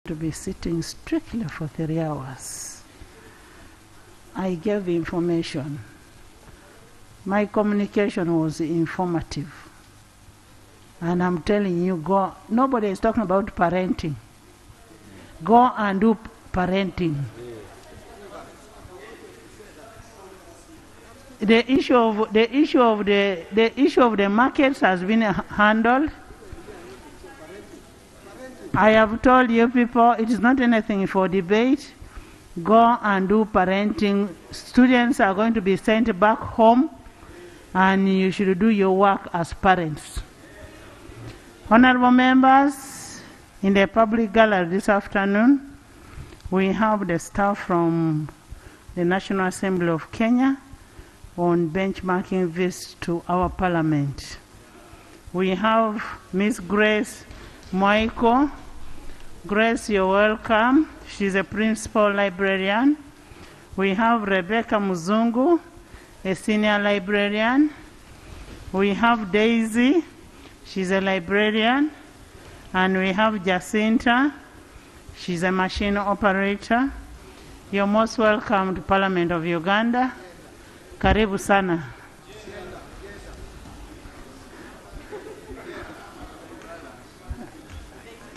to be sitting strictly for 3 hours. I gave information. My communication was informative. And I'm telling you, go. Nobody is talking about parenting. Go and do parenting. The issue of the markets has been handled. I have told you people, it is not anything for debate. Go and do parenting. Students are going to be sent back home, and you should do your work as parents. Honorable members, in the public gallery this afternoon, we have the staff from the National Assembly of Kenya on benchmarking this to our parliament. We have Ms. Grace Moiko. Grace, you're welcome. She's a principal librarian. We have Rebecca Muzungu, a senior librarian. We have Daisy, she's a librarian. And we have Jacinta, she's a machine operator. You're most welcome to Parliament of Uganda. Karibu sana.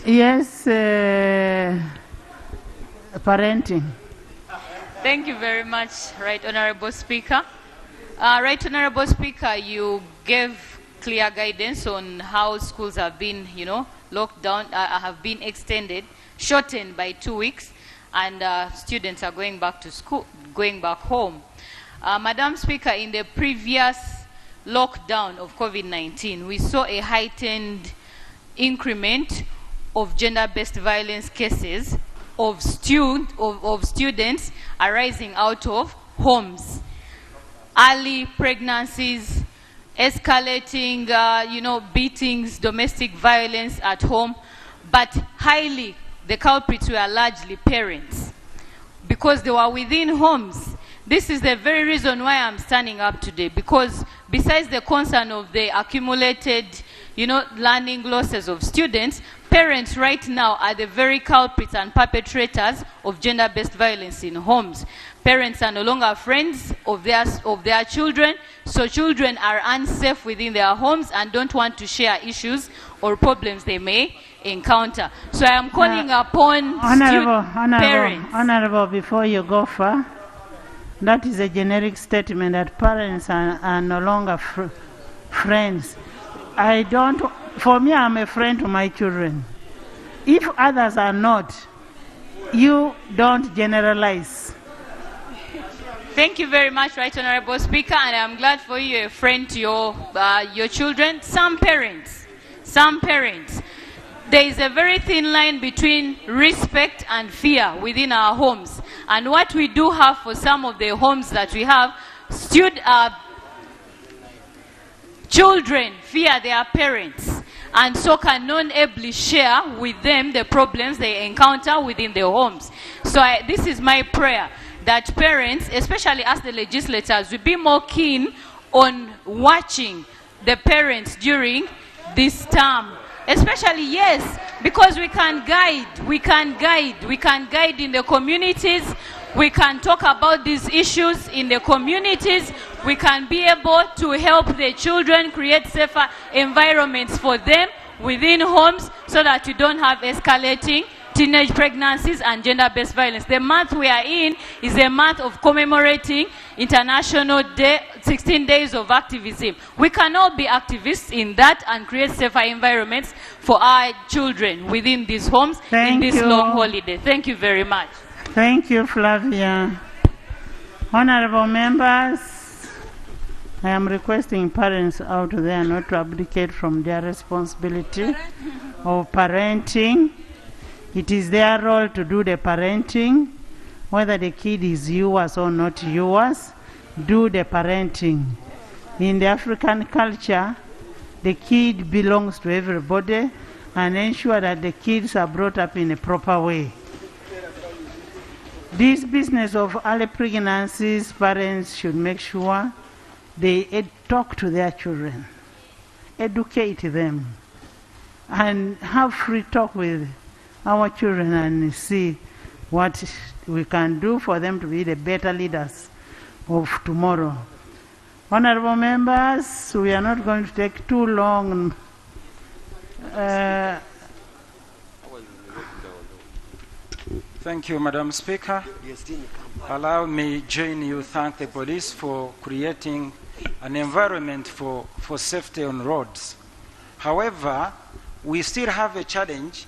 Yes, parenting. Thank you very much, Right Honorable Speaker. Right Honorable Speaker, you gave clear guidance on how schools have been, locked down, have been extended, shortened by 2 weeks, and students are going back to school, going back home. Madam Speaker, in the previous lockdown of COVID-19, we saw a heightened increment of gender-based violence cases of students arising out of homes. Early pregnancies, escalating, beatings, domestic violence at home, but the culprits were largely parents because they were within homes. This is the very reason why I'm standing up today, because besides the concern of the accumulated, learning losses of students, parents right now are the very culprits and perpetrators of gender-based violence in homes. Parents are no longer friends of their children, so children are unsafe within their homes and don't want to share issues or problems they may encounter. So I am calling upon parents. Honorable, before you go far, that is a generic statement that parents are no longer friends. For me, I'm a friend to my children. If others are not, you don't generalize. Thank you very much, Right Honorable Speaker, and I'm glad for you, a friend to your children. Some parents, there is a very thin line between respect and fear within our homes. And what we do have for some of the homes that we have, children fear their parents, and so can non-ably share with them the problems they encounter within their homes. So this is my prayer, that parents, especially as the legislators, will be more keen on watching the parents during this term. Especially, yes, because we can guide in the communities, we can talk about these issues in the communities, we can be able to help the children create safer environments for them within homes so that you don't have escalating teenage pregnancies and gender-based violence. The month we are in is a month of commemorating International Day, 16 days of activism. We can all be activists in that and create safer environments for our children within these homes in this long holiday. Thank you very much. Thank you, Flavia. Honorable members, I am requesting parents out there not to abdicate from their responsibility of parenting. It is their role to do the parenting. Whether the kid is yours or not yours, do the parenting. In the African culture, the kid belongs to everybody, and ensure that the kids are brought up in a proper way. This business of early pregnancies, parents should make sure they talk to their children, educate them, and have free talk with our children and see what we can do for them to be the better leaders of tomorrow. Honorable members, we are not going to take too long. Thank you, Madam Speaker. Allow me join you thank the police for creating an environment for safety on roads. However, we still have a challenge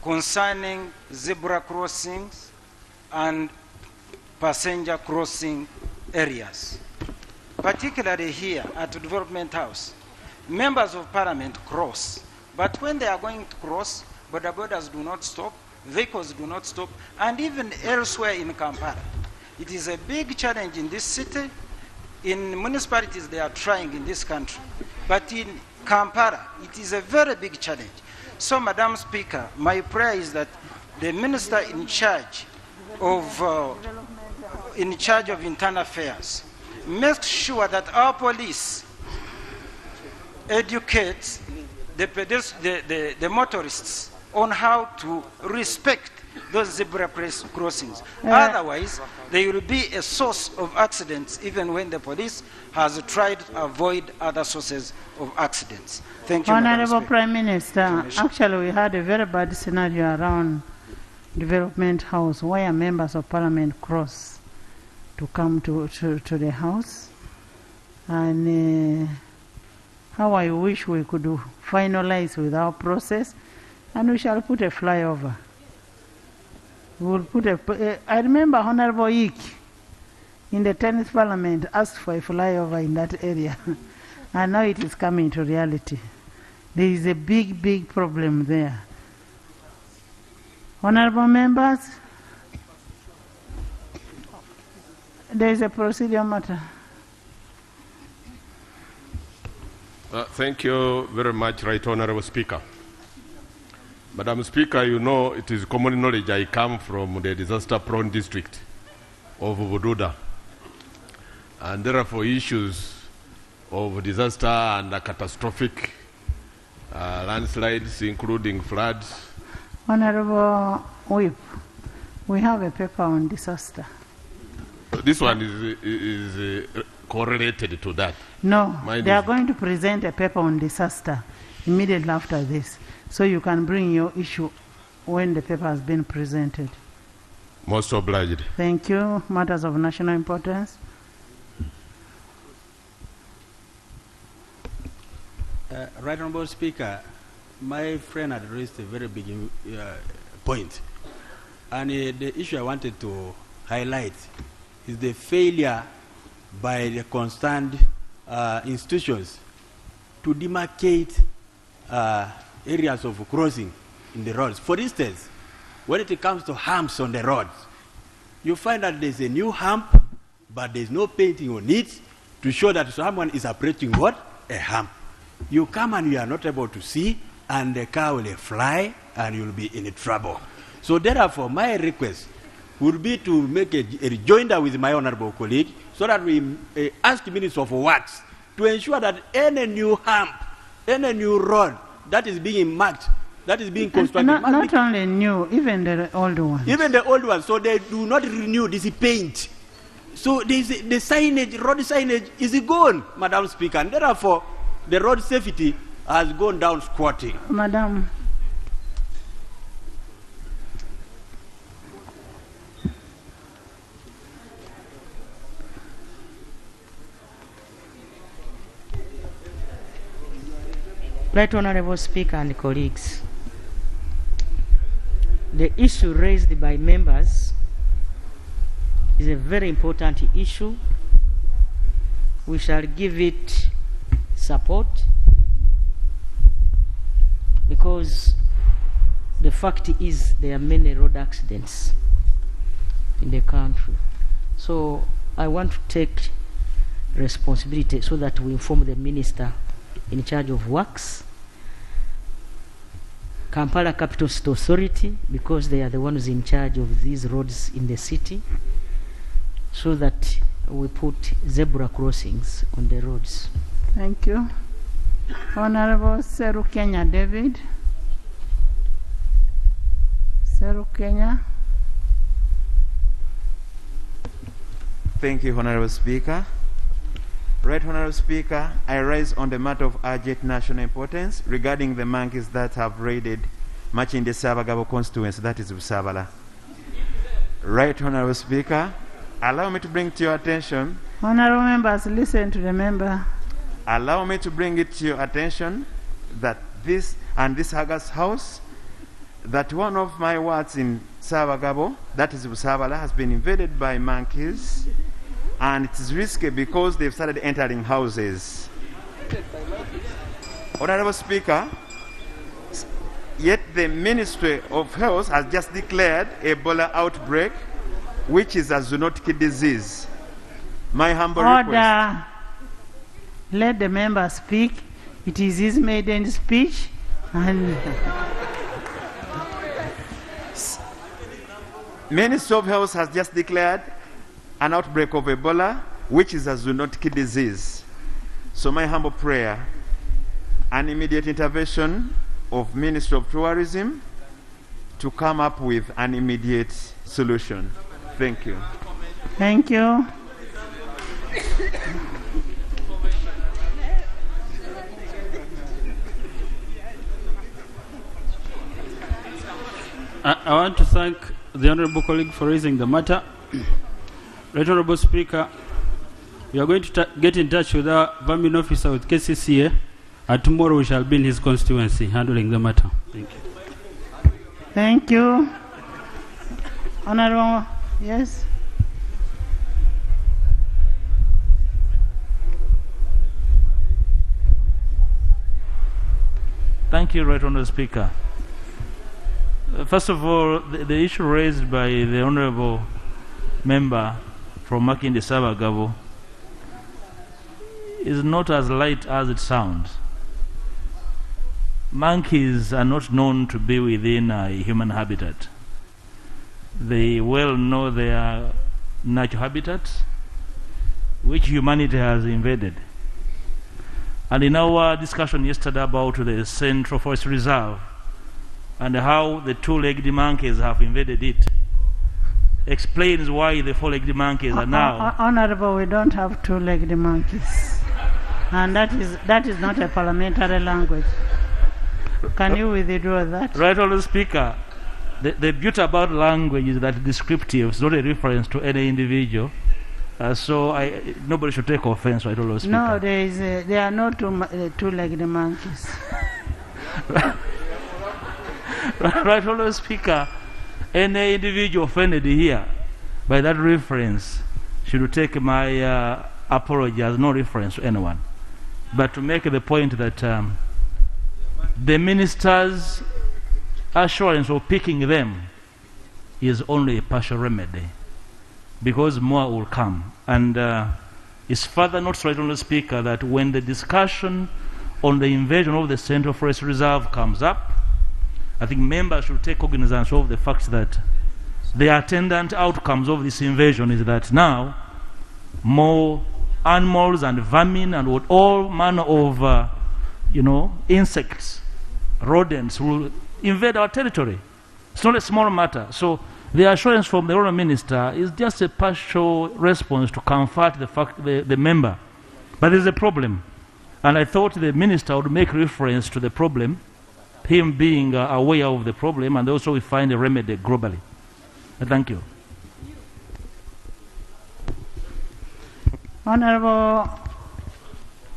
concerning zebra crossings and passenger crossing areas. Particularly here at the Development House, members of Parliament cross, but when they are going to cross, bodabodas do not stop, vehicles do not stop, and even elsewhere in Kampala. It is a big challenge in this city. In municipalities, they are trying in this country. But in Kampala, it is a very big challenge. So, Madam Speaker, my prayer is that the minister in charge of internal affairs makes sure that our police educates the motorists on how to respect those zebra crossings. Otherwise, there will be a source of accidents even when the police has tried to avoid other sources of accidents. Thank you, Honorable Prime Minister, actually we had a very bad scenario around Development House where members of Parliament cross to come to the House. And how I wish we could finalize with our process, and we shall put a flyover. We will put I remember Honorable Eek in the 10th Parliament asked for a flyover in that area, and now it is coming to reality. There is a big problem there. Honorable members, there is a procedural matter. Thank you very much, Right Honorable Speaker. Madam Speaker, you know it is common knowledge I come from the disaster-prone district of Bududa. And therefore issues of disaster and catastrophic landslides, including floods. Honorable Whip, we have a paper on disaster. This one is correlated to that. No, they are going to present a paper on disaster immediately after this. So you can bring your issue when the paper has been presented. Most obliged. Thank you. Matters of national importance. Right Honourable Speaker, my friend had raised a very big point. And the issue I wanted to highlight is the failure by the concerned institutions to demarcate areas of crossing in the roads. For instance, when it comes to humps on the roads, you find that there's a new hump, but there's no painting on it to show that someone is approaching what? A hump. You come and you are not able to see, and the car will fly, and you'll be in trouble. So therefore, my request would be to make a rejoinder with my honorable colleague, so that we ask the Minister of Works to ensure that any new hump, any new road that is being marked, that is being constructed. Not only new, even the old ones. Even the old ones, so they do not renew this paint. So the signage, road signage is gone, Madam Speaker, and therefore the road safety has gone down squatting. Madam. Right Honorable Speaker and colleagues, the issue raised by members is a very important issue. We shall give it support because the fact is there are many road accidents in the country. So I want to take responsibility so that we inform the Minister in charge of works, Kampala Capital City Authority, because they are the ones in charge of these roads in the city, so that we put zebra crossings on the roads. Thank you. Honorable Seru Kenya David. Serukenya. Thank you, Honorable Speaker. Right, Honorable Speaker, I rise on the matter of urgent national importance regarding the monkeys that have raided much in the Sabagabo constituency, that is Busabala. Right, Honorable Speaker, allow me to bring to your attention. Honorable members, listen to the member. Allow me to bring it to your attention that this August house, that one of my wards in Sabagabo, that is Busabala, has been invaded by monkeys, and it is risky because they've started entering houses. Honorable Speaker, yet the Ministry of Health has just declared Ebola outbreak, which is a zoonotic disease. My humble request. Order. Let the member speak. It is his maiden speech. And Ministry of Health has just declared an outbreak of Ebola, which is a zoonotic disease. So my humble prayer, an immediate intervention of Ministry of Tourism to come up with an immediate solution. Thank you. thank you. I want to thank the Honorable colleague for raising the matter. Right, Honorable Speaker, we are going to get in touch with our vermin officer with KCCA, and tomorrow we shall be in his constituency handling the matter. Thank you. Thank you. Honorable, yes? Thank you, Right Honourable Speaker. First of all, the issue raised by the Honourable Member from Makindi Sabagabo is not as light as it sounds. Monkeys are not known to be within a human habitat. They well know their natural habitats, which humanity has invaded. And in our discussion yesterday about the Central Forest Reserve and how the two-legged monkeys have invaded it, explains why the four-legged monkeys are now... Honorable, we don't have two-legged monkeys. And that is not a parliamentary language. Can you withdraw that? Right, Honourable Speaker, the beauty about language is that descriptive, it's not a reference to any individual. So nobody should take offense, right, Honourable Speaker. No, there are no two-legged monkeys. Right, Honourable Speaker, any individual offended here by that reference should take my apology as no reference to anyone. But to make the point that the minister's assurance of picking them is only a partial remedy, because more will come. And it's further not right on the Speaker that when the discussion on the invasion of the Central Forest Reserve comes up, I think members should take cognizance of the fact that the attendant outcomes of this invasion is that now more animals and vermin and all manner of insects, rodents will invade our territory. It's not a small matter. So the assurance from the Honourable Minister is just a partial response to comfort the member. But there's a problem. And I thought the Minister would make reference to the problem, him being aware of the problem, and also we find a remedy globally. Thank you. Honorable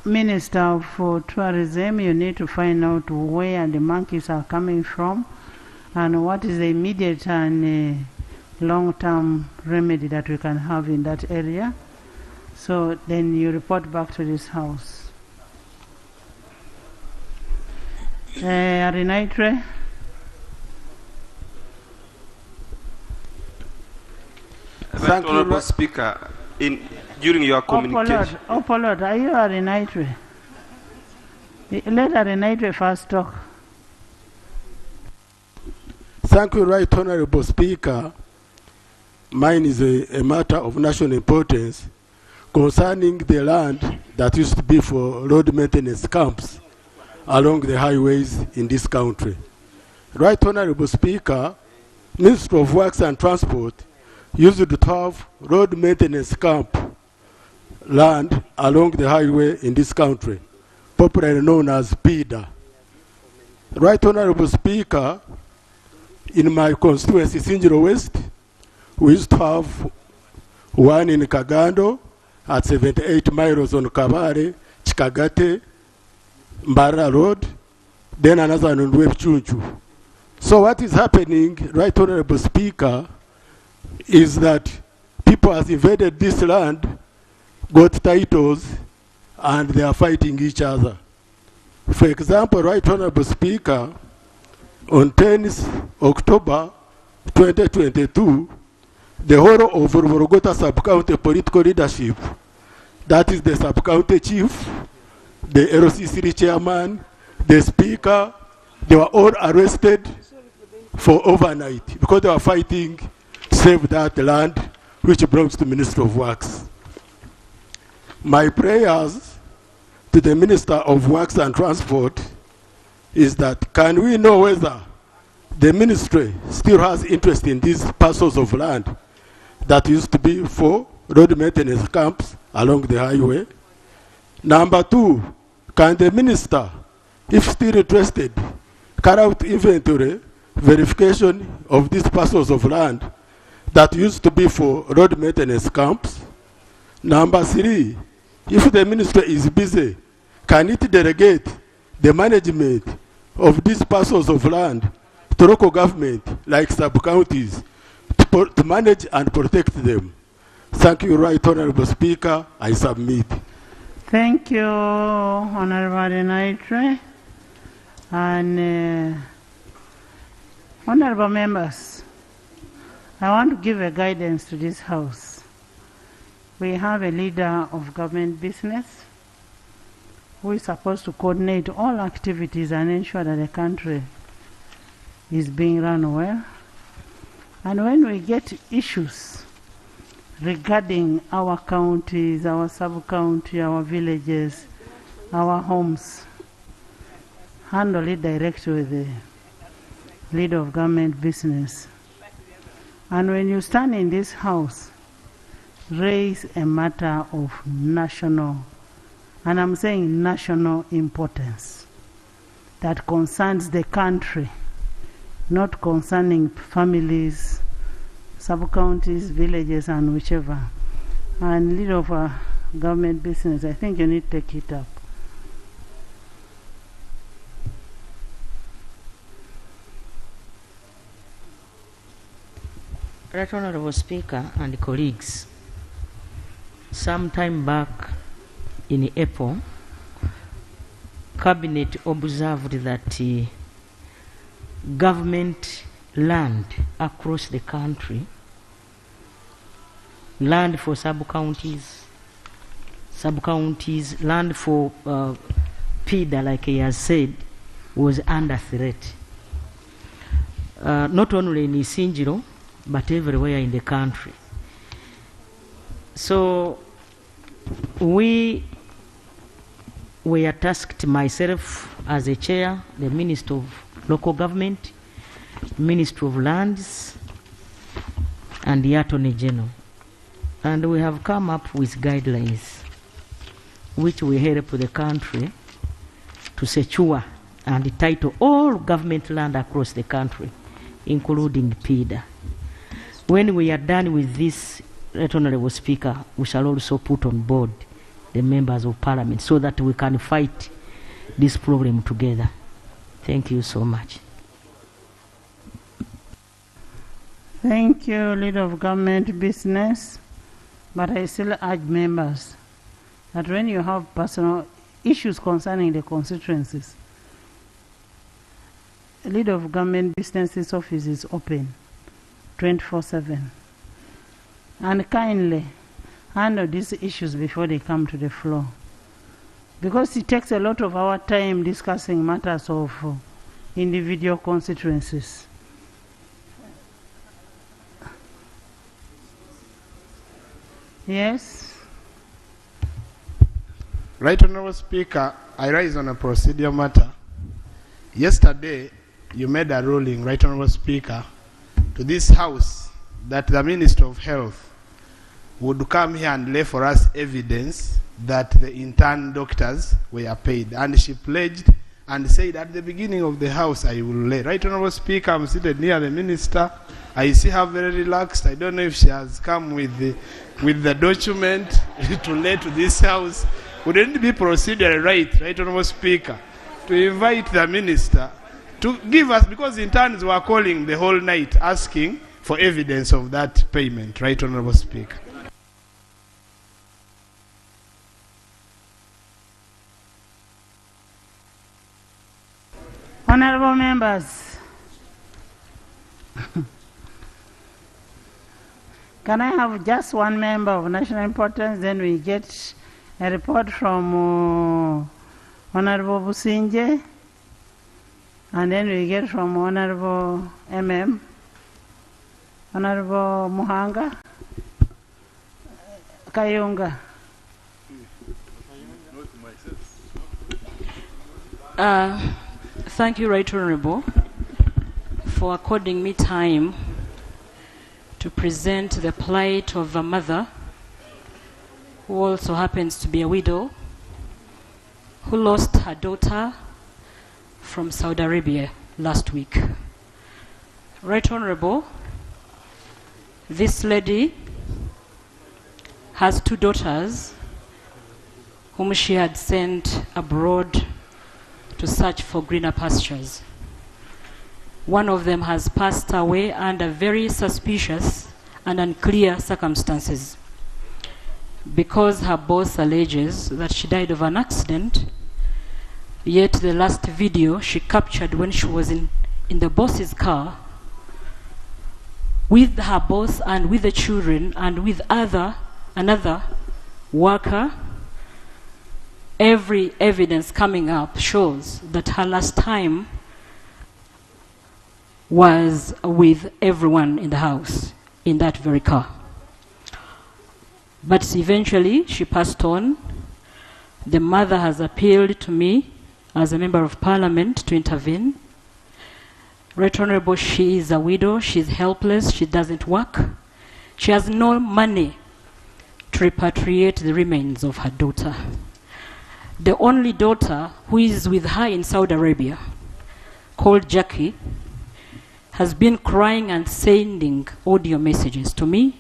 Minister for Tourism, you need to find out where the monkeys are coming from and what is the immediate and long-term remedy that we can have in that area. So then you report back to this House. Arinaitre. Thank you, Honourable Speaker. During your communication... Lord, are you Arinaitre? Let Arinaitre first talk. Thank you, Right Honourable Speaker. Mine is a matter of national importance concerning the land that used to be for road maintenance camps along the highways in this country. Right Honourable Speaker, Ministry of Works and Transport used to have road maintenance camp land along the highway in this country, popularly known as PIDA. Right Honorable Speaker, in my constituency, Sinjiro West, we used to have one in Kagando at 78 miles on Kabare, Chikagate, Mbara Road, then another one on Webchunchu. So what is happening, Right Honorable Speaker, is that people have invaded this land, got titles, and they are fighting each other. For example, Right Honorable Speaker, on 10th October 2022, the whole of Vorogota sub-county political leadership, that is the sub-county chief, the LCC chairman, the speaker, they were all arrested for overnight because they were fighting to save that land which belongs to Ministry of Works. My prayers to the Minister of Works and Transport is that can we know whether the ministry still has interest in these parcels of land that used to be for road maintenance camps along the highway? Number two, can the minister, if still interested, carry out inventory verification of these parcels of land that used to be for road maintenance camps? Number three, if the ministry is busy, can it delegate the management of these parcels of land to local government, like sub-counties, to manage and protect them? Thank you, Right Honorable Speaker. I submit. Thank you, Honorable Naitre. And honorable members, I want to give a guidance to this House. We have a leader of government business who is supposed to coordinate all activities and ensure that the country is being run well. And when we get issues regarding our counties, our sub-county, our villages, our homes, handle it directly with the leader of government business. And when you stand in this House, raise a matter of national, and I'm saying national importance, that concerns the country, not concerning families, sub-counties, villages, and whichever. And leader of our government business, I think you need to take it up. Right Honorable Speaker and colleagues, some time back in April, Cabinet observed that government land across the country, land for sub-counties, land for PIDA, like he has said, was under threat. Not only in Isinjiro, but everywhere in the country. So we were tasked, myself as a chair, the Minister of Local Government, Ministry of Lands, and the Attorney General. And we have come up with guidelines which will help the country to secure and title all government land across the country, including PIDA. When we are done with this, Right Honorable Speaker, we shall also put on board the members of Parliament so that we can fight this problem together. Thank you so much. Thank you, leader of government business. But I still urge members that when you have personal issues concerning the constituencies, leader of government business's office is open 24/7. And kindly handle these issues before they come to the floor. Because it takes a lot of our time discussing matters of individual constituencies. Yes? Right Honorable Speaker, I rise on a procedural matter. Yesterday, you made a ruling, Right Honorable Speaker, to this house that the Minister of Health would come here and lay for us evidence that the intern doctors were paid. And she pledged and said at the beginning of the house, I will lay. Right Honorable Speaker, I'm seated near the Minister. I see her very relaxed. I don't know if she has come with the document to lay to this house. Wouldn't it be procedurally right Honorable Speaker, to invite the Minister to give us, because interns were calling the whole night asking for evidence of that payment. Right Honorable Speaker. Honorable members, can I have just one member of national importance, then we get a report from Honorable Businje, and then we get from Honorable MM, Honorable Muhanga, Kayunga. Thank you, Right Honorable, for according me time to present the plight of a mother who also happens to be a widow, who lost her daughter from Saudi Arabia last week. Right Honorable, this lady has 2 daughters whom she had sent abroad to search for greener pastures. One of them has passed away under very suspicious and unclear circumstances, because her boss alleges that she died of an accident, yet the last video she captured when she was in the boss's car with her boss and with the children and with another worker, every evidence coming up shows that her last time was with everyone in the house in that very car. But eventually she passed on. The mother has appealed to me as a member of parliament to intervene. Right Honorable, she is a widow, she's helpless, she doesn't work. She has no money to repatriate the remains of her daughter. The only daughter who is with her in Saudi Arabia, called Jackie, has been crying and sending audio messages to me,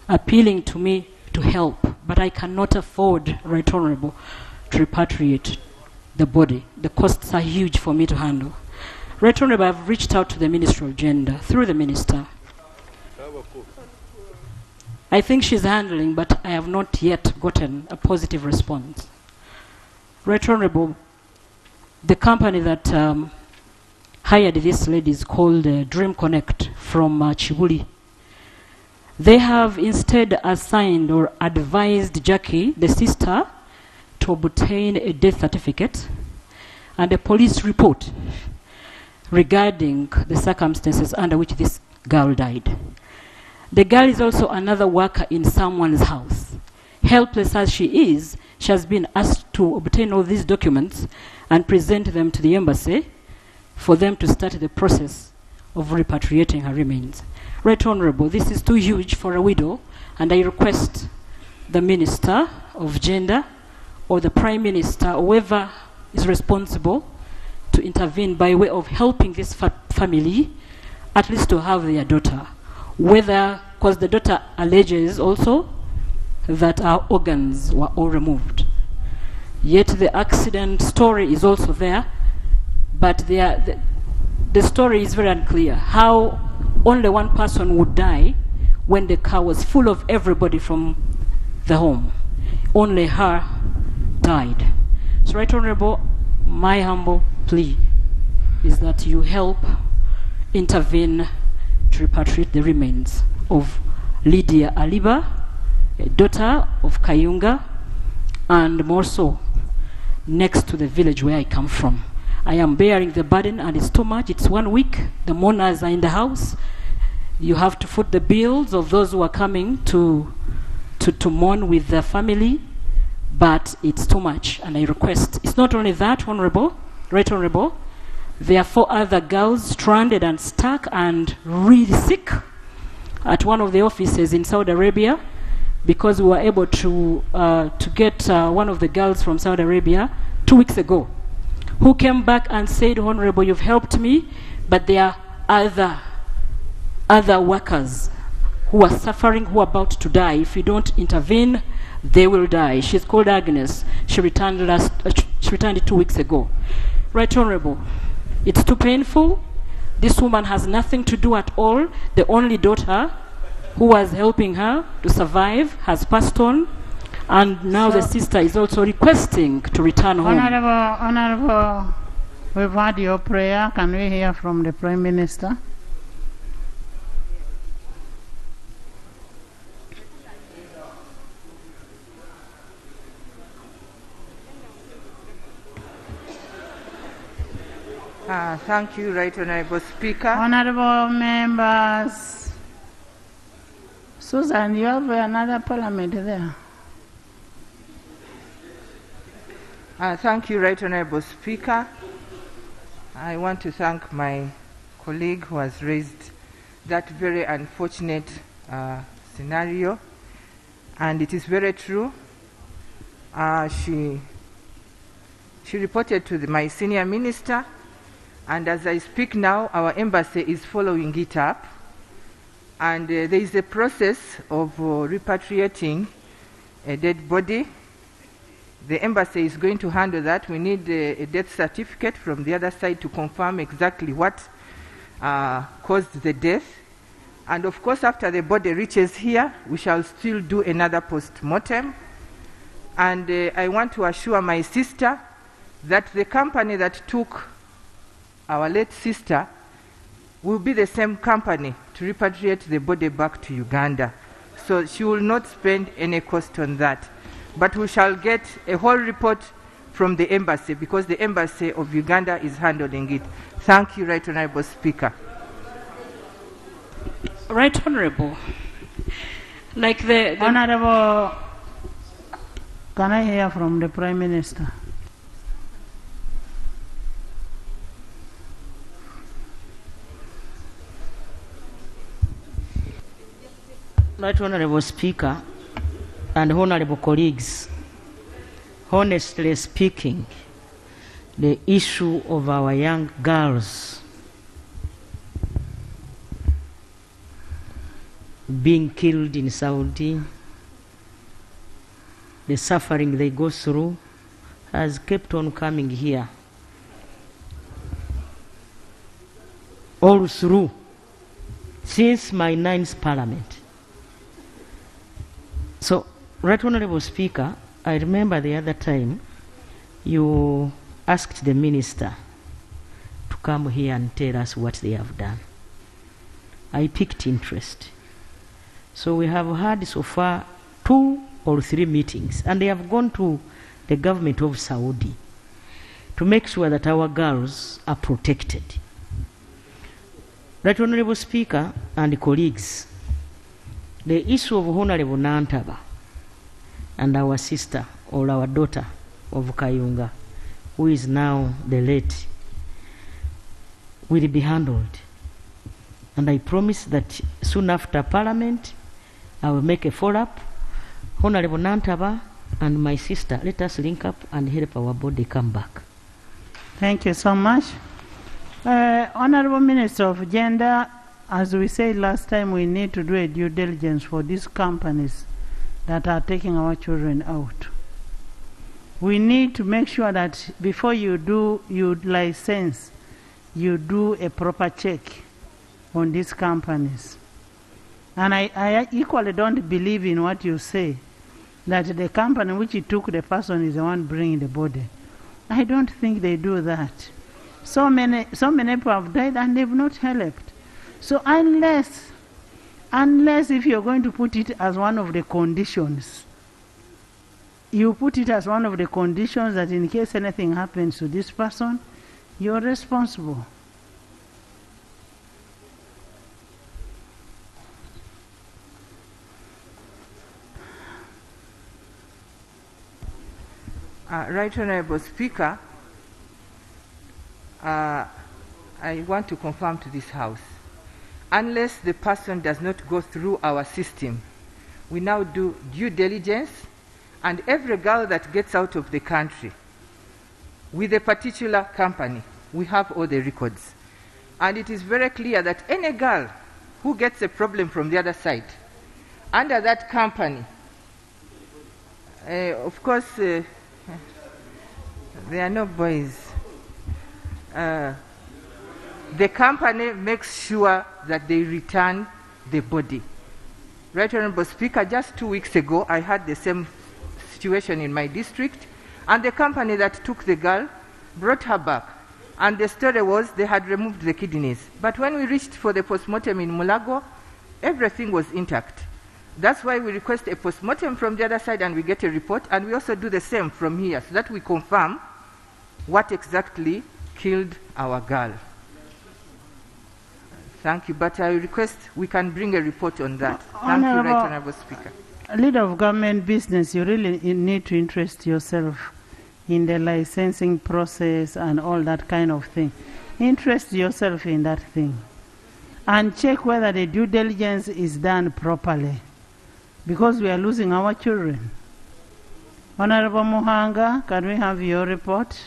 appealing to me to help, but I cannot afford, Right Honorable, to repatriate the body. The costs are huge for me to handle. Right Honorable, I've reached out to the Ministry of Gender through the Minister. I think she's handling, but I have not yet gotten a positive response. Right Honorable, the company that hired this lady is called Dream Connect from Chibuli. They have instead assigned or advised Jackie, the sister, to obtain a death certificate and a police report regarding the circumstances under which this girl died. The girl is also another worker in someone's house. Helpless as she is, she has been asked to obtain all these documents and present them to the embassy for them to start the process of repatriating her remains. Right Honorable, this is too huge for a widow, and I request the Minister of Gender or the Prime Minister, whoever is responsible, to intervene by way of helping this family at least to have their daughter. Whether, because the daughter alleges also that our organs were all removed. Yet the accident story is also there, but the story is very unclear. How only one person would die when the car was full of everybody from the home. Only her died. So, Right Honorable, my humble plea is that you help intervene to repatriate the remains of Lydia Aliba, a daughter of Kayunga, and more so next to the village where I come from. I am bearing the burden, and it's too much. It's 1 week. The mourners are in the house. You have to foot the bills of those who are coming to mourn with their family, but it's too much. And I request, it's not only that, Honorable, Right Honorable, There are 4 other girls stranded and stuck and really sick at one of the offices in Saudi Arabia, because we were able to get one of the girls from Saudi Arabia 2 weeks ago, who came back and said, Honorable, you've helped me, but there are other workers who are suffering, who are about to die. If you don't intervene, they will die. She's called Agnes. She returned 2 weeks ago. Right, Honorable, it's too painful. This woman has nothing to do at all. The only daughter who was helping her to survive has passed on, and now the sister is also requesting to return home. Honorable, we've heard your prayer. Can we hear from the Prime Minister? Thank you, Right Honorable Speaker. Honorable members. Susan, you have another parliament there. Thank you, Right Honorable Speaker. I want to thank my colleague who has raised that very unfortunate scenario, and it is very true. She reported to my senior minister, and as I speak now, our embassy is following it up. And there is a process of repatriating a dead body. The embassy is going to handle that. We need a death certificate from the other side to confirm exactly what caused the death. And of course, after the body reaches here, we shall still do another post-mortem. And I want to assure my sister that the company that took our late sister will be the same company to repatriate the body back to Uganda. So she will not spend any cost on that. But we shall get a whole report from the embassy, because the embassy of Uganda is handling it. Thank you, Right Honorable Speaker. Right Honorable. Like the Honorable, can I hear from the Prime Minister? Right Honorable Speaker and honorable colleagues, honestly speaking, the issue of our young girls being killed in Saudi, the suffering they go through, has kept on coming here. All through, since my 9th Parliament. So, Right Honorable Speaker, I remember the other time you asked the minister to come here and tell us what they have done. I picked interest. So we have had so far 2 or 3 meetings, and they have gone to the government of Saudi to make sure that our girls are protected. Right Honorable Speaker and colleagues, the issue of Honorable Nantaba and our sister or our daughter of Kayunga, who is now the late, will be handled. And I promise that soon after Parliament, I will make a follow-up. Honorable Nantaba and my sister, let us link up and help our body come back. Thank you so much. Honorable Minister of Gender, as we said last time, we need to do a due diligence for these companies that are taking our children out. We need to make sure that before you license, you do a proper check on these companies. And I equally don't believe in what you say, that the company which took the person is the one bringing the body. I don't think they do that. So many people have died and they've not helped. So unless if you're going to put it as one of the conditions, you put it as one of the conditions that in case anything happens to this person, you're responsible. Right Honorable Speaker, I want to confirm to this House, unless the person does not go through our system, we now do due diligence, and every girl that gets out of the country with a particular company, we have all the records. And it is very clear that any girl who gets a problem from the other side, under that company, of course, there are no boys. The company makes sure that they return the body. Right Honorable Speaker, just 2 weeks ago, I had the same situation in my district, and the company that took the girl brought her back. And the story was they had removed the kidneys. But when we reached for the postmortem in Mulago, everything was intact. That's why we request a postmortem from the other side and we get a report, and we also do the same from here so that we confirm what exactly killed our girl. Thank you, but I request we can bring a report on that. Thank you, Right Honorable Speaker. Leader of government business, you really need to interest yourself in the licensing process and all that kind of thing. Interest yourself in that thing. And check whether the due diligence is done properly. Because we are losing our children. Honorable Muhanga, can we have your report?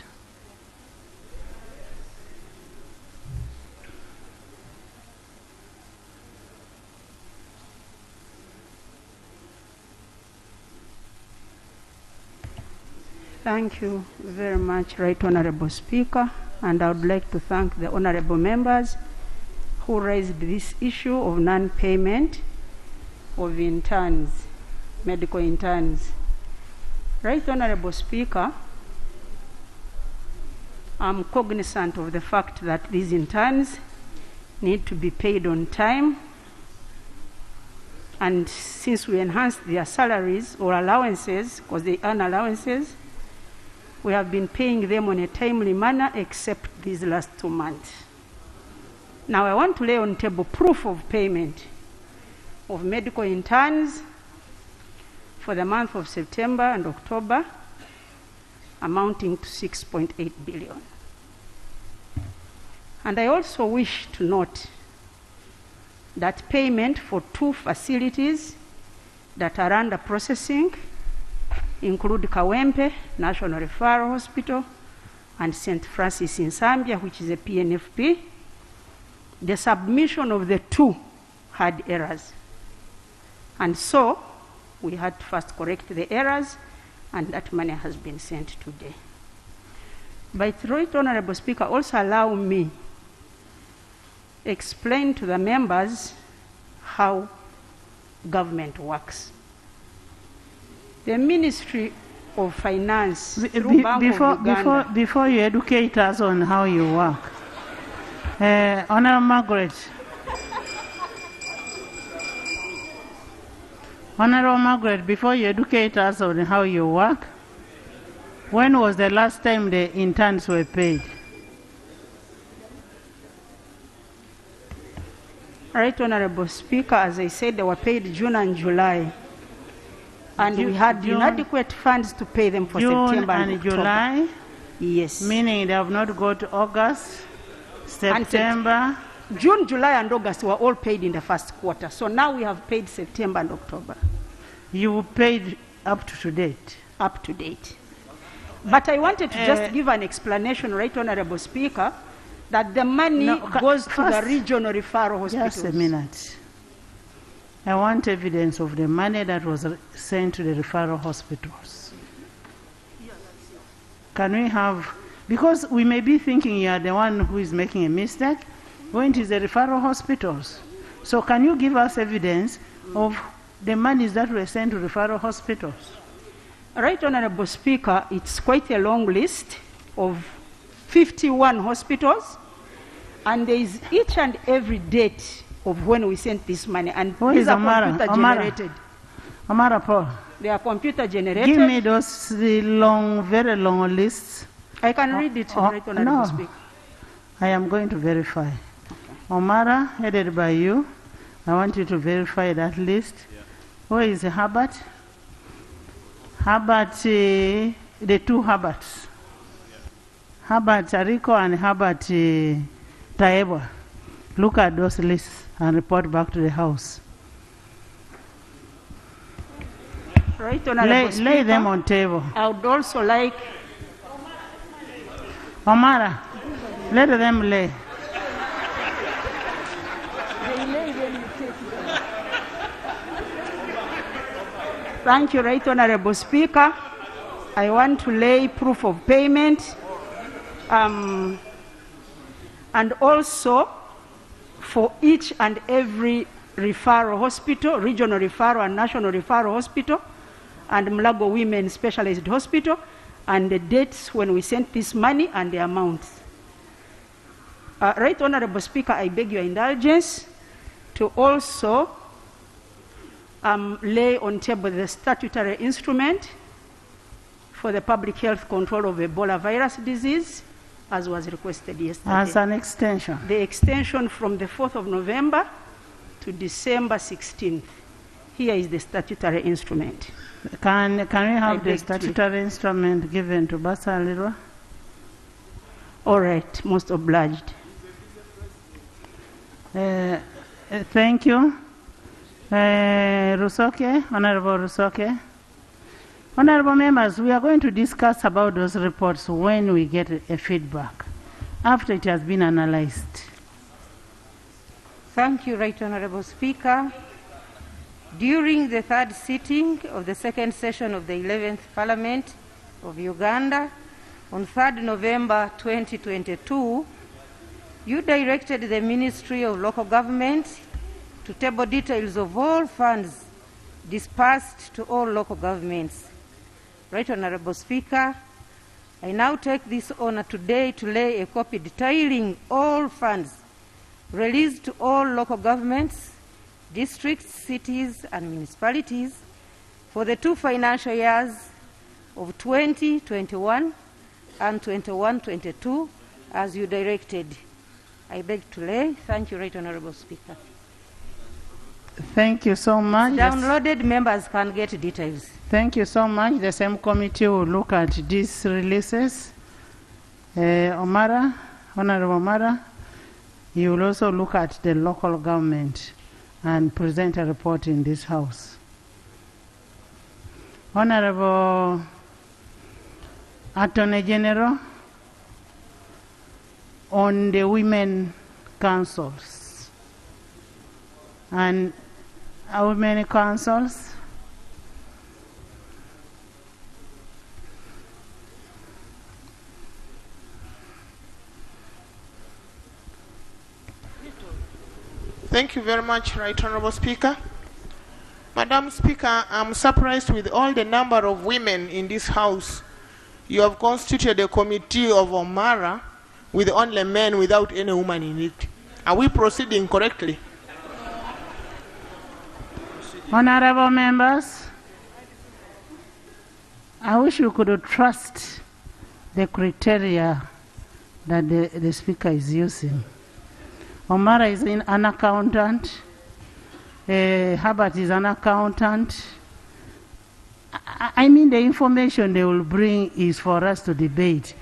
Thank you very much, Right Honorable Speaker, and I would like to thank the honorable members who raised this issue of non-payment of interns, medical interns. Right Honorable Speaker, I'm cognizant of the fact that these interns need to be paid on time, and since we enhanced their salaries or allowances, because they earn allowances, we have been paying them on a timely manner except these last 2 months. Now I want to lay on table proof of payment of medical interns for the month of September and October, amounting to 6.8 billion. And I also wish to note that payment for 2 facilities that are under processing include Kawempe National Referral Hospital and St. Francis in Zambia, which is a PNFP. The submission of the 2 had errors. And so we had to first correct the errors, and that money has been sent today. But Right Honorable Speaker, also allow me explain to the members how government works. The Ministry of Finance, through Bank of Uganda, before you educate us on how you work, Honorable Margaret. Honorable Margaret, before you educate us on how you work, when was the last time the interns were paid? Right Honorable Speaker, as I said, they were paid June and July. And we had inadequate funds to pay them for September and October. July? Yes. Meaning they have not got August, September. June, July, and August were all paid in the first quarter. So now we have paid September and October. You paid up to date? Up to date. But I wanted to just give an explanation, Right Honorable Speaker, that the money goes to the regional referral hospitals. Just a minute. I want evidence of the money that was sent to the referral hospitals. Can we have, because we may be thinking you are the one who is making a mistake when it is the referral hospitals. So can you give us evidence of the monies that were sent to referral hospitals? Right Honorable Speaker, it's quite a long list of 51 hospitals, and there is each and every date of when we sent this money, and these are computer generated. Amara Paul. They are computer generated. Give me those long, very long lists. I can read it, Right Honorable Speaker. I am going to verify. Okay. Omara, headed by you, I want you to verify that list. Yeah. Where is Herbert? Herbert, the 2 Herberts. Yeah. Herbert Arico and Herbert Taeba, look at those lists and report back to the House. Right, Honorable Speaker, lay them on table. I would also like... Omara, let them lay. Thank you, Right Honorable Speaker. I want to lay proof of payment and also for each and every referral hospital, regional referral and national referral hospital, and Mulago Women Specialized Hospital, and the dates when we sent this money and the amounts. Right Honorable Speaker, I beg your indulgence to also lay on table the statutory instrument for the public health control of Ebola virus disease, as was requested yesterday. As an extension. The extension from the 4th of November to December 16th. Here is the statutory instrument. Can we have the statutory instrument given to Basalirwa? All right, most obliged. Thank you. Rusoke, Honorable Rusoke. Honorable members, we are going to discuss about those reports when we get a feedback, after it has been analyzed. Thank you, Right Honorable Speaker. During the third sitting of the second session of the 11th Parliament of Uganda on 3rd November 2022, you directed the Ministry of Local Government to table details of all funds dispersed to all local governments. Right Honorable Speaker, I now take this honor today to lay a copy detailing all funds released to all local governments, districts, cities, and municipalities for the 2 financial years of 2021 and 21-22 as you directed. I beg to lay. Thank you, Right Honorable Speaker. Thank you so much. Downloaded members can get details. Thank you so much. The same committee will look at these releases. Omara, Honorable Omara, you will also look at the local government and present a report in this House. Honorable Attorney General, on the women councils and how many councils? Thank you very much, Right Honorable Speaker. Madam Speaker, I'm surprised with all the number of women in this House. You have constituted a committee of Omara with only men without any woman in it. Are we proceeding correctly? Honorable members, I wish you could trust the criteria that the Speaker is using. Omara is an accountant, Herbert is an accountant. I mean, the information they will bring is for us to debate.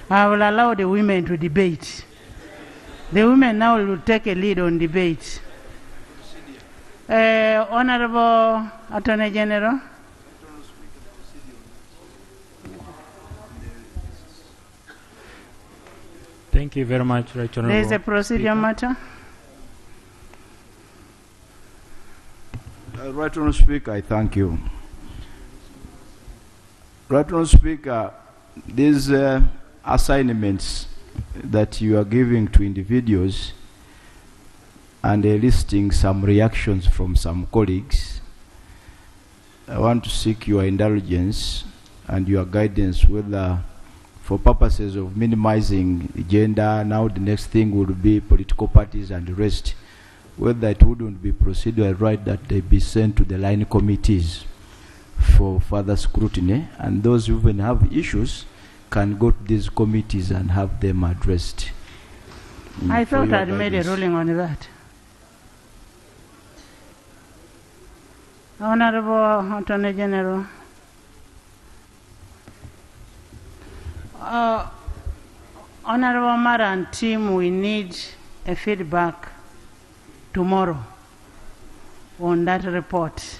I will allow the women to debate. The women now will take a lead on debate. Honorable Attorney General. Thank you very much, Right Honorable. There is a procedure matter. Right Honorable Speaker, I thank you. Right Honorable Speaker, these assignments that you are giving to individuals and listing some reactions from some colleagues, I want to seek your indulgence and your guidance whether for purposes of minimizing gender, now the next thing would be political parties and the rest, whether it wouldn't be procedural right that they be sent to the line committees for further scrutiny, and those who even have issues can go to these committees and have them addressed. I thought I'd made a ruling on that. Honorable Attorney General. Honorable Mara and team, we need a feedback tomorrow on that report.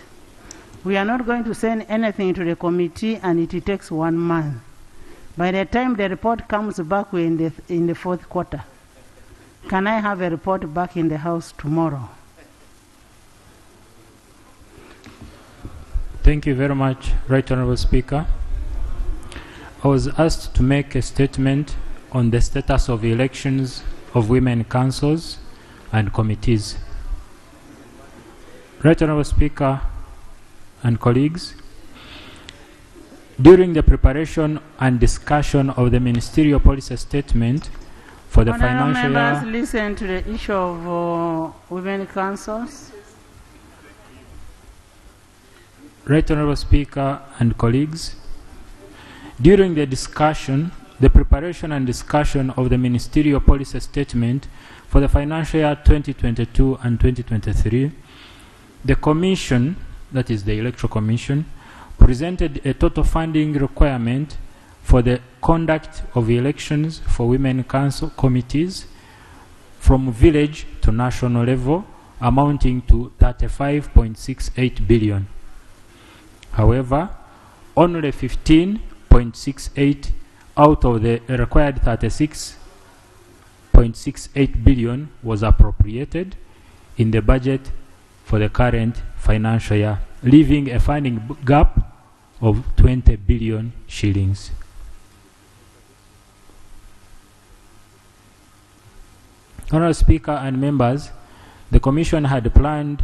We are not going to send anything to the committee, and it takes 1 month. By the time the report comes back, we're in the fourth quarter. Can I have a report back in the House tomorrow? Thank you very much, Right Honorable Speaker. I was asked to make a statement on the status of elections of women councils and committees. Right Honorable Speaker and colleagues, during the preparation and discussion of the ministerial policy statement for the financial year... Members, listen to the issue of women councils. Right Honorable Speaker and colleagues, during the discussion, the preparation and discussion of the ministerial policy statement for the financial year 2022 and 2023, the Commission, that is the Electoral Commission, presented a total funding requirement for the conduct of elections for women council committees from village to national level, amounting to 35.68 billion. However, only 15.68 out of the required 36.68 billion was appropriated in the budget for the current financial year, leaving a funding gap of 20 billion shillings. Honorable Speaker and members, the Commission had planned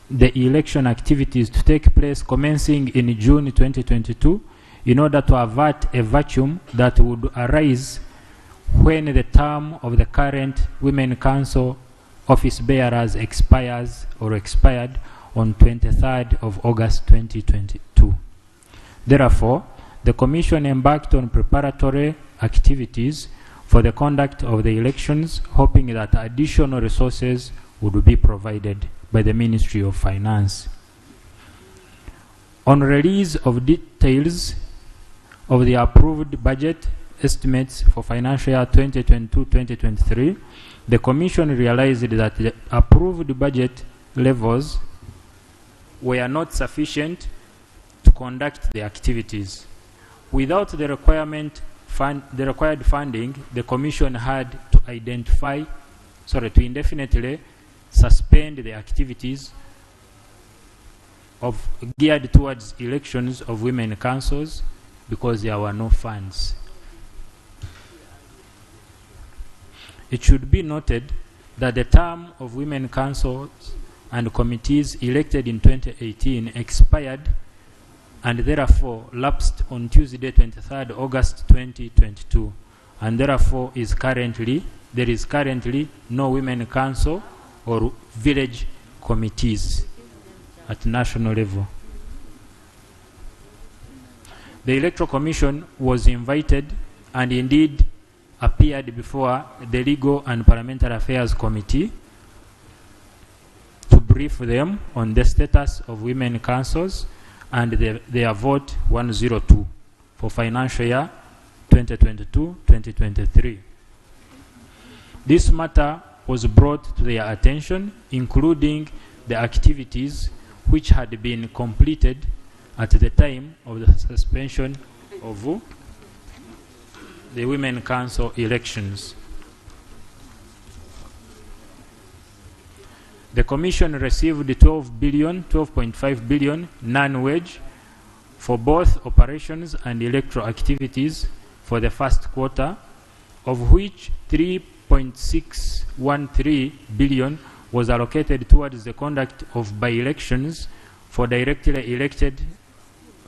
the election activities to take place commencing in June 2022 in order to avert a vacuum that would arise when the term of the current Women Council office bearers expires or expired on 23rd of August 2022. Therefore, the Commission embarked on preparatory activities for the conduct of the elections, hoping that additional resources would be provided by the Ministry of Finance. On release of details of the approved budget estimates for financial year 2022-2023, the Commission realized that the approved budget levels were not sufficient to conduct the activities. Without the required funding, the Commission had to indefinitely suspend the activities geared towards elections of women councils because there were no funds. It should be noted that the term of women councils and committees elected in 2018 expired and therefore lapsed on Tuesday, 23rd August 2022, and therefore there is currently no women council or village committees at national level. The Electoral Commission was invited and indeed appeared before the Legal and Parliamentary Affairs Committee to brief them on the status of women councils and their vote 102 for financial year 2022-2023. This matter was brought to their attention, including the activities which had been completed at the time of the suspension of the Women Council elections. The Commission received 12.5 billion non-wage for both operations and electoral activities for the first quarter, of which 3.613 billion was allocated towards the conduct of by-elections for directly elected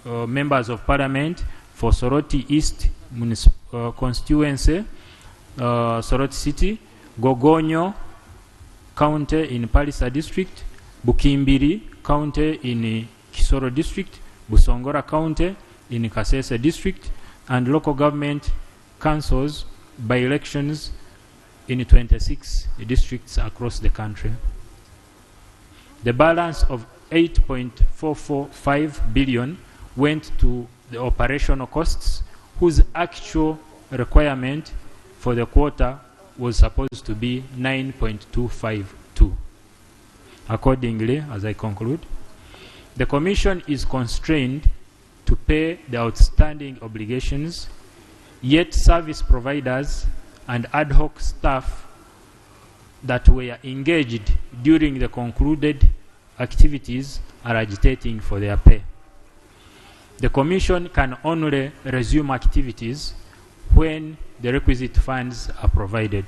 members of Parliament for Soroti East constituency, Soroti City, Gogonyo County in Palisa District, Bukimbiri County in Kisoro District, Busongora County in Kasese District, and local government councils by elections in 26 districts across the country. The balance of 8.445 billion went to the operational costs, whose actual requirement for the quarter was supposed to be 9.252. Accordingly, as I conclude, the Commission is constrained to pay the outstanding obligations, yet service providers and ad hoc staff that were engaged during the concluded activities are agitating for their pay. The Commission can only resume activities when the requisite funds are provided.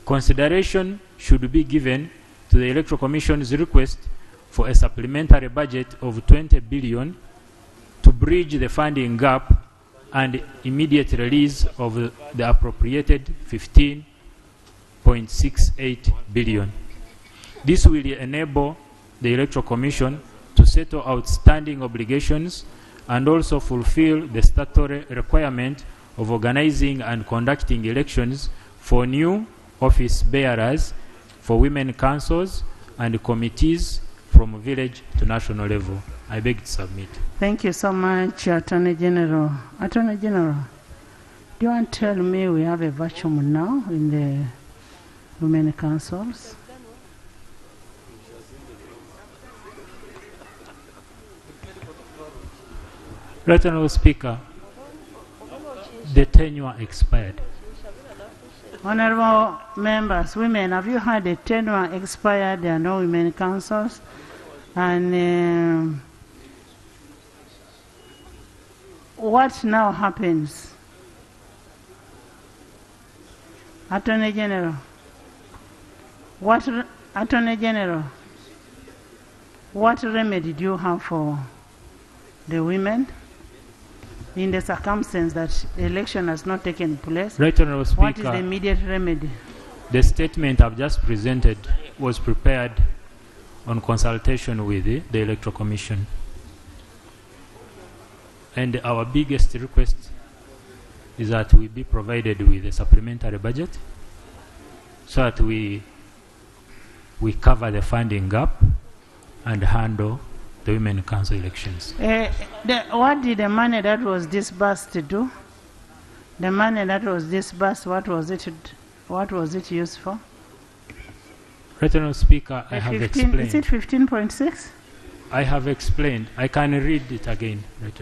Consideration should be given to the Electoral Commission's request for a supplementary budget of 20 billion to bridge the funding gap and immediate release of the appropriated 15.68 billion. This will enable the Electoral Commission to settle outstanding obligations and also fulfill the statutory requirement of organizing and conducting elections for new office bearers for women councils and committees from village to national level. I beg to submit. Thank you so much, Attorney General. Attorney General, do you want to tell me we have a vacuum now in the women councils? Right Honourable Speaker, the tenure expired. Honourable members, women, have you had a tenure expired? There are no women councils. And what now happens? Attorney General, Attorney General, what remedy do you have for the women in the circumstance that the election has not taken place? Right Honourable Speaker, what is the immediate remedy? The statement I've just presented was prepared on consultation with the Electoral Commission. And our biggest request is that we be provided with a supplementary budget so that we cover the funding gap and handle the Women Council elections. What did the money that was disbursed do? The money that was disbursed, what was it used for? Right Honourable Speaker, I have explained. Is it 15.6? I have explained. I can read it again. Right.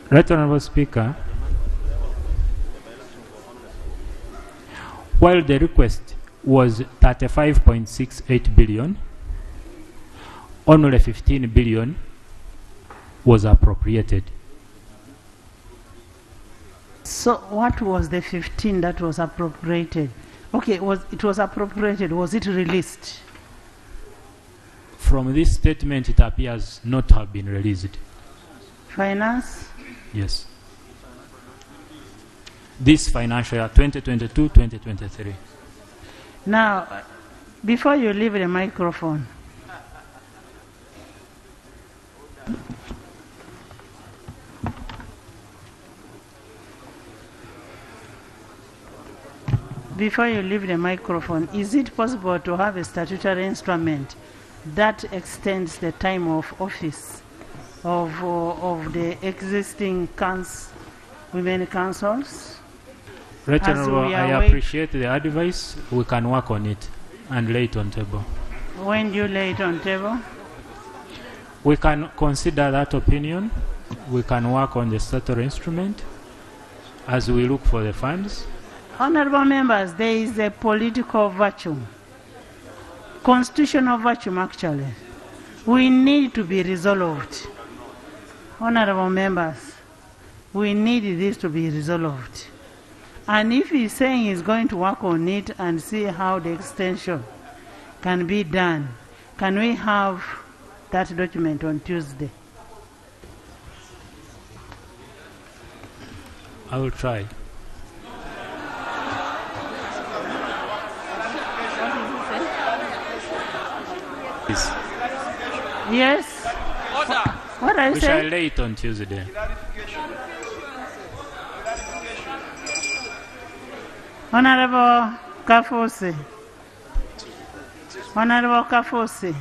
Right Honourable Speaker, while the request was 35.68 billion, only 15 billion was appropriated. So what was the 15 that was appropriated? Okay, it was appropriated. Was it released? From this statement, it appears not to have been released. Finance? Yes. This financial year, 2022-2023. Now, before you leave the microphone, is it possible to have a statutory instrument that extends the time of office of the existing women councils? Right Honourable, I appreciate the advice. We can work on it and lay it on table. When do you lay it on table? We can consider that opinion. We can work on the statutory instrument as we look for the funds. Honourable members, there is a political vacuum, constitutional vacuum actually. We need to be resolved. Honourable members, we need this to be resolved. And if he's saying he's going to work on it and see how the extension can be done, can we have that document on Tuesday? I will try. Yes. What are you We saying? shall lay it on Tuesday. Honourable Kafosi. Honorable Kafosi,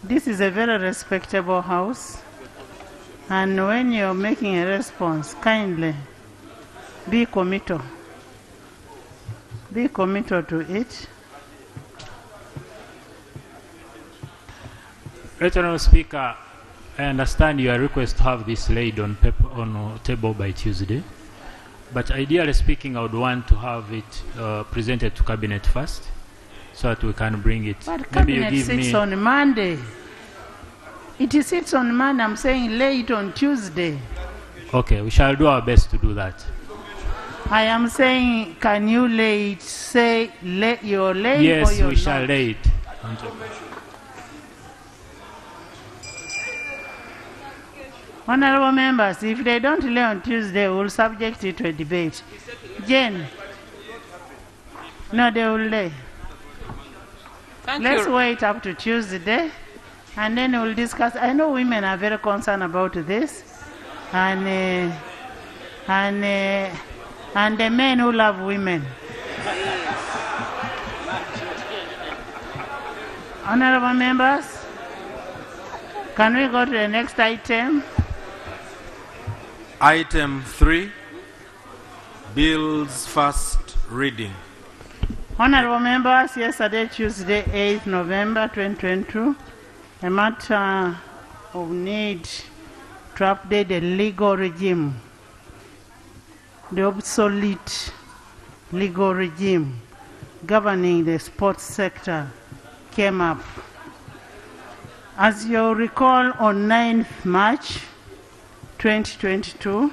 this is a very respectable house, and when you're making a response, kindly be committal. Be committal to it. Right Honourable Speaker, I understand your request to have this laid on paper on table by Tuesday, but ideally speaking, I would want to have it presented to Cabinet first, so that we can bring it. But Maybe you Cabinet give sits me. on Monday. It sits on Monday. I'm saying lay it on Tuesday. Okay, we shall do our best to do that. I am saying, can you lay it? Say you're laying or Yes, you're we shall not? lay it on table. Honorable members, if they don't lay on Tuesday, we'll subject it to a debate. Jane? No, they will lay. Let's wait up to Tuesday, and then we'll discuss. I know women are very concerned about this, and the men who love women. Honorable members, can we go to the next item? Item 3, Bills First Reading. Honorable members, yesterday, Tuesday, 8th November 2022, a matter of need to update the legal regime, the obsolete legal regime governing the sports sector came up. As you recall, on 9th March 2022,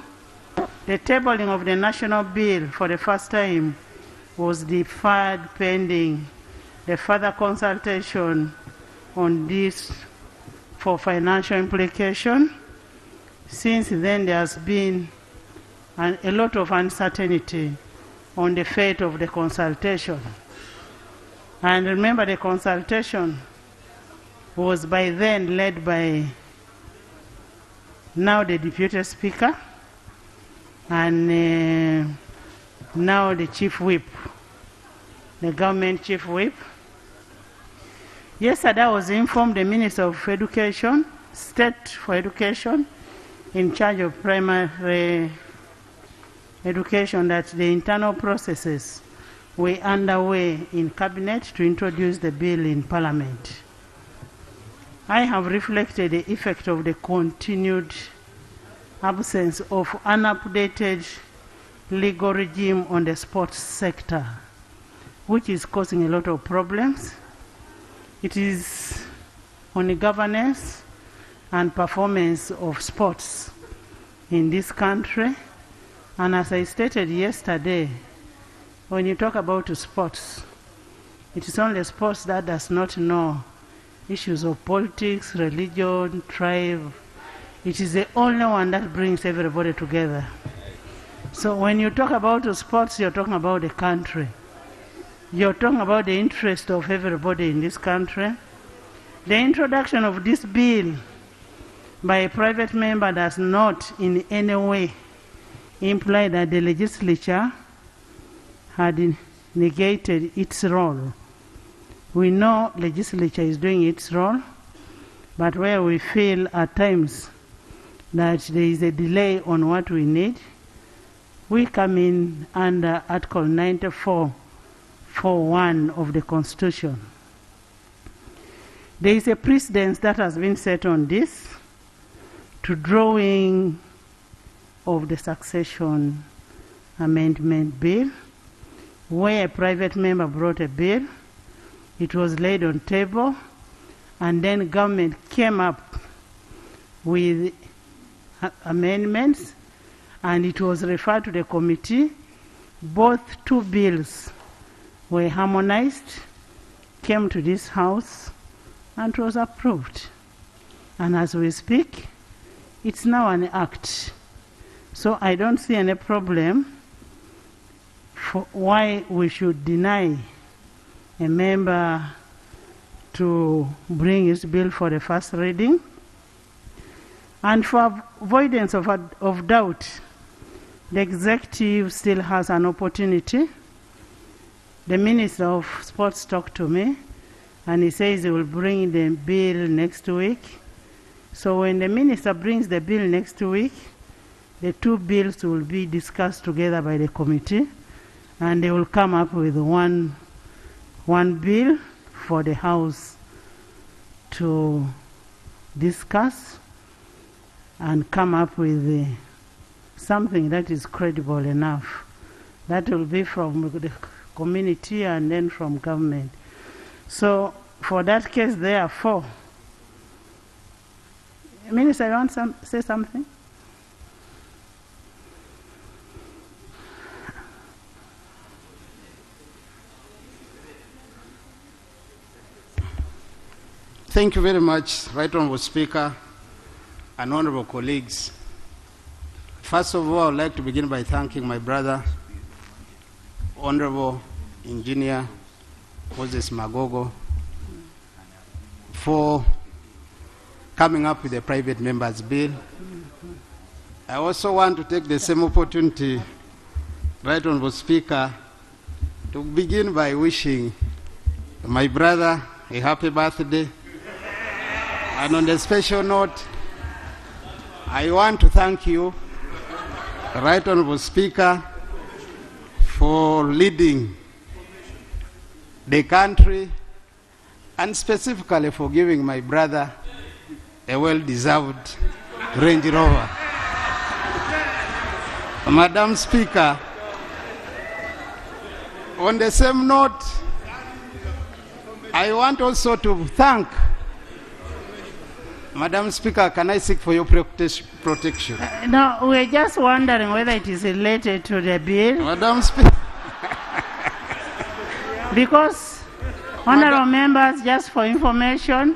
the tabling of the national bill for the first time was deferred pending the further consultation on this for financial implication. Since then, there has been a lot of uncertainty on the fate of the consultation. And remember, the consultation was by then led by now the Deputy Speaker and now the Chief Whip, the government Chief Whip. Yesterday I was informed the Minister of Education, State for Education, in charge of primary education, that the internal processes were underway in Cabinet to introduce the bill in Parliament. I have reflected the effect of the continued absence of unupdated legal regime on the sports sector, which is causing a lot of problems. It is on the governance and performance of sports in this country. And as I stated yesterday, when you talk about sports, it is only sports that does not know issues of politics, religion, tribe. It is the only one that brings everybody together. So when you talk about sports, you're talking about the country. You're talking about the interest of everybody in this country. The introduction of this bill by a private member does not in any way imply that the legislature had negated its role. We know legislature is doing its role, but where we feel at times that there is a delay on what we need, we come in under Article 94(4)(1) of the Constitution. There is a precedence that has been set on this to drawing of the succession amendment bill, where a private member brought a bill, it was laid on table, and then government came up with amendments, and it was referred to the committee. Both two bills were harmonized, came to this house, and was approved. And as we speak, it's now an act. So I don't see any problem for why we should deny a member to bring his bill for the first reading. And for avoidance of doubt, the executive still has an opportunity the Minister of Sports talked to me, and he says he will bring the bill next week. So when the Minister brings the bill next week, the two bills will be discussed together by the committee, and they will come up with one bill for the House to discuss and come up with something that is credible enough. That will be from the community and then from government. So for that case, therefore, Minister, you want to say something? Thank you very much, Right Honourable Speaker and honourable colleagues. First of all, I would like to begin by thanking my brother, Honourable Engineer Moses Magogo, for coming up with a private member's bill. I also want to take the same opportunity, Right Honourable Speaker, to begin by wishing my brother a happy birthday. And on a special note, I want to thank you, Right Honourable Speaker, for leading the country and specifically for giving my brother a well-deserved Range Rover. Madam Speaker, on the same note, I want also to thank Madam Speaker, can I seek for your protection? No, we're just wondering whether it is related to the bill. Madam Speaker. Because, honourable members, just for information,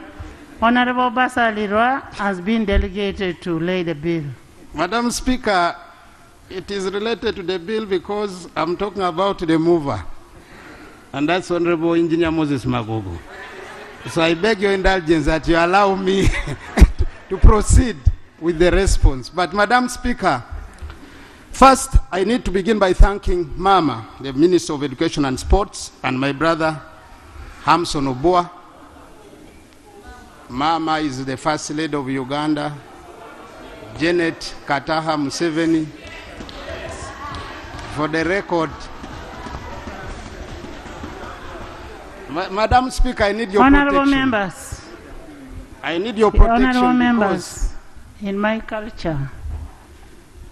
Honourable Basalirwa has been delegated to lay the bill. Madam Speaker, it is related to the bill because I'm talking about the mover, and that's Honourable Engineer Moses Magogo. So I beg your indulgence that you allow me to proceed with the response. But Madam Speaker, first I need to begin by thanking Mama, the Minister of Education and Sports, and my brother Hamson Oboa. Mama is the First Lady of Uganda, Janet Kataha Museveni. For the record, Madam Speaker, I need your honourable protection. Members. I need your protection. Honourable members, in my culture,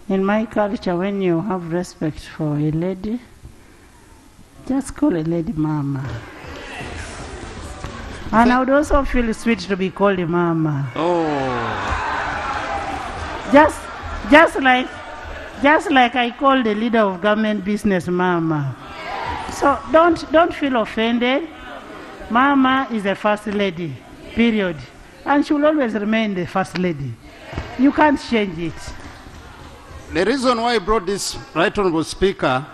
when you have respect for a lady, just call a lady Mama. And I would also feel sweet to be called a Mama. Oh. Just like I call the leader of government business Mama. So don't feel offended. Mama is the First Lady, period. And she will always remain the First Lady. You can't change it. The reason why I brought this, Right Honourable Speaker,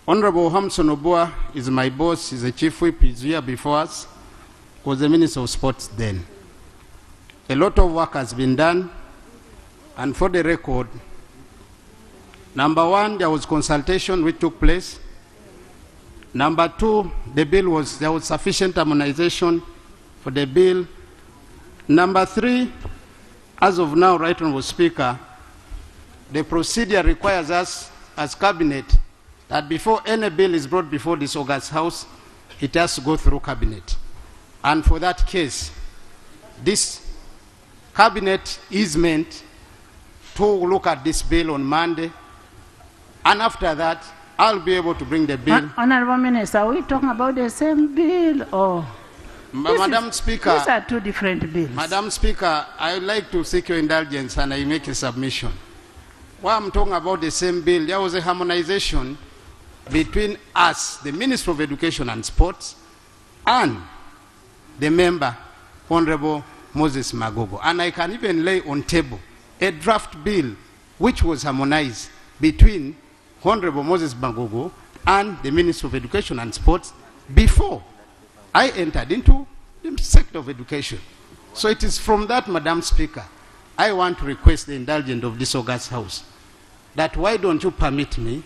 Honourable Hamson Oboa is my boss, he's a chief whip, he's here before us, was the Minister of Sports then. A lot of work has been done, and for the record, number one, there was consultation which took place. Number two, there was sufficient harmonization for the bill. Number three, as of now, Right Honourable Speaker, the procedure requires us as Cabinet that before any bill is brought before this August House, it has to go through Cabinet. And for that case, this Cabinet is meant to look at this bill on Monday, and after that, I'll be able to bring the bill. Honourable Minister, are we talking about the same bill or? Madam Speaker, these are two different bills. Madam Speaker, I would like to seek your indulgence and I make a submission. While I'm talking about the same bill, there was a harmonization between us, the Minister of Education and Sports, and the member, Honourable Moses Magogo. And I can even lay on table a draft bill which was harmonized between Honourable Moses Magogo and the Minister of Education and Sports before I entered into the sector of education. So it is from that, Madam Speaker, I want to request the indulgence of this August House that why don't you permit me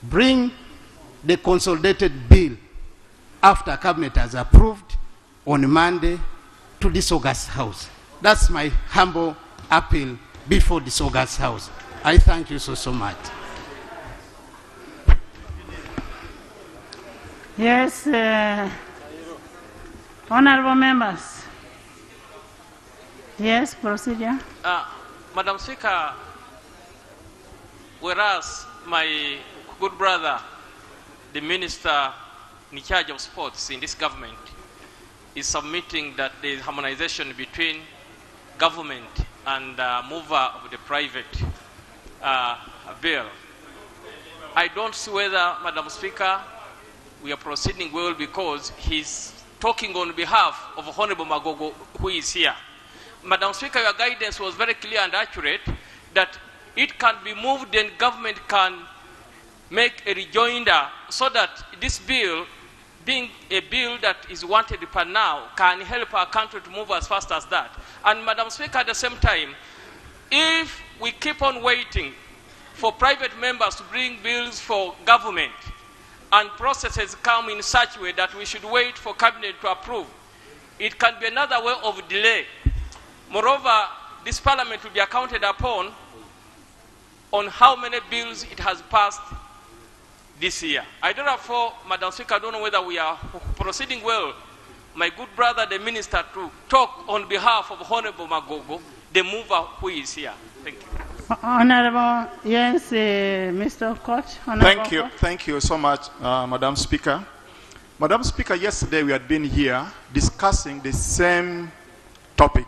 bring the consolidated bill after cabinet has approved on Monday to this August House. That's my humble appeal before this August House. I thank you so much. Yes, honorable members. Yes, procedure. Madam Speaker, whereas my good brother, the minister in charge of sports in this government, is submitting that there is harmonization between government and mover of the private bill. I don't see whether, Madam Speaker, we are proceeding well because he's talking on behalf of Honorable Magogo, who is here. Madam Speaker, your guidance was very clear and accurate that it can be moved and government can make a rejoinder so that this bill, being a bill that is wanted per now, can help our country to move as fast as that. And Madam Speaker, at the same time, if we keep on waiting for private members to bring bills for government and processes come in such a way that we should wait for cabinet to approve, it can be another way of delay. Moreover, this parliament will be accounted upon on how many bills it has passed this year. I therefore, Madam Speaker, I don't know whether we are proceeding well. My good brother, the minister, to talk on behalf of Honorable Magogo, the mover who is here. Thank you. Honorable, yes, Mr. Koch. Thank you so much, Madam Speaker. Madam Speaker, yesterday we had been here discussing the same topic,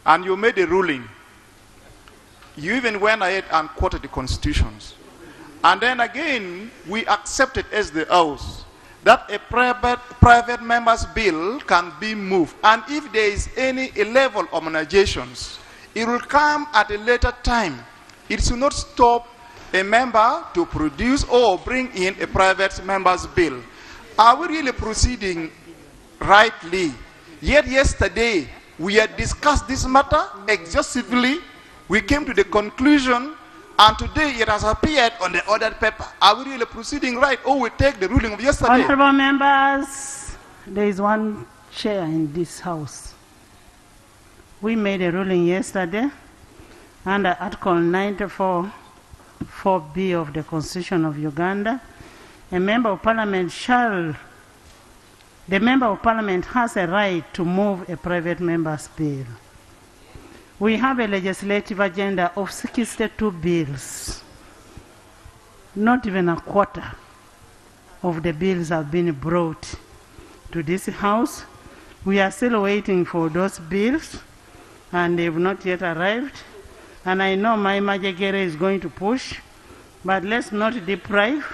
and you made a ruling. You even went ahead and quoted the constitutions. And then again, we accepted as the House that a private member's bill can be moved. And if there is any level of harmonizations, it will come at a later time. It should not stop a member to produce or bring in a private member's bill. Are we really proceeding rightly? Yet yesterday, we had discussed this matter exhaustively. We came to the conclusion, and today it has appeared on the ordered paper. Are we really proceeding right, or we take the ruling of yesterday? Honorable members, there is one chair in this house. We made a ruling yesterday under Article 94 4B of the Constitution of Uganda. The member of parliament has a right to move a private member's bill. We have a legislative agenda of 62 bills. Not even a quarter of the bills have been brought to this house. We are still waiting for those bills, and they have not yet arrived. And I know my Majagere is going to push, but let's not deprive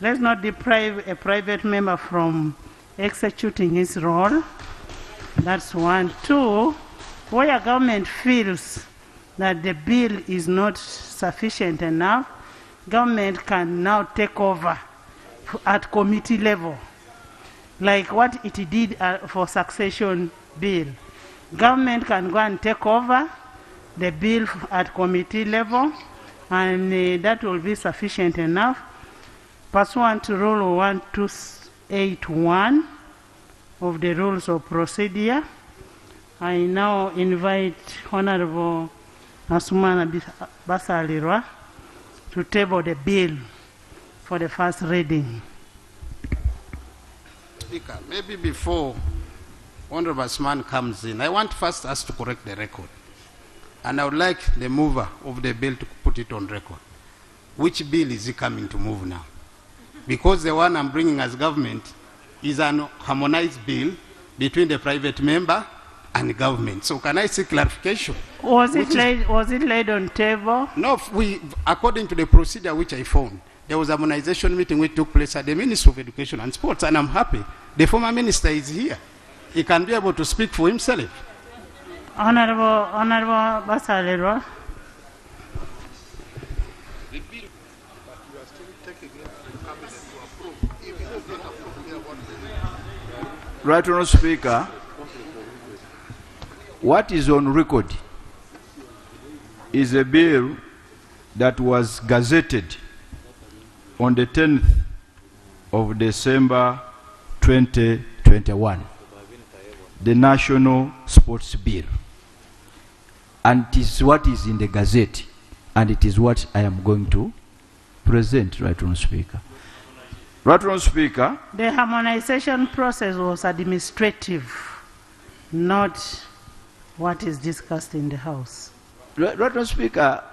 a private member from executing his role. That's one. Two, where government feels that the bill is not sufficient enough, government can now take over at committee level, like what it did for succession bill. Government can go and take over the bill at committee level, and that will be sufficient enough. Pursuant to Rule 1281 of the Rules of Procedure, I now invite Honorable Asumana Basalirwa to table the bill for the first reading. Speaker, maybe before Honorable Asumana comes in, I want first us to correct the record. And I would like the mover of the bill to put it on record. Which bill is he coming to move now? Because the one I'm bringing as government is an harmonized bill between the private member and government. So can I see clarification? Was it laid on table? No, according to the procedure which I found, there was a harmonization meeting which took place at the Ministry of Education and Sports, and I'm happy. The former minister is here. He can be able to speak for himself. Honorable Basalirwa. Right, Honourable Speaker, what is on record is a bill that was gazetted on the 10th of December 2021, the National Sports Bill. And it is what is in the Gazette, and it is what I am going to present, Right Honourable Speaker. Right Honourable Speaker. The harmonization process was administrative, not what is discussed in the House. Right Honourable Speaker,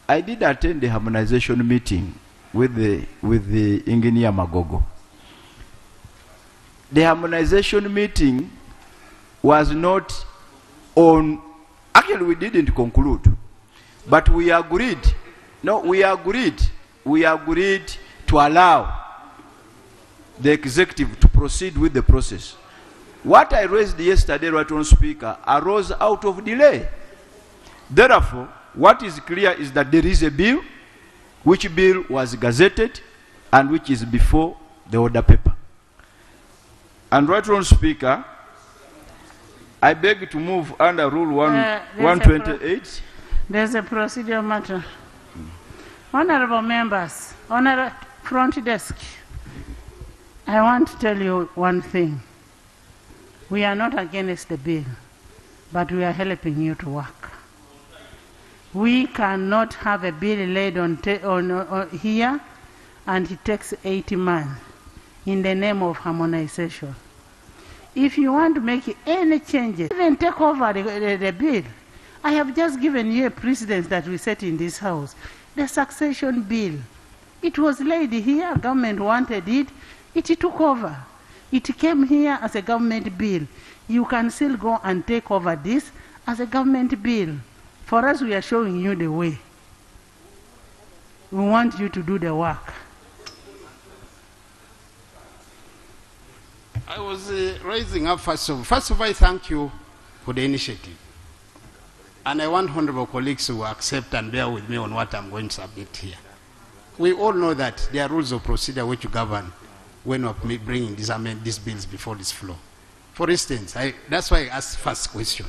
I did attend the harmonization meeting with the engineer Magogo. The harmonization meeting was not on, actually we didn't conclude, but we agreed to allow the executive to proceed with the process. What I raised yesterday, Right Honourable Speaker, arose out of delay. Therefore, what is clear is that there is a bill, which bill was gazetted and which is before the order paper. And Right Honourable Speaker, I beg to move under Rule 128. There's a procedural matter. Honourable members, Honourable Front Desk, I want to tell you one thing. We are not against the bill, but we are helping you to work. We cannot have a bill laid on here and it takes 80 months in the name of harmonization. If you want to make any changes, even take over the bill. I have just given you a precedent that we set in this House. The succession bill. It was laid here, government wanted it, it took over. It came here as a government bill. You can still go and take over this as a government bill. For us, we are showing you the way. We want you to do the work. I was raising up first of all, I thank you for the initiative. And I want honorable colleagues to accept and bear with me on what I'm going to submit here. We all know that there are rules of procedure which govern when we're bringing these bills before this floor. For instance, that's why I asked first question.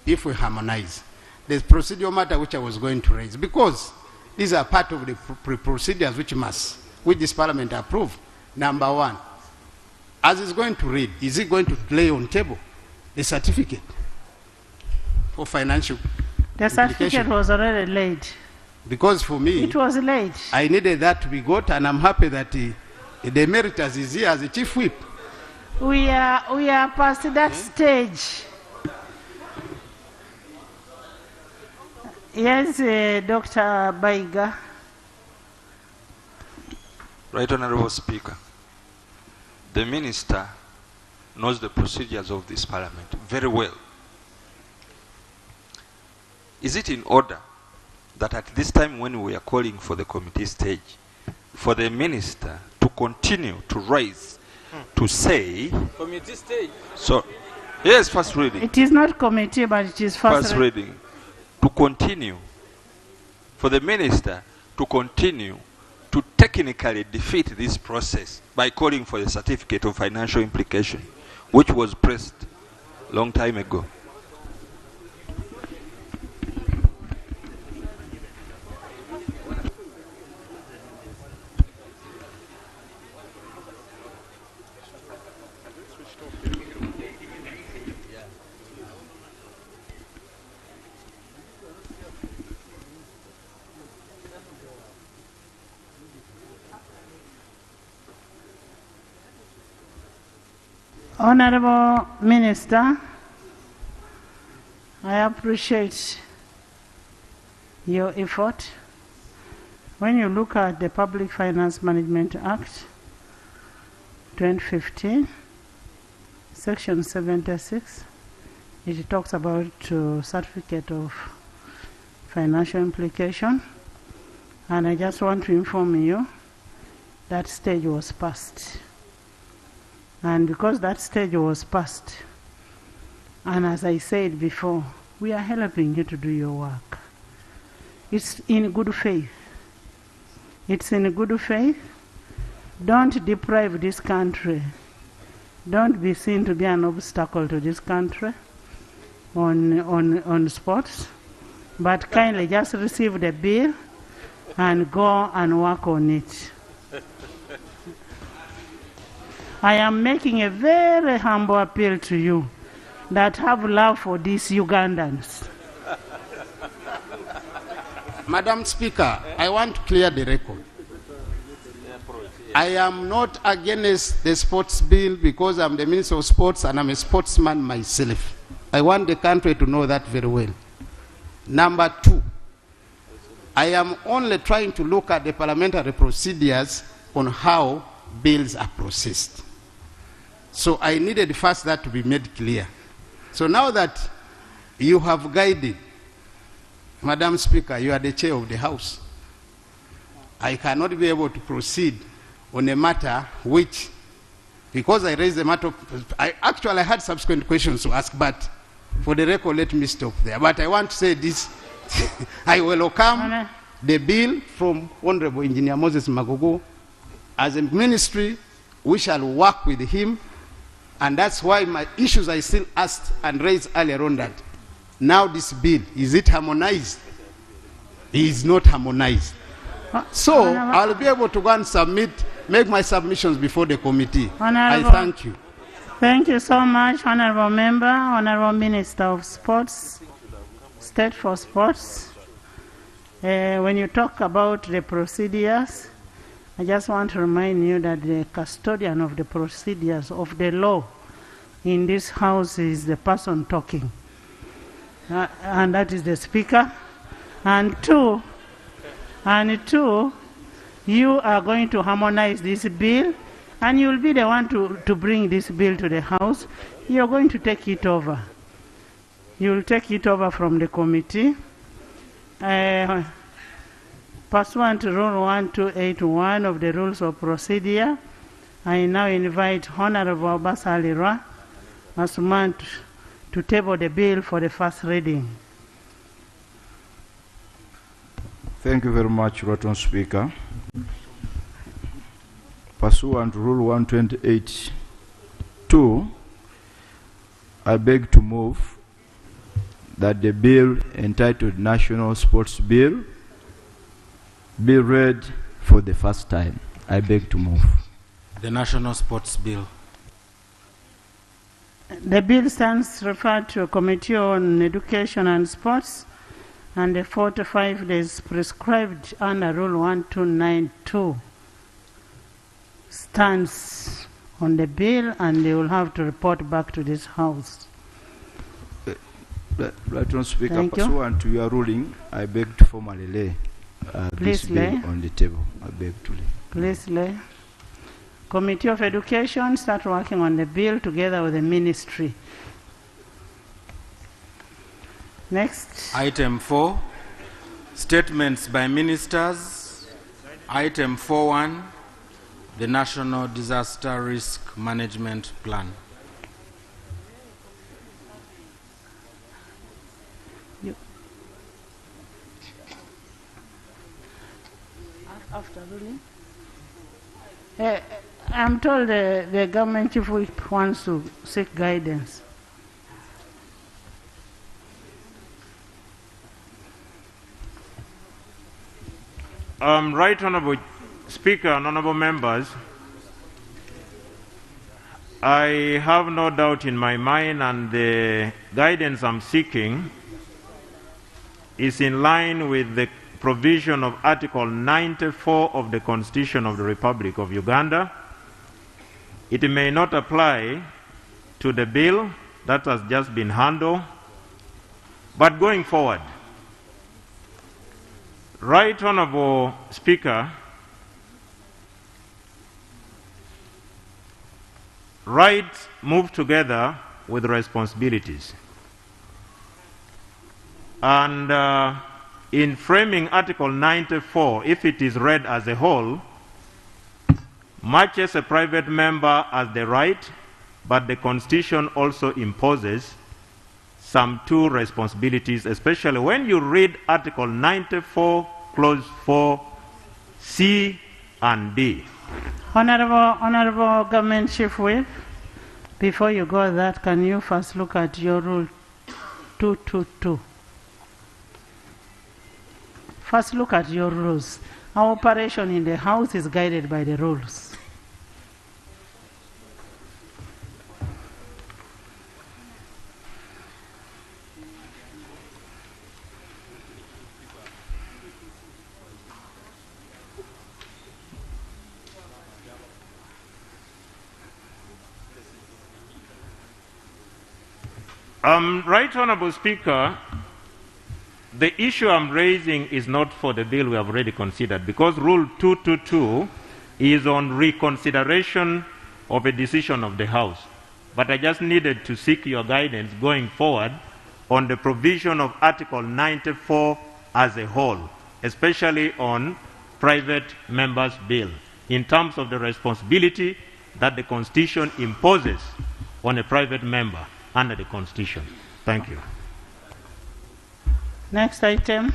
If we harmonize, the procedural matter which I was going to raise, because these are part of the procedures which this parliament approve. Number one, as it's going to read, is it going to lay on table the certificate for financial The certificate was already laid. Because for me, it was laid. I needed that to be got, and I'm happy that the emeritus is here as the chief whip. We are past that stage. Yes, Dr. Baiga. Right Honourable Speaker, the Minister knows the procedures of this Parliament very well. Is it in order that at this time when we are calling for the committee stage, for the Minister to continue to raise, to say... Committee stage? So, yes, first reading. It is not committee, but it is first reading. To continue, for the Minister to continue to technically defeat this process by calling for the certificate of financial implication, which was pressed a long time ago. Honorable Minister, I appreciate your effort. When you look at the Public Finance Management Act 2015, Section 76, it talks about certificate of financial implication, and I just want to inform you that stage was passed. And because that stage was passed, and as I said before, we are helping you to do your work. It's in good faith. It's in good faith. Don't deprive this country. Don't be seen to be an obstacle to this country on sports, but kindly just receive the bill and go and work on it. I am making a very humble appeal to you that have love for these Ugandans. Madam Speaker, I want to clear the record. I am not against the sports bill because I'm the Minister of Sports and I'm a sportsman myself. I want the country to know that very well. Number two, I am only trying to look at the parliamentary procedures on how bills are processed. So I needed first that to be made clear. So now that you have guided, Madam Speaker, you are the chair of the House. I cannot be able to proceed on a matter which, because I raised the matter, I had subsequent questions to ask, but for the record, let me stop there. But I want to say this, I welcome the bill from Honorable Engineer Moses Magogo. As a ministry, we shall work with him, and that's why my issues I still asked and raised earlier on that. Now this bill, is it harmonized? It is not harmonized. So I'll be able to go and make my submissions before the committee. I thank you. Thank you so much, Honorable Member, Honorable Minister of Sports, State for Sports. When you talk about the procedures, I just want to remind you that the custodian of the procedures of the law in this House is the person talking. And that is the Speaker. And two, you are going to harmonize this bill, and you will be the one to bring this bill to the House. You are going to take it over. You will take it over from the committee. Pursuant to Rule 1281 of the Rules of Procedure, I now invite Honorable Basalira Asuman to table the bill for the first reading. Thank you very much, Roton Speaker. Pursuant to Rule 128(2), I beg to move that the bill entitled National Sports Bill be read for the first time. I beg to move. The National Sports Bill. The bill stands referred to a Committee on Education and Sports, and the 45 days prescribed under Rule 1292 stands on the bill, and they will have to report back to this House. Right, Speaker, Thank you. pursuant to your ruling, I beg to formally lay this Please bill lay. on the table. I beg to lay. Please lay. Committee of Education, start working on the bill together with the ministry. Next. Item 4, statements by ministers. Item 4.1, the National Disaster Risk Management Plan. After ruling? I'm told the government chief whip wants to seek guidance. Right Honorable Speaker and Honorable Members, I have no doubt in my mind, and the guidance I'm seeking is in line with the provision of Article 94 of the Constitution of the Republic of Uganda. It may not apply to the bill that has just been handled, but going forward, Right Honorable Speaker, rights move together with responsibilities. And in framing Article 94, if it is read as a whole, much as a private member has the right, but the Constitution also imposes some two responsibilities, especially when you read Article 94, Clause 4, C and D. Honorable Government Chief Whip, before you go that, can you first look at your Rule 222? First look at your rules. Our operation in the House is guided by the rules. Right Honourable Speaker, the issue I'm raising is not for the bill we have already considered, because Rule 222 is on reconsideration of a decision of the House. But I just needed to seek your guidance going forward on the provision of Article 94 as a whole, especially on private members' bill, in terms of the responsibility that the Constitution imposes on a private member under the Constitution. Thank you. Next item.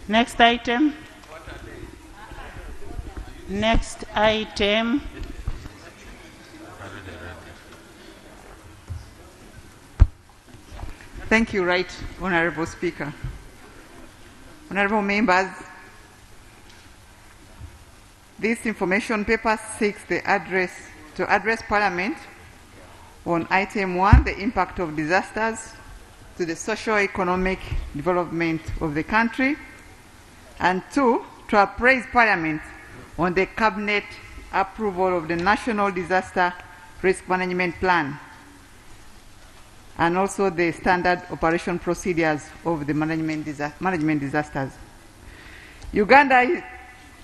Next item. Next item. Thank you, Right Honorable Speaker. Honorable members, this information paper seeks to address Parliament on item 1, the impact of disasters to the socio-economic development of the country, and 2, to appraise Parliament on the Cabinet approval of the National Disaster Risk Management Plan, and also the standard operation procedures of the management disasters. Uganda,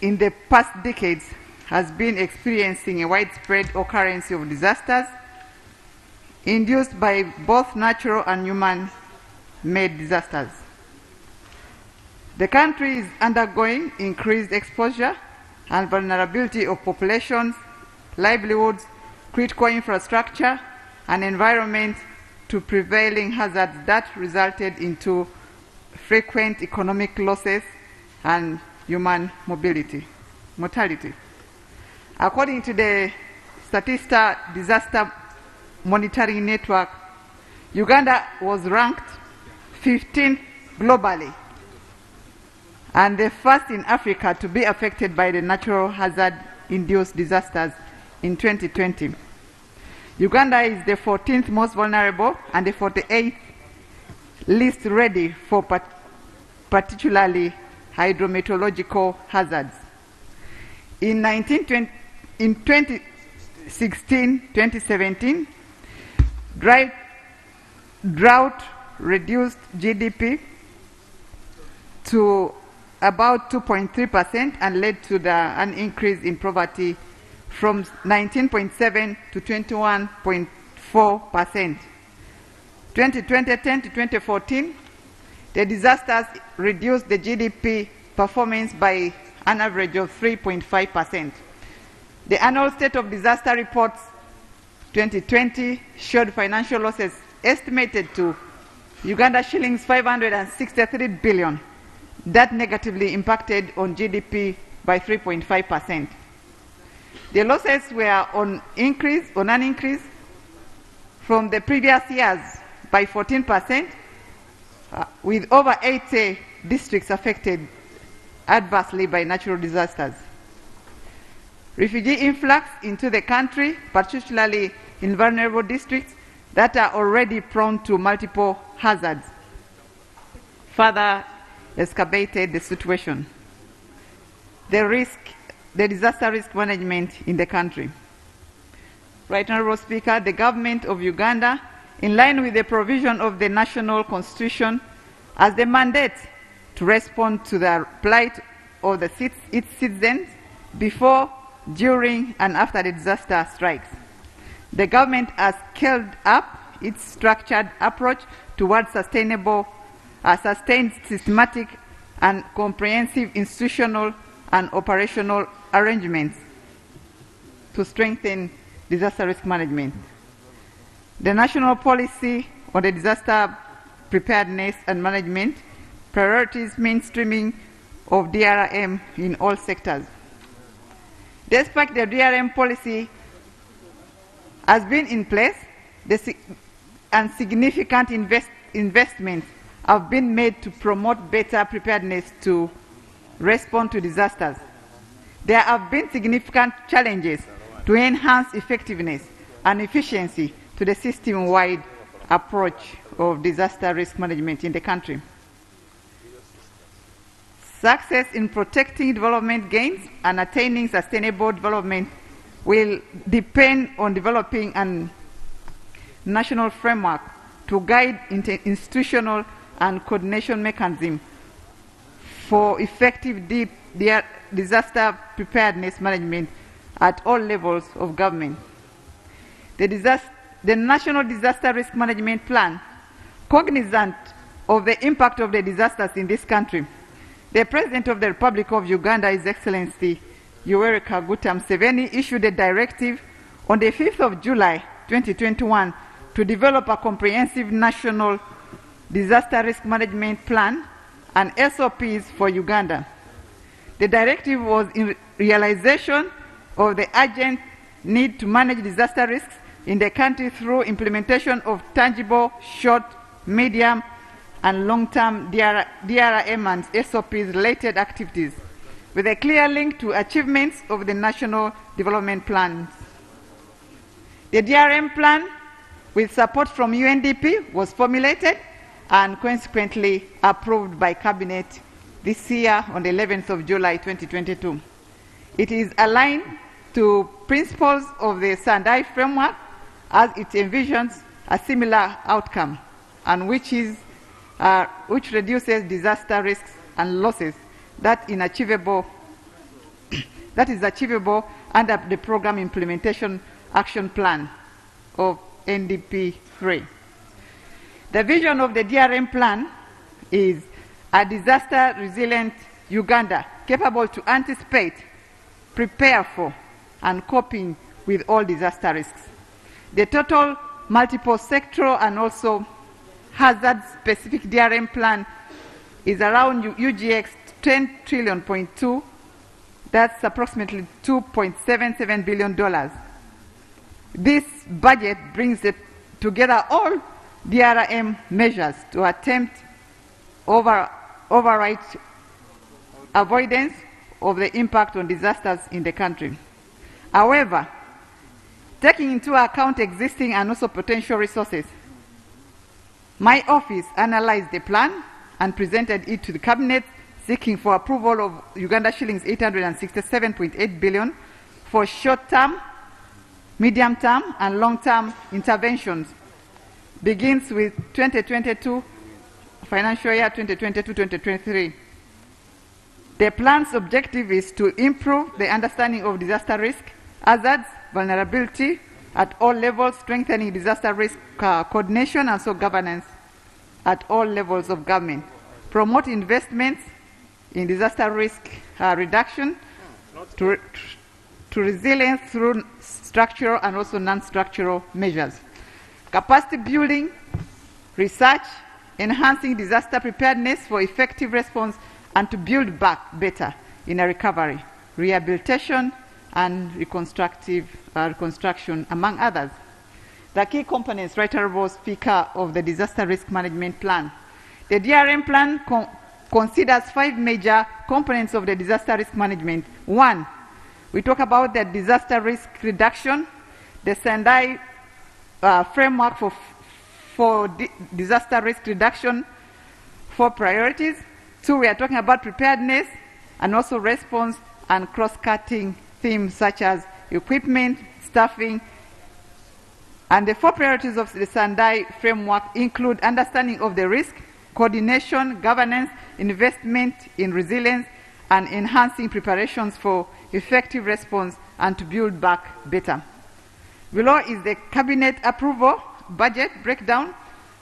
in the past decades, has been experiencing a widespread occurrence of disasters induced by both natural and human-made disasters. The country is undergoing increased exposure and vulnerability of populations, livelihoods, critical infrastructure, and environment to prevailing hazards that resulted into frequent economic losses and human mortality. According to the Statista Disaster Monitoring Network, Uganda was ranked 15th globally and the first in Africa to be affected by the natural hazard-induced disasters in 2020. Uganda is the 14th most vulnerable and the 48th least ready for particularly hydrometeorological hazards. In 2016-2017, drought reduced GDP to about 2.3% and led to an increase in poverty from 19.7 to 21.4%. 2010 to 2014, the disasters reduced the GDP performance by an average of 3.5%. The annual State of Disaster Reports 2020 showed financial losses estimated to Uganda shillings 563 billion. That negatively impacted on GDP by 3.5%. The losses were on an increase from the previous years by 14%, with over 80 districts affected adversely by natural disasters. Refugee influx into the country, particularly in vulnerable districts that are already prone to multiple hazards, further exacerbated the situation. The disaster risk management in the country. Right Honourable Speaker, the government of Uganda, in line with the provision of the national constitution, has the mandate to respond to the plight of its citizens before, during, and after the disaster strikes. The government has scaled up its structured approach towards sustained, systematic, and comprehensive institutional and operational arrangements to strengthen disaster risk management. The national policy on the disaster preparedness and management priorities mainstreaming of DRM in all sectors. Despite the DRM policy has been in place, and significant investments have been made to promote better preparedness to respond to disasters. There have been significant challenges to enhance effectiveness and efficiency to the system-wide approach of disaster risk management in the country. Success in protecting development gains and attaining sustainable development will depend on developing a national framework to guide institutional and coordination mechanism for effective disaster preparedness management at all levels of government. The National Disaster Risk Management Plan, cognizant of the impact of the disasters in this country, the President of the Republic of Uganda, His Excellency Yoweri Kaguta Museveni, issued a directive on the 5th of July 2021 to develop a comprehensive national disaster risk management plan and SOPs for Uganda. The directive was in realization of the urgent need to manage disaster risks in the country through implementation of tangible short, medium, and long-term DRM and SOPs-related activities, with a clear link to achievements of the national development plans. The DRM plan, with support from UNDP, was formulated and consequently approved by Cabinet this year on the 11th of July 2022. It is aligned to principles of the Sendai framework as it envisions a similar outcome, and which reduces disaster risks and losses that is achievable under the Program Implementation Action Plan of NDP 3. The vision of the DRM plan is a disaster-resilient Uganda capable to anticipate, prepare for, and coping with all disaster risks. The total multiple sectoral and also hazard-specific DRM plan is around UGX 10 trillion.2. That's approximately $2.77 billion. This budget brings together all DRM measures to attempt override avoidance of the impact on disasters in the country. However, taking into account existing and also potential resources, my office analyzed the plan and presented it to the Cabinet, seeking for approval of Uganda shillings 867.8 billion for short-term, medium-term, and long-term interventions. Begins with 2022, financial year 2022-2023. The plan's objective is to improve the understanding of disaster risk, hazards, vulnerability at all levels, strengthening disaster risk coordination and so governance at all levels of government, promote investments in disaster risk reduction to resilience through structural and also non-structural measures, capacity building, research, enhancing disaster preparedness for effective response, and to build back better in a recovery, rehabilitation, and reconstruction, among others. The key components, Right Honourable Speaker, of the Disaster Risk Management Plan. The DRM plan considers 5 major components of the disaster risk management. 1, we talk about the disaster risk reduction, the Sendai framework for disaster risk reduction, 4 priorities. 2, we are talking about preparedness and also response and cross-cutting themes such as equipment, staffing, and the 4 priorities of the Sendai framework include understanding of the risk, coordination, governance, investment in resilience, and enhancing preparations for effective response and to build back better. Below is the Cabinet approval budget breakdown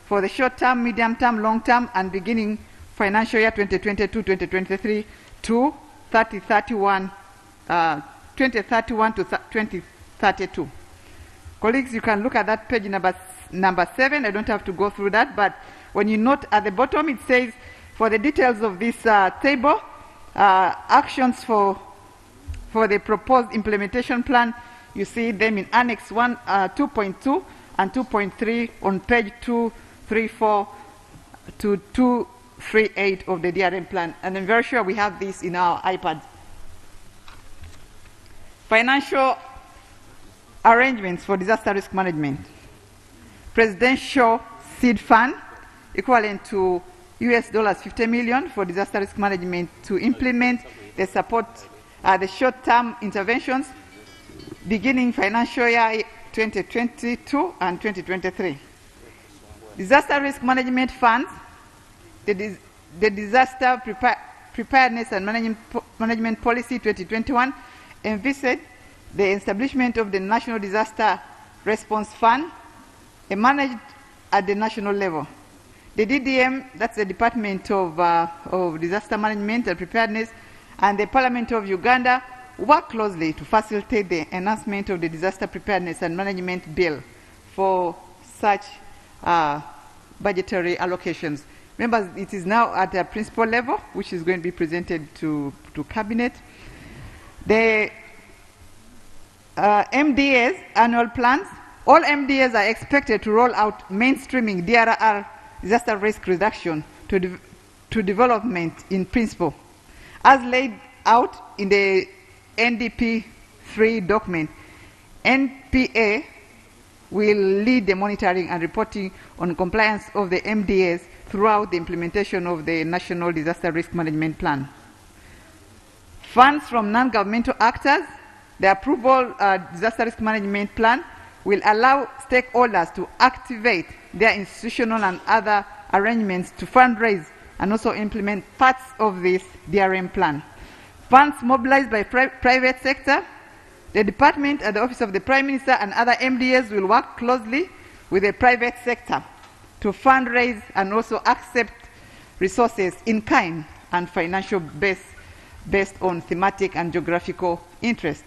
for the short-term, medium-term, long-term, and beginning financial year 2022-2023 to 2031 to 2032. Colleagues, you can look at that page number 7. I don't have to go through that, but when you note at the bottom, it says, for the details of this table, actions for the proposed implementation plan, you see them in Annex 1, 2.2 and 2.3 on page 2, 3, 4, to 238 of the DRM plan. And I'm very sure we have this in our iPads. Financial arrangements for disaster risk management. Presidential seed fund equivalent to $50 million for disaster risk management to implement the support, the short-term interventions beginning financial year 2022 and 2023. Disaster risk management funds, the disaster preparedness and management policy 2021 envisaged the establishment of the National Disaster Response Fund, managed at the national level. The DDM, that's the Department of Disaster Management and Preparedness, and the Parliament of Uganda work closely to facilitate the enhancement of the Disaster Preparedness and Management Bill for such budgetary allocations. Remember, it is now at a principal level, which is going to be presented to Cabinet. The MDA's annual plans, all MDAs are expected to roll out mainstreaming DRR, disaster risk reduction, to development in principle, as laid out in the NDP 3 document. NPA will lead the monitoring and reporting on compliance of the MDAs throughout the implementation of the National Disaster Risk Management Plan. Funds from non-governmental actors, the approval disaster risk management plan will allow stakeholders to activate their institutional and other arrangements to fundraise and also implement parts of this DRM plan. Funds mobilized by private sector, the department and the Office of the Prime Minister and other MDAs will work closely with the private sector to fundraise and also accept resources in kind and financial based on thematic and geographical interest.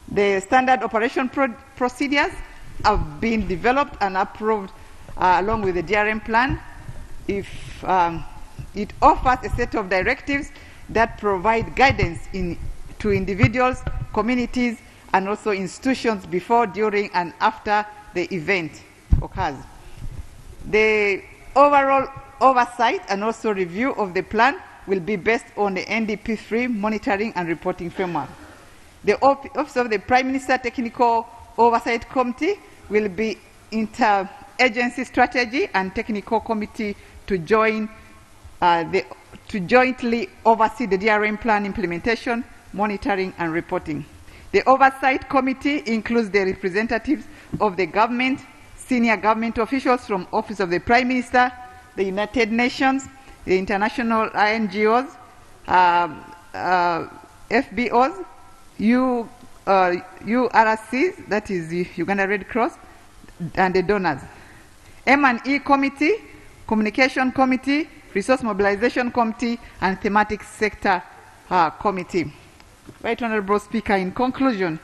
The standard operation procedures have been developed and approved along with the DRM plan. It offers a set of directives that provide guidance to individuals, communities, and also institutions before, during, and after the event occurs. The overall oversight and also review of the plan will be based on the NDP3 monitoring and reporting framework. The Office of the Prime Minister Technical Oversight Committee will be inter-agency strategy and technical committee to jointly oversee the DRM plan implementation, monitoring, and reporting. The Oversight Committee includes the representatives of the government, senior government officials from Office of the Prime Minister, the United Nations, the international NGOs, FBOs, URCs, that is the Uganda Red Cross, and the donors. M&E Committee, Communication Committee, Resource Mobilization Committee, and Thematic Sector Committee. Right Honorable Speaker, in conclusion,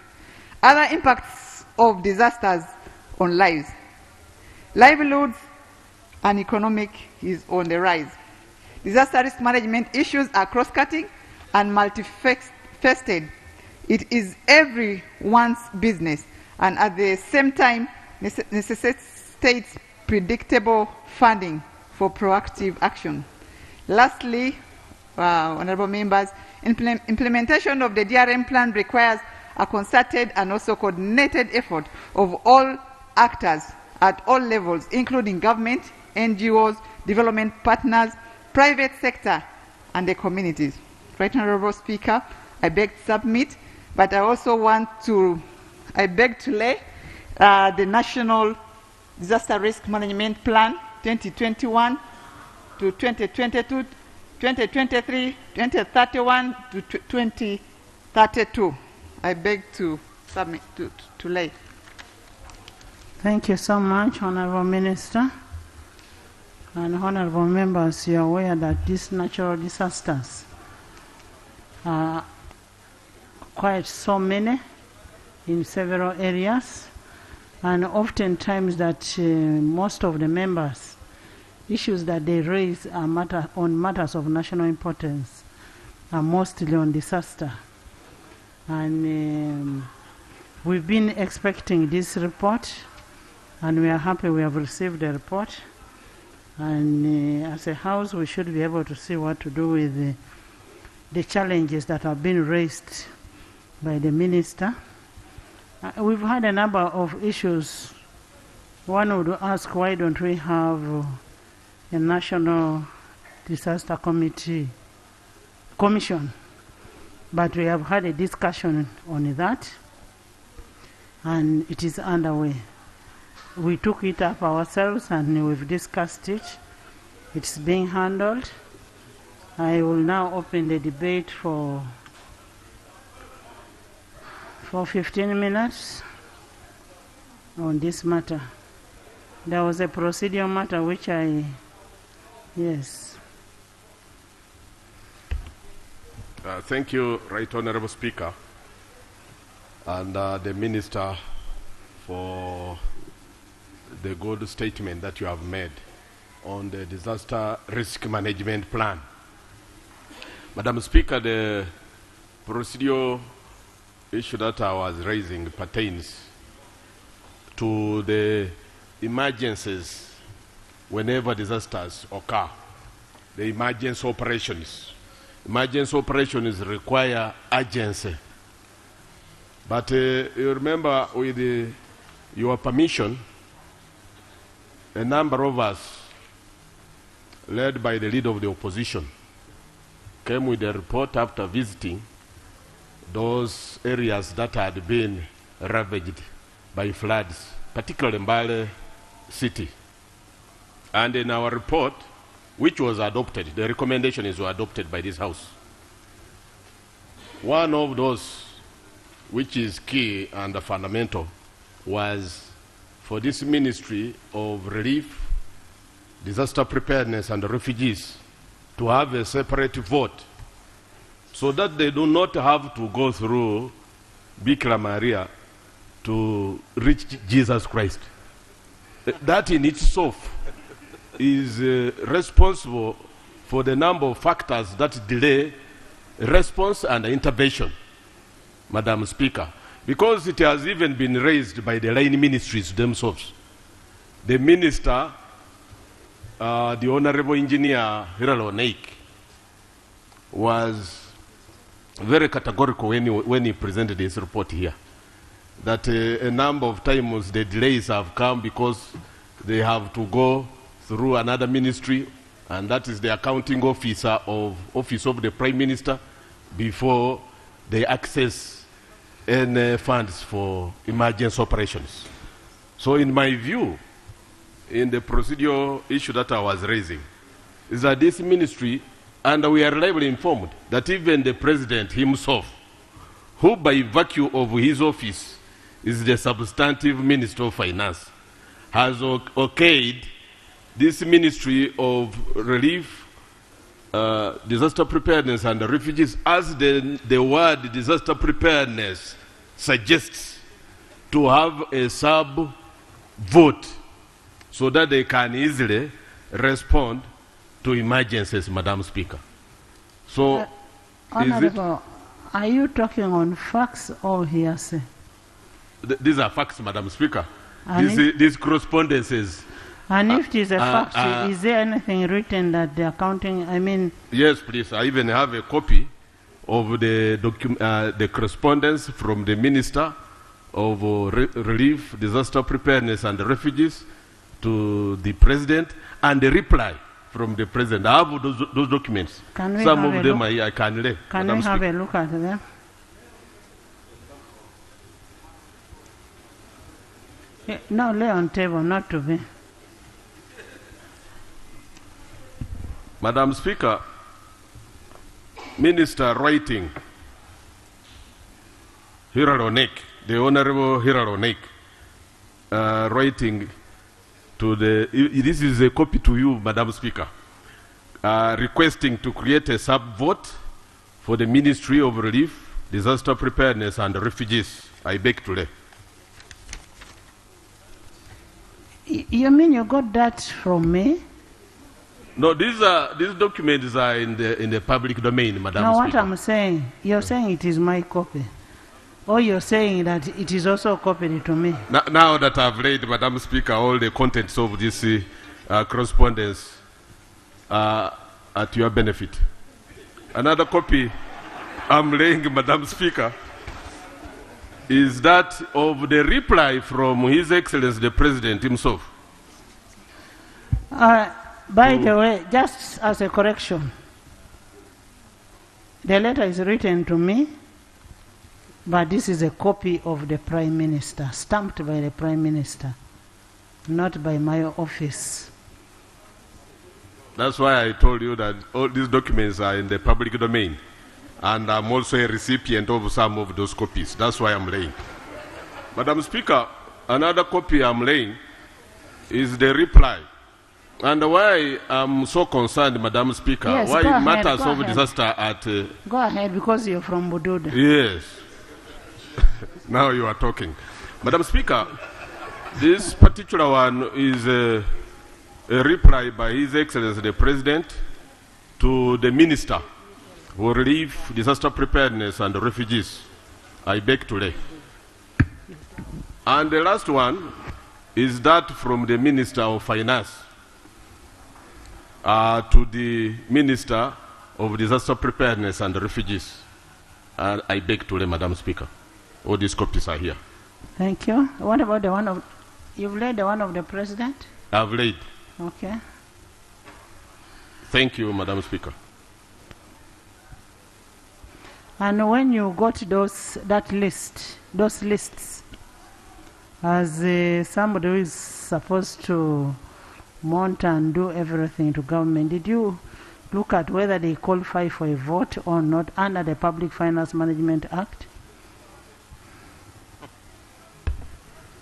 other impacts of disasters on lives. Livelihoods and economic is on the rise. Disaster risk management issues are cross-cutting and multifaceted. It is everyone's business and at the same time necessitates predictable funding for proactive action. Lastly, honorable members, implementation of the DRM plan requires a concerted and also coordinated effort of all actors at all levels, including government, NGOs, development partners, private sector, and the communities. Right Honorable Speaker, I beg to submit, but I also I beg to lay the National Disaster Risk Management Plan 2021 to 2022, 2023, 2031 to 2032. I beg to submit, to lay. Thank you so much, Honorable Minister. And honorable members, you are aware that these natural disasters are quite so many in several areas, and oftentimes that most of the members, issues that they raise are matters of national importance, are mostly on disaster. And we've been expecting this report, and we are happy we have received the report. And as a house, we should be able to see what to do with the challenges that have been raised by the minister. We've had a number of issues. One would ask, why don't we have a national disaster commission? But we have had a discussion on that, and it is underway. We took it up ourselves and we've discussed it. It's being handled. I will now open the debate for 15 minutes on this matter. There was a procedural matter which yes. Thank you, Right Honorable Speaker, and the Minister for the good statement that you have made on the disaster risk management plan. Madam Speaker, the procedural issue that I was raising pertains to the emergencies whenever disasters occur, the emergency operations. Emergency operations require urgency. But you remember, with your permission, a number of us, led by the leader of the opposition, came with a report after visiting those areas that had been ravaged by floods, particularly in Mbale City. And in our report, which was adopted, the recommendations were adopted by this House. One of those, which is key and fundamental, was for this Ministry of Relief, Disaster Preparedness and Refugees to have a separate vote so that they do not have to go through Bikira Maria to reach Jesus Christ. That in itself is responsible for the number of factors that delay response and intervention, Madam Speaker, because it has even been raised by the line ministries themselves. The minister, the Honorable Engineer Hiralo Naik, was very categorical when he presented his report here, that a number of times the delays have come because they have to go through another ministry, and that is the accounting officer of Office of the Prime Minister, before they access any funds for emergency operations. So in my view, in the procedural issue that I was raising, is that this ministry, and we are reliably informed that even the President himself, who by virtue of his office is the substantive Minister of Finance, has okayed this Ministry of Relief, Disaster Preparedness and Refugees, as the word disaster preparedness suggests, to have a sub-vote so that they can easily respond to emergencies, Madam Speaker. So, Honorable, are you talking on facts or hearsay? These are facts, Madam Speaker. And These correspondences. And if it is a fact, is there anything written that the accounting, I mean... Yes, please. I even have a copy of the correspondence from the Minister of Relief, Disaster Preparedness and Refugees to the President, and the reply from the President. I have those documents. Can we Some have of a them look? I can lay. Can we have a look at them? No, lay on table, not to me. Madam Speaker, Minister writing, Hiralo Naik, the Honorable Hiralo Naik, writing to this is a copy to you, Madam Speaker, requesting to create a sub-vote for the Ministry of Relief, Disaster Preparedness and Refugees. I beg to lay. You mean you got that from me? No, these documents are in the public domain, Madam No, Speaker. what I'm saying, you're saying it is my copy. Or you're saying that it is also copied to me. Now that I've read, Madam Speaker, all the contents of this correspondence at your benefit. Another copy I'm laying, Madam Speaker, is that of the reply from His Excellency the President himself. By the way, just as a correction, the letter is written to me, but this is a copy of the Prime Minister, stamped by the Prime Minister, not by my office. That's why I told you that all these documents are in the public domain. And I'm also a recipient of some of those copies. That's why I'm laying. Madam Speaker, another copy I'm laying is the reply. And why I'm so concerned, Madam Speaker, yes, why ahead, matters of disaster at... Go ahead, because you're from Bududa. Yes. Now you are talking. Madam Speaker, this particular one is a reply by His Excellency the President to the Minister for Relief, Disaster Preparedness and Refugees. I beg to lay. And the last one is that from the Minister of Finance to the Minister of Disaster Preparedness and Refugees. And I beg to lay, Madam Speaker. All these copies are here. Thank you. What about the one of... You've laid the one of the President? I've laid. Okay. Thank you, Madam Speaker. And when you got those lists, as somebody who is supposed to mount and do everything to government, did you look at whether they qualify for a vote or not under the Public Finance Management Act?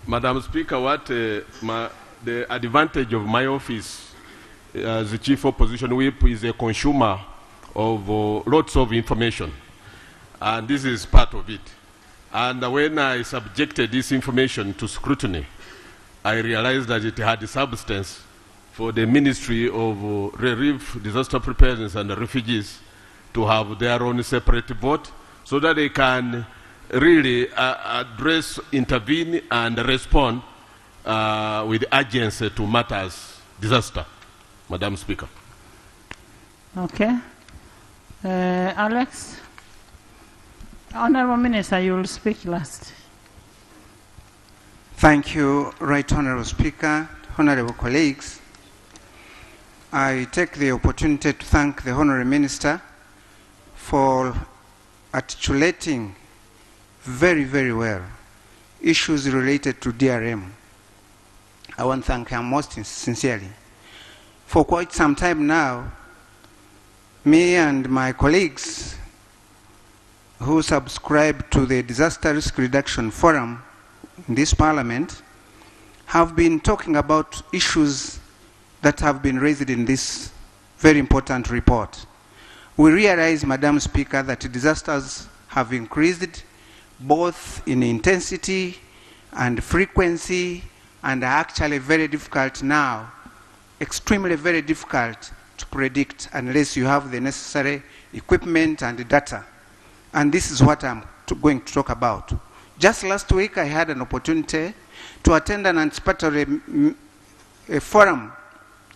Madam Speaker, what the advantage of my office as the Chief Opposition Whip is a consumer of lots of information. And this is part of it. And when I subjected this information to scrutiny, I realized that it had substance for the Ministry of Relief, Disaster Preparedness and Refugees to have their own separate vote so that they can really address, intervene and respond with urgency to matters disaster. Madam Speaker. Okay. Alex? Honourable Minister, you will speak last. Thank you, Right Honourable Speaker, honourable colleagues. I take the opportunity to thank the Honourable Minister for articulating very, very well issues related to DRM. I want to thank him most sincerely. For quite some time now, me and my colleagues who subscribe to the Disaster Risk Reduction Forum in this Parliament have been talking about issues that have been raised in this very important report. We realize, Madam Speaker, that disasters have increased both in intensity and frequency, and are actually very difficult now, extremely very difficult to predict unless you have the necessary equipment and data. And this is what I'm going to talk about. Just last week, I had an opportunity to attend an anticipatory forum,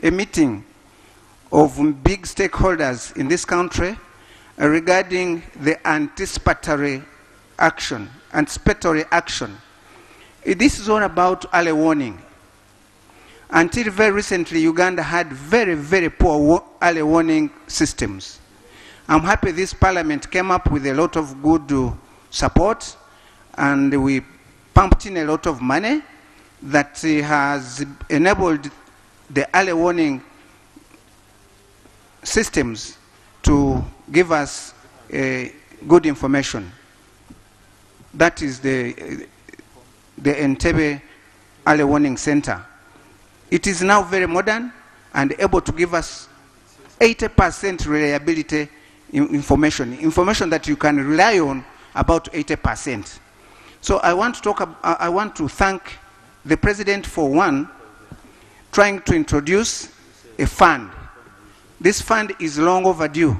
a meeting of big stakeholders in this country regarding the anticipatory action. This is all about early warning. Until very recently, Uganda had very, very poor early warning systems. I'm happy this Parliament came up with a lot of good support, and we pumped in a lot of money that has enabled the early warning systems to give us good information. That is the Entebbe Early Warning Center. It is now very modern and able to give us 80% reliability information that you can rely on about 80%. So I want to thank the President for one, trying to introduce a fund. This fund is long overdue.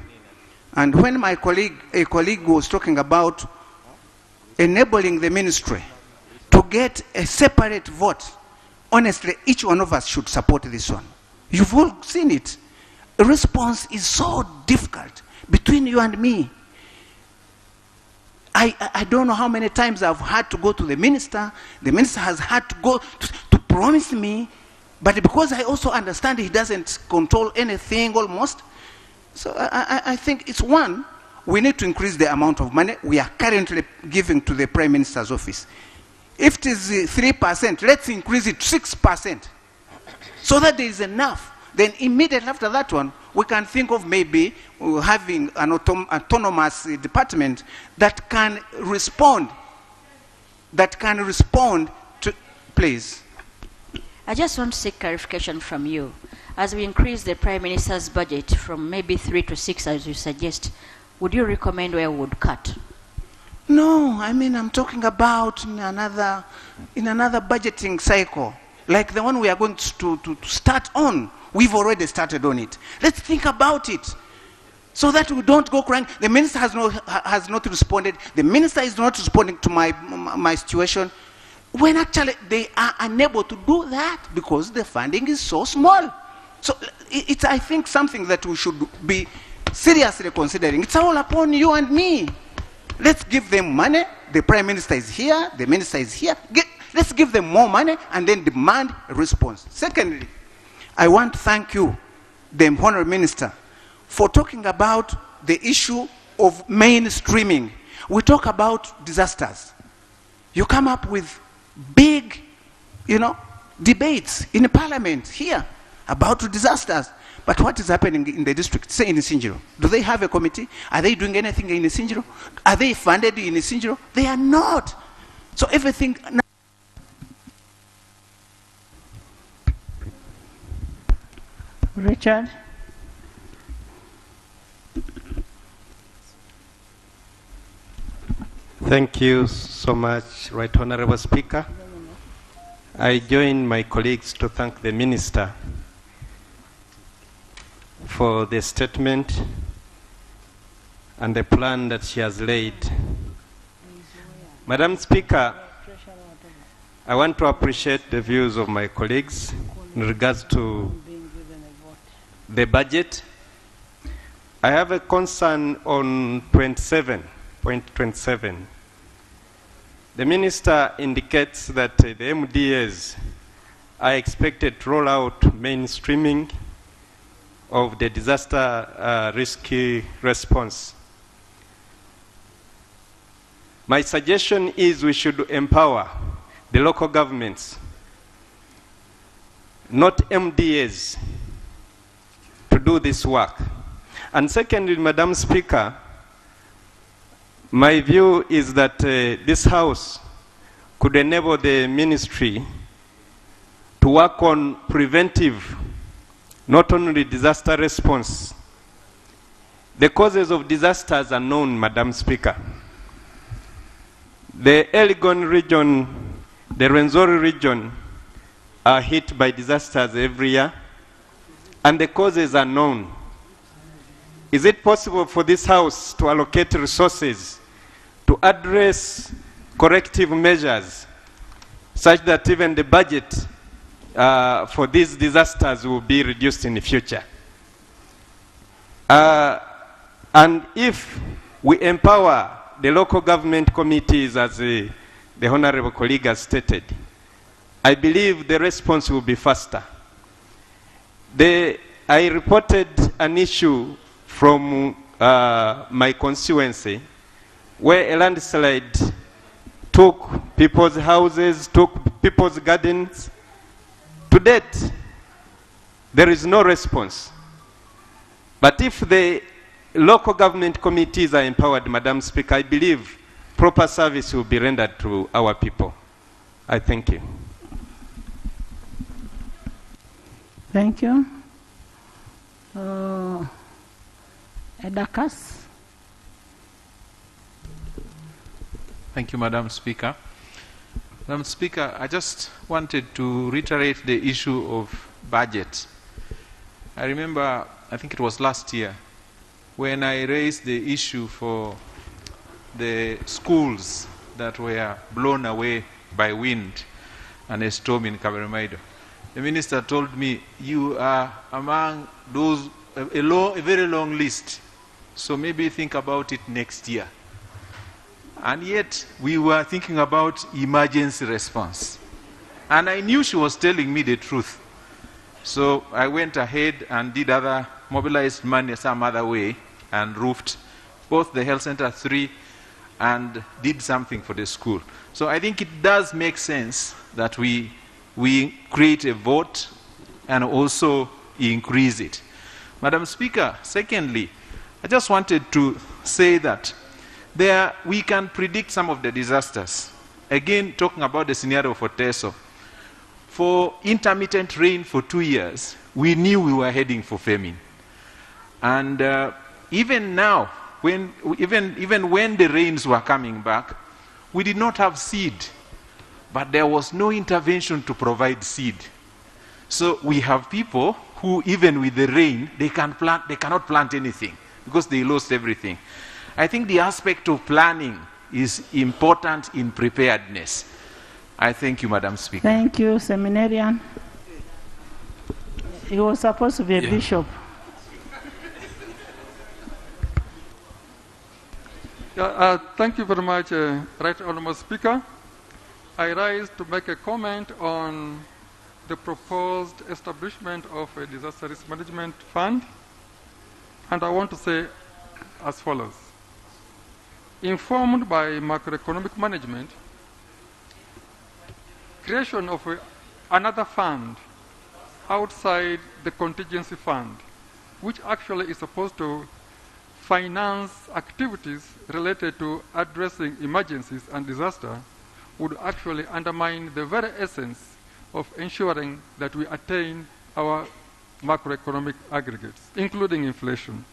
And when a colleague was talking about enabling the ministry to get a separate vote, honestly, each one of us should support this one. You've all seen it. A response is so difficult between you and me. I don't know how many times I've had to go to the minister. The minister has had to go to promise me, but because I also understand he doesn't control anything almost. So I think it's one, we need to increase the amount of money we are currently giving to the Prime Minister's office. If it is 3%, let's increase it to 6%, so that there is enough. Then immediately after that one, we can think of maybe having an autonomous department that can respond to, please. I just want to seek clarification from you. As we increase the Prime Minister's budget from maybe 3 to 6, as you suggest, would you recommend where we would cut? No, I mean, I'm talking about in another budgeting cycle, like the one we are going to start on. We've already started on it. Let's think about it, so that we don't go crying. The minister has not responded. The minister is not responding to my situation, when actually they are unable to do that because the funding is so small. So it's, I think, something that we should be seriously considering. It's all upon you and me. Let's give them money. The Prime Minister is here. The Minister is here. Let's give them more money and then demand a response. Secondly, I want to thank you, the Honourable Minister, for talking about the issue of mainstreaming. We talk about disasters. You come up with big, debates in Parliament here about disasters. But what is happening in the district, say in Isingiro? Do they have a committee? Are they doing anything in Isingiro? Are they funded in Isingiro? They are not. So everything... Richard? Thank you so much, Right Honourable Speaker. I join my colleagues to thank the Minister for the statement and the plan that she has laid. Madam Speaker, I want to appreciate the views of my colleagues in regards to the budget. I have a concern on 27.27. The Minister indicates that the MDAs are expected to roll out mainstreaming of the disaster risk response. My suggestion is we should empower the local governments, not MDAs, to do this work. And secondly, Madam Speaker, my view is that this House could enable the ministry to work on preventive, not only disaster response. The causes of disasters are known, Madam Speaker. The Elgon region, the Rwenzori region are hit by disasters every year, and the causes are known. Is it possible for this House to allocate resources to address corrective measures such that even the budget for these disasters will be reduced in the future? And if we empower the local government committees, as the Honourable colleague has stated, I believe the response will be faster. I reported an issue from my constituency where a landslide took people's houses, took people's gardens. To date, there is no response. But if the local government committees are empowered, Madam Speaker, I believe proper service will be rendered to our people. I thank you. Thank you. Edakas. Thank you, Madam Speaker. Madam Speaker, I just wanted to reiterate the issue of budget. I remember, I think it was last year, when I raised the issue for the schools that were blown away by wind and a storm in Kabaramaido. the minister told me, you are among those, a very long list. So maybe think about it next year. And yet, we were thinking about emergency response. And I knew she was telling me the truth. So I went ahead and did mobilized money some other way and roofed both the health center 3 and did something for the school. So I think it does make sense that we create a vote and also increase it. Madam Speaker, secondly, I just wanted to say that we can predict some of the disasters. Again, talking about the scenario for Teso. For intermittent rain for 2 years, we knew we were heading for famine. And even now, even when the rains were coming back, we did not have seed. But there was no intervention to provide seed. So we have people who, even with the rain, they cannot plant anything because they lost everything. I think the aspect of planning is important in preparedness. I thank you, Madam Speaker. Thank you, seminarian. He was supposed to be a bishop. Thank you very much, Right Honourable Speaker. I rise to make a comment on the proposed establishment of a disaster risk management fund, and I want to say as follows. Informed by macroeconomic management, creation of another fund outside the contingency fund, which actually is supposed to finance activities related to addressing emergencies and disaster, would actually undermine the very essence of ensuring that we attain our macroeconomic aggregates, including inflation.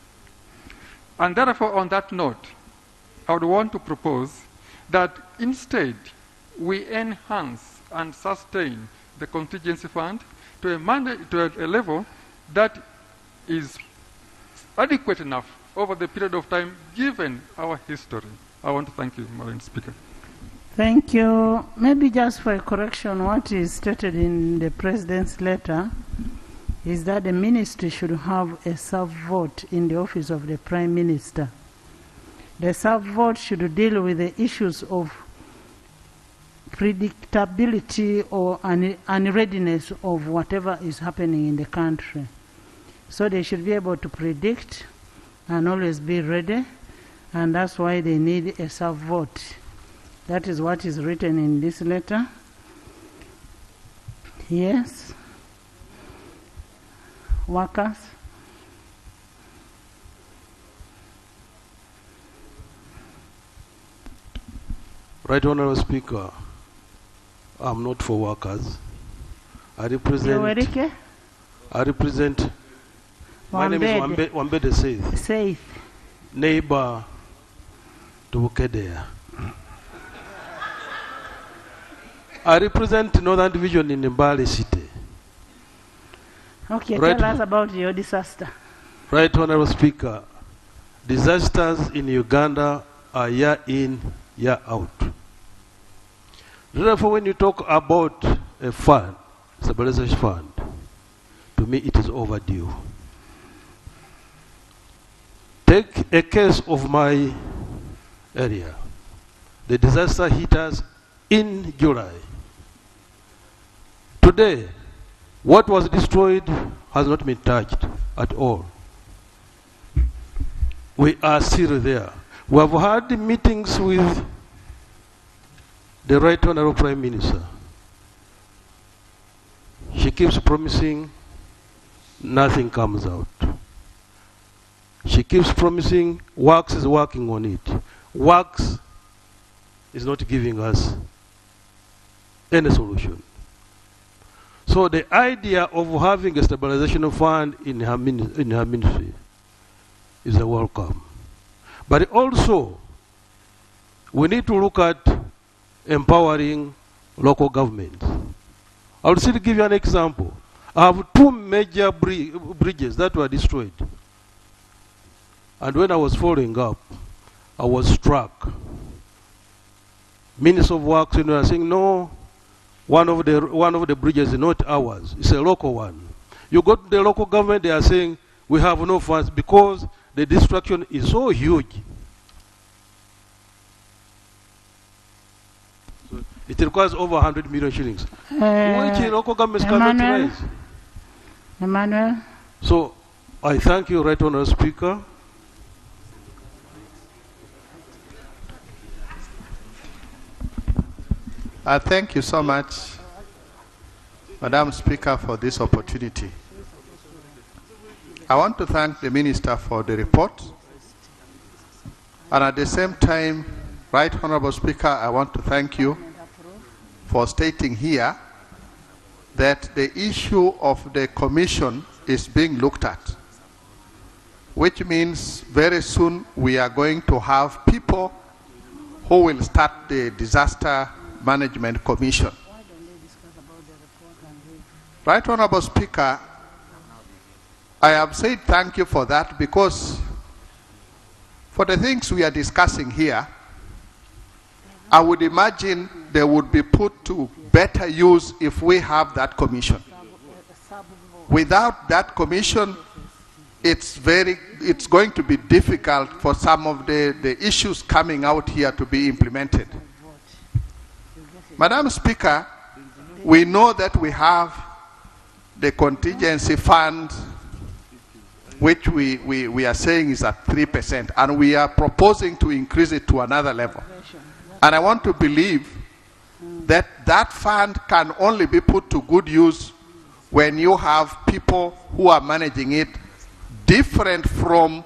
And therefore, on that note, I would want to propose that instead we enhance and sustain the contingency fund to a level that is adequate enough over the period of time given our history. I want to thank you, Madam Speaker. Thank you. Maybe just for a correction, what is stated in the President's letter is that the ministry should have a sub-vote in the office of the Prime Minister. The sub-vote should deal with the issues of predictability or unreadiness of whatever is happening in the country. So they should be able to predict and always be ready, and that's why they need a sub-vote. That is what is written in this letter. Yes. Workers. Right Honourable Speaker, I'm not for workers. I represent. My name is Wambede Seith. Neighbor to Bukedea. I represent Northern Division in Mbale City. Okay, tell us about your disaster. Right Honourable Speaker, disasters in Uganda are year in, year out. Therefore, when you talk about a fund, stabilization fund, to me it is overdue. Take a case of my area. The disaster hit us in July. Today, what was destroyed has not been touched at all. We are still there. We have had meetings with the Right Honourable Prime Minister. She keeps promising, nothing comes out. She keeps promising, Works is working on it. Works is not giving us any solution. So the idea of having a stabilization fund in her ministry is a welcome. But also, we need to look at empowering local governments. I'll still give you an example. I have 2 major bridges that were destroyed. And when I was following up, I was struck. Minister of Works, are saying, no, one of the bridges is not ours. It's a local one. You go to the local government, they are saying we have no funds because the destruction is so huge. So it requires over 100 million shillings. Which local governments cannot raise. Emmanuel. So I thank you, Right Honourable Speaker. Thank you so much, Madam Speaker, for this opportunity. I want to thank the Minister for the report. And at the same time, Right Honourable Speaker, I want to thank you for stating here that the issue of the commission is being looked at, which means very soon we are going to have people who will start the Disaster Management Commission. Right Honourable Speaker, I have said thank you for that because for the things we are discussing here, I would imagine they would be put to better use if we have that commission. Without that commission, it's going to be difficult for some of the issues coming out here to be implemented. Madam Speaker, we know that we have the contingency fund, which we are saying is at 3%, and we are proposing to increase it to another level. And I want to believe that that fund can only be put to good use when you have people who are managing it different from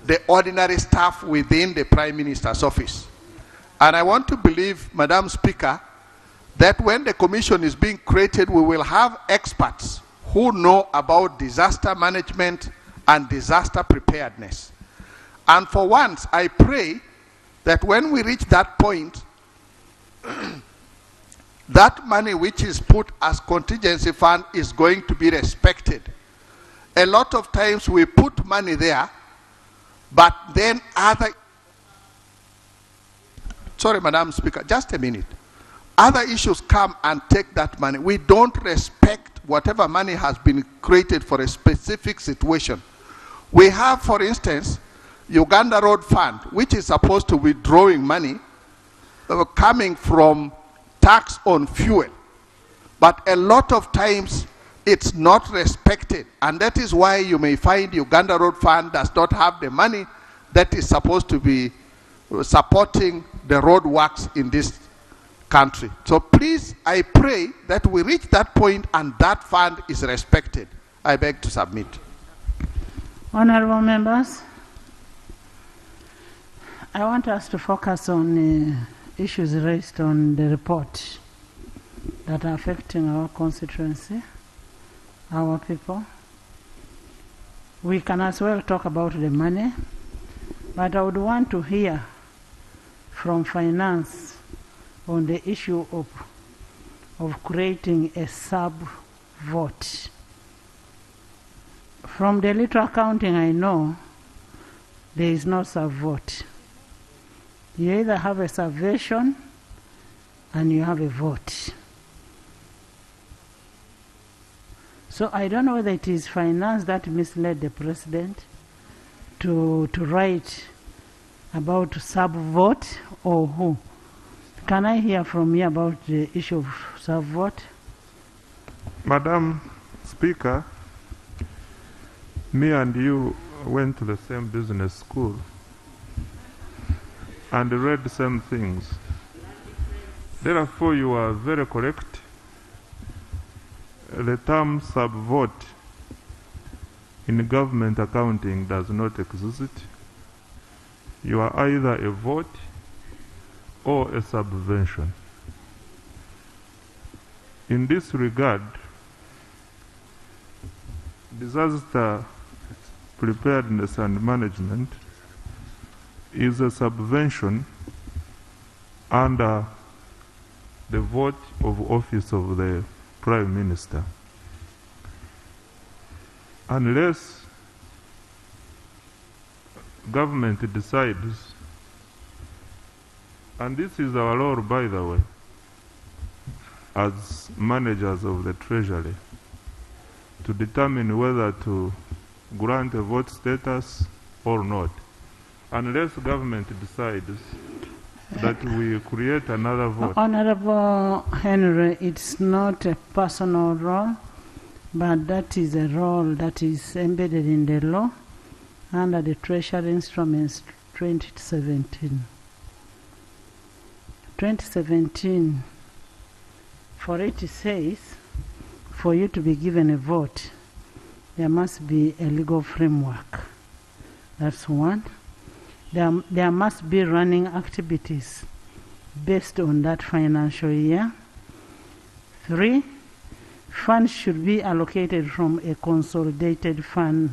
the ordinary staff within the Prime Minister's office. And I want to believe, Madam Speaker, that when the commission is being created, we will have experts who know about disaster management and disaster preparedness. And for once, I pray that when we reach that point, that money which is put as contingency fund is going to be respected. A lot of times we put money there, but then sorry, Madam Speaker, just a minute. Other issues come and take that money. We don't respect whatever money has been created for a specific situation. We have, for instance, Uganda Road Fund, which is supposed to be drawing money coming from tax on fuel. But a lot of times it's not respected. And that is why you may find Uganda Road Fund does not have the money that is supposed to be supporting the road works in this country. So please, I pray that we reach that point and that fund is respected. I beg to submit. Honorable members, I want us to focus on issues raised on the report that are affecting our constituency, our people. We can as well talk about the money, but I would want to hear from finance on the issue of creating a sub-vote. From the little accounting I know, there is no sub-vote. You either have a subversion and you have a vote. So I don't know whether it is finance that misled the president to write about sub-vote or who. Can I hear from you about the issue of sub-vote? Madam Speaker, me and you went to the same business school and read the same things. Therefore, you are very correct. The term sub-vote in government accounting does not exist. You are either a vote or a subvention. In this regard, disaster preparedness and management is a subvention under the vote of office of the Prime Minister. Unless government decides, and this is our law by the way, as managers of the Treasury to determine whether to grant a vote status or not, unless government decides that we create another vote. Honorable Henry, it's not a personal role, but that is a role that is embedded in the law under the Treasury Instruments 2017. 2017, for it says, for you to be given a vote, there must be a legal framework. That's one. There must be running activities based on that financial year. 3, funds should be allocated from a consolidated fund.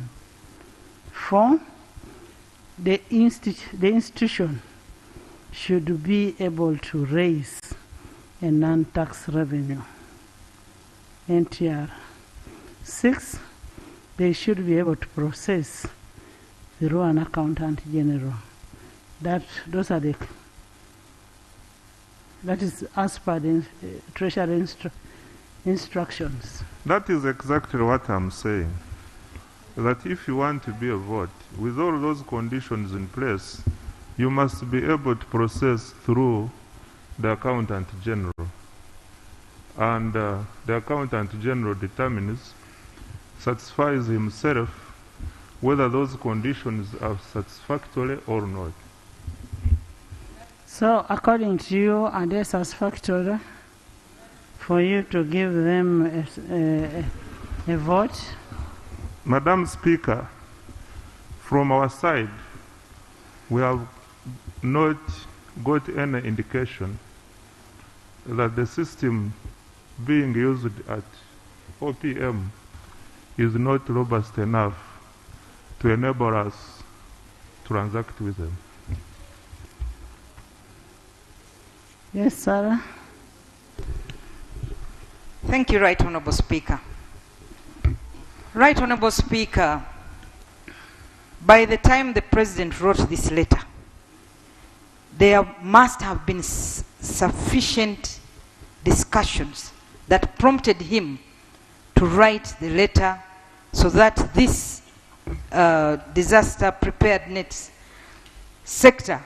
4, the institution should be able to raise a non-tax revenue, NTR. 6, they should be able to process through an accountant general. That is as per the Treasury instructions. That is exactly what I'm saying. That if you want to be a vote, with all those conditions in place, you must be able to process through the accountant general. And the accountant general determines, satisfies himself whether those conditions are satisfactory or not. So according to you, are they satisfactory for you to give them a vote? Madam Speaker, from our side, we have not got any indication that the system being used at OPM is not robust enough to enable us to transact with them. Yes, Sarah. Thank you, Right Honourable Speaker. Right Honourable Speaker, by the time the President wrote this letter, there must have been sufficient discussions that prompted him to write the letter so that this disaster preparedness sector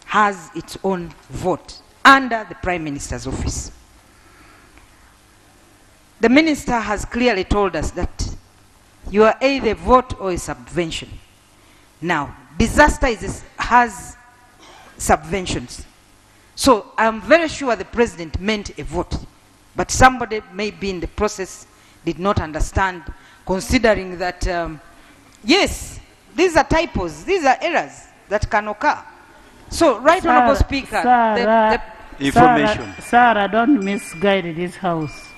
has its own vote under the Prime Minister's office. The Minister has clearly told us that you are either a vote or a subvention. Now, disaster has subventions. So I'm very sure the President meant a vote, but somebody maybe in the process did not understand, considering that, yes, these are typos, these are errors that can occur. So, Right Honourable Speaker, information. Sarah, don't misguide this House.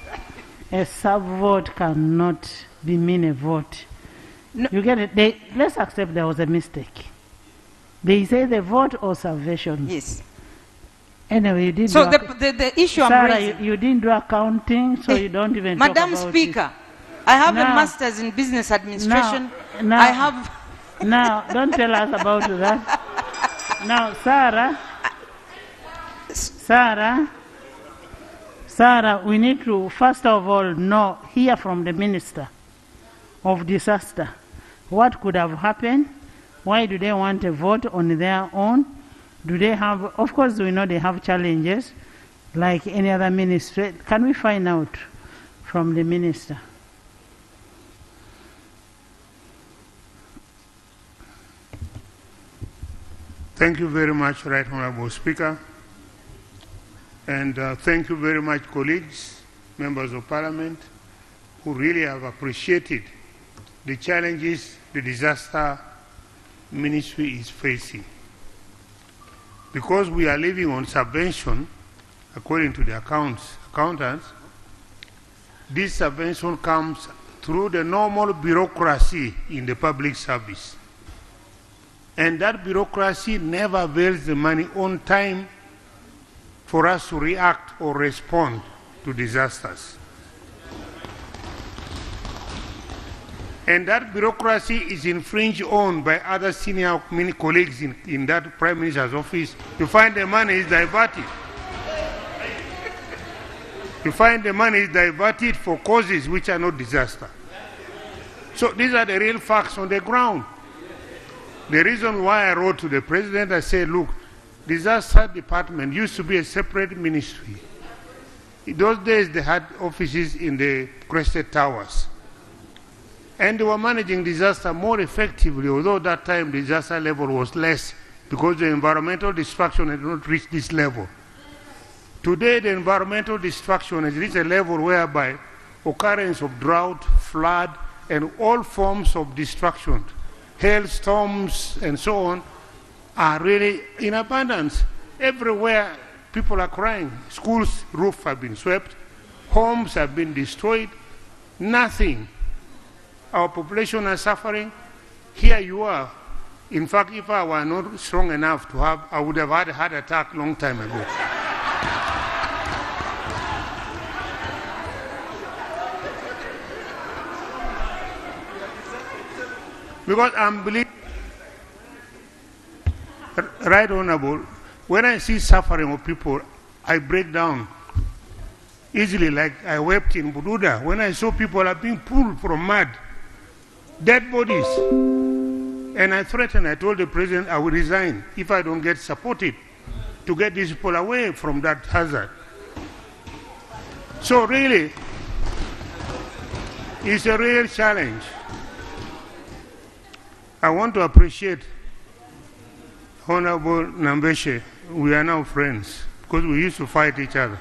A sub-vote cannot be mean a vote. No. You get it? Let's accept there was a mistake. They say the vote or subversion. Yes. Anyway, you didn't. So the issue Sarah, I'm raising. You didn't do accounting, so you don't even talk about Madam Speaker, I have a master's in business administration. I have. Now, don't tell us about that. Now, Sarah, we need to first of all hear from the Minister of Disaster. What could have happened? Why do they want a vote on their own? Do they have, of course we know they have challenges like any other ministry. Can we find out from the Minister? Thank you very much, Right Honourable Speaker. And thank you very much, colleagues, members of Parliament, who really have appreciated the challenges the disaster ministry is facing. Because we are living on subvention, according to the accountants, this subvention comes through the normal bureaucracy in the public service. And that bureaucracy never avails the money on time for us to react or respond to disasters. And that bureaucracy is infringed on by other senior colleagues in that Prime Minister's office to find the money is diverted. You find the money is diverted for causes which are not disaster. So these are the real facts on the ground. The reason why I wrote to the president, I said, look, disaster department used to be a separate ministry. In those days, they had offices in the crested towers. And they were managing disaster more effectively, although that time disaster level was less because the environmental destruction had not reached this level. Today, the environmental destruction has reached a level whereby occurrence of drought, flood, and all forms of destruction, hailstorms, and so on, are really in abundance. Everywhere, people are crying. Schools' roofs have been swept. Homes have been destroyed. Nothing. Our population are suffering. Here you are. In fact, if I were not strong enough to have, I would have had a heart attack long time ago. Because I'm believing, right honorable, when I see suffering of people, I break down easily, like I wept in Bududa when I saw people are being pulled from mud, dead bodies. And I threatened, I told the president I will resign if I don't get supported to get these people away from that hazard. So really, it's a real challenge. I want to appreciate Honorable Nambeshe. We are now friends because we used to fight each other.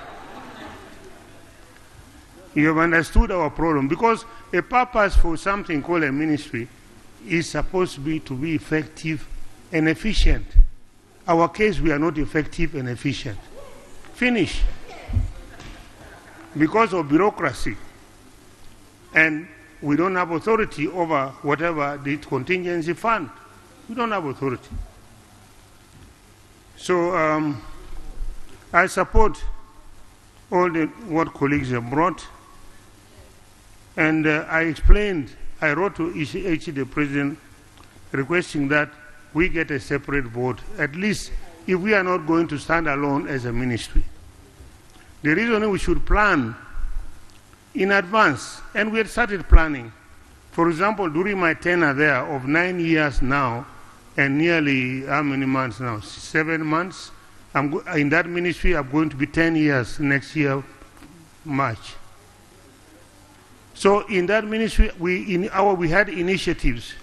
You have understood our problem because a purpose for something called a ministry is supposed to be effective and efficient. Our case, we are not effective and efficient. Finish. Because of bureaucracy. And we don't have authority over whatever the contingency fund. We don't have authority. So I support all what colleagues have brought. And I explained, I wrote to the president requesting that we get a separate vote, at least if we are not going to stand alone as a ministry. The reason we should plan in advance, and we had started planning. For example, during my tenure there of 9 years now, and nearly how many months now? 7 months. In that ministry, I'm going to be 10 years next year, March. So in that ministry, we had initiatives.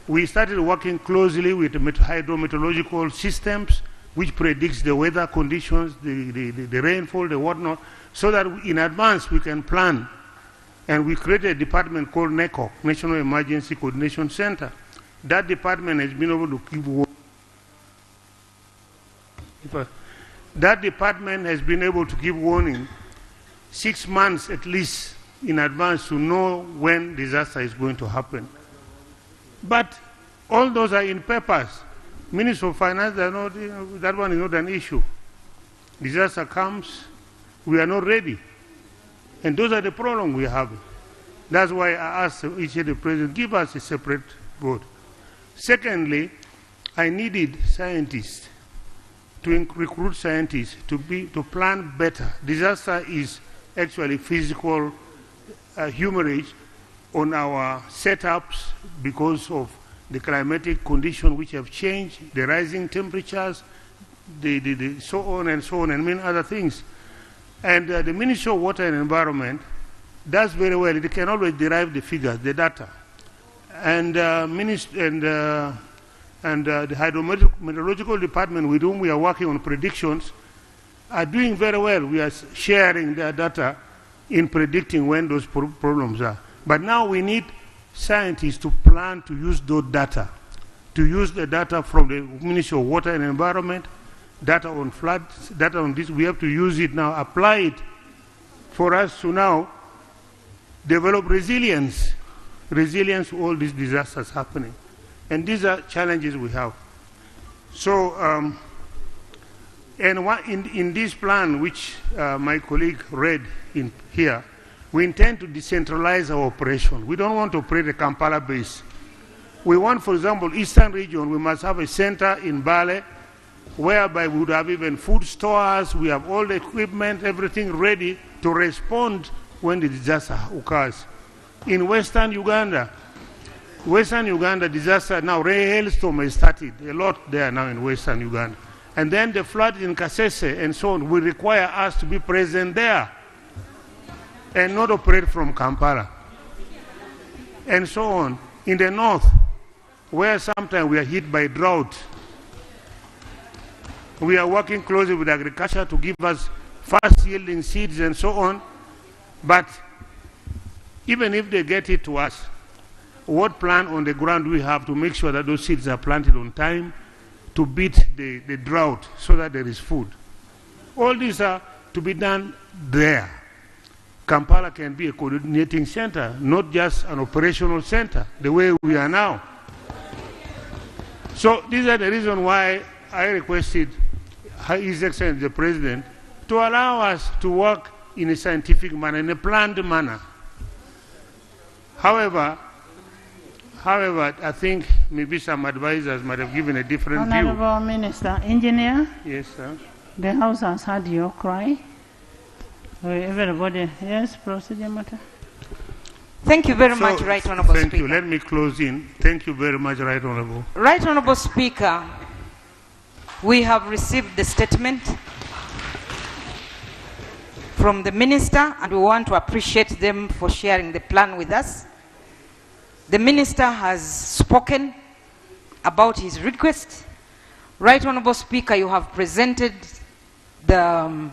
We started working closely with hydrometeorological systems, which predicts the weather conditions, the rainfall, the whatnot, so that in advance we can plan. And we created a department called NECOC, National Emergency Coordination Center. That department has been able to keep warning. That department has been able to give warning 6 months at least in advance to know when disaster is going to happen. But all those are in papers. Minister of Finance, that one is not an issue. Disaster comes, we are not ready. And those are the problems we have. That's why I asked each of the president, give us a separate vote. Secondly, I needed scientists, to recruit scientists to plan better. Disaster is actually physical hemorrhage on our setups because of the climatic conditions which have changed, the rising temperatures, so on and so on, and many other things. And the Ministry of Water and Environment does very well. It can always derive the figures, the data. And the Hydrometeorological Department with whom we are working on predictions are doing very well. We are sharing their data in predicting when those problems are. But now we need scientists to plan to use those data, to use the data from the Ministry of Water and Environment, data on floods, data on this. We have to use it now, apply it for us to now develop resilience to all these disasters happening. And these are challenges we have. So, in this plan, which my colleague read in here, we intend to decentralize our operation. We don't want to operate a Kampala base. We want, for example, Eastern region, we must have a center in Bale, whereby we would have even food stores, we have all the equipment, everything ready to respond when the disaster occurs. In Western Uganda, disaster now, hailstorm has started a lot there now in Western Uganda. And then the flood in Kasese and so on will require us to be present there and not operate from Kampala. And so on. In the north, where sometimes we are hit by drought, we are working closely with agriculture to give us fast yielding seeds and so on. But even if they get it to us, what plan on the ground do we have to make sure that those seeds are planted on time to beat the drought so that there is food? All these are to be done there. Kampala can be a coordinating center, not just an operational center, the way we are now. So these are the reasons why I requested His Excellency the President to allow us to work in a scientific manner, in a planned manner. However, I think maybe some advisors might have given a different view. Honorable Minister, Engineer. Yes, sir. The House has heard your cry. Everybody, yes, procedure matter. Thank you very much, Right Honorable Speaker. Thank you. Let me close in. Thank you very much, Right Honorable. Right Honorable Speaker, we have received the statement from the Minister, and we want to appreciate them for sharing the plan with us. The Minister has spoken about his request. Right Honorable Speaker, you have presented the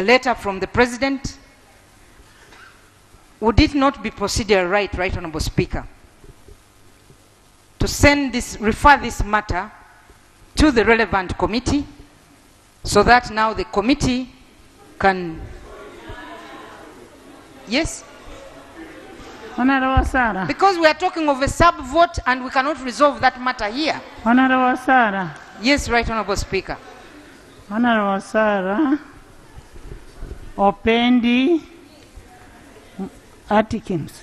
letter from the President. Would it not be procedural right Honorable Speaker, to refer this matter to the relevant committee so that now the committee can... Yes? Honorable Sarah. Because we are talking of a sub-vote and we cannot resolve that matter here. Honorable Sarah. Yes, Right Honorable Speaker. Honorable Sarah Opendi Atkins.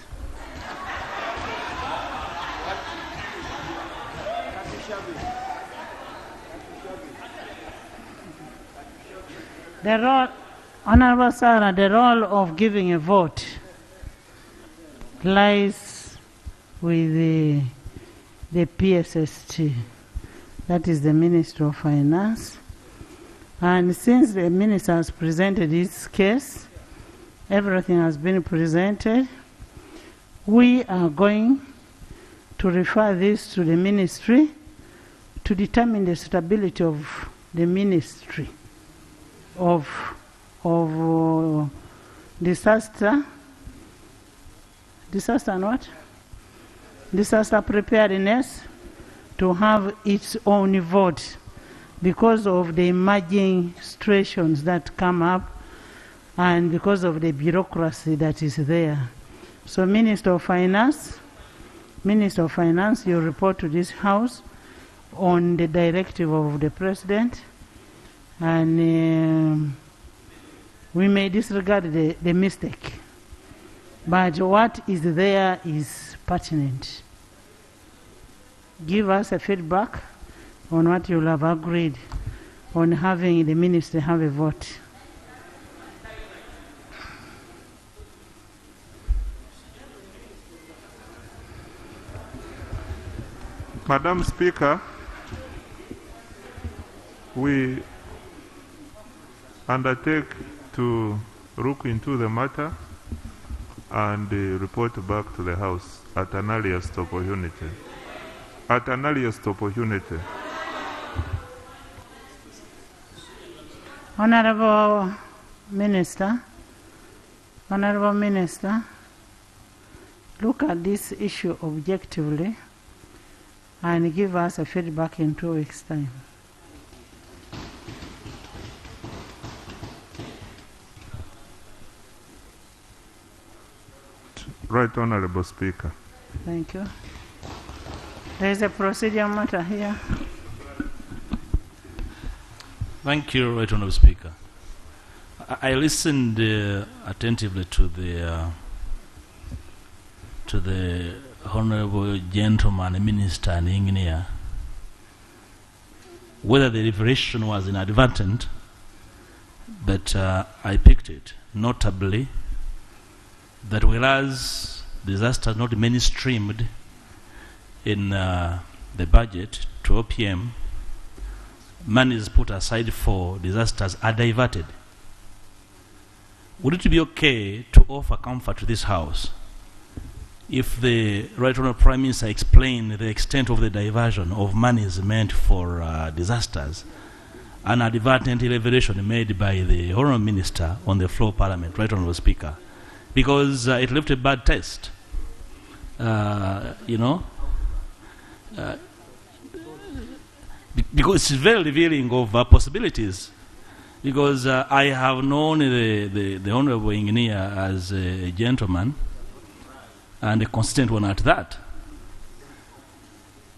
The role, Honorable Sarah, the role of giving a vote lies with the PSST, that is the Minister of Finance. And since the Minister has presented his case, everything has been presented, we are going to refer this to the Ministry to determine the suitability of the Ministry of disaster and what? Disaster preparedness to have its own vote because of the emerging situations that come up and because of the bureaucracy that is there. So Minister of Finance, you report to this House on the directive of the President, and we may disregard the mistake, but what is there is pertinent. Give us a feedback on what you will have agreed on having the Minister have a vote. Madam Speaker, we undertake to look into the matter and report back to the House at an earliest opportunity. At an earliest opportunity. Honorable Minister, look at this issue objectively and give us a feedback in 2 weeks' time. Right Honorable Speaker. Thank you. There is a procedure matter here. Thank you, Right Honorable Speaker. I listened attentively to the Honorable Gentleman Minister and Engineer. Whether the revelation was inadvertent but I picked it, notably that whereas disaster not mainstreamed in the budget to OPM, money is put aside for disasters are diverted. Would it be okay to offer comfort to this House if the Right Honourable Prime Minister explained the extent of the diversion of monies meant for disasters, an advertent revelation made by the Honourable Minister on the floor of Parliament, Right Honourable Speaker, because it left a bad taste. Because it's very revealing of possibilities. Because I have known the Honourable Engineer as a gentleman, and a consistent one at that.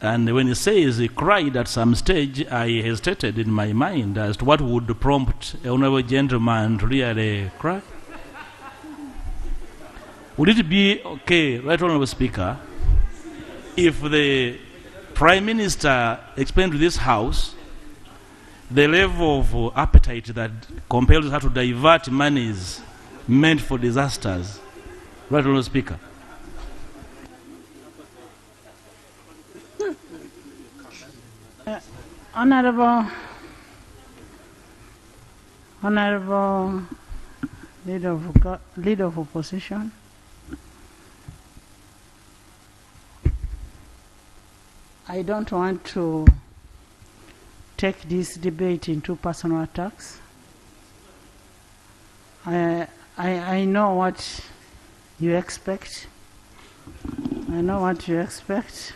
And when he says he cried at some stage, I hesitated in my mind as to what would prompt a honourable gentleman to really cry. Would it be okay, Right Honourable Speaker, if the Prime Minister explained to this House the level of appetite that compels her to divert monies meant for disasters? Right Honourable Speaker. Honourable Leader of Opposition, I don't want to take this debate into personal attacks. I know what you expect. I know what you expect.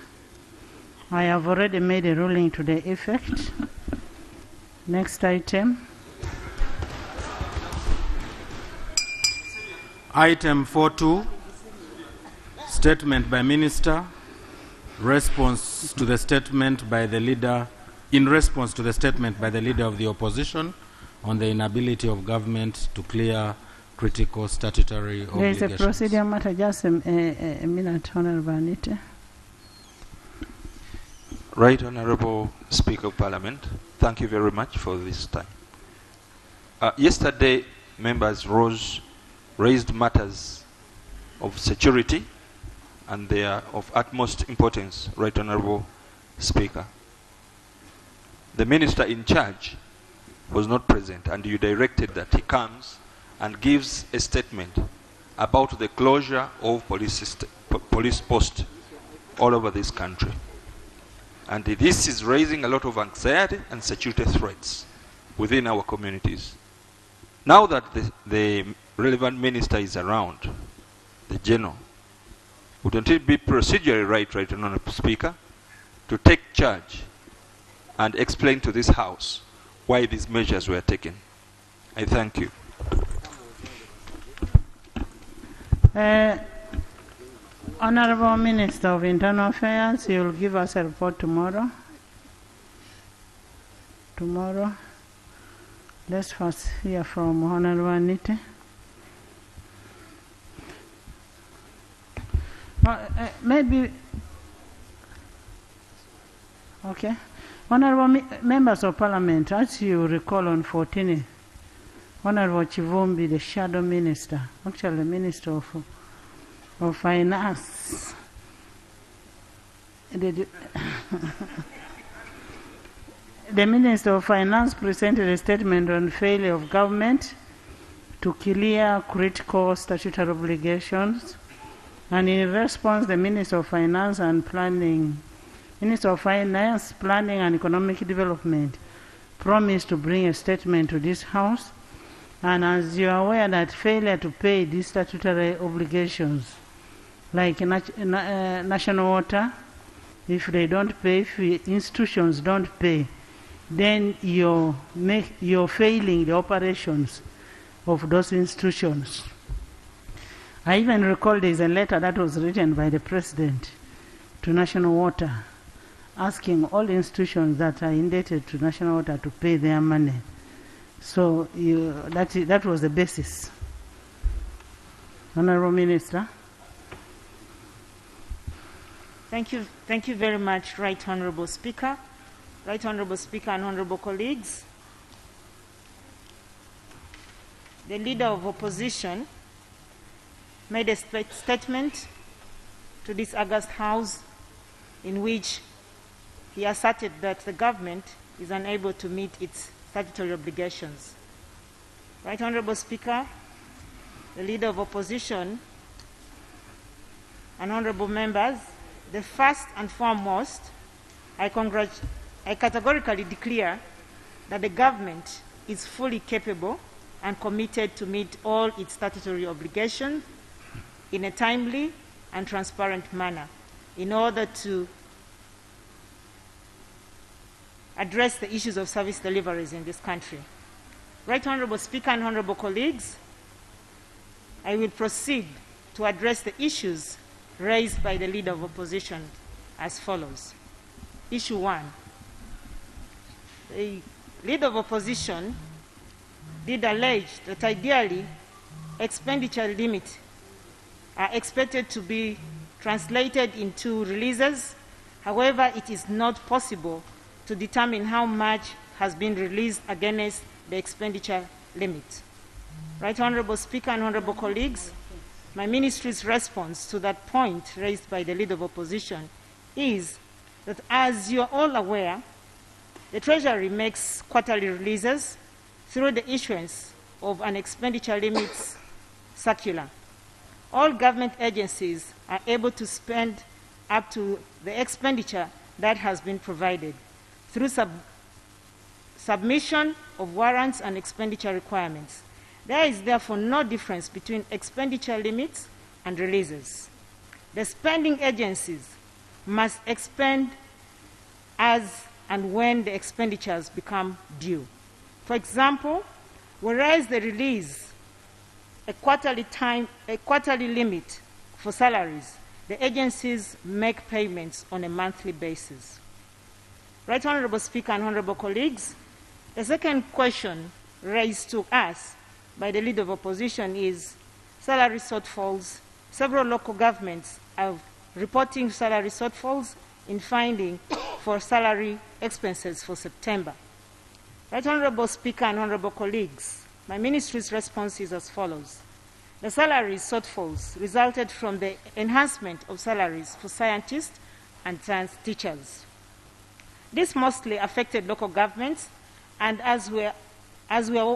I have already made a ruling to the effect. Next item. Item 4.2, statement by Minister, response to the statement by the leader, in response to the statement by the Leader of the Opposition on the inability of government to clear critical statutory obligations. There is a procedure matter, just a minute, Honourable Anita. Right Honourable Speaker of Parliament, thank you very much for this time. Yesterday, members raised matters of security, and they are of utmost importance, Right Honourable Speaker. The Minister in charge was not present, and you directed that he comes and gives a statement about the closure of police posts all over this country. And this is raising a lot of anxiety and security threats within our communities. Now that the relevant minister is around, the General, wouldn't it be procedurally right, Right Honourable Speaker, to take charge and explain to this House why these measures were taken? I thank you. Honourable Minister of Internal Affairs, you will give us a report tomorrow. Let's first hear from Honourable Anita. Maybe, okay. Honourable members of Parliament, as you recall on 14th, Honourable Chivumbi, the Shadow Minister, actually the Minister of Finance, the Minister of Finance presented a statement on failure of government to clear critical statutory obligations, and in response, the Minister of Finance and Planning and Economic Development promised to bring a statement to this House. And as you are aware that failure to pay these statutory obligations, like national water, if they don't pay, if institutions don't pay, then you're failing the operations of those institutions. I even recall there's a letter that was written by the President to National Water, asking all institutions that are indebted to National Water to pay their money. So that was the basis. Honourable Minister. Thank you very much, Right Honourable Speaker. Right Honourable Speaker and Honourable colleagues. the Leader of Opposition made a statement to this August House in which he asserted that the government is unable to meet its statutory obligations. Right Honorable Speaker, the Leader of Opposition, and honorable members, the first and foremost, I categorically declare that the government is fully capable and committed to meet all its statutory obligations in a timely and transparent manner in order to address the issues of service deliveries in this country. Right Honorable Speaker and honorable colleagues, I will proceed to address the issues raised by the Leader of Opposition as follows. Issue 1. The Leader of Opposition did allege that ideally expenditure limits are expected to be translated into releases. However, it is not possible to determine how much has been released against the expenditure limit. Right Honorable Speaker and honorable colleagues, my ministry's response to that point raised by the Leader of Opposition is that, as you are all aware, the Treasury makes quarterly releases through the issuance of an expenditure limits circular. All government agencies are able to spend up to the expenditure that has been provided through submission of warrants and expenditure requirements. There is therefore no difference between expenditure limits and releases. The spending agencies must expend as and when the expenditures become due. For example, whereas they release a quarterly limit for salaries, the agencies make payments on a monthly basis. Right Honorable Speaker and honorable colleagues, the second question raised to us by the Leader of Opposition is salary shortfalls. Several local governments are reporting salary shortfalls in finding for salary expenses for September. Right Honorable Speaker and honorable colleagues, my ministry's response is as follows. The salary shortfalls resulted from the enhancement of salaries for scientists and science teachers. This mostly affected local governments, and as we are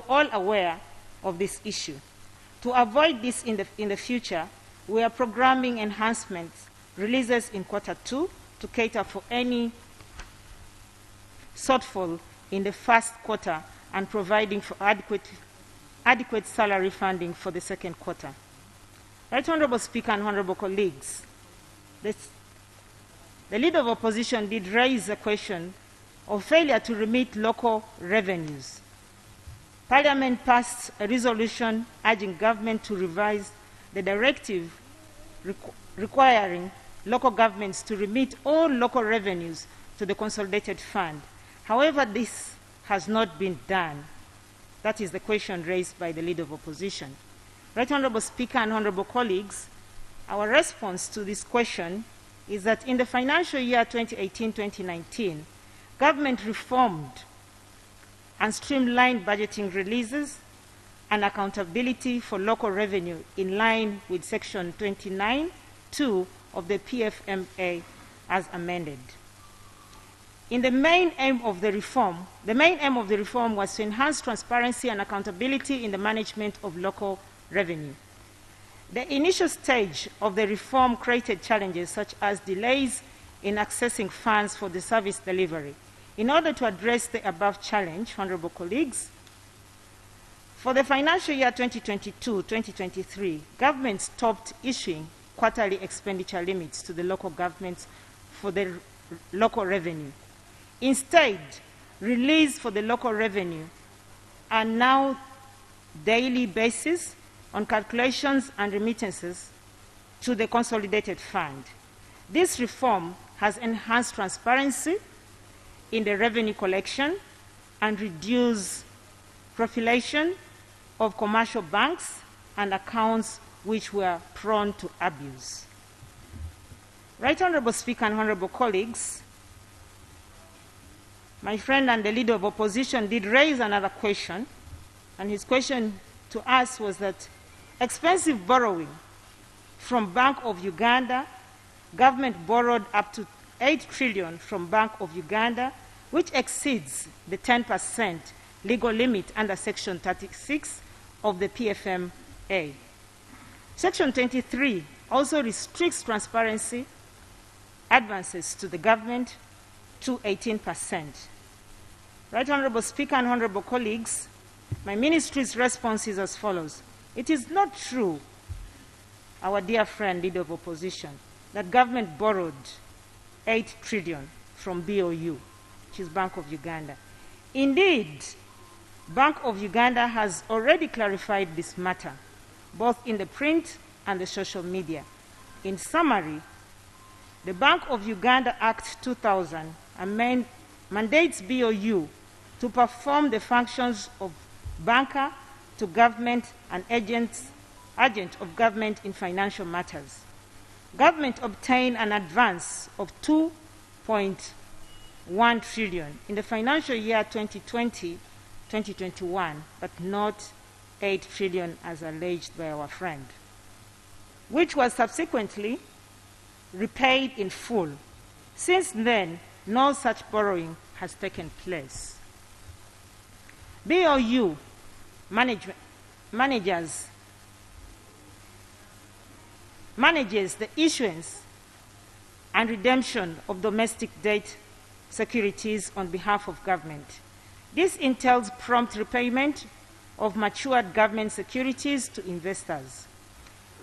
all aware of this issue. To avoid this in the future, we are programming enhancements, releases in Q2 to cater for any shortfall in the first quarter and providing for adequate salary funding for the second quarter. Right Honorable Speaker and honorable colleagues, the Leader of Opposition did raise a question of failure to remit local revenues. Parliament passed a resolution urging government to revise the directive requiring local governments to remit all local revenues to the Consolidated Fund. However, this has not been done. That is the question raised by the Leader of Opposition. Right Honorable Speaker and honorable colleagues, our response to this question is that in the financial year 2018-2019, government reformed and streamlined budgeting releases and accountability for local revenue in line with Section 29(2) of the PFMA as amended. The main aim of the reform was to enhance transparency and accountability in the management of local revenue. The initial stage of the reform created challenges such as delays in accessing funds for the service delivery. In order to address the above challenge, honorable colleagues, for the financial year 2022-2023, government stopped issuing quarterly expenditure limits to the local governments for the local revenue. Instead, release for the local revenue are now daily basis on calculations and remittances to the Consolidated Fund. This reform has enhanced transparency in the revenue collection and reduced proliferation of commercial banks and accounts which were prone to abuse. Right Honorable Speaker and honorable colleagues, my friend and the Leader of Opposition did raise another question, and his question to us was that expensive borrowing from Bank of Uganda, government borrowed up to 8 trillion from Bank of Uganda, which exceeds the 10% legal limit under Section 36 of the PFMA. Section 23 also restricts transparency advances to the government to 18%. Right Honorable Speaker and Honorable colleagues, my ministry's response is as follows. It is not true, our dear friend, Leader of Opposition, that government borrowed 8 trillion from BOU, which is Bank of Uganda. Indeed, Bank of Uganda has already clarified this matter, both in the print and the social media. In summary, the Bank of Uganda Act 2000 mandates BOU to perform the functions of banker to government and agent of government in financial matters. Government obtained an advance of 2.1 trillion in the financial year 2020-2021, but not 8 trillion as alleged by our friend, which was subsequently repaid in full. Since then, no such borrowing has taken place. BOU manages the issuance and redemption of domestic debt securities on behalf of government. This entails prompt repayment of matured government securities to investors.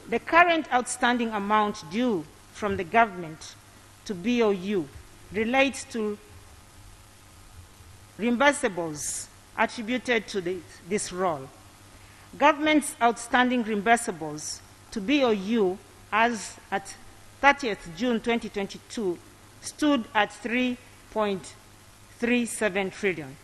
The current outstanding amount due from the government to BOU relates to reimbursables attributed to this role. Government's outstanding reimbursables to BOU as at 30th June 2022 stood at 3.37 trillion.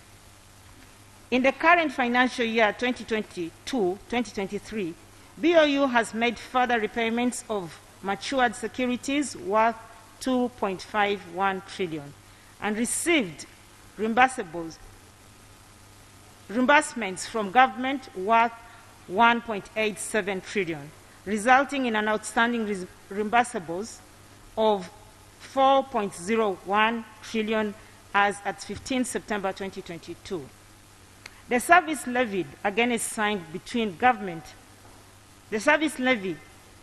In the current financial year 2022-2023, BOU has made further repayments of matured securities worth 2.51 trillion and received reimbursements from government worth 1.87 trillion, resulting in an outstanding reimbursables of 4.01 trillion as at 15 September 2022. The service levied against signed between government, the service levy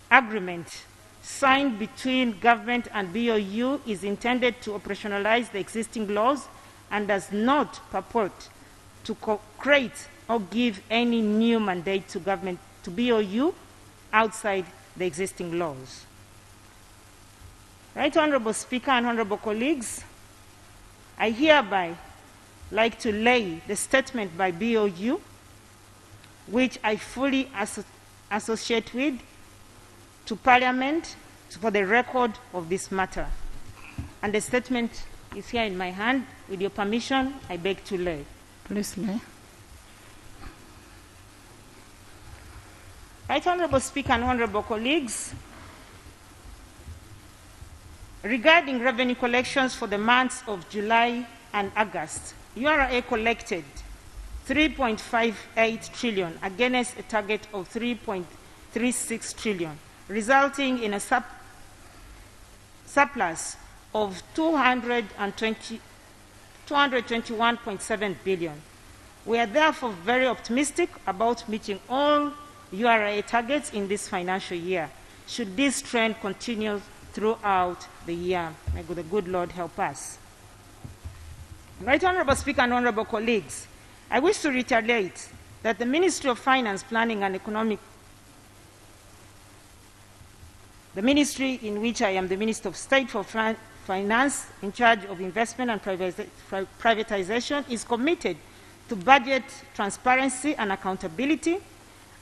agreement signed between government and BOU is intended to operationalize the existing laws and does not purport to create or give any new mandate to government, to BOU, outside the existing laws. Right Honorable Speaker and Honorable colleagues, I hereby like to lay the statement by BOU, which I fully associate with, to Parliament for the record of this matter. And the statement is here in my hand. With your permission, I beg to lay. Please lay. Right Honorable Speaker and Honorable colleagues, regarding revenue collections for the months of July and August, URA collected 3.58 trillion against a target of 3.36 trillion, resulting in a surplus of 221.7 billion. We are therefore very optimistic about meeting all URA targets in this financial year, should this trend continue throughout the year. May the good Lord help us. Right Honorable Speaker and Honorable colleagues, I wish to reiterate that the Ministry of Finance, Planning and Economic, the ministry in which I am the Minister of State for Finance in charge of investment and privatization, is committed to budget transparency and accountability,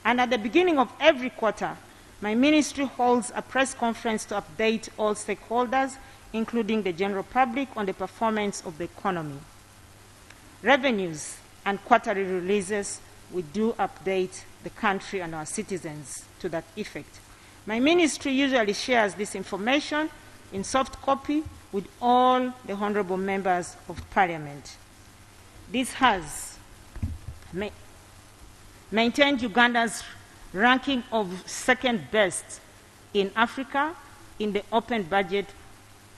and at the beginning of every quarter, my ministry holds a press conference to update all stakeholders, including the general public, on the performance of the economy. Revenues and quarterly releases, we do update the country and our citizens to that effect. My ministry usually shares this information in soft copy with all the honorable members of Parliament. This has maintained Uganda's ranking of second best in Africa in the Open Budget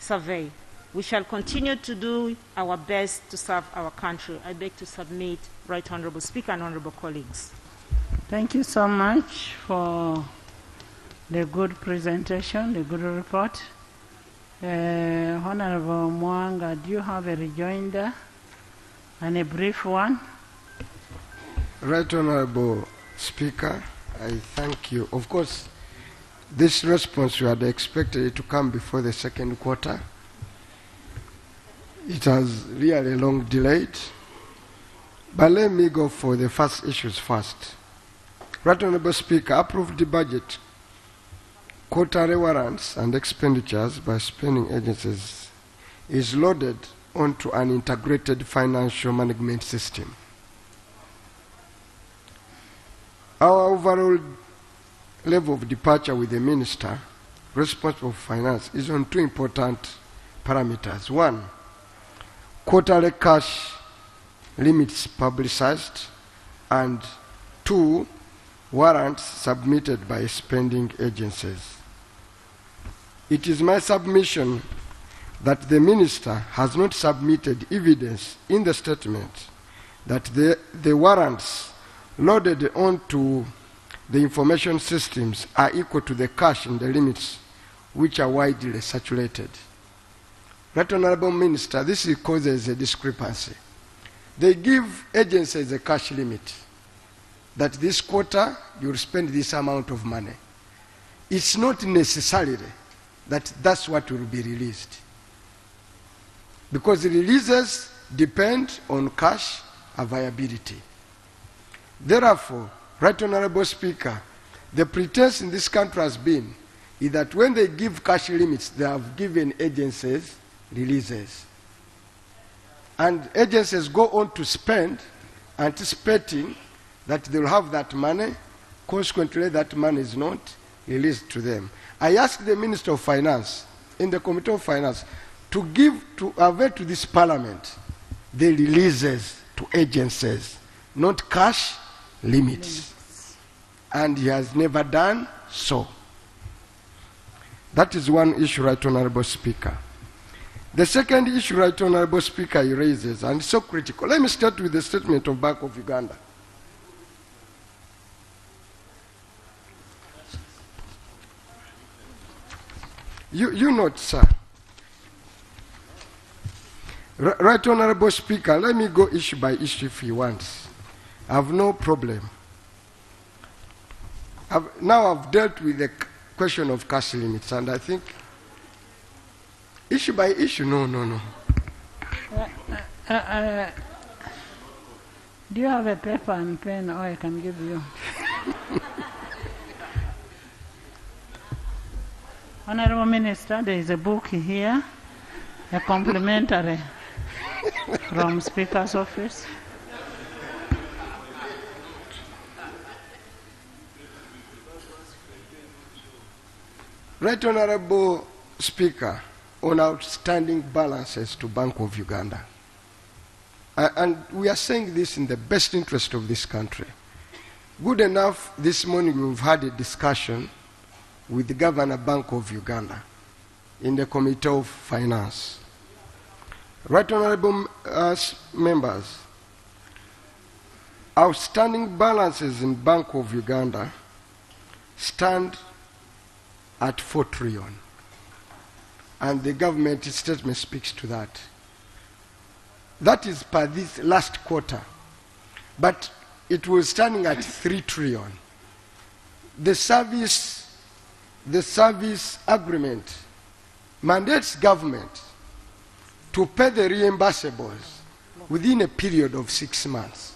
Survey. We shall continue to do our best to serve our country. I beg to submit, Right Honorable Speaker and honorable colleagues. Thank you so much for the good presentation, the good report. Honorable Mwanga, do you have a rejoinder and a brief one? Right Honorable Speaker, I thank you. Of course, this response we had expected it to come before the second quarter. It has really long delayed. But let me go for the first issues first. Right Honorable Speaker, approved the budget, quarterly warrants and expenditures by spending agencies is loaded onto an integrated financial management system. Our overall level of departure with the minister responsible for finance is on two important parameters. One, quarterly cash limits publicized, and two, warrants submitted by spending agencies. It is my submission that the minister has not submitted evidence in the statement that the warrants loaded onto the information systems are equal to the cash in the limits, which are widely saturated. Right Honorable Minister, this causes a discrepancy. They give agencies a cash limit that this quarter you'll spend this amount of money. It's not necessarily that that's what will be released, because the releases depend on cash availability. Therefore, Right Honorable Speaker, the pretense in this country has been is that when they give cash limits, they have given agencies releases. And agencies go on to spend, anticipating that they will have that money. Consequently, that money is not released to them. I asked the Minister of Finance, in the Committee of Finance, to avail to this Parliament the releases to agencies, not cash limits. And he has never done so. That is one issue, Right Honorable Speaker. The second issue, Right Honorable Speaker, he raises, and it's so critical. Let me start with the statement of Bank of Uganda. You note, sir. Right Honorable Speaker, let me go issue by issue if he wants. I have no problem. Now I've dealt with the question of cash limits, and I think issue by issue, no. Do you have a paper and pen, or I can give you? Honorable Minister, there is a book here, a complimentary from Speaker's office. Right Honorable Speaker, on outstanding balances to Bank of Uganda. And we are saying this in the best interest of this country. Good enough, this morning we've had a discussion with the Governor Bank of Uganda in the Committee of Finance. Right Honorable members, outstanding balances in Bank of Uganda stand at 4 trillion. And the government statement speaks to that. That is per this last quarter. But it was standing at 3 trillion. The service agreement mandates government to pay the reimbursables within a period of 6 months.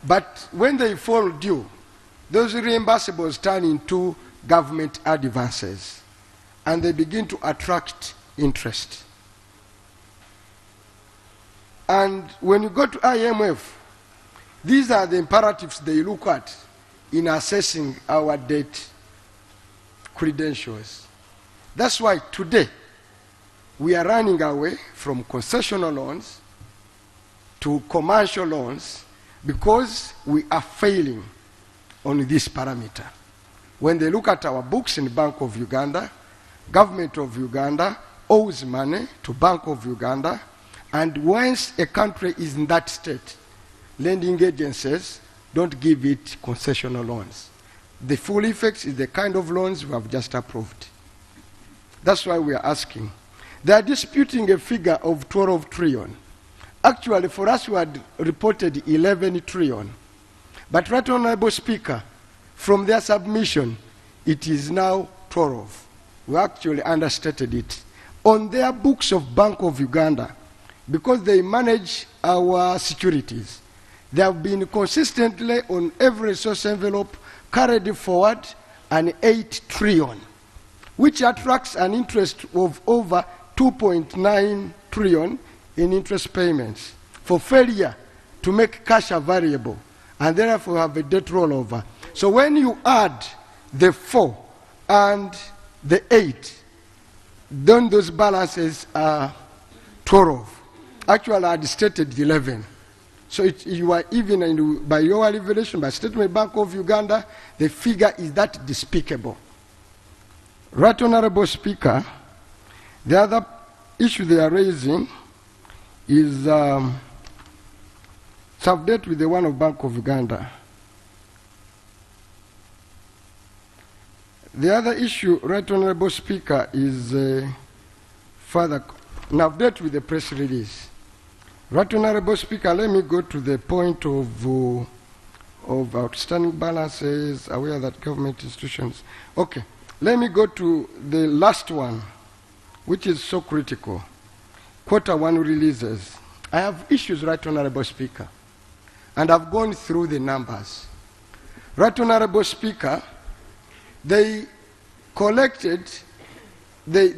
But when they fall due, those reimbursables turn into government advances, and they begin to attract interest. And when you go to IMF, these are the imperatives they look at in assessing our debt credentials. That's why today we are running away from concessional loans to commercial loans, because we are failing on this parameter. When they look at our books in Bank of Uganda, Government of Uganda owes money to Bank of Uganda, and once a country is in that state, lending agencies don't give it concessional loans. The full effect is the kind of loans we have just approved. That's why we are asking. They are disputing a figure of 12 trillion. Actually, for us, we had reported 11 trillion. But Right Honorable Speaker, from their submission, it is now 12. We actually understated it. On their books of Bank of Uganda, because they manage our securities, they have been consistently on every source envelope carried forward an 8 trillion, which attracts an interest of over 2.9 trillion in interest payments for failure to make cash available, and therefore have a debt rollover. So when you add the 4 and the 8, then those balances are 12. Actually, I had stated 11. So you are even, in, by your revelation, by Statement Bank of Uganda, the figure is that despicable. Right Honorable Speaker, the other issue they are raising is sub-debt with the one of Bank of Uganda. The other issue, Right Honorable Speaker, is further debt with the press release. Right Honorable Speaker, let me go to the point of outstanding balances, aware that government institutions. Okay, let me go to the last one, which is so critical. Q1 releases. I have issues, Right Honorable Speaker, and I've gone through the numbers. Right Honorable Speaker, they collected, they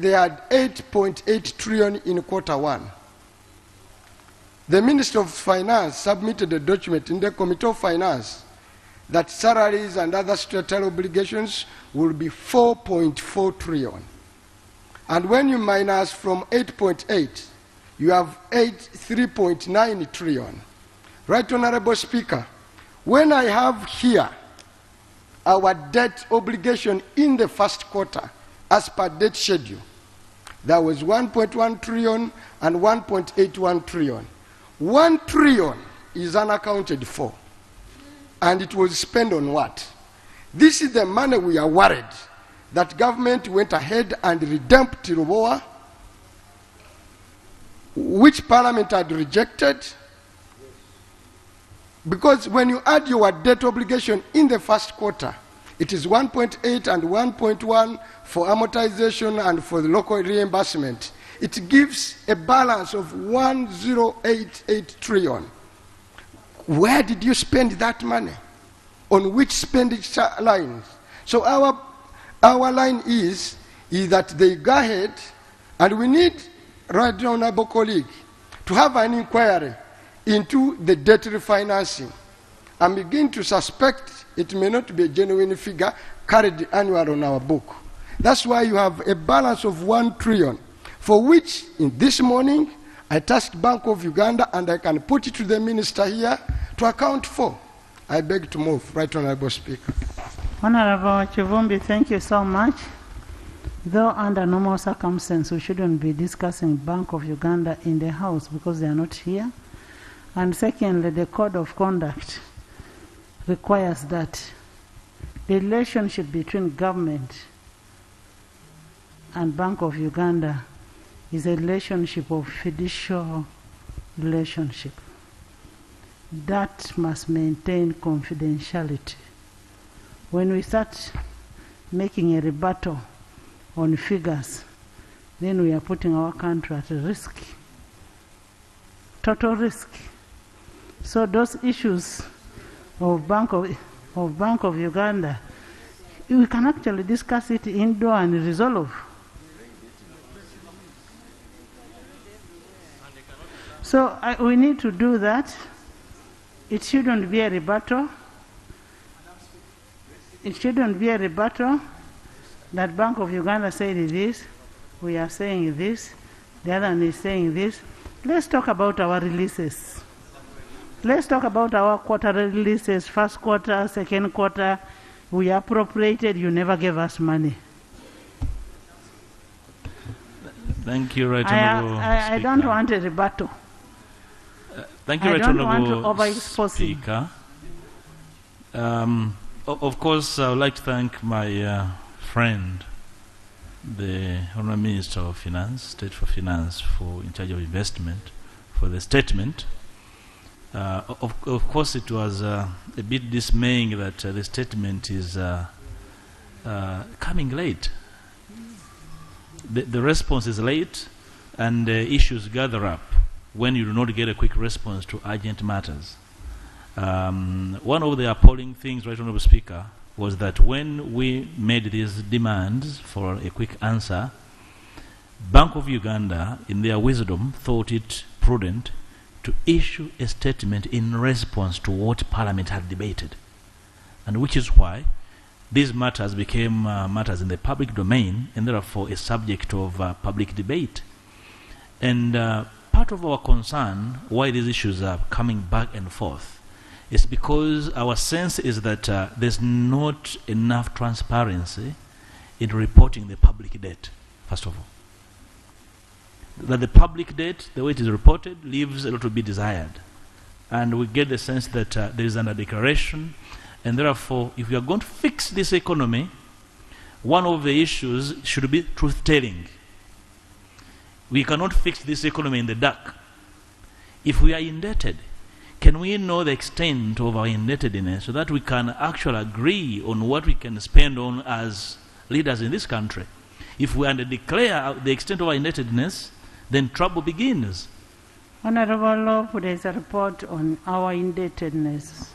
had 8.8 trillion in Q1. The Minister of Finance submitted a document in the Committee of Finance that salaries and other statutory obligations will be 4.4 trillion. And when you minus from 8.8, you have 3.9 trillion. Right Honorable Speaker, when I have here our debt obligation in the first quarter as per debt schedule, there was 1.1 trillion and 1.81 trillion. 1 trillion is unaccounted for, and it was spent on what? This is the money we are worried that government went ahead and redeemed Tiruboa, which Parliament had rejected, because when you add your debt obligation in the first quarter, it is 1.8 and 1.1 for amortization and for the local reimbursement. It gives a balance of 1,088 trillion. Where did you spend that money? On which expenditure lines? So our line is that they go ahead, and we need, Right Honorable colleague, to have an inquiry into the debt refinancing. I'm beginning to suspect it may not be a genuine figure carried annual on our book. That's why you have a balance of 1 trillion, for which, in this morning, I tasked Bank of Uganda, and I can put it to the minister here to account for. I beg to move, Right Honorable Speaker. Honorable Chivumbi, thank you so much. Though under normal circumstances, we shouldn't be discussing Bank of Uganda in the House because they are not here. And secondly, the Code of Conduct requires that the relationship between government and Bank of Uganda is a relationship of fiducial relationship. That must maintain confidentiality. When we start making a rebuttal on figures, then we are putting our country at risk, total risk. So those issues of Bank of Uganda, we can actually discuss it indoor and resolve. So we need to do that. It shouldn't be a rebuttal. It shouldn't be a rebuttal that Bank of Uganda said this, we are saying this, the other one is saying this. Let's talk about our releases. Let's talk about our quarterly releases. First quarter, second quarter, we appropriated, you never gave us money. Thank you, Right Honourable I don't want a rebuttal. Thank you, I Right don't want to Honourable overexpose him. Speaker. Of course, I would like to thank my friend, the Honourable Minister of Finance, State for Finance, for in charge of investment, for the statement. Of course, it was a bit dismaying that the statement is coming late. The response is late, and issues gather up when you do not get a quick response to urgent matters. One of the appalling things, Right Honourable Speaker, was that when we made these demands for a quick answer, Bank of Uganda, in their wisdom, thought it prudent to issue a statement in response to what Parliament had debated, and which is why these matters became matters in the public domain and therefore a subject of public debate. And part of our concern why these issues are coming back and forth is because our sense is that there's not enough transparency in reporting the public debt, first of all. That the public debt, the way it is reported, leaves a lot to be desired. And we get the sense that there is an declaration, and therefore, if we are going to fix this economy, one of the issues should be truth-telling. We cannot fix this economy in the dark. If we are indebted, can we know the extent of our indebtedness so that we can actually agree on what we can spend on as leaders in this country? If we underdeclare the extent of our indebtedness, then trouble begins. Honorable Love, there is a report on our indebtedness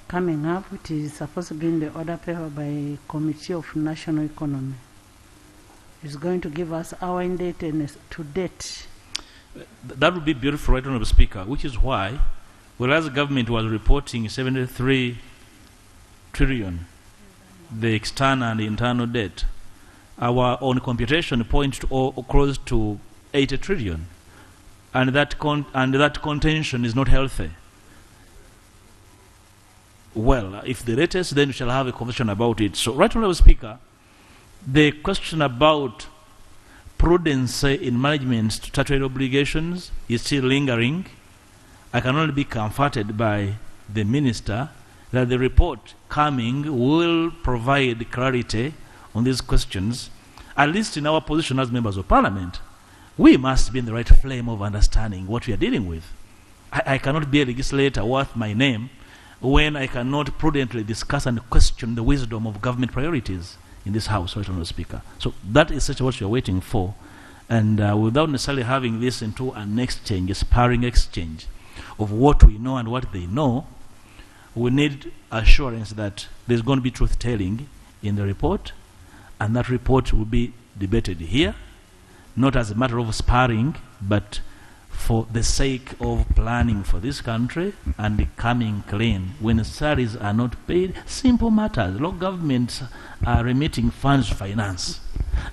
coming up, which is supposed to be in the order paper by Committee of National Economy. It's going to give us our indebtedness to date. That would be beautiful, Right Honourable Speaker, which is why, whereas the government was reporting 73 trillion, the external and internal debt, our own computation points to close to 80 trillion. And that contention is not healthy. Well, if the latest, then we shall have a conversation about it. So, Right Honourable Speaker, the question about prudence in management statutory obligations is still lingering. I can only be comforted by the Minister that the report coming will provide clarity on these questions, at least in our position as members of Parliament. We must be in the right flame of understanding what we are dealing with. I cannot be a legislator worth my name when I cannot prudently discuss and question the wisdom of government priorities in this House, Right Honourable Speaker. So that is such what we are waiting for. And without necessarily having this into an exchange, a sparring exchange of what we know and what they know, we need assurance that there's going to be truth-telling in the report, and that report will be debated here, not as a matter of sparring, but for the sake of planning for this country and coming clean. When salaries are not paid, simple matters. Local governments are remitting funds to finance,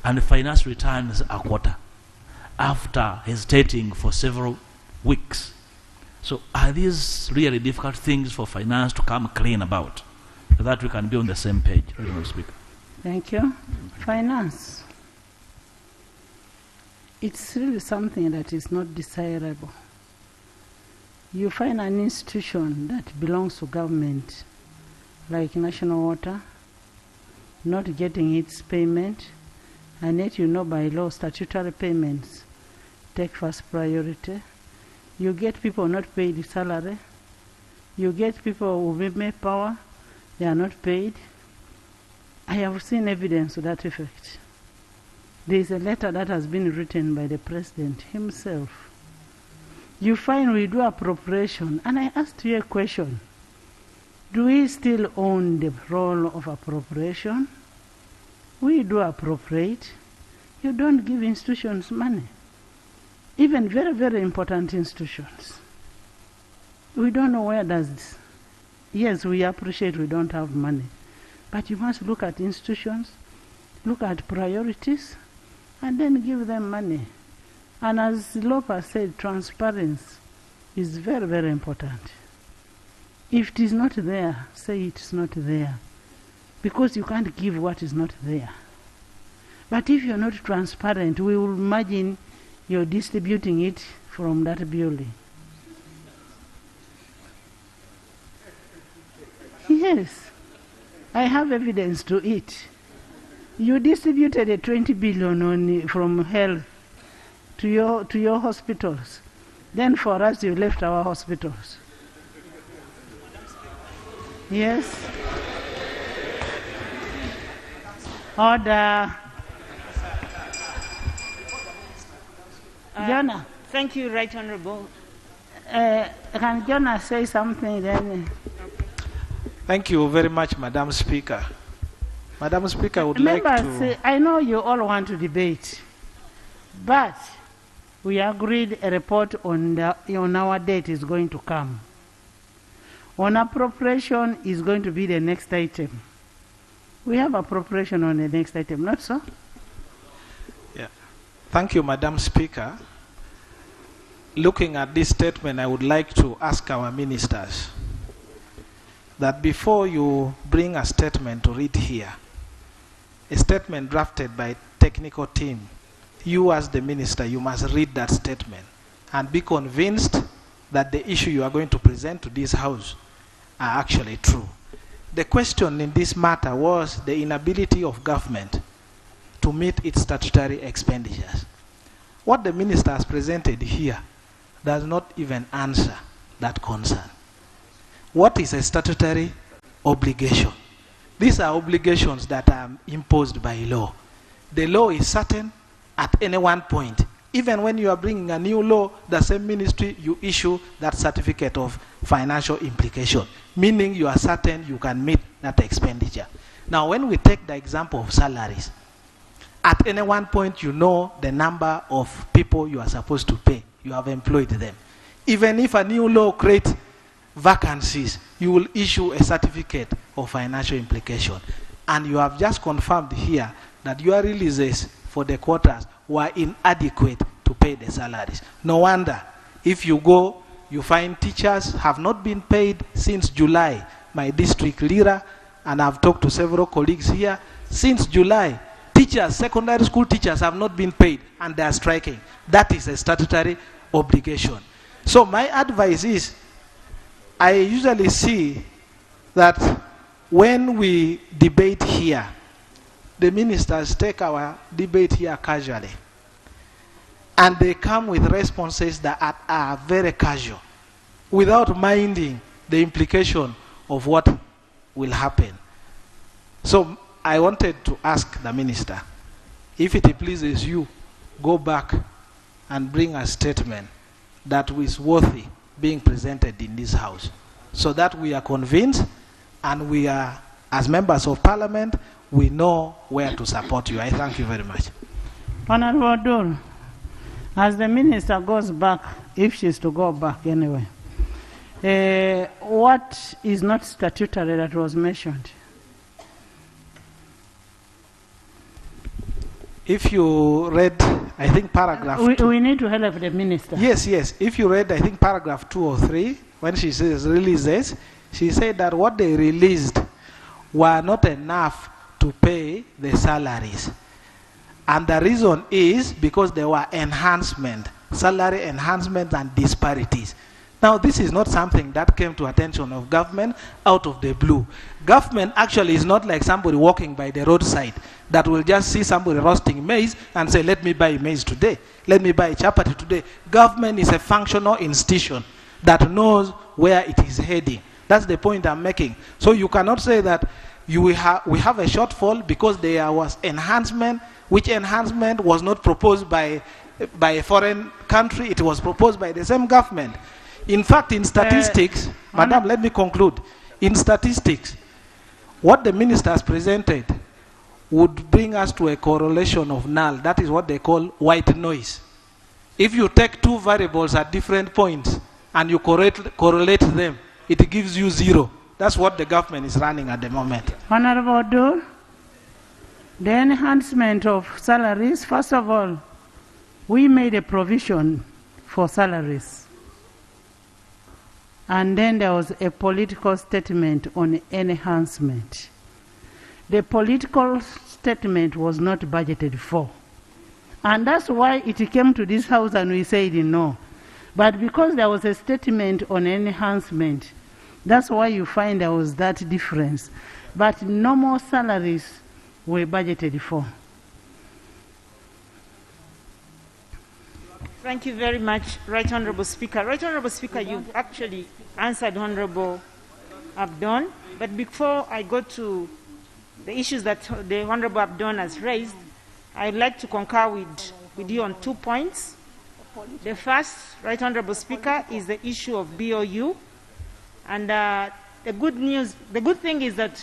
and finance returns a quarter after hesitating for several weeks. So are these really difficult things for finance to come clean about, so that we can be on the same page? Speaker. Thank you. Finance. It's really something that is not desirable. You find an institution that belongs to government, like National Water, not getting its payment, and yet you know by law statutory payments take first priority. You get people not paid salary. You get people who made power, they are not paid. I have seen evidence to that effect. There is a letter that has been written by the President himself. You find we do appropriation, and I asked you a question. Do we still own the role of appropriation? We do appropriate. You don't give institutions money. Even very, very important institutions. We don't know where does this. Yes, we appreciate we don't have money. But you must look at institutions, look at priorities, and then give them money. And as Lopa said, transparency is very, very important. If it is not there, say it is not there. Because you can't give what is not there. But if you're not transparent, we will imagine you're distributing it from that building. Yes, I have evidence to it. You distributed a 20 billion from health to your hospitals. Then for us, you left our hospitals. Yes. Order. Jonah. Thank you, Right Honorable. Can Jonah say something then? Thank you very much, Madam Speaker. Madam Speaker, I would like to... I know you all want to debate, but we agreed a report on our date is going to come. On appropriation is going to be the next item. We have appropriation on the next item, not so? Yeah. Thank you, Madam Speaker. Looking at this statement, I would like to ask our ministers that before you bring a statement to read here, a statement drafted by a technical team, you as the minister, you must read that statement and be convinced that the issue you are going to present to this house are actually true. The question in this matter was the inability of government to meet its statutory expenditures. What the minister has presented here does not even answer that concern. What is a statutory obligation? These are obligations that are imposed by law. The law is certain at any one point. Even when you are bringing a new law, the same ministry, you issue that certificate of financial implication, meaning you are certain you can meet that expenditure. Now, when we take the example of salaries, at any one point you know the number of people you are supposed to pay. You have employed them. Even if a new law creates vacancies, you will issue a certificate of financial implication. And you have just confirmed here that your releases for the quarters were inadequate to pay the salaries. No wonder, if you go, you find teachers have not been paid since July. My district leader, and I've talked to several colleagues here, since July, teachers, secondary school teachers have not been paid and they are striking. That is a statutory obligation. So my advice is, I usually see that when we debate here, the ministers take our debate here casually. And they come with responses that are very casual, without minding the implication of what will happen. So I wanted to ask the minister, if it pleases you, go back and bring a statement that is worthy being presented in this house, so that we are convinced and we are, as members of parliament, we know where to support you. I thank you very much. Honorable Dole, as the minister goes back, if she's to go back anyway, what is not statutory that was mentioned? If you read, I think paragraph we need to help the minister. Yes, yes. If you read, I think paragraph 2 or 3, when she says releases, she said that what they released were not enough to pay the salaries. And the reason is because there were enhancement, salary enhancements and disparities. Now, this is not something that came to attention of government out of the blue. Government actually is not like somebody walking by the roadside that will just see somebody roasting maize and say, let me buy maize today, let me buy chapati today. Government is a functional institution that knows where it is heading. That's the point I'm making. So you cannot say that we have a shortfall because there was enhancement, which enhancement was not proposed by a foreign country, it was proposed by the same government. In fact, in statistics, Madam, let me conclude. In statistics, what the minister has presented would bring us to a correlation of null. That is what they call white noise. If you take two variables at different points and you correlate them, it gives you 0. That's what the government is running at the moment. Honorable Dole, the enhancement of salaries, first of all, we made a provision for salaries. and then there was a political statement on enhancement. The political statement was not budgeted for. And that's why it came to this house and we said no. But because there was a statement on enhancement, that's why you find there was that difference. But normal salaries were budgeted for. Thank you very much, Right Honourable Speaker. Right Honourable Speaker, you've actually answered Honourable Abdon, but before I go to the issues that the Honourable Abdon has raised, I'd like to concur with you on 2 points. The first, Right Honourable Speaker, is the issue of BOU, and the good thing is that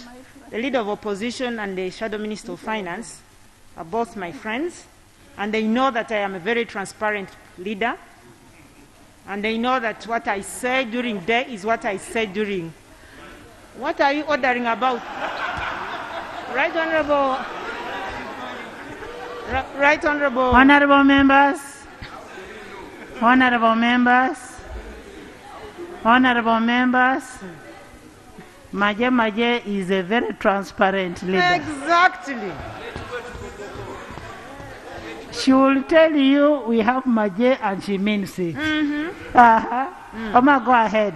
the Leader of Opposition and the Shadow Minister of Finance are both my friends, and they know that I am a very transparent leader, and they know that what I say during day is what I say during. What are you ordering about? Right Honourable, Right Honourable. Honourable members, honourable members, honourable members, Maje is a very transparent leader. Exactly. She will tell you we have Maje and she means it. Oma, go ahead.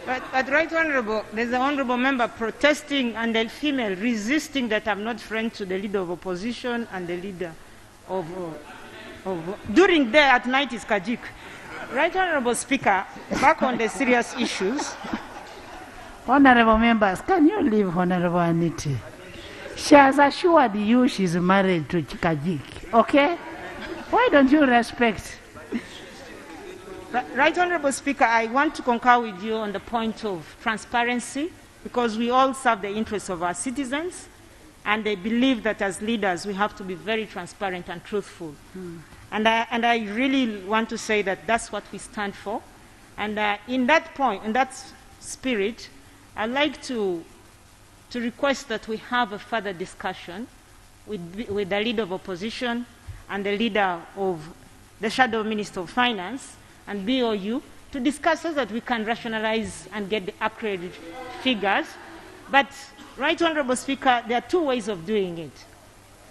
But Right Honourable, there's an Honourable member protesting and a female resisting that I'm not friend to the Leader of Opposition and the Leader of during day, at night is Kajik. Right Honourable Speaker, back on the serious issues. Honourable members, can you leave Honourable Anita? She has assured you she's married to Kajik, okay? Why don't you respect? Right Honourable Speaker, I want to concur with you on the point of transparency, because we all serve the interests of our citizens, and they believe that as leaders we have to be very transparent and truthful. And I really want to say that that's what we stand for. And in that point, in that spirit, I'd like to request that we have a further discussion with the Leader of Opposition and the Leader of the Shadow Minister of Finance and BOU to discuss so that we can rationalize and get the accurate figures. But, Right Honourable Speaker, there are 2 ways of doing it.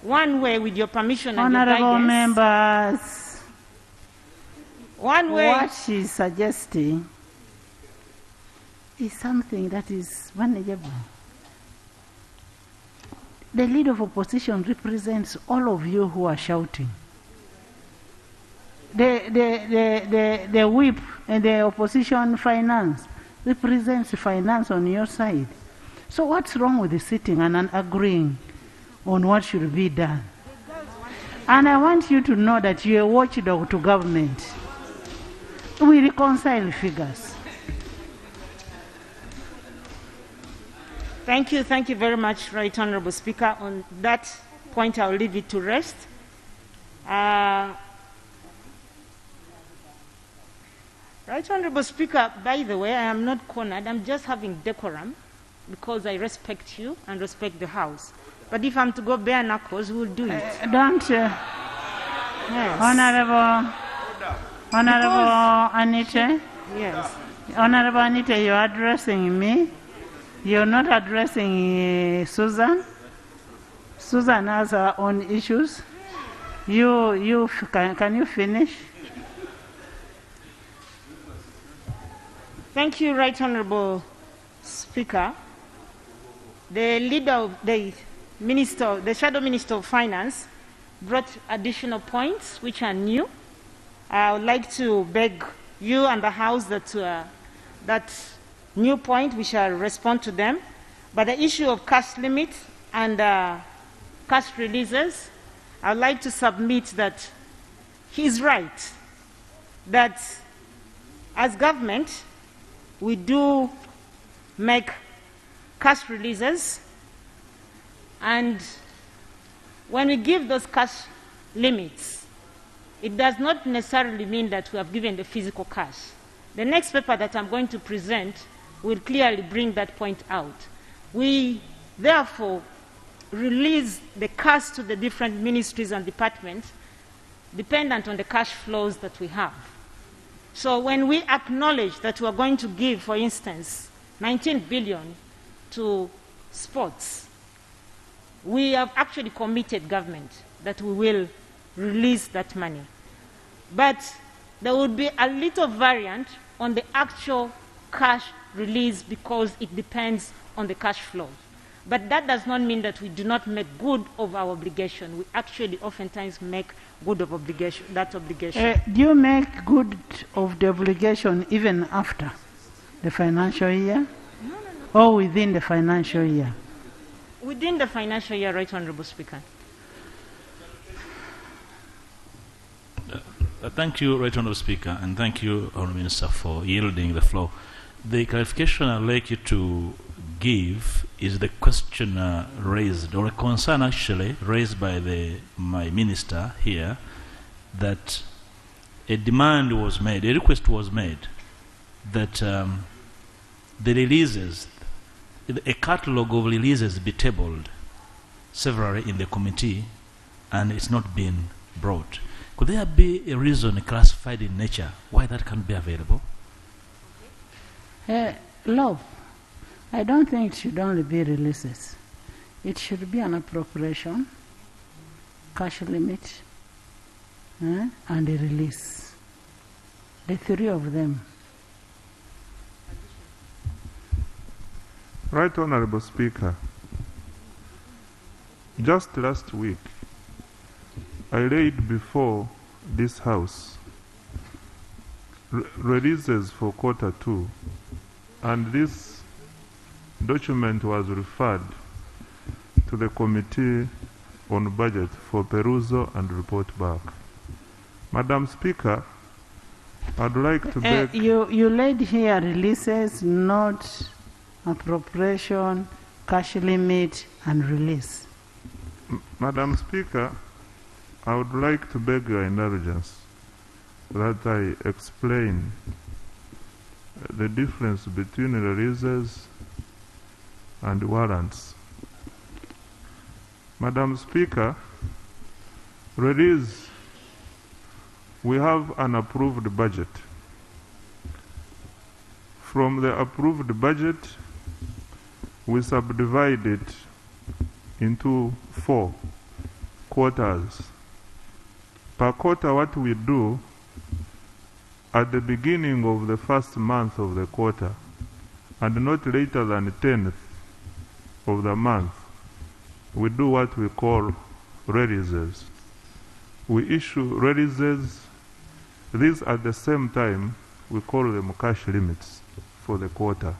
One way, with your permission and your guidance. Honourable members, one way. What she's suggesting is something that is manageable. The Leader of Opposition represents all of you who are shouting. The whip and the opposition finance represents finance on your side. So what's wrong with the sitting and agreeing on what should be done? And I want you to know that you're a watchdog to government. We reconcile figures. Thank you very much, Right Honourable Speaker. On that point, I'll leave it to rest. Right Honourable Speaker, by the way, I am not cornered. I'm just having decorum because I respect you and respect the House. But if I'm to go bare knuckles, we'll do it. Don't yes. Honourable Anita? Yes. Honourable Anita, you're addressing me. You're not addressing Susan. Susan has her own issues. Can you finish? Thank you, Right Honourable Speaker. The Leader of the Minister, the Shadow Minister of Finance, brought additional points which are new. I would like to beg you and the House that new point, we shall respond to them. But the issue of cash limit and cash releases, I would like to submit that he's right, that as government, we do make cash releases, and when we give those cash limits, it does not necessarily mean that we have given the physical cash. The next paper that I'm going to present will clearly bring that point out. We therefore release the cash to the different ministries and departments dependent on the cash flows that we have. So when we acknowledge that we are going to give, for instance, 19 billion to sports, we have actually committed government that we will release that money. But there would be a little variant on the actual cash release because it depends on the cash flow. But that does not mean that we do not make good of our obligation. We actually oftentimes make good of that obligation. Do you make good of the obligation even after the financial year? No. Or within the financial year? Within the financial year, Right Honorable Speaker. Thank you, Right Honorable Speaker, and thank you, Honourable Minister, for yielding the floor. The clarification I'd like you to give is the question raised, or a concern actually raised by my minister here, that a demand was made, a request was made that the releases, a catalogue of releases be tabled severally in the committee, and it's not been brought. Could there be a reason classified in nature why that can't be available? Love, I don't think it should only be releases. It should be an appropriation, cash limit, and a release. The three of them. Right Honorable Speaker, just last week, I laid before this House releases for quarter 2, and this document was referred to the Committee on Budget for perusal and report back. Madam Speaker, I'd like to beg... You laid here releases, not appropriation, cash limit, and release. Madam Speaker, I would like to beg your indulgence that I explain the difference between releases and warrants. Madam Speaker, release, we have an approved budget. From the approved budget, we subdivide it into 4 quarters. Per quarter, what we do, at the beginning of the first month of the quarter, and not later than the 10th of the month, we do what we call releases. We issue releases. These at the same time, we call them cash limits for the quarter.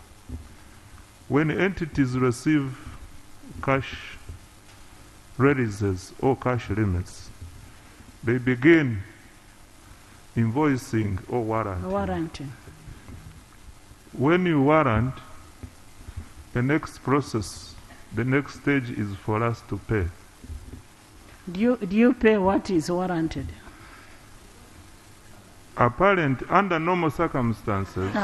When entities receive cash releases or cash limits, they begin invoicing or warranting. Warranting. When you warrant, the next process, the next stage is for us to pay. Do you pay what is warranted? Under normal circumstances,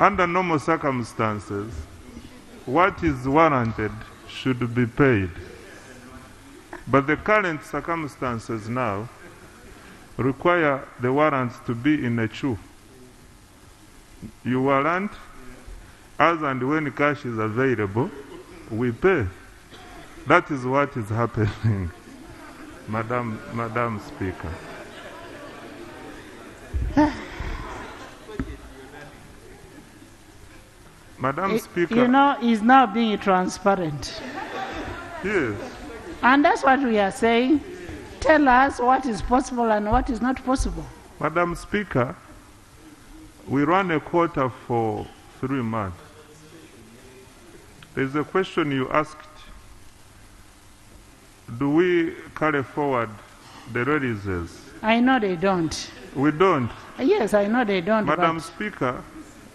under normal circumstances, what is warranted should be paid. But the current circumstances now require the warrants to be in a queue. You warrant, as and when cash is available, we pay. That is what is happening, Madam Speaker. Madam Speaker. You know, he's now being transparent. Yes. And that's what we are saying. Tell us what is possible and what is not possible. Madam Speaker, we run a quarter for 3 months. There's a question you asked. Do we carry forward the releases? I know they don't. We don't. Yes, I know they don't. Madam Speaker,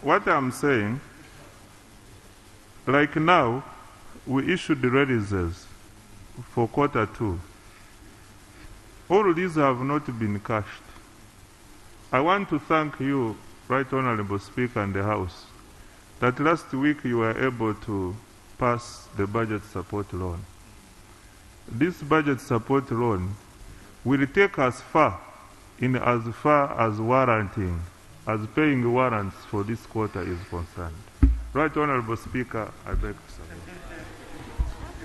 what I'm saying, like now, we issued the releases for quarter 2. All these have not been cashed. I want to thank you, Right Honorable Speaker, and the House, that last week you were able to pass the budget support loan. This budget support loan will take us far in as far as warranting, as paying warrants for this quarter is concerned. Right Honorable Speaker, I beg to submit.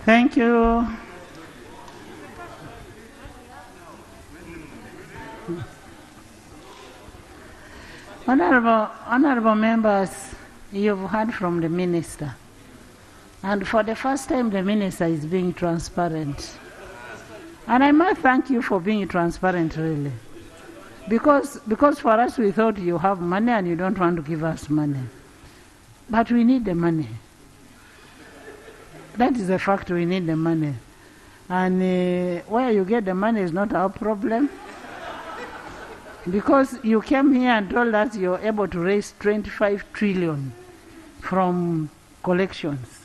Thank you. Honorable members, you've heard from the minister. And for the first time, the minister is being transparent. And I must thank you for being transparent, really. Because for us, we thought you have money and you don't want to give us money. But we need the money. That is a fact, we need the money. And where you get the money is not our problem. Because you came here and told us you're able to raise 25 trillion from collections.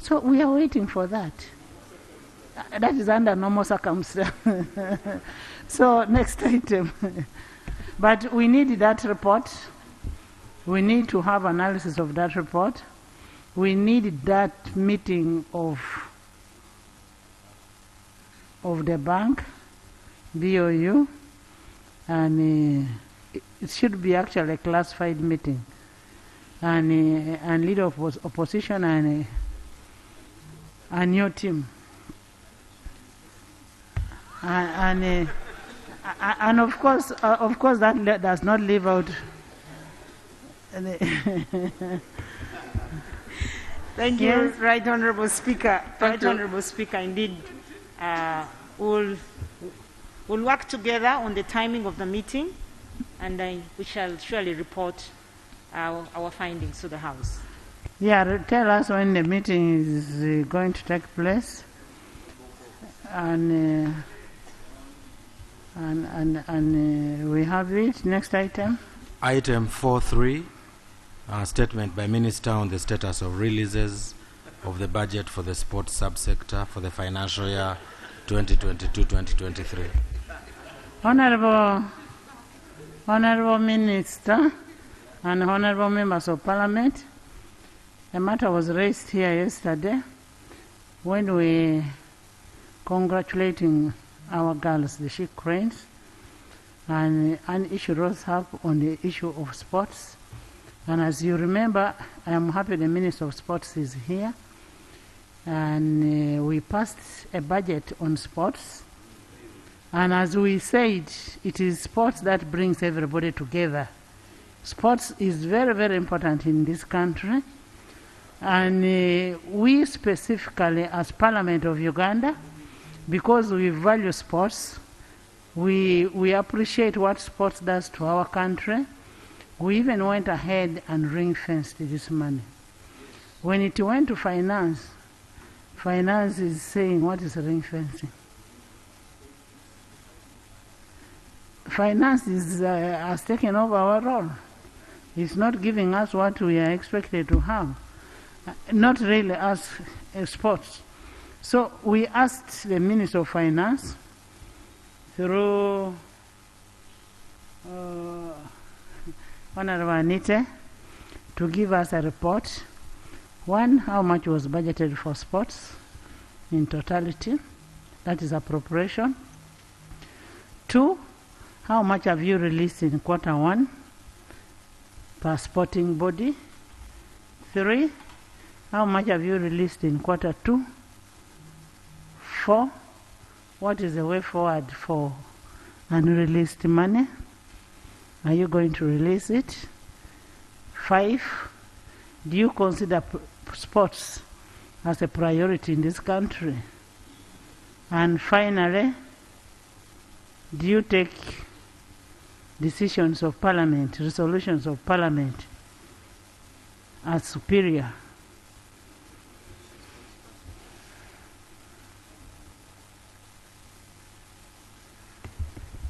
So we are waiting for that. That is under normal circumstances. So next item. But we need that report. We need to have analysis of that report. We need that meeting of the bank, BOU, and it should be actually a classified meeting. And leader of opposition and a new team. And of course that does not leave out. Thank you, Yes. Right Honorable Speaker. Thank you. Honorable Speaker, indeed, we'll work together on the timing of the meeting, and we shall surely report our findings to the House. Yeah, tell us when the meeting is going to take place, and we have it. Next item. Item 4.3, statement by Minister on the status of releases of the budget for the sports subsector for the financial year 2022-2023. Honorable Minister and honorable members of Parliament, a matter was raised here yesterday when we congratulating our girls, the She Cranes, and an issue rose up on the issue of sports. And as you remember, I am happy the Minister of Sports is here, and we passed a budget on sports. And as we said, it is sports that brings everybody together. Sports is very, very important in this country. And we specifically, as Parliament of Uganda, because we value sports, we appreciate what sports does to our country. We even went ahead and ring-fenced this money. When it went to finance, finance is saying, what is ring-fencing? Finance has taken over our role. It's not giving us what we are expected to have. Not really as sports. So we asked the Minister of Finance through Honorable Anita to give us a report. One, how much was budgeted for sports in totality, that is appropriation. Two, how much have you released in Q1 per sporting body? Three, how much have you released in Q2? Four, what is the way forward for unreleased money? Are you going to release it? Five, do you consider sports as a priority in this country? And finally, do you take decisions of Parliament, resolutions of Parliament as superior?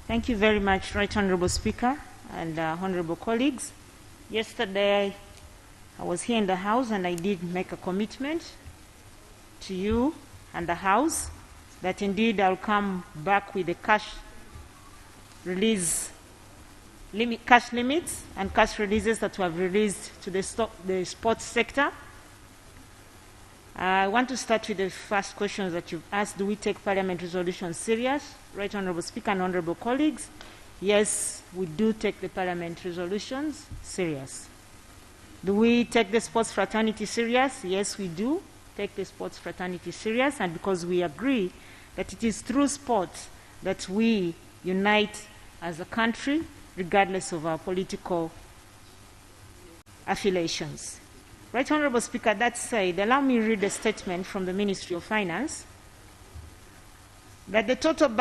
Thank you very much, Right Honorable Speaker and honorable colleagues. Yesterday, I was here in the House and I did make a commitment to you and the House that indeed I'll come back with the cash release, cash limits and cash releases that we have released to the sports sector. I want to start with the first questions that you've asked. Do we take Parliament resolutions serious? Right Honorable Speaker and honorable colleagues, yes, we do take the Parliament resolutions serious. Do we take the sports fraternity serious? Yes, we do take the sports fraternity serious, and because we agree that it is through sports that we unite as a country, regardless of our political affiliations. Right Honorable Speaker, that said, allow me to read a statement from the Ministry of Finance that the total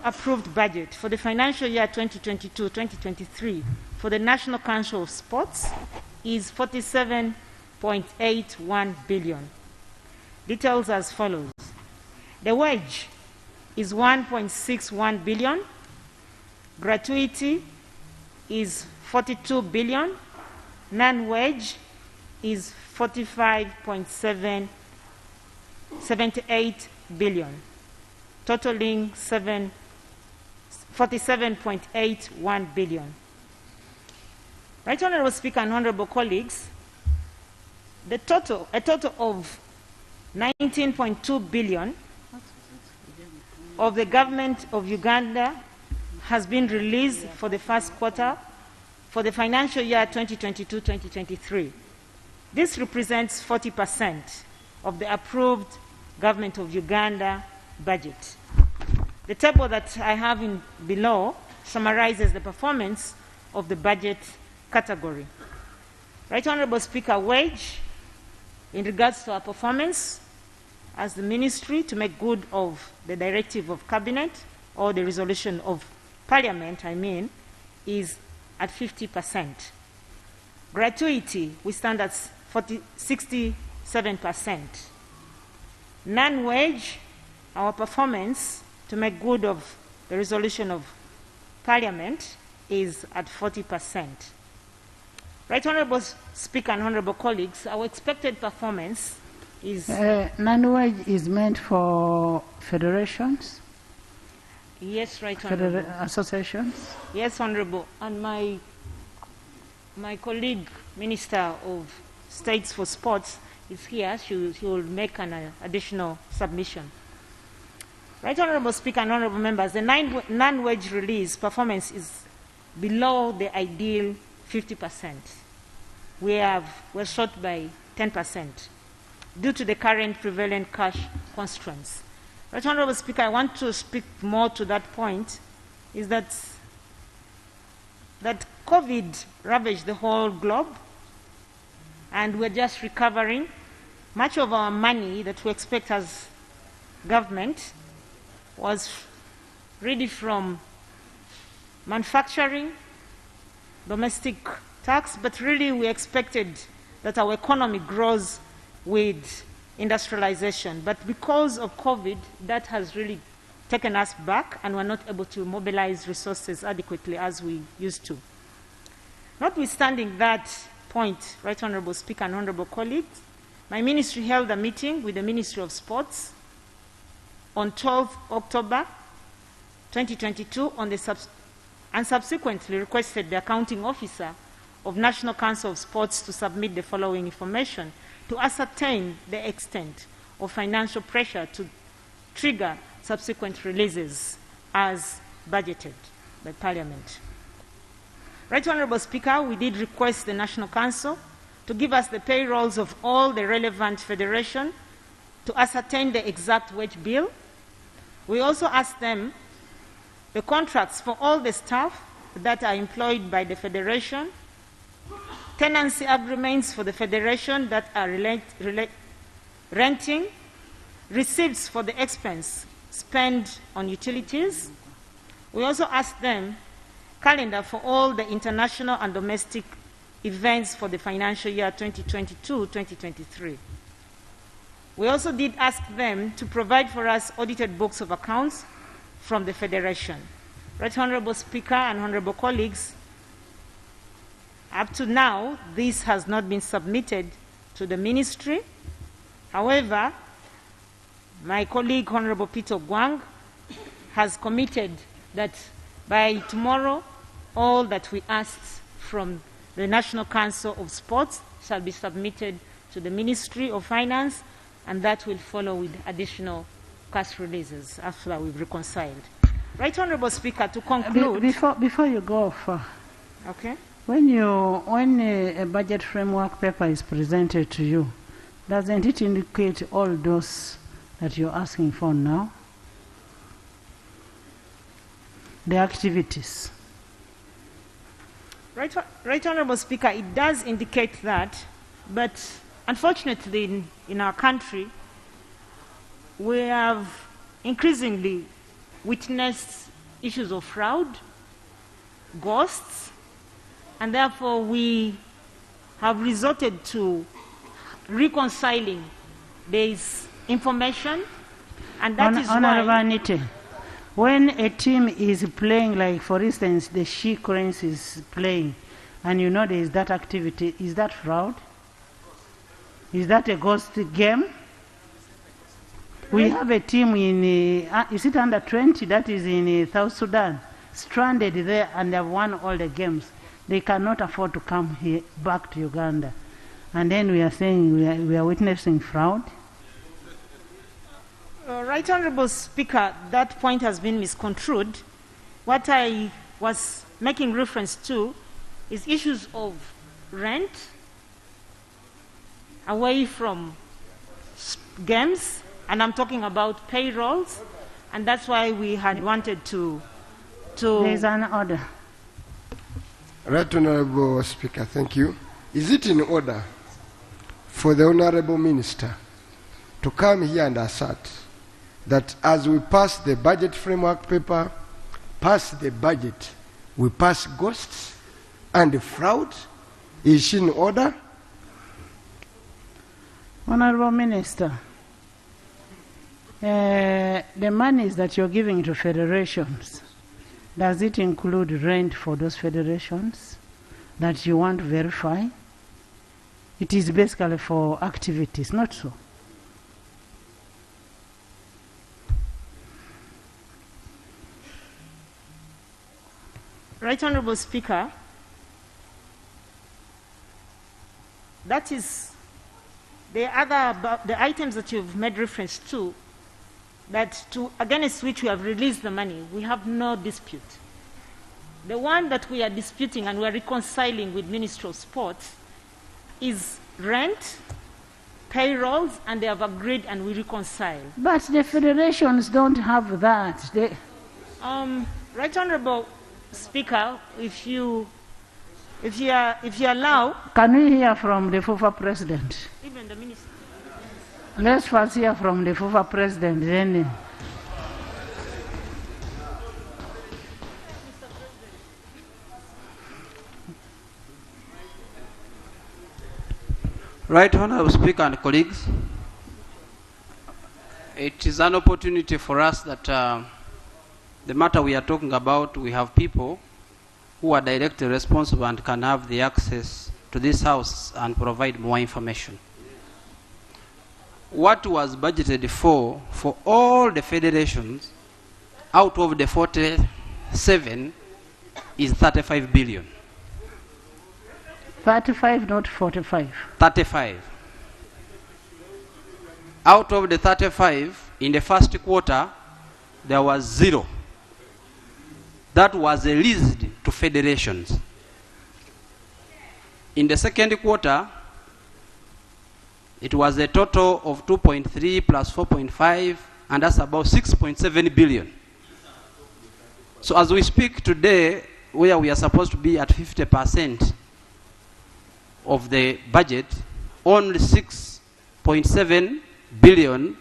approved budget for the financial year 2022-2023 for the National Council of Sports is 47.81 billion. Details as follows. The wage is 1.61 billion. Gratuity is 42 billion. Non-wage is 45.78 billion, totaling 47.81 billion. Right Honorable Speaker and Honorable colleagues, a total of 19.2 billion of the government of Uganda has been released for the first quarter for the financial year 2022-2023. This represents 40% of the approved government of Uganda budget. The table that I have below summarizes the performance of the budget category. Right Honorable Speaker, wage, in regards to our performance as the ministry to make good of the directive of cabinet or the resolution of parliament, is at 50%. Gratuity, we stand at 67%. Non-wage, our performance to make good of the resolution of parliament is at 40%. Right Honorable Speaker and Honorable colleagues, our expected performance is... non-wage is meant for federations? Yes, Right Honorable. Associations? Yes, Honorable. And my colleague, Minister of States for Sports, is here. She will make an additional submission. Right Honorable Speaker and Honorable Members, the non-wage release performance is below the ideal 50%. We're short by 10% due to the current prevalent cash constraints. Right Honorable Speaker, I want to speak more to that point, is that COVID ravaged the whole globe, and we're just recovering. Much of our money that we expect as government was really from manufacturing, domestic tax, but really we expected that our economy grows with industrialization. But because of COVID, that has really taken us back, and we're not able to mobilize resources adequately as we used to. Notwithstanding that point, Right Honorable Speaker and Honorable colleagues, my ministry held a meeting with the Ministry of Sports on 12 October 2022 and subsequently requested the accounting officer of National Council of Sports to submit the following information to ascertain the extent of financial pressure to trigger subsequent releases as budgeted by Parliament. Right Honorable Speaker, we did request the National Council to give us the payrolls of all the relevant federations to ascertain the exact wage bill. We also asked them the contracts for all the staff that are employed by the federation, tenancy agreements for the federation that are renting, receipts for the expense spent on utilities. We also asked them calendar for all the international and domestic events for the financial year 2022-2023. We also did ask them to provide for us audited books of accounts from the Federation. Right Honorable Speaker and Honorable colleagues, up to now, this has not been submitted to the ministry. However, my colleague, Honorable Peter Gwang, has committed that by tomorrow, all that we asked from the National Council of Sports shall be submitted to the Ministry of Finance, and that will follow with additional cash releases after we've reconciled. Right Honorable Speaker, to conclude. Before you go far, Okay. when a budget framework paper is presented to you, doesn't it indicate all those that you're asking for now? The activities. Right Honorable Speaker, it does indicate that, but unfortunately in our country, we have increasingly witnessed issues of fraud, ghosts, and therefore we have resorted to reconciling this information, and that is Honorable why... Anite, when a team is playing, like for instance the She Cranes is playing, and you know there is that activity, is that fraud? Is that a ghost game? We have a team in, is it under 20, that is in South Sudan, stranded there, and they have won all the games. They cannot afford to come here back to Uganda. And then we are saying we are witnessing fraud. Right Honorable Speaker, that point has been misconstrued. What I was making reference to is issues of rent away from games, and I'm talking about payrolls, and that's why we had wanted to... There is an order. Right Honorable Speaker, thank you. Is it in order for the Honorable Minister to come here and assert that as we pass the budget framework paper, pass the budget, we pass ghosts and fraud? Is she in order? Honorable Minister, the monies that you're giving to federations, does it include rent for those federations that you want to verify? It is basically for activities, not so. Right Honorable Speaker, that is the items that you've made reference to, that against which we have released the money, we have no dispute. The one that we are disputing and we are reconciling with Ministry of Sports is rent, payrolls, and they have agreed and we reconcile. But the federations don't have that. Right Honorable Speaker, if you allow... Can we hear from the FUFA President? Even the Minister. Let's first hear from the FUFA President, then... Right Honorable Speaker and colleagues, it is an opportunity for us that the matter we are talking about, we have people who are directly responsible and can have the access to this house and provide more information. What was budgeted for all the federations out of the 47 is 35 billion. 35, not 45. 35. Out of the 35, in the first quarter, there was 0. That was released to federations. In the second quarter, it was a total of 2.3 plus 4.5, and that's about 6.7 billion. So as we speak today, where we are supposed to be at 50% of the budget, only 6.7 billion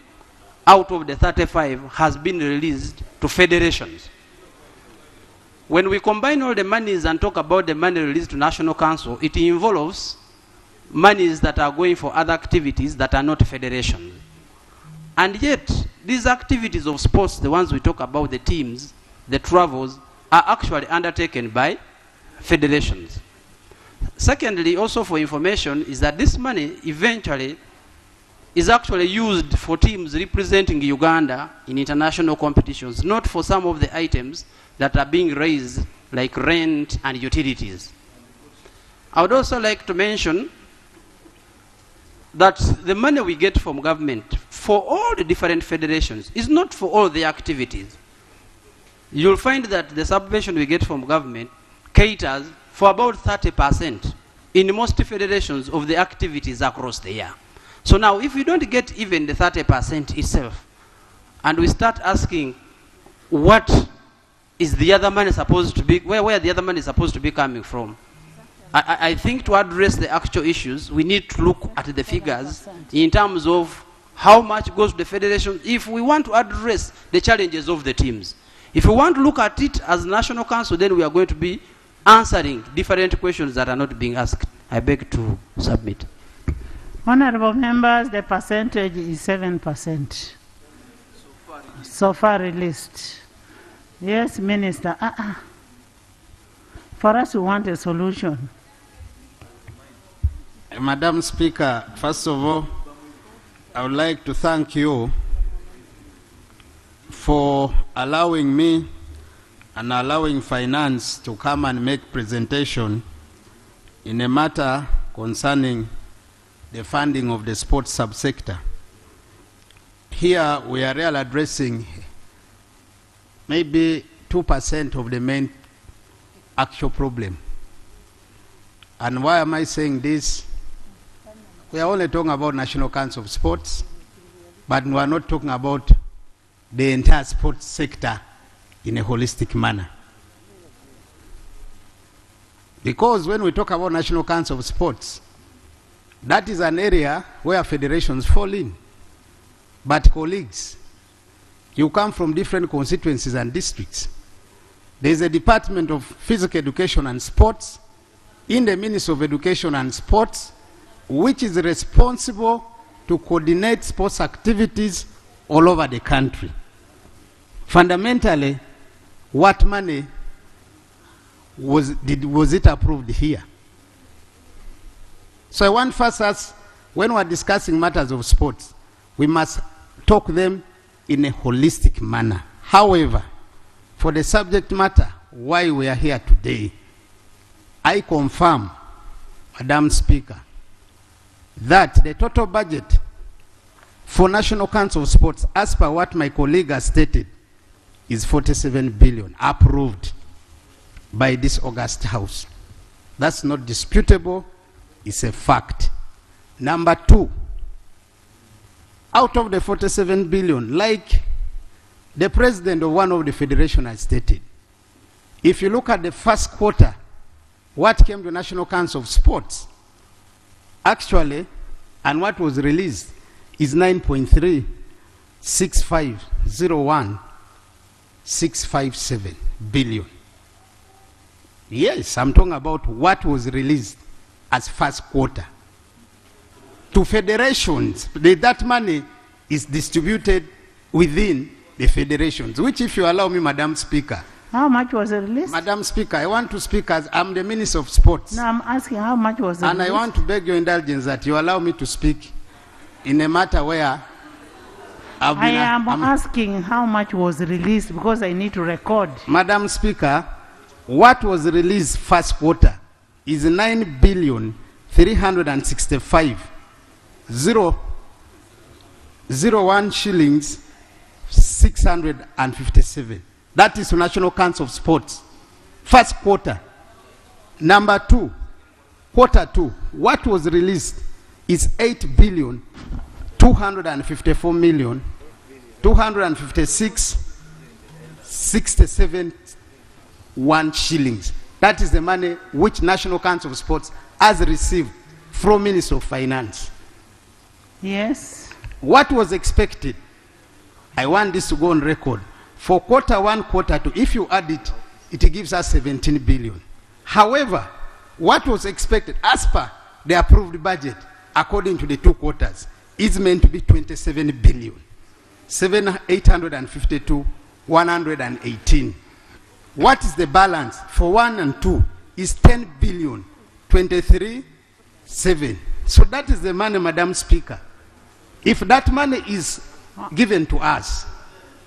out of the 35 has been released to federations. When we combine all the monies and talk about the money released to National Council, it involves monies that are going for other activities that are not federations. And yet, these activities of sports, the ones we talk about, the teams, the travels, are actually undertaken by federations. Secondly, also for information, is that this money eventually is actually used for teams representing Uganda in international competitions, not for some of the items that are being raised, like rent and utilities. I would also like to mention that the money we get from government for all the different federations is not for all the activities. you'll find that the subvention we get from government caters for about 30% in most federations of the activities across the year. So now, if we don't get even the 30% itself, and we start asking what is the other money supposed to be, where the other money is supposed to be coming from, I think to address the actual issues, we need to look at the figures in terms of how much goes to the federation if we want to address the challenges of the teams. If we want to look at it as National Council, then we are going to be answering different questions that are not being asked. I beg to submit. Honorable members, the percentage is 7%. So far released. Yes, Minister. For us, we want a solution. Madam Speaker, first of all, I would like to thank you for allowing me and allowing finance to come and make presentation in a matter concerning the funding of the sports subsector. Here we are really addressing maybe 2% of the main actual problem. And why am I saying this? We are only talking about National Council of Sports, but we are not talking about the entire sports sector in a holistic manner. Because when we talk about National Council of Sports, that is an area where federations fall in. But colleagues, you come from different constituencies and districts. There is a Department of Physical Education and Sports in the Ministry of Education and Sports, which is responsible to coordinate sports activities all over the country. Fundamentally, what money was it approved here? So I want first us, when we're discussing matters of sports, we must talk them in a holistic manner. However, for the subject matter, why we are here today, I confirm, Madam Speaker, that the total budget for National Council of Sports, as per what my colleague has stated, is 47 billion, approved by this August House. That's not disputable, it's a fact. Number two, out of the 47 billion, like the president of one of the federation has stated, if you look at the first quarter, what came to National Council of Sports, actually, and what was released is 9.36501,657 billion. Yes, I'm talking about what was released as first quarter. To federations, that money is distributed within the federations, which, if you allow me, Madam Speaker. How much was released? Madam Speaker, I want to speak as I'm the Minister of Sports. No, I'm asking how much was released. And I want to beg your indulgence that you allow me to speak in a matter where I am asking how much was released because I need to record. Madam Speaker, what was released first quarter is 9,365,001 shillings 657. That is National Council of Sports. First quarter. Number two, quarter two, what was released is 8,254,256,67 shillings. That is the money which National Council of Sports has received from Minister of Finance. Yes. What was expected? I want this to go on record. For quarter one, quarter two, if you add it, it gives us 17 billion. However, what was expected as per the approved budget, according to the two quarters, is meant to be 27 billion. 852,118. What is the balance for 1 and 2 is 10 billion, 23,7. So that is the money, Madam Speaker. If that money is given to us,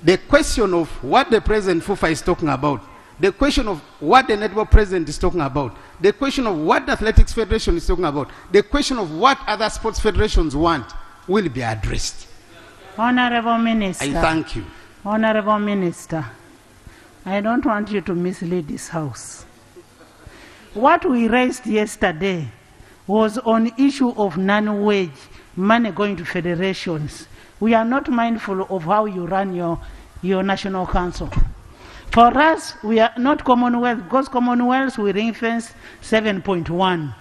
the question of what the President Fufa is talking about, the question of what the network president is talking about, the question of what the Athletics Federation is talking about, the question of what other sports federations want will be addressed. Honorable Minister. I thank you. Honorable Minister, I don't want you to mislead this House. What we raised yesterday was on issue of non-wage money going to federations. We are not mindful of how you run your national council. For us, we are not Commonwealth, because Commonwealth we ring-fence 7.1.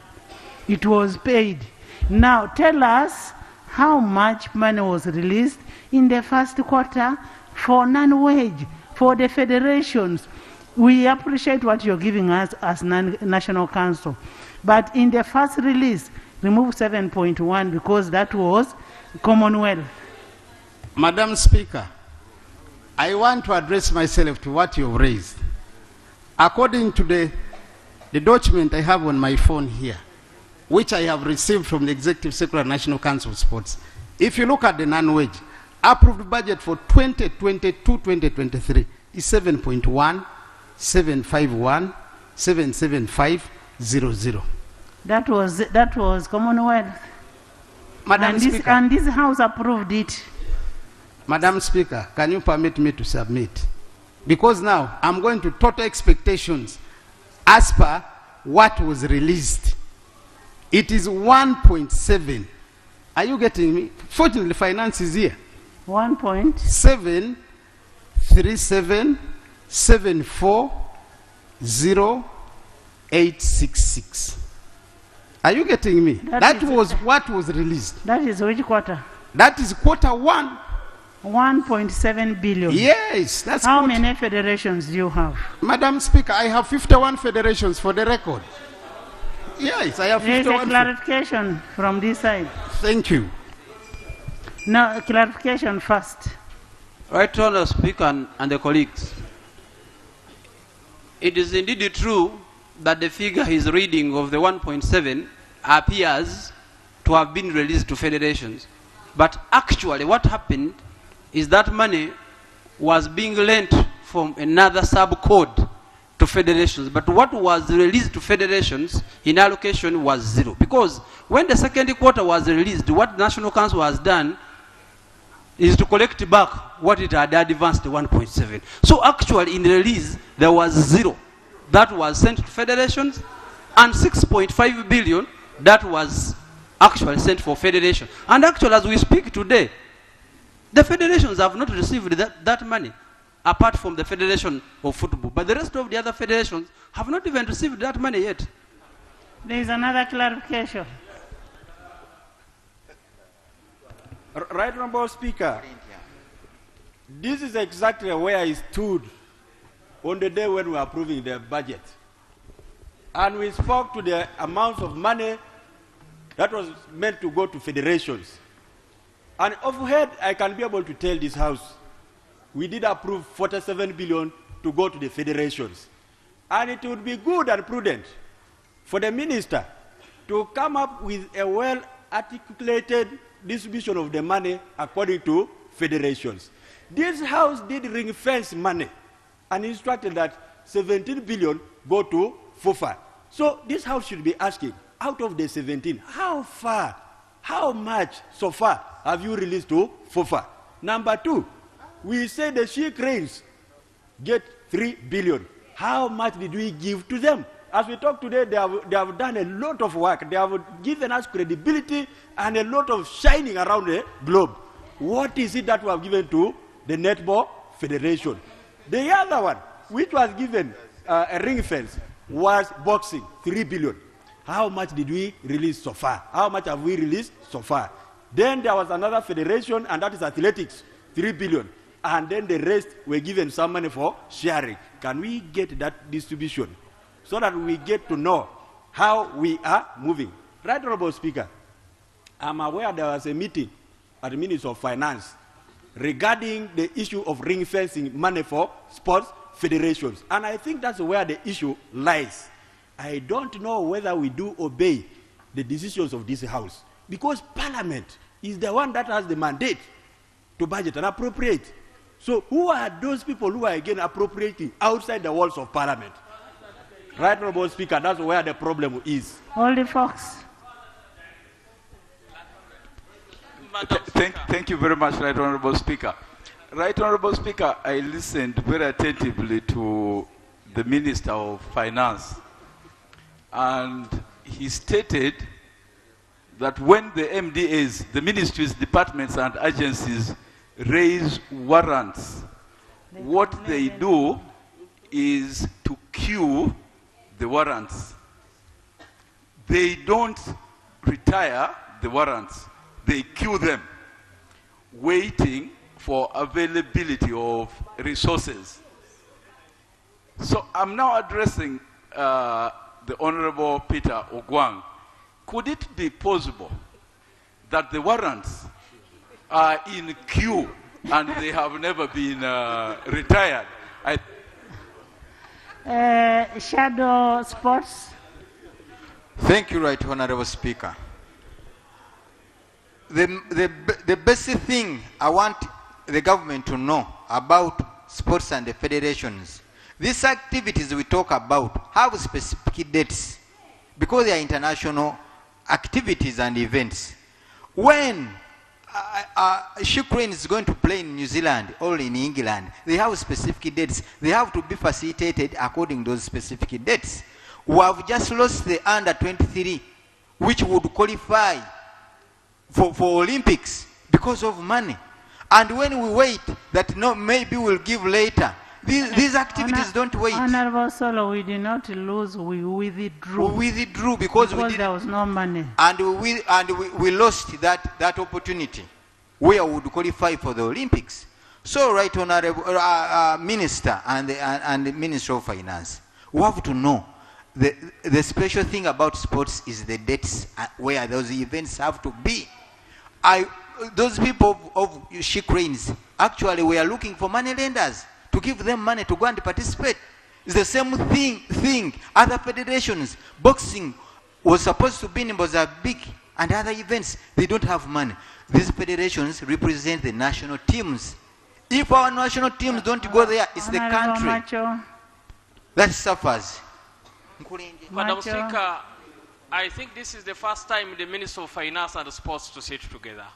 It was paid. Now tell us how much money was released in the first quarter for non-wage, for the federations. We appreciate what you're giving us as National Council. But in the first release, remove 7.1 because that was Commonwealth. Madam Speaker, I want to address myself to what you've raised. According to the document I have on my phone here, which I have received from the Executive Secretary of National Council of Sports, if you look at the non-wage, approved budget for 2022-2023 is 7.1, 751, 77500. That was Commonwealth. Madam Speaker. And this House approved it. Madam Speaker, can you permit me to submit? Because now I'm going to total expectations as per what was released. It is 1.7. Are you getting me? Fortunately, finance is here. 1.7374740,866. Are you getting me? That was what was released. That is which quarter? That is quarter one. 1.7 billion. Yes, that's how many federations do you have? Madam Speaker, I have 51 federations for the record. Yes, I have 51. There is a clarification from this side. Thank you. Now, clarification first. Right Honourable Speaker and the colleagues. It is indeed true that the figure he's reading of the 1.7 appears to have been released to federations. But actually what happened is that money was being lent from another sub-code to federations. But what was released to federations in allocation was zero. Because when the second quarter was released, what National Council has done is to collect back what it had advanced to 1.7. So actually in the release, there was zero that was sent to federations and 6.5 billion that was actually sent for federation. And actually as we speak today, the federations have not received that money apart from the Federation of Football. But the rest of the other federations have not even received that money yet. There is another clarification. Right Honourable Speaker, this is exactly where I stood on the day when we were approving the budget. And we spoke to the amounts of money that was meant to go to federations. And overhead, I can be able to tell this House, we did approve 47 billion to go to the federations. And it would be good and prudent for the minister to come up with a well-articulated distribution of the money according to federations. This House did ring-fence money and instructed that 17 billion go to FOFA. So this House should be asking, out of the 17, how far, how much so far have you released to FOFA? Number two, we say the She Cranes get 3 billion. How much did we give to them? As we talk today, they have done a lot of work. They have given us credibility and a lot of shining around the globe. What is it that we have given to the Netball Federation? The other one, which was given a ring fence, was boxing, 3 billion. How much did we release so far? How much have we released so far? Then there was another federation, and that is athletics, 3 billion. And then the rest were given some money for sharing. Can we get that distribution so that we get to know how we are moving? Right Honourable Speaker, I'm aware there was a meeting at the Ministry of Finance regarding the issue of ring fencing money for sports federations. And I think that's where the issue lies. I don't know whether we do obey the decisions of this House, because Parliament is the one that has the mandate to budget and appropriate. So who are those people who are again appropriating outside the walls of Parliament? Right Honourable Speaker, that's where the problem is. Hold the fox. Thank you very much, Right Honourable Speaker. Right Honorable Speaker, I listened very attentively to the Minister of Finance, and he stated that when the MDAs, the ministries, departments, and agencies raise warrants, what they do is to queue the warrants. They don't retire the warrants, they queue them, waiting for availability of resources. So I'm now addressing the Honorable Peter Ogwang. Could it be possible that the warrants are in queue and they have never been retired? Shadow Sports. Thank you, Right Honorable Speaker. The basic thing I want the government to know about sports and the federations, these activities we talk about have specific dates because they are international activities and events. When Ukraine is going to play in New Zealand or in England, they have specific dates. They have to be facilitated according to those specific dates. We have just lost the under-23, which would qualify for Olympics because of money. And when we wait that no, maybe we'll give later, these activities don't wait. Honorable Solo, we did not lose, we withdrew. We withdrew because there was no money. And we lost that opportunity where we would qualify for the Olympics. So, Right Honorable Minister and the Minister of Finance, we have to know the special thing about sports is the dates where those events have to be. Those people of Ukraine actually were looking for money lenders to give them money to go and participate. It's the same thing. Other federations, boxing was supposed to be in Mozambique and other events. They don't have money. These federations represent the national teams. If our national teams don't go there, it's the country that suffers. Madam Speaker, I think this is the first time the Minister of Finance and Sports to sit together.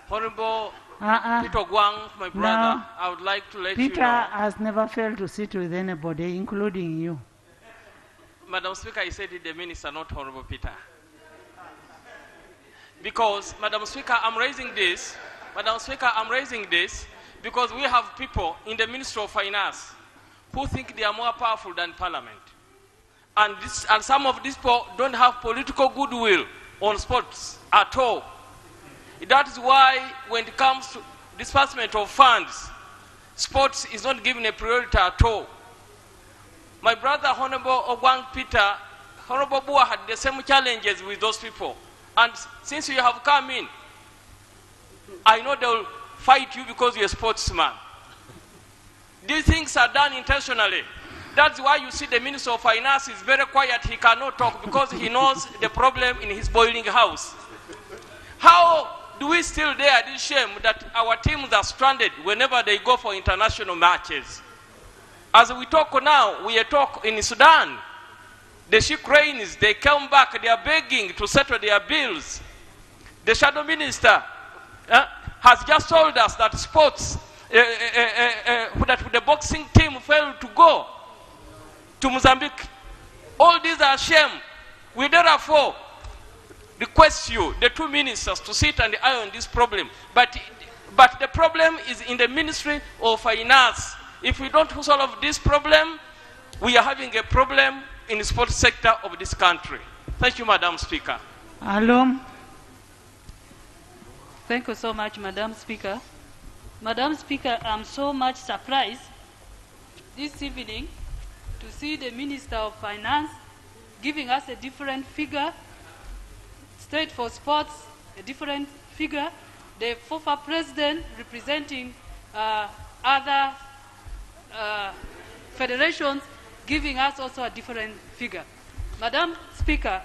Honorable Peter Ogwang, my brother, No. I would like to let Peter you know. has never failed to sit with anybody, including you. Madam Speaker, I said it, the Minister, not Honorable Peter. Because, Madam Speaker, I'm raising this. Madam Speaker, I'm raising this because we have people in the Ministry of Finance who think they are more powerful than Parliament. And some of these people don't have political goodwill on sports at all. That is why when it comes to disbursement of funds, sports is not given a priority at all. My brother, Honorable Ogwang Peter, Honorable Bua had the same challenges with those people. And since you have come in, I know they will fight you because you're a sportsman. These things are done intentionally. That's why you see the Minister of Finance is very quiet. He cannot talk because he knows the problem in his boiling house. How do we still dare this shame that our teams are stranded whenever they go for international matches? As we talk now, we are talking in Sudan. The Ukrainians, they come back, they are begging to settle their bills. The Shadow Minister has just told us that sports, that the boxing team failed to go to Mozambique. All these are shame. We therefore request you, the two ministers, to sit and eye on this problem. But the problem is in the Ministry of Finance. If we don't solve this problem, we are having a problem in the sports sector of this country. Thank you, Madam Speaker. Alum. Thank you so much, Madam Speaker. Madam Speaker, I'm so much surprised this evening to see the Minister of Finance giving us a different figure, State for Sports, a different figure, the FOFA President representing other federations giving us also a different figure. Madam Speaker,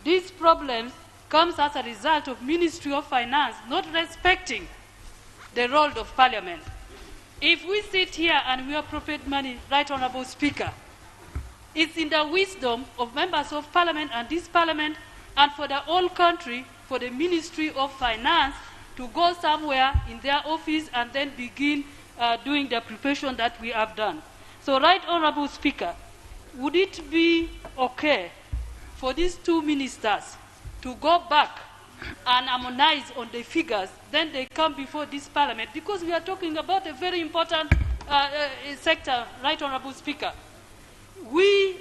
these problems comes as a result of Ministry of Finance not respecting the role of Parliament. If we sit here and we appropriate money, Right Honourable Speaker, it's in the wisdom of members of Parliament and this Parliament and for the whole country, for the Ministry of Finance to go somewhere in their office and then begin doing the preparation that we have done. So, Right Honorable Speaker, would it be okay for these two ministers to go back and harmonize on the figures, then they come before this parliament, because we are talking about a very important sector, Right Honorable Speaker. We,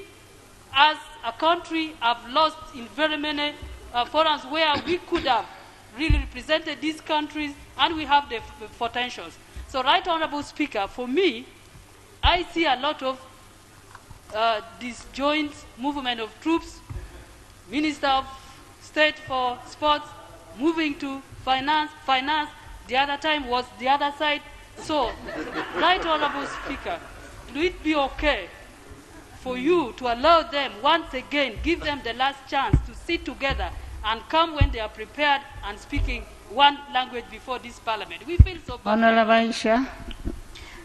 as a country, have lost in very many forums where we could have really represented these countries, and we have the potentials. So, Right Honorable Speaker, for me, I see a lot of disjoint movement of troops, Minister of State for Sports, moving to finance, the other time was the other side. So, Right Honorable Speaker, would it be okay for you to allow them, once again, give them the last chance to sit together and come when they are prepared and speaking one language before this parliament? We feel so bad. Honorable Aisha.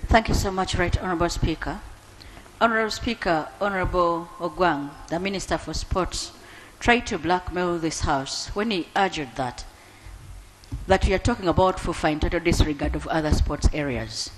Thank you so much, Right Honorable Speaker. Honorable Speaker, Honorable Ogwang, the Minister for Sports, tried to blackmail this House when he urged that we are talking about FUFA in total disregard of other sports areas.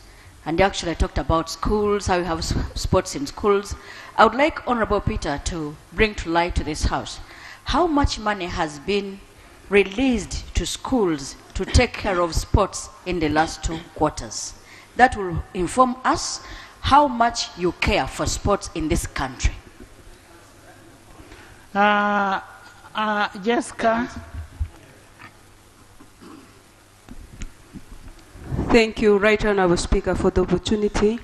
And he actually talked about schools, how we have sports in schools. I would like Honorable Peter to bring to light to this House how much money has been released to schools to take care of sports in the last 2 quarters. That will inform us how much you care for sports in this country. Jessica. Thank you, Right Honorable Speaker, for the opportunity.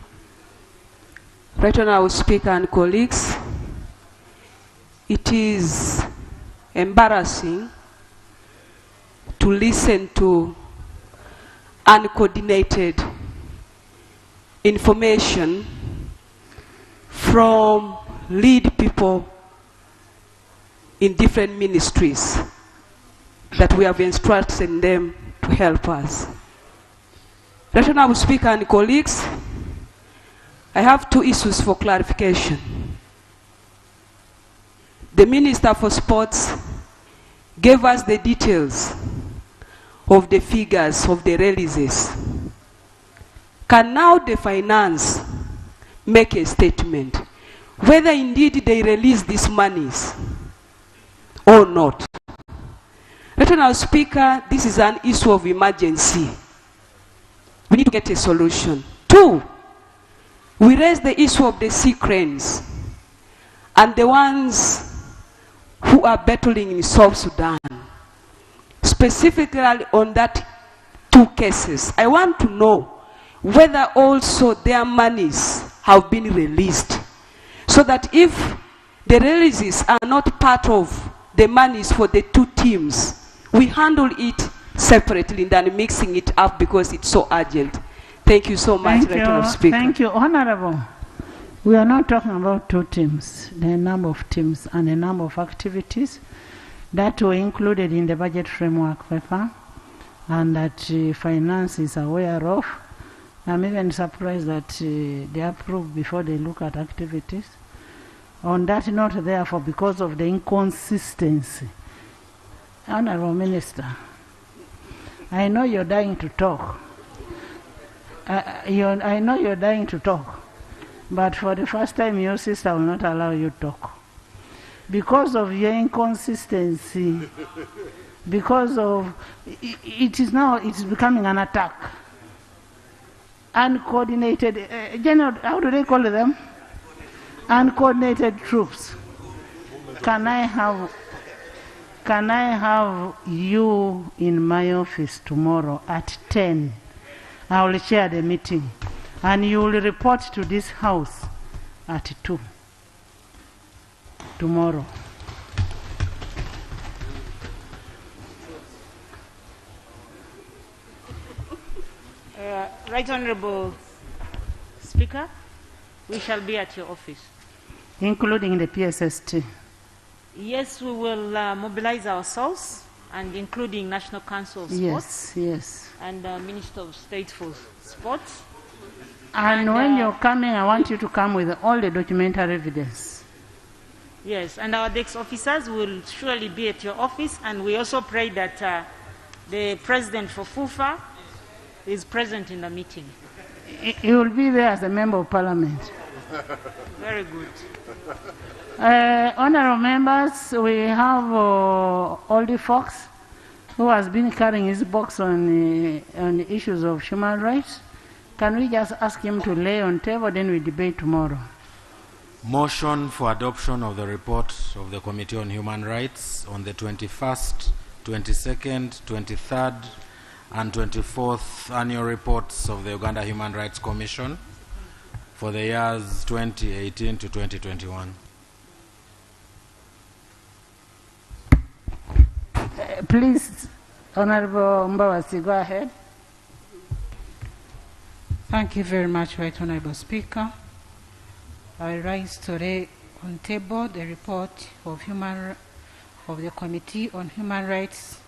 Right Honorable Speaker and colleagues, it is embarrassing to listen to uncoordinated information from lead people in different ministries that we have instructed them to help us. Right Honorable Speaker and colleagues, I have 2 issues for clarification. The Minister for Sports gave us the details of the figures of the releases. Can now the finance make a statement whether indeed they release these monies or not? Right Honorable Speaker, this is an issue of emergency. We need to get a solution. 2, we raised the issue of the sea cranes and the ones who are battling in South Sudan. Specifically on that 2 cases, I want to know whether also their monies have been released, so that if the releases are not part of the monies for the 2 teams, we handle it separately than mixing it up because it's so urgent. Thank you so much, Right Honorable Speaker. Thank you, Honorable. We are not talking about 2 teams, the number of teams and the number of activities that were included in the budget framework paper and that finance is aware of. I'm even surprised that they approve before they look at activities. On that note, therefore, because of the inconsistency, Honorable Minister, I know you're dying to talk. I know you're dying to talk, but for the first time, your sister will not allow you to talk. Because of your inconsistency, because of, it's becoming an attack. Uncoordinated, general, how do they call them? Uncoordinated troops. Can I have you in my office tomorrow at 10? I will chair the meeting and you will report to this House at 2 tomorrow. Right Honorable Speaker, we shall be at your office. Including the PSST. Yes, we will mobilize ourselves, and including National Council of Sports. Yes. And Minister of State for Sports. And when you're coming, I want you to come with all the documentary evidence. Yes, and our DEX officers will surely be at your office, and we also pray that the president for FUFA, is present in the meeting. He will be there as a member of parliament. Very good. Honorable members, we have Oldie Fox, who has been carrying his box on issues of human rights. Can we just ask him to lay on table, then we debate tomorrow? Motion for adoption of the report of the Committee on Human Rights on the 21st, 22nd, 23rd, and 24th annual reports of the Uganda Human Rights Commission for the years 2018 to 2021. Please, Honorable Mbawasi, go ahead. Thank you very much, Right Honorable Speaker. I rise to lay on table the report of the Committee on Human Rights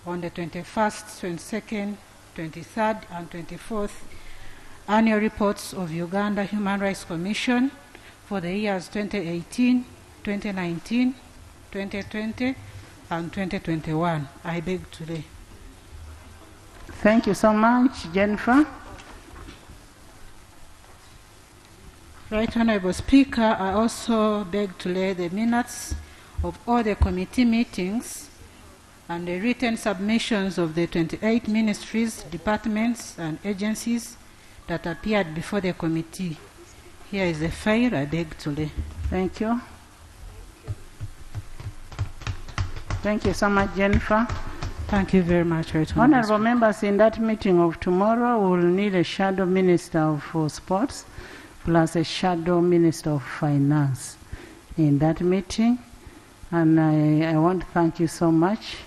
on the 21st, 22nd, 23rd, and 24th annual reports of Uganda Human Rights Commission for the years 2018, 2019, 2020, and 2021. I beg to lay. Thank you so much, Jennifer. Right Honorable Speaker, I also beg to lay the minutes of all the committee meetings and the written submissions of the 28 ministries, departments, and agencies that appeared before the committee. Here is the file. I beg to lay. Thank you. Thank you so much, Jennifer. Thank you very much, Right Honorable Honorable members, in that meeting of tomorrow, we will need a shadow minister for sports plus a shadow minister of finance in that meeting. And I want to thank you so much.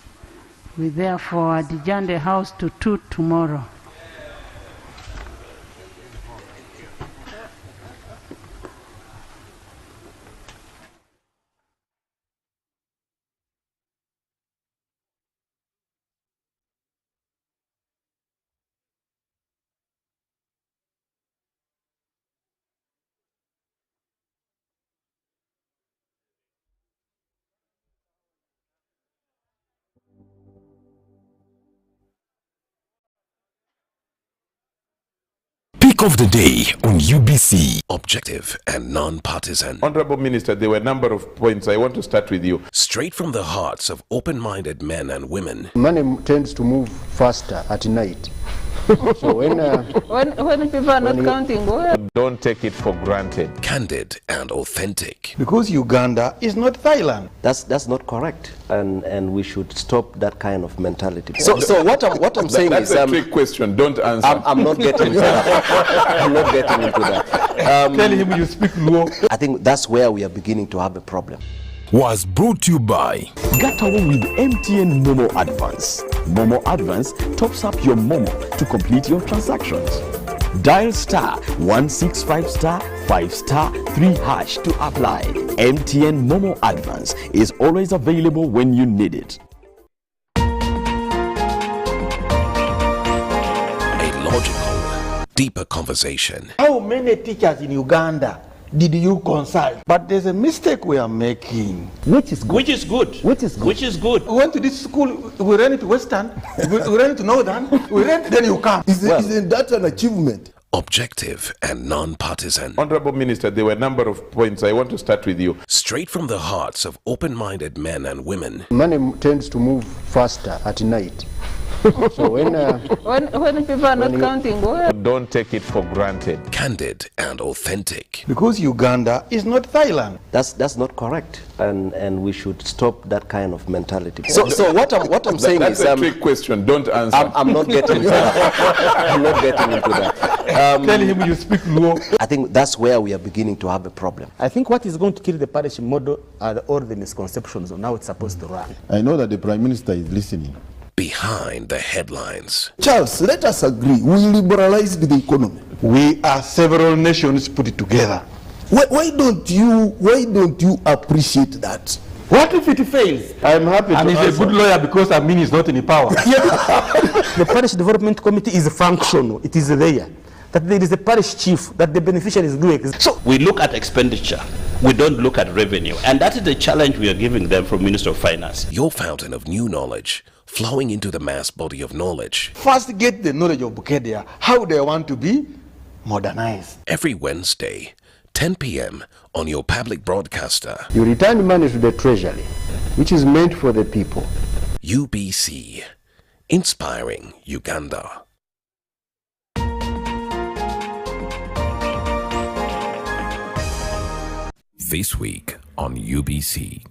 We therefore adjourn the House to 2 tomorrow. Pick of the day on UBC, objective and non-partisan. Honorable Minister, there were a number of points. I want to start with you. Straight from the hearts of open-minded men and women. Money tends to move faster at night. So when people are not counting, don't take it for granted. Candid and authentic. Because Uganda is not Thailand. That's not correct, and we should stop that kind of mentality. So what I'm saying that's is a trick question. Don't answer. I'm not getting into that. I'm not getting into that. Tell him you speak low. I think that's where we are beginning to have a problem. Was brought to you by Gatawa with MTN Momo Advance. Momo Advance tops up your Momo to complete your transactions. Dial *165*5*3# to apply. MTN Momo Advance is always available when you need it. a logical, deeper conversation. How many teachers in Uganda did you consult? But there's a mistake we are making. Which is good. Which is good. Which is good. Which is good. We went to this school, we ran it to Western, we ran it to Northern, we ran it, then you come. Isn't that an achievement? Objective and non-partisan. Honorable Minister, there were a number of points. I want to start with you. Straight from the hearts of open-minded men and women. money tends to move faster at night. So when people are not counting, don't take it for granted. Candid and authentic. Because Uganda is not Thailand. That's not correct, and we should stop that kind of mentality. So what I'm saying that's is a trick question. Don't answer. I'm not getting into that. I'm not getting into that. Tell him you speak low. I think that's where we are beginning to have a problem. I think what is going to kill the parish model are all the misconceptions on how it's supposed to run. I know that the Prime Minister is listening. Behind the headlines. Charles, let us agree. We liberalized the economy. We are several nations put it together. Why don't you appreciate that? What if it fails? I'm happy and he's a good lawyer because Amin is not in power. The parish development committee is functional. It is there. That there is a parish chief, that the beneficiaries do exist. So we look at expenditure. We don't look at revenue. And that is the challenge we are giving them from Minister of Finance. Your fountain of new knowledge flowing into the mass body of knowledge. First get the knowledge of Bukedia, how they want to be modernized. Every Wednesday, 10 p.m. on your public broadcaster. You return money to the treasury, which is meant for the people. UBC, inspiring Uganda. This week on UBC.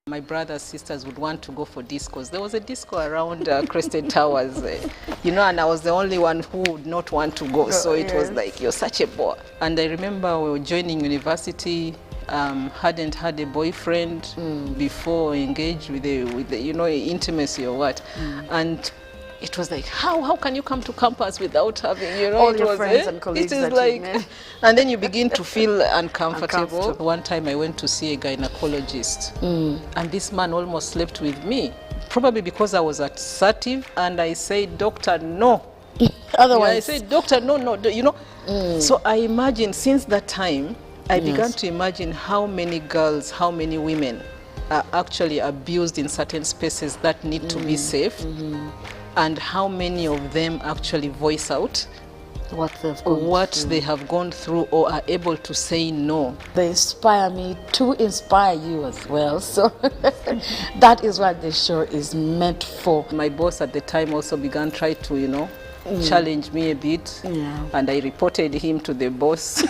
My brothers, sisters would want to go for discos. There was a disco around Crescent Towers, and I was the only one who would not want to go. So it was like, you're such a boy. And I remember we were joining university, hadn't had a boyfriend before, engaged with the intimacy or what. And it was like, how can you come to campus without having, all your friends and colleagues it is that like, you met? And then you begin to feel uncomfortable. One time I went to see a gynecologist, and this man almost slept with me, probably because I was assertive, and I said, "Doctor, no." Otherwise, I said, "Doctor, no." So I imagine since that time, I began to imagine how many girls, how many women are actually abused in certain spaces that need to be safe. And how many of them actually voice out what they have gone through or are able to say no. They inspire me to inspire you as well. So that is what this show is meant for. My boss at the time also began trying to, challenge me a bit. And I reported him to the boss.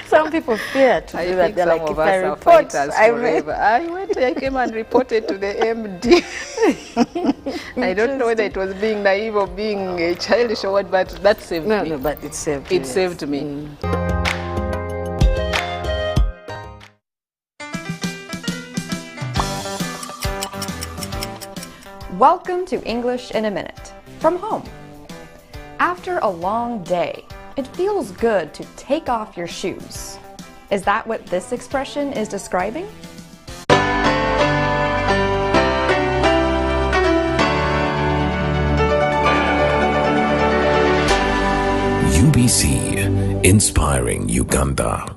Some people fear to do that. They're like, if I report, I came and reported to the MD. I don't know whether it was being naive or being childish or what, but that saved me. No, but it saved you. It saved me. Welcome to English in a Minute from home. After a long day, it feels good to take off your shoes. Is that what this expression is describing? UBC, inspiring Uganda.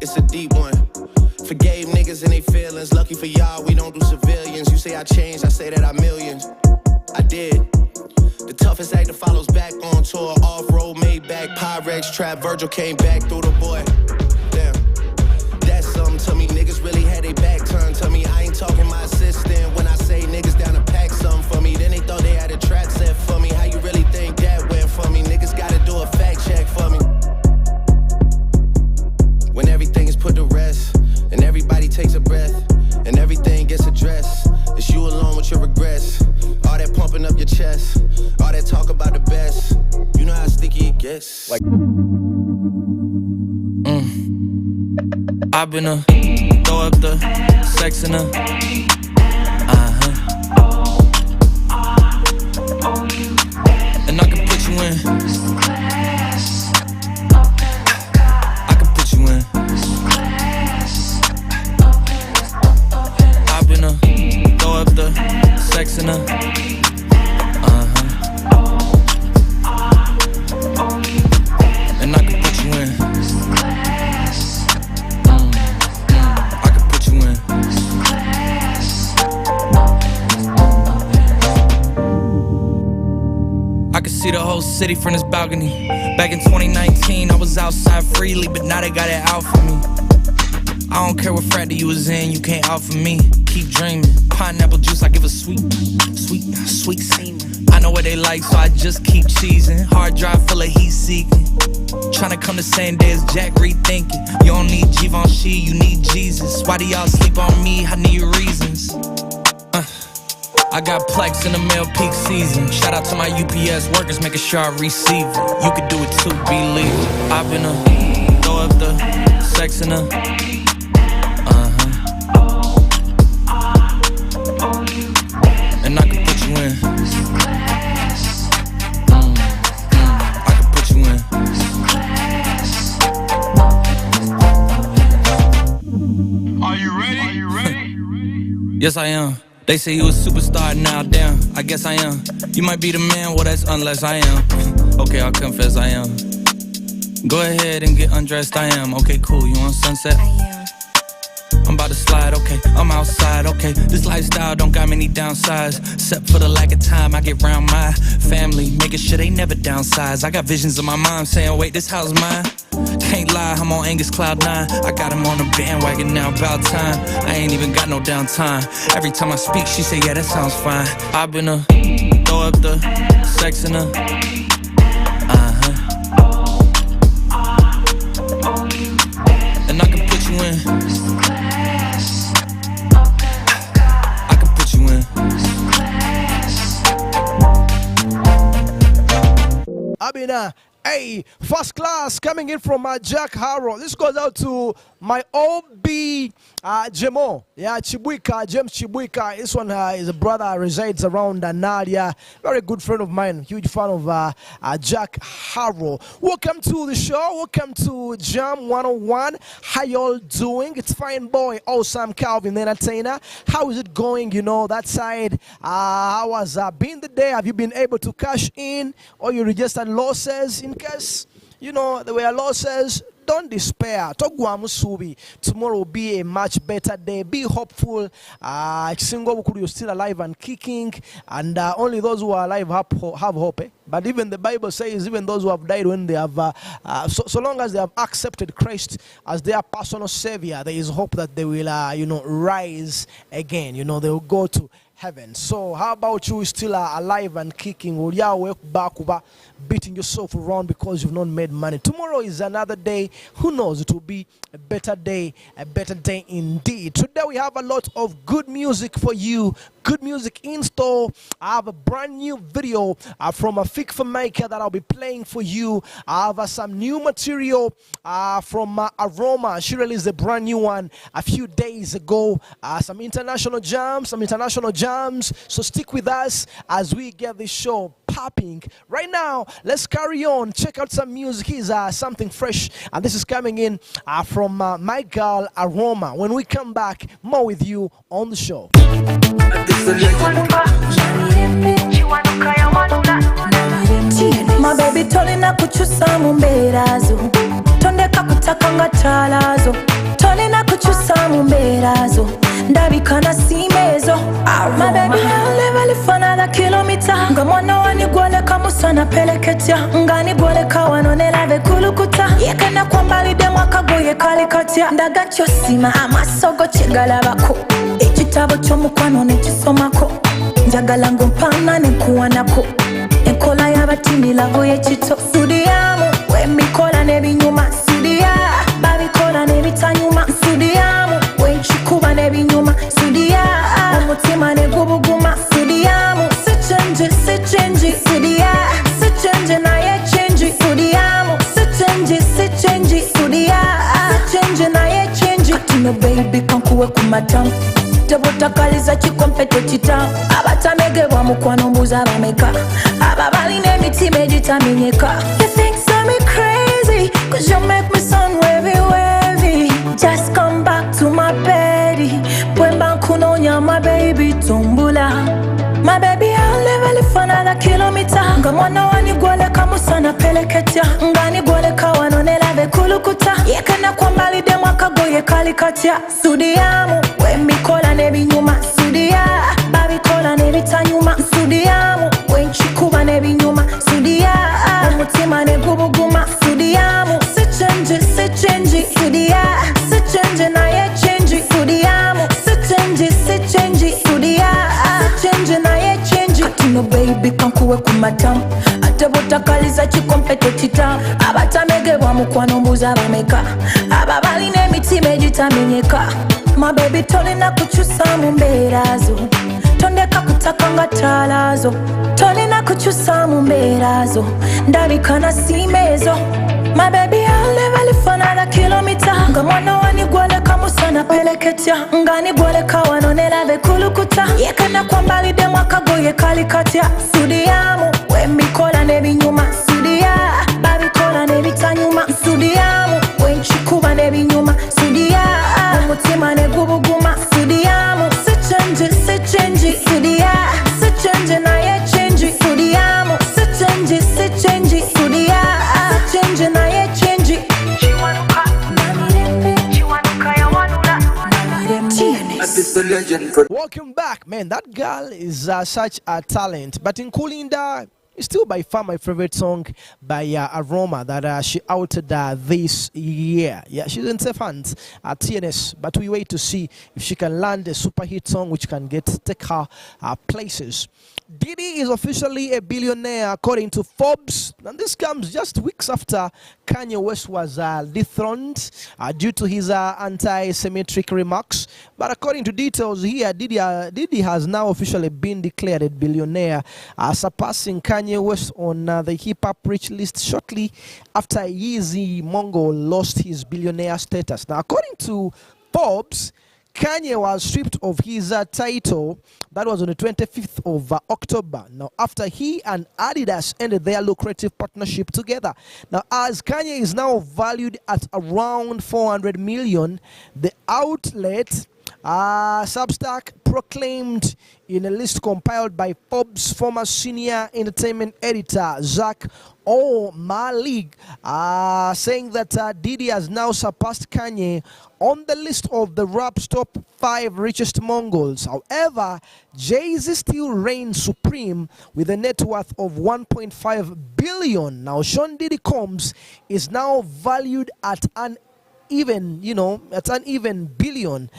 It's a deep one. Forgave niggas and they feelings. Lucky for y'all, we don't Rex trap, Virgil came back through the boy. Damn, that's something to me. Niggas really had their back turned to me. I ain't talking my assistant when I say niggas down to pack something for me. Then they thought they had a trap set for me. How you really think that went for me? Niggas gotta do a fact check for me. When everything is put to rest, and everybody takes a breath, and everything gets addressed, it's you alone with your regrets. All that pumping up your chest, all that talk about the best. You know how sticky it gets. Like, I've been a throw up the sex in a and I can put you in. I can put you in. I've been a throw up the sex in a and I can put you in. I can put you in. I can see the whole city from this balcony. Back in 2019, I was outside freely, but now they got it out for me. I don't care what frat you was in, you can't out for me. Keep dreaming. Pineapple juice, I give a sweet semen. I know what they like, so I just keep cheesing. Hard drive full of heat seeking. Tryna come the same day as Jack, rethinking. You don't need Givenchy, you need Jesus. Why do y'all sleep on me? I need reasons. I got Plex in the mail peak season. Shout out to my UPS workers, making sure I receive it. You could do it too, believe it. I've been a throw up the sex in a and I can put you in. I can put you in. Are you ready? Are you ready? Yes, I am. They say you a superstar now, damn, I guess I am. You might be the man, well that's unless I am. Okay, I'll confess I am. Go ahead and get undressed, I am. Okay, cool, you on Sunset? I'm about to slide, okay, I'm outside, okay. This lifestyle don't got many downsides, except for the lack of time I get around my family, making sure they never downsize. I got visions of my mom saying, wait, this house mine? Can't lie, I'm on Angus Cloud 9. I got him on the bandwagon now, about time. I ain't even got no downtime. Every time I speak, she say, yeah, that sounds fine. I've been a throw up the sex in a and I can put you in. I can put you in. Abina, hey, first class coming in from Jack Harrow. This goes out to my OB Jemo, yeah, Chibuika, James Chibuika. This one is a brother, resides around Nadia. Very good friend of mine, huge fan of Jack Harrow. Welcome to the show. Welcome to Jam 101. How y'all doing? It's fine boy, awesome Calvin, the entertainer. How is it going? You know, that side. How has been the day? Have you been able to cash in, or you registered losses? In case, you know, there were losses, don't despair. Tomorrow will be a much better day. Be hopeful. You're still alive and kicking, and only those who are alive have hope. But even the Bible says, even those who have died, when they have, so long as they have accepted Christ as their personal savior, there is hope that they will, rise again. They will go to heaven. So how about you still alive and kicking? Will you work back over beating yourself around because you've not made money? Tomorrow is another day. Who knows? It will be a better day indeed. Today we have a lot of good music for you. Good music in store. I have a brand new video from a Fikfa maker that I'll be playing for you. I have some new material from Aroma. She released a brand new one a few days ago. Some international jams. So stick with us as we get this show popping. Right now, let's carry on. Check out some music. Here's something fresh, and this is coming in from my girl Aroma. When we come back, more with you on the show. My baby tolina kuchusa mumberazo tondeka kutakanga talazo tolina kuchusa mumberazo ndabikana simezo. My baby I'll live for another kilometer nga mwana wani gwole kamusana peleketya ngani gwole kawanone lave kulu yekana kwambalidde mwakagoye kale katya ndaga kyosima amasogo kyegalabako ekitabo ky'omukwano nekisomako njagala ng'ompaana nekuwanako enkola y'abatimirago y'ekito sudiyamu wemikola n'ebinyuma sudiya babikola n'ebitanyuma sudiyamu wenkikuba n'ebinyuma sudiya omutima negubuguma sudiyamu sichenji sudiya sichenji naye chenji sudiyamu sichenji sudiya sichenji naye chenji katino baby kankuwe kumatamu tebotakaliza kikompeto kitamu abatamegebwa mukwano mbuza bameka ababalina emitima egitamenyeka. You think so me crazy cause you make me sound wavy. Just come back to my bedi bwemba nkunonya my baby tumbula. My baby I'll never live for another kilometer. Nga mwana wani gwoleka musana peleketya ngani gwoleka wanonela bekulukuta yekana kwambalidde mwakagoye kali katya sudiyamu wemikola n'ebinyuma sudiya babikola n'ebitanyuma sudiyamu wenkikuba n'ebinyuma sudiya omutima negubuguma sudiyamu sichenji sudiya sichenji naye chenji sudiyamu sichenji sudiya sichenji naye chenji katino baby kankuwe kumatamu atebotakaliza kikompeto kitamu abatamegebwa mukwano mbuza bameka ababalina emitima egitamenyeka. My baby tolina kukyusa mu mbeera zo tondeka kutaka nga ttaala zo tolina kukyusa mu mbeera zo ndabika nasiima ezo. My baby I'll never live for another kilometer. Nga mwana wani gwoleka musana peleketya ngani gwoleka wanonela bekulukuta yekana kwambalidde mwakagoye kali katya sudiyamu wemikola n'ebinyuma sudiya babikola n'ebitanyuma sudiyamu wenkikuba n'ebinyuma sudiya omutima negubuguma sudiyamu sichenji sudiya sichenji naye chenji sudiyamu sichenji sudiya sichenji naye chenji chiwanuka namirembe chiwanuka yawanula namirembe. Welcome back, man. That girl is such a talent. But in Kulinda, it's still by far my favorite song by Aroma that she outed this year. Yeah, she's in safe hands at TNS, but we wait to see if she can land a super hit song which can take her places. Diddy is officially a billionaire according to Forbes, and this comes just weeks after Kanye West was dethroned due to his anti-Semitic remarks. But according to details here, Diddy has now officially been declared a billionaire, surpassing Kanye West on the hip-hop rich list shortly after Yeezy Mongol lost his billionaire status. Now, according to Forbes, Kanye was stripped of his title. That was on the 25th of October. Now, after he and Adidas ended their lucrative partnership together. Now, as Kanye is now valued at around 400 million, the outlet Substack proclaimed in a list compiled by Forbes' former senior entertainment editor, Zach O'Malley, saying that Diddy has now surpassed Kanye on the list of the rap's top 5 richest Mongols. However, Jay-Z still reigns supreme with a net worth of $1.5 billion. Now, Sean Diddy Combs is now valued at an even billion,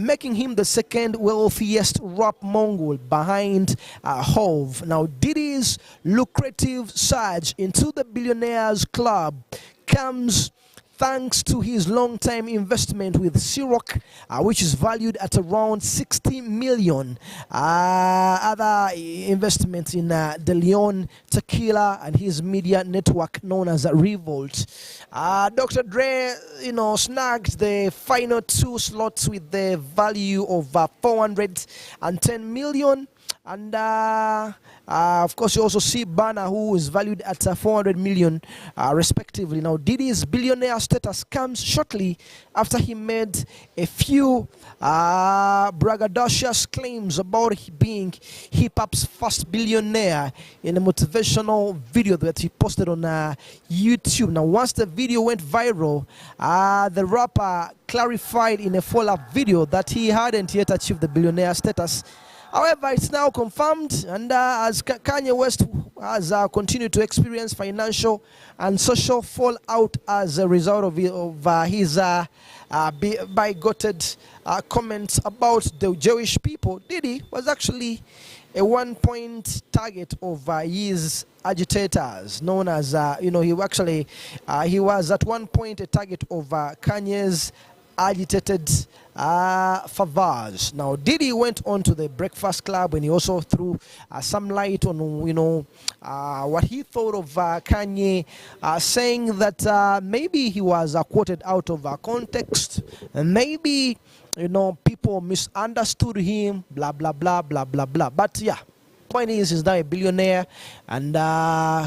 making him the second wealthiest rap Mongol behind Hov. Now, Diddy's lucrative surge into the billionaires club comes thanks to his long-time investment with Ciroc, which is valued at around 60 million. Other investments in De Leon Tequila and his media network known as Revolt. Dr. Dre, snagged the final 2 slots with the value of 410 million. And of course, you also see Burna, who is valued at 400 million, respectively. Now, Diddy's billionaire status comes shortly after he made a few braggadocious claims about being hip-hop's first billionaire in a motivational video that he posted on YouTube. Now, once the video went viral, the rapper clarified in a follow-up video that he hadn't yet achieved the billionaire status, However, it's now confirmed, and as Kanye West has continued to experience financial and social fallout as a result of his bigoted comments about the Jewish people, Diddy was actually a one-point target of his agitators, known as, he was at one point a target of Kanye's agitated favors. Now, Diddy went on to the Breakfast Club and he also threw some light on, what he thought of Kanye, saying that maybe he was quoted out of context, and maybe, people misunderstood him, blah, blah, blah, blah, blah, blah. But yeah, point is, he's now a billionaire, and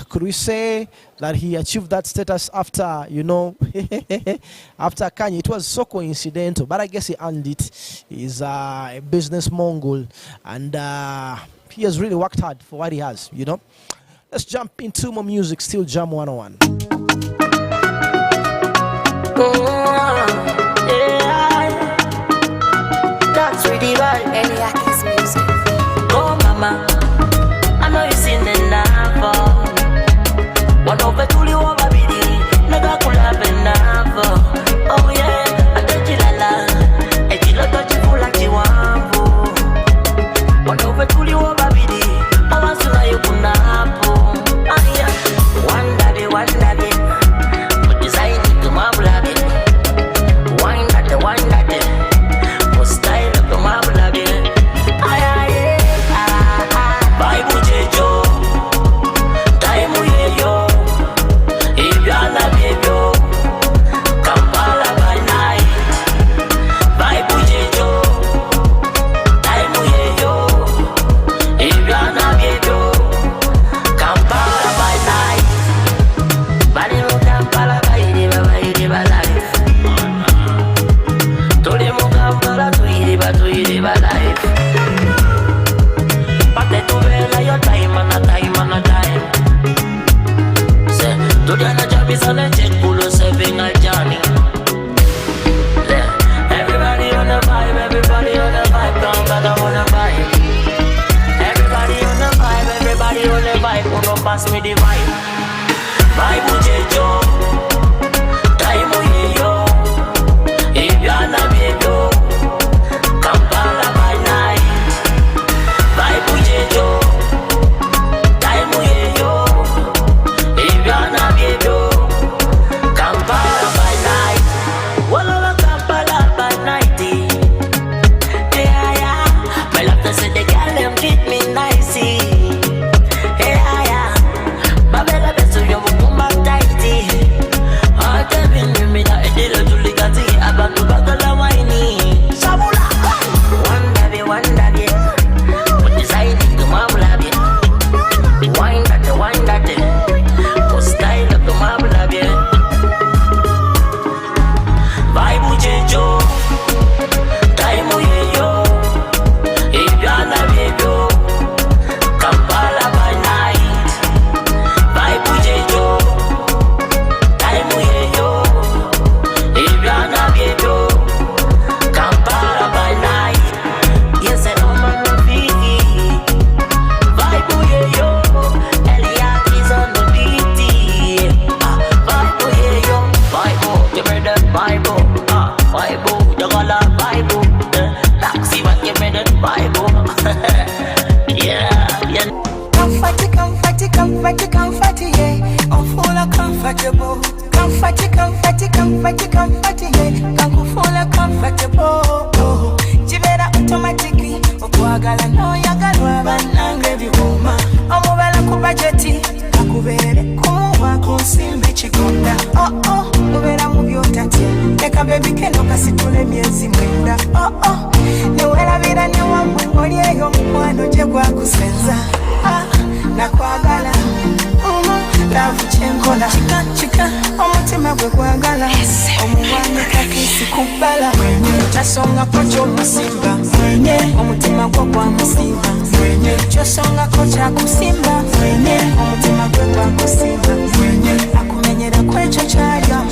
could we say that he achieved that status after, after Kanye? It was so coincidental, but I guess he earned it. He's a business Mongol, and he has really worked hard for what he has, Let's jump into more music, still Jam 101. That's really right. Eliakis music. Oh, mama. I know you seen the Nava. One of the Tuli Wababidi, Nagakula Benava. Oh, yeah, I don't jilala. A jiloto chifula chiwambu. One of the Tuli Wababidi, I want to know you kunapo. Ah, yeah, one day, but design it to my blabby. One day. Style of the marble again. Bible Jejo, time we yo. If you are not yo, Kampala by night. Bible Jejo, time we yo. If you are not yo, Kampala by night. Balimu Kampala by life. Tolemu Kampala to life. But they do your time and a time. Say, today the job is on a check, pull saving a journey. Everybody on the vibe, come back, I wanna vibe. Everybody on the vibe, wanna pass me the vibe. Vibe Jejo, time we yo. If you are not yo, Kampala by night. Bible Jejo, time we yo. If you are not yo, Kampala by night. Walla Kampala by night. Yeah. My love to say the girl them treat me nicey. Yeah. Babella beso yo mumba tighty. I tell me that I did a juligati about to bagala whiny. Sabula. One day. But deciding to marble again. One that. For style of the marble again. Bible Jejo. Time we yo. If you are not yo. Kampala by night. Bible Jejo. Time we yo. If you are not yo. Kampala by night. Yes, I know man no fee. Vibe yo. Eliakis on the beat. Vibe yo. Vibe, you made that vibe. Vibe, you got a vibe. Taxi, what you made that vibe. Yeah. Comforty, yeah. I'm full of comfortable. Comforty, yeah. I'm full of comfortable. Jibera automatically. Okwagala no yagalwa banange bigoma. Omubala ku budgeti. Kakubere kuwa kunsimbi chigonda. Oh, ubera mu byotatya. Leka baby keno kasitule myezi mwenda. Oh, newelabira ne wambwe ngoli eyo mukwano gye gwakusenza. Nakwagala. Love chenkola. Chika. Omutima gwe gwagala. Omuwani kakisi kubala. Tasonga kocho musimba. Omutima gwe gwa musimba. Chosonga kocha kusimba. Omutima gwe gwa kusimba. Akumenyera kwecho chaya.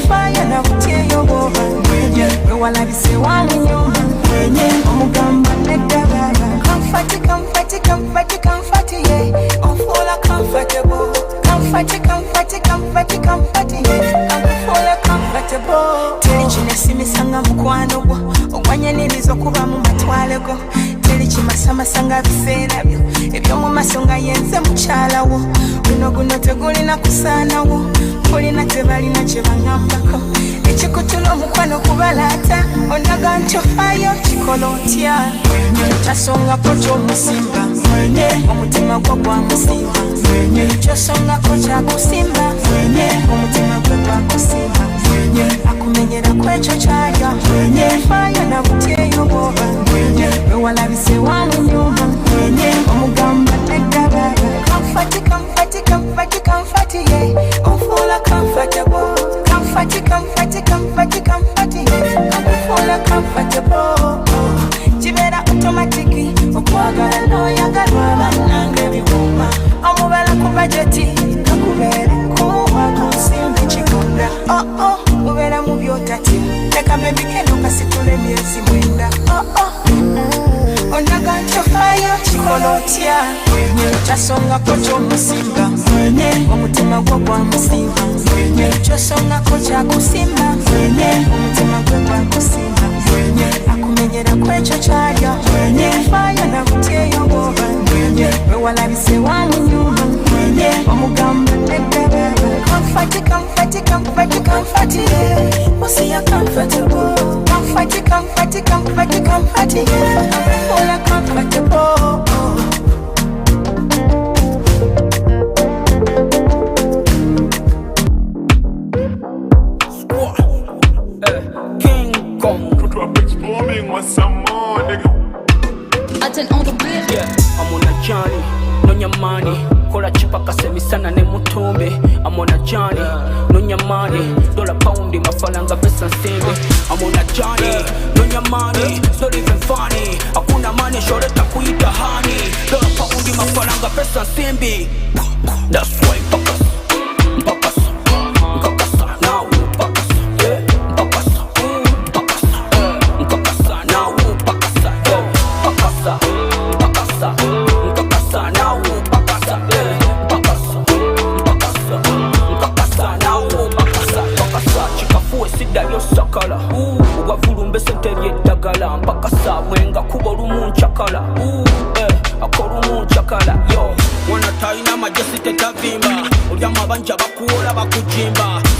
Fire na kutyeyo boba. Wewalabise wa munyumba. Omugamba nedda baba. comfortable. Telichine simisanga mukwano gwo ogwanyaniriza okuba mu matwale go. Telichimasamasanga biseera byo ebyomu maaso nga yenze mukyalawo. Guno tegulina kusaanawo kulina tebalina kye bangambako. Ekikutula omukwano kubalaata ondaga nti ofaayo kikola otya. Kyasongako ky'omusimba omutima gwo gwamusimba. Kyosongako kyakusimba omutima gwe gwakusimba. Akumenyera kwekyo kyalya faayo na butyeyo bwoba wewalabise wamunyuma omugamba teggababa. Comfort, yeah. Onfuula comfortable. Comfort, yeah. Onfuula comfortable. Kibeera automatic okwagala n'oyagalwa bannange ebibuuma. Omubala ku bajeti kakubeere kuwa kunsimba ekigunda. Ubeera mu byotatya leka bebikeno kasitula emyezi 9. Ondaga nti ofaayo kikola otya. Kyasongako ky'omusimba omutima gwo gwamusimba. Kyosongako kyakusimba omutima gwe gwakusimba. Akumenyera kwekyo kyalya faayo na butyeyo bwoba wewalabise wamunyuma omugamba teggababa. Comfort, yeah. Pussy, you're comfortable. Comfort, yeah. Full of comfortable. King Kong. Drop exploding with some more, nigga. I turn on the beat. Yeah, I'm on a journey. No nyamani. Kola chipaka semisana ne mutombe. I'm on a journey. No nyamani. Dollar pound in my falanga pesa nsembe. I'm on a journey. No nyamani. It's not even funny. Hakuna money short takuita honey. Dollar pound in my falanga pesa nsembe. That's why pakas.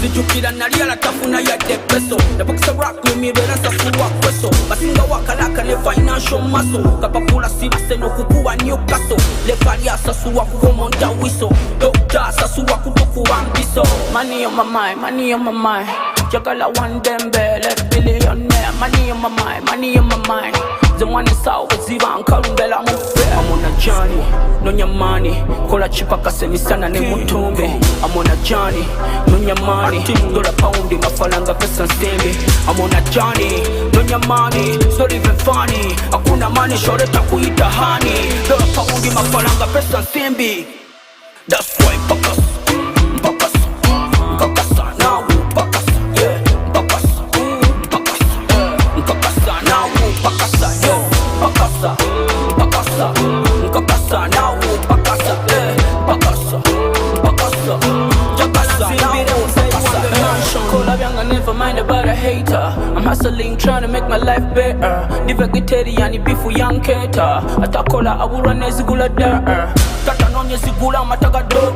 Zijukira nali alatafuna ya depeso Napokisa rock mimi beransa suwa kweso Basinga wakalaka ne financial muscle Kapapula sibase no kukuwa Newcastle Lefali asasuwa kukomonda wiso Doctor asasuwa kutuku wambiso Money on my mind, money on my mind Jagala one dembe, let billionaire Money on my mind The one is out with Ziva and Karumbela Mufe. I'm on a journey, no nyamani Kola chipaka semisana ne mutombe. I'm on a journey, no nyamani Dola poundi mafalanga pesa nsembe. I'm on a journey, no nyamani It's not even funny Hakuna money short takuita honey. Dola poundi mafalanga pesa nsembe. That's why pakas now pakas yeah pakas now pakas yo pakasa now pakasa never mind about a hater. I'm hustling, trying to make my life better. Never vegetarian, beef for young cater. Atakola abura nezigula der. Tata nonye zigula mataga door.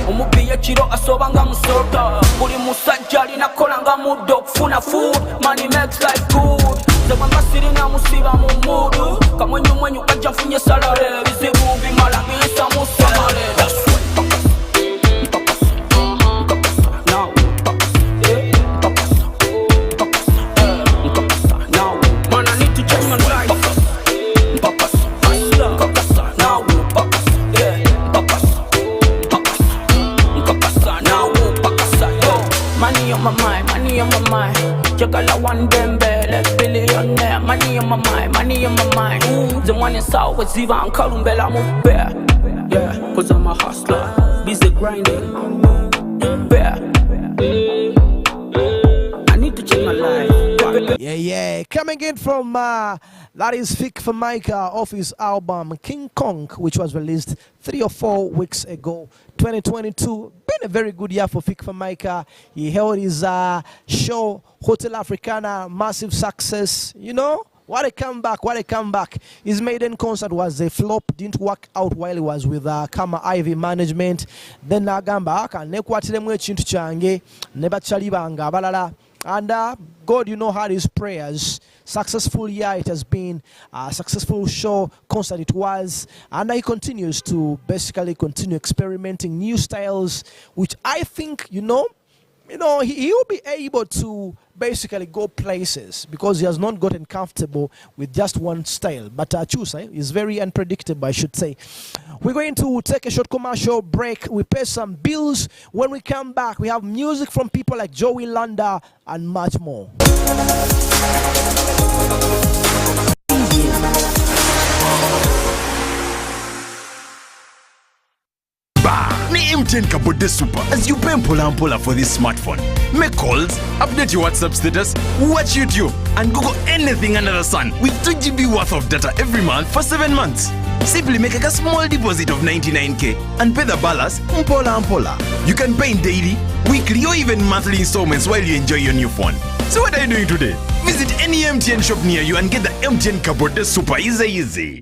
Umupiye chiro asobanga musota. Buli musajjali nakolanga mudo kufuna food. Money makes life good. Zebanga sirina musiba mu mood. Kamwenyu kajja funye salary. Bizibu bimalangisa musamale. That's right. Money on my mind, Jagala one dembe, let billionaire. Money on my mind. The one is out with Ziva and Karumbela move bear. Yeah, cause I'm a hustler, busy grinding. Bear. I need to change my life. Yeah, coming coming in from that is Vic Famika off his album King Kong, which was released 3 or 4 weeks ago. 2022 been a very good year for Vic Famika. He held his show Hotel Africana, massive success. You know, what a comeback, what a comeback. His maiden concert was a flop, didn't work out while he was with Kama Ivy Management. Then Nagamba nekwatiremu ekintu kyange ne bachalibanga abalala. And God, you know, heard his prayers. Successful year it has been. Successful show, concert it was. And he continues to basically continue experimenting new styles, which I think, you know, he will be able to basically go places because he has not gotten comfortable with just one style. But Chusa is very unpredictable, I should say. We're going to take a short commercial break. We pay some bills. When we come back, we have music from people like Joey Landa and much more. Ni MTN Kabode Super as you pay mpola for this smartphone. Make calls, update your WhatsApp status, watch YouTube, and Google anything under the sun with 2 GB worth of data every month for 7 months. Simply make a small deposit of 99k and pay the balance mpola. You can pay in daily, weekly, or even monthly installments while you enjoy your new phone. So what are you doing today? Visit any MTN shop near you and get the MTN Kabode Super easy.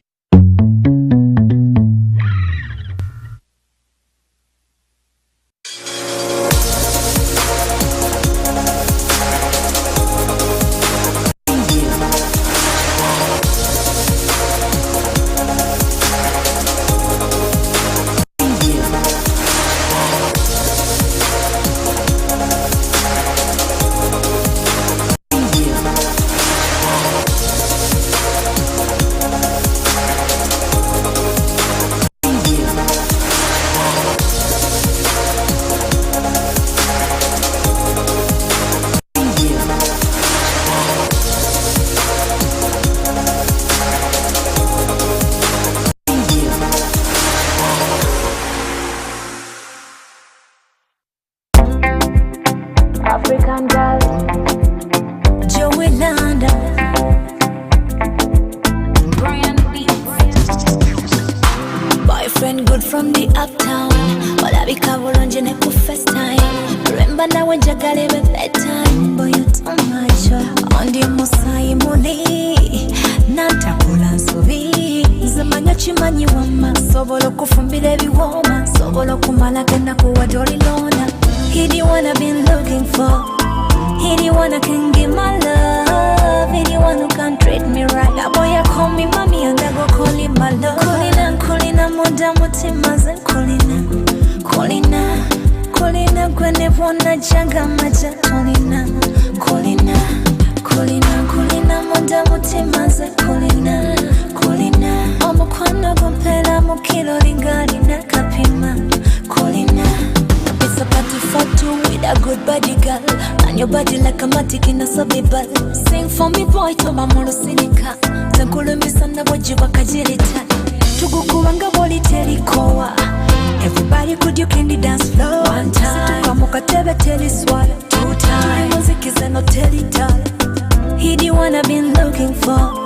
African girl, Joey Landa, Brian B. Boyfriend good from the uptown, walabika bulungi ne ku first time. Remember nawe njagala ebe bedtime, boy you too much. Ondi musayi muli, nantakula nsobi. Nzimanya kimanyi wama, sobola okufumbira ebiwooma, sobola okumala genda kuwa dolilona. He the one I've been looking for. He the one I can give my love. He the one who can treat me right. That boy I call me mommy and I go call him my love. Kulina, muda mutimaze kulina. Kulina, gwene wona janga maja kulina. Kulina, muda mutimaze kulina. Omukwano gumpera mukilo lingali na kapima. Kulina. It's a party for two with a good body girl. And your body like a matic in a subibal. Sing for me boy to mamolo sinika. Tankulu misanda wajiwa kajirita. Tugukuwanga boli telikoa. Everybody could you candy dance floor. One time Situkamuka tebe teli swala. 2 times music is no telly doll. He the one I've been looking for.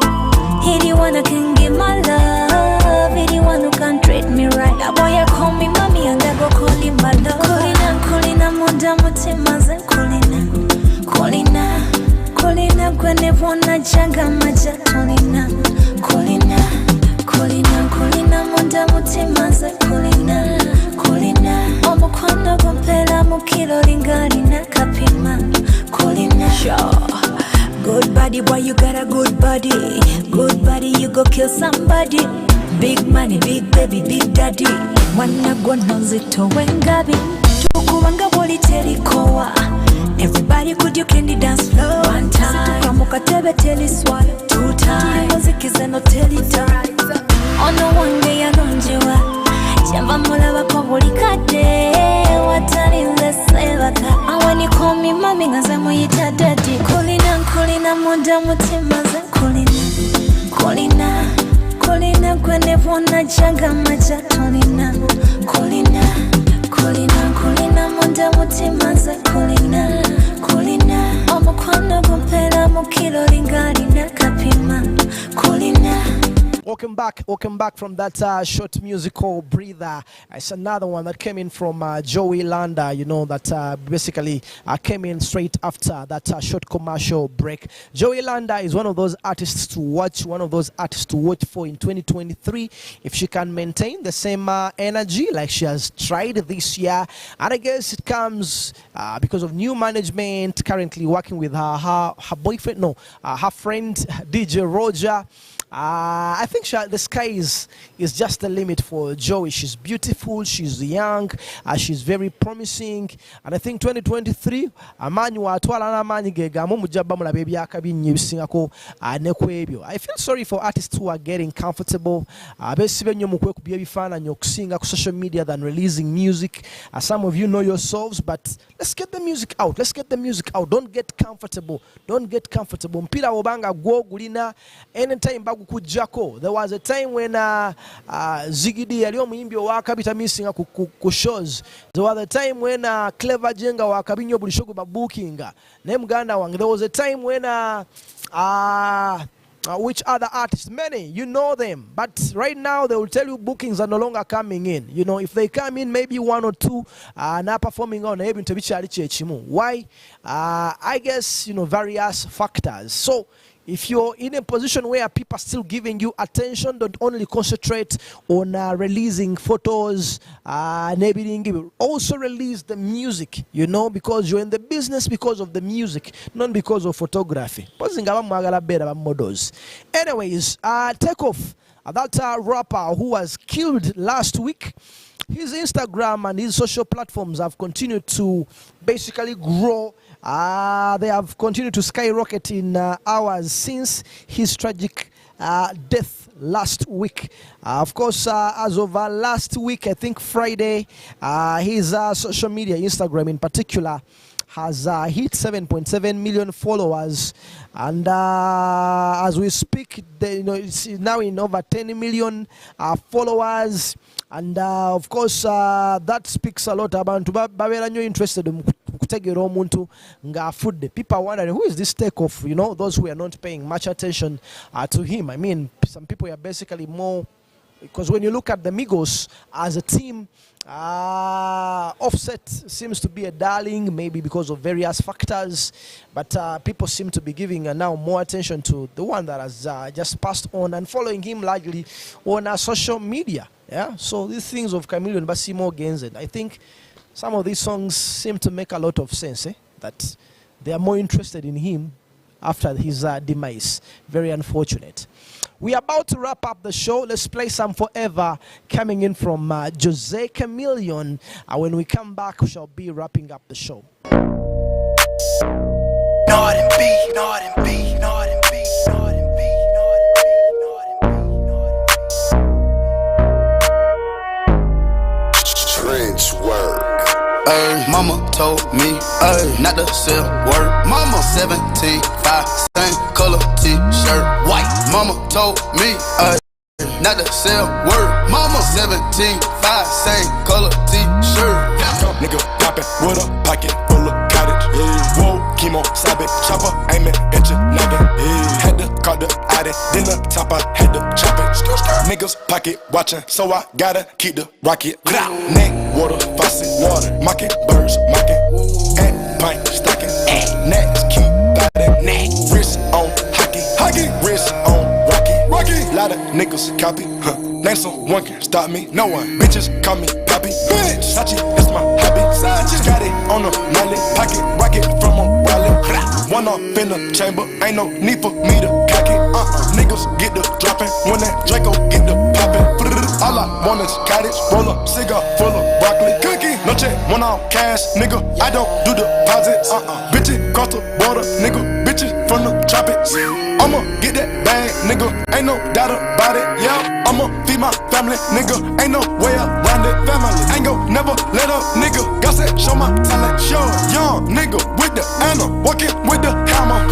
He the one I can give my love. He the one who can treat me right. That boy I call me mommy and I go call him my love. Kulina, muda mutimaze kulina. Kulina, gwene wona janga maja kulina. Kulina, muda mutimaze kulina. Omukwano gumpera mukilo lingali na kapima. Kulina. Sure. Good body, boy, you got a good body. Good body, you go kill somebody. Big money, big baby, big daddy. Wanna go nonzito wengabi. Tukuwanga boli telikoa. Everybody could you candy dance floor. 1 time Situkamuka tebe teli swallow. 2 times music is no telly doll. Ono one day alonjiwa. Jamba mulaba kwa boli kade. Watalinze sebaka. And when you call me mommy ngaza muyita daddy. Kulina, muda mutimaze kulina. Kulina, gwene wona janga maja kulina. Kulina, muda mutimaze kulina. Omukwano gumpera mukilo lingali na welcome back from that short musical breather. It's another one that came in from Joey Landa, you know, that basically came in straight after that short commercial break. Joey Landa is one of those artists to watch, for in 2023 if she can maintain the same energy like she has tried this year. And I guess it comes because of new management currently working with her boyfriend, her friend DJ Roger. I think the sky is just the limit for Joey. She's beautiful, she's young, she's very promising, and I think 2023 I feel sorry for artists who are getting comfortable social media than releasing music. Some of you know yourselves, but let's get the music out. Don't get comfortable. Mpira obanga go gulina anytime kujako. There was a time when Zigidi aliyo muimbi wakabita missing ku shows. There was a time when Clever Jenga wakabinyo bulishogo ba booking. Name Ganda wang. There was a time when which other artists? Many, you know them. But right now, they will tell you bookings are no longer coming in. You know, if they come in, maybe one or two not performing on. Why? I guess, you know, various factors. So, if you're in a position where people are still giving you attention, don't only concentrate on releasing photos, also release the music, you know, because you're in the business because of the music, not because of photography. Anyways, Takeoff, that rapper who was killed last week, his Instagram and his social platforms have continued to basically grow. They have continued to skyrocket in hours since his tragic death last week. Of course, as of last week, I think Friday, his social media, Instagram in particular, has hit 7.7 million followers, and as we speak, it's now in over 10 million followers. And of course, that speaks a lot about Babela interested in people are wondering, who is this Takeoff? You know, those who are not paying much attention to him. I mean, some people are basically more, because when you look at the Migos as a team, Offset seems to be a darling, maybe because of various factors, but people seem to be giving now more attention to the one that has just passed on and following him largely on social media. Yeah, so these things of Chameleone Basimo Genz, I think some of these songs seem to make a lot of sense, that they are more interested in him after his demise. Very unfortunate. We are about to wrap up the show. Let's play some Forever coming in from Jose Chameleone. When we come back, we shall be wrapping up the show. Trench work. Mama told me not to sell word. Mama 17, 5, same color t-shirt, white. Mama told me not to sell word. Mama 17, 5, same color t-shirt. Nigga poppin' with a pocket full of cottage. Whoa, chemo, sabe, chopper, aiming at your noggin. Had to call the addict, then the top I had to chop it. Niggas pocket watching, so I gotta keep the rocket. Neck, water, faucet, water, mocking, birds, mocking. And pint, stocking, next, keep biting. Wrist on hockey, wrist on rocky. Lot of niggas copy, name someone can stop me. No one, bitches call me Poppy. Bitch, Sachi, that's my hobby. Got it on a mallet, pocket rocket from a wallet. One off in the chamber, ain't no need for me to cock it. Niggas get the dropping when that Draco get the popping. All I want is cottage, roll up, cigar full of broccoli. Cookie, no check, one off cash, nigga. I don't do deposits. Bitches cross the border, nigga. Bitches from the tropics. I'ma get that bag, nigga. Ain't no doubt about it. Yeah, I'ma feed my family, nigga. Ain't no way around it. Family, ain't gon' never let up, nigga. Got that, show my talent, show. Young nigga with the Anna, walking with the hammer.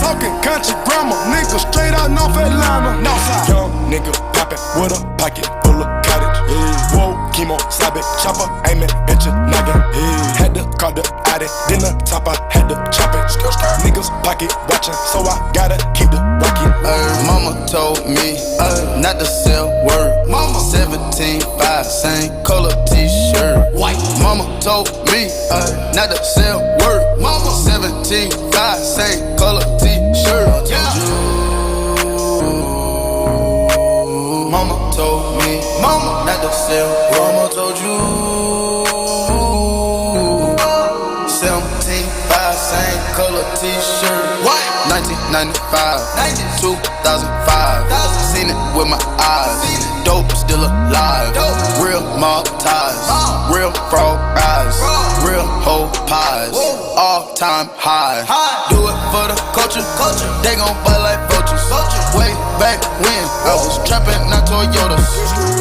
Talking country grammar, nigga. Straight out North Atlanta. Northside. Young nigga poppin' with a pocket full of cottage. Whoa, chemo, sabe, chopper, aiming at your noggin. Had to call the addict, then the top I had to chop it. Niggas pocket watching, so I gotta keep the rocket. Mama told me not to sell word. Mama 17.5, same color t-shirt. White. Mama told me not to sell word. Mama 17.5, same color t-shirt. Mama told me, mama not to sell word. Mama told you 17.5, same color t-shirt. White. 1995, 2005. Seen it with my eyes. Dope still alive. Real mob ties. Real frog eyes. Real whole pies. All time high. Do it for the culture. They gon' bite like vultures. Way back when I was trapping, not Toyotas.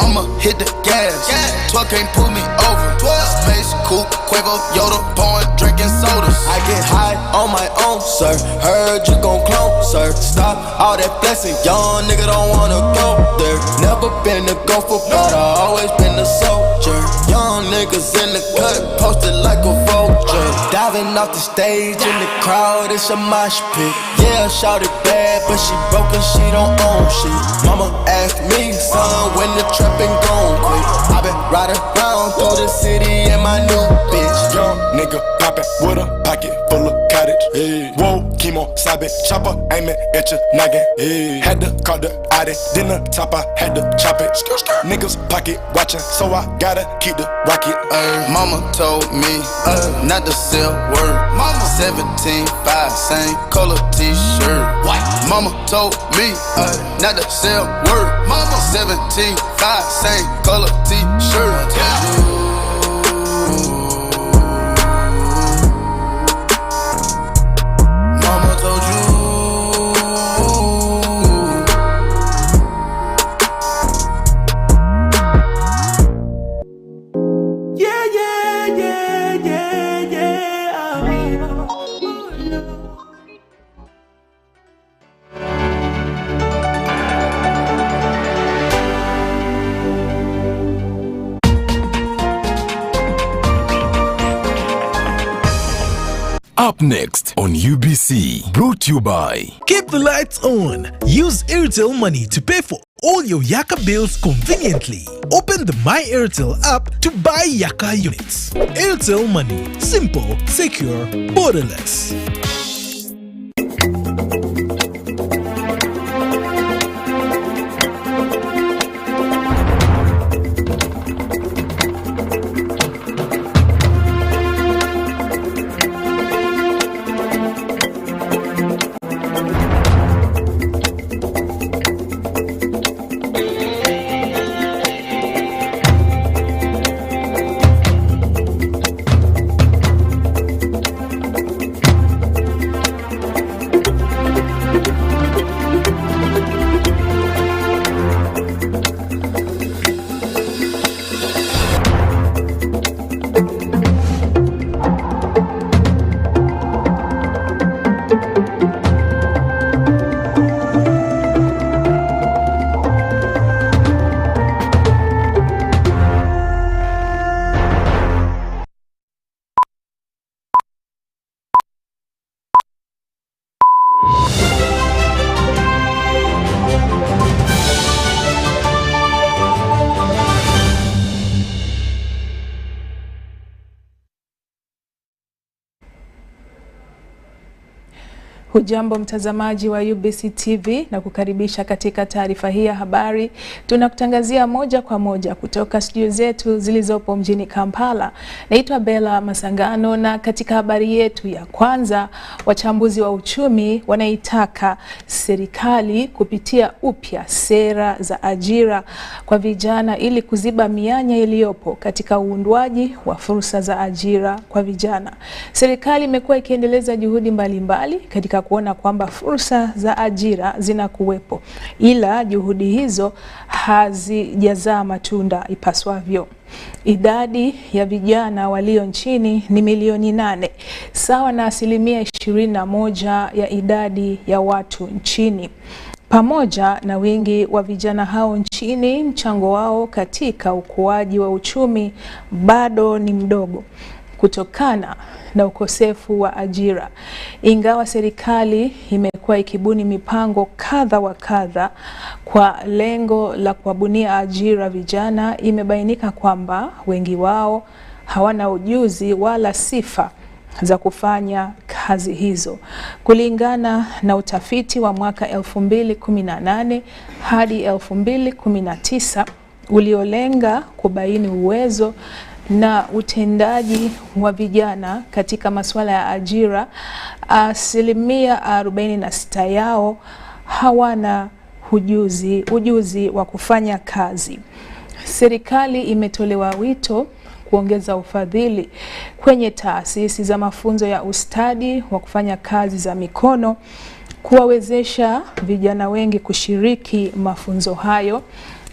I'ma hit the gas. 12 can't pull me over. Space coupe, Quavo, Yoda, pouring, drinking sodas. I get high on my own, sir. Heard you gon' clone, sir. Stop all that blessing, young nigga don't wanna go there. Never been a gopher, but I always been a soldier. Young niggas in the cut, posted like a vulture. Diving off the stage in the crowd, it's a mosh pit. Yeah, shout it bad, but she broke and she don't own shit. Mama asked me, son, when the trapping gon' quit. I been riding around through the city in my new bitch. Young nigga poppin' with a pocket full of cottage. Hey. Whoa, chemo, sabe, chopper, aiming at your noggin. Hey. Had to call the Audi, then the top I had to chop it. Niggas pocket watching, so I gotta keep the rocket. Mama told me not to sell word. Mama 17.5, same color t-shirt. White. Mama told me not to sell word. Mama 17.5, same color t-shirt. Mama told you. Up next on UBC, brought to you by Keep the lights on. Use Airtel Money to pay for all your Yaka bills conveniently. Open the My Airtel app to buy Yaka units. Airtel Money. Simple, secure, borderless. Hujambo mtazamaji wa UBC TV na kukaribisha katika taarifa hii ya habari. Tunakutangazia moja kwa moja kutoka studio zetu zilizopo mjini Kampala. Naitwa Bella Masangano, na katika habari yetu ya kwanza, wachambuzi wa uchumi wanaitaka serikali kupitia upya sera za ajira kwa vijana ili kuziba mianya iliyopo katika uundwaji wa fursa za ajira kwa vijana. Serikali imekuwa ikiendeleza juhudi mbalimbali katika kuona kwamba fursa za ajira zinakuwepo, ila juhudi hizo hazijazaa matunda ipaswavyo. Idadi ya vijana walio nchini ni milioni 8, sawa na 21% ya idadi ya watu nchini. Pamoja na wingi wa vijana hao nchini, mchango wao katika ukuaji wa uchumi bado ni mdogo, kutokana na ukosefu wa ajira. Ingawa serikali imekuwa ikibuni mipango kadha wa kadha kwa lengo la kuwabunia ajira vijana, imebainika kwamba wengi wao hawana ujuzi wala sifa za kufanya kazi hizo. Kulingana na utafiti wa mwaka 2018 hadi 2019 uliolenga kubaini uwezo na utendaji wa vijana katika masuala ya ajira, 46% yao hawana ujuzi wa kufanya kazi. Serikali imetolewa wito kuongeza ufadhili kwenye taasisi za mafunzo ya ustadi wa kufanya kazi za mikono, kuwawezesha vijana wengi kushiriki mafunzo hayo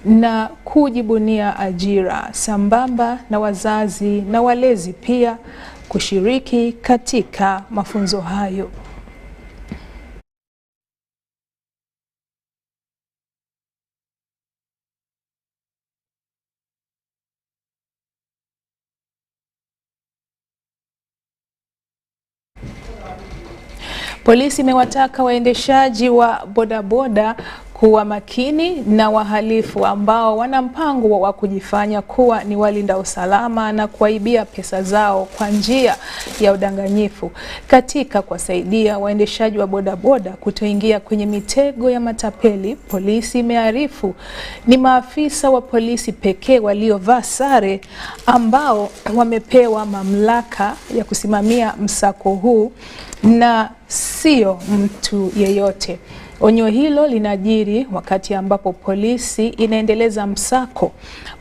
na kujibunia ajira, sambamba na wazazi na walezi pia kushiriki katika mafunzo hayo. Polisi imewataka waendeshaji wa bodaboda kuwa makini na wahalifu ambao wana mpango wa kujifanya kuwa ni walinda usalama na kuwaibia pesa zao kwa njia ya udanganyifu. Katika kuwasaidia waendeshaji wa bodaboda kutoingia kwenye mitego ya matapeli, polisi imearifu ni maafisa wa polisi pekee waliovaa sare ambao wamepewa mamlaka ya kusimamia msako huu na sio mtu yeyote. Onyo hilo linajiri wakati ambapo polisi inaendeleza msako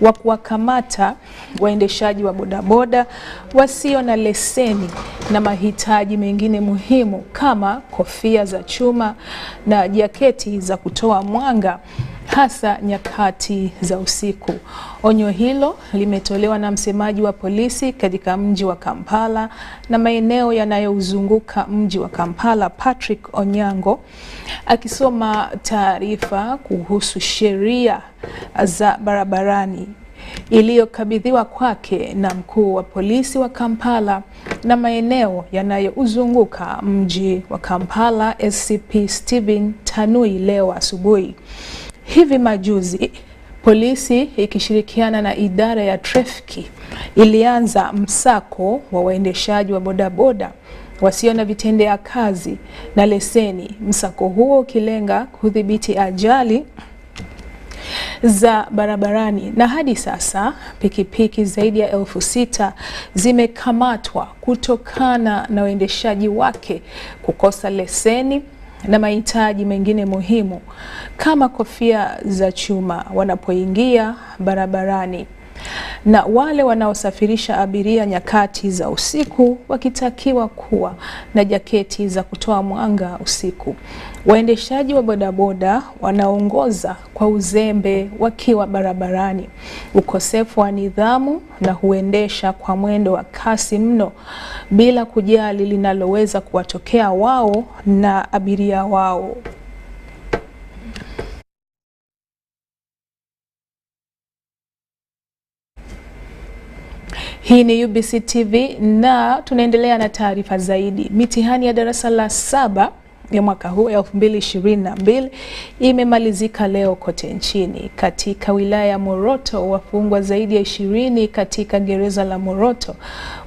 wa kuwakamata waendeshaji wa bodaboda wasio na leseni na mahitaji mengine muhimu kama kofia za chuma na jaketi za kutoa mwanga, hasa nyakati za usiku. Onyo hilo limetolewa na msemaji wa polisi katika mji wa Kampala na maeneo yanayouzunguka mji wa Kampala, Patrick Onyango, akisoma taarifa kuhusu sheria za barabarani iliyokabidhiwa kwake na mkuu wa polisi wa Kampala na maeneo yanayouzunguka mji wa Kampala, SCP Stephen Tanui, leo asubuhi. Hivi majuzi, polisi ikishirikiana na idara ya trafiki ilianza msako wa waendeshaji wa bodaboda wasio na vitendea kazi na leseni. Msako huo ukilenga kudhibiti ajali za barabarani, na hadi sasa pikipiki zaidi ya 6,000 zimekamatwa kutokana na waendeshaji wake kukosa leseni na mahitaji mengine muhimu kama kofia za chuma wanapoingia barabarani, na wale wanaosafirisha abiria nyakati za usiku wakitakiwa kuwa na jaketi za kutoa mwanga usiku. Waendeshaji wa bodaboda wanaongoza kwa uzembe wakiwa barabarani, ukosefu wa nidhamu na huendesha kwa mwendo wa kasi mno bila kujali linaloweza kuwatokea wao na abiria wao. Hii ni UBC TV na tunaendelea na taarifa zaidi. Mitihani ya darasa la 7 ya mwaka huu 2022 imemalizika leo kote nchini. Katika wilaya ya Moroto, wafungwa zaidi ya 20 katika gereza la Moroto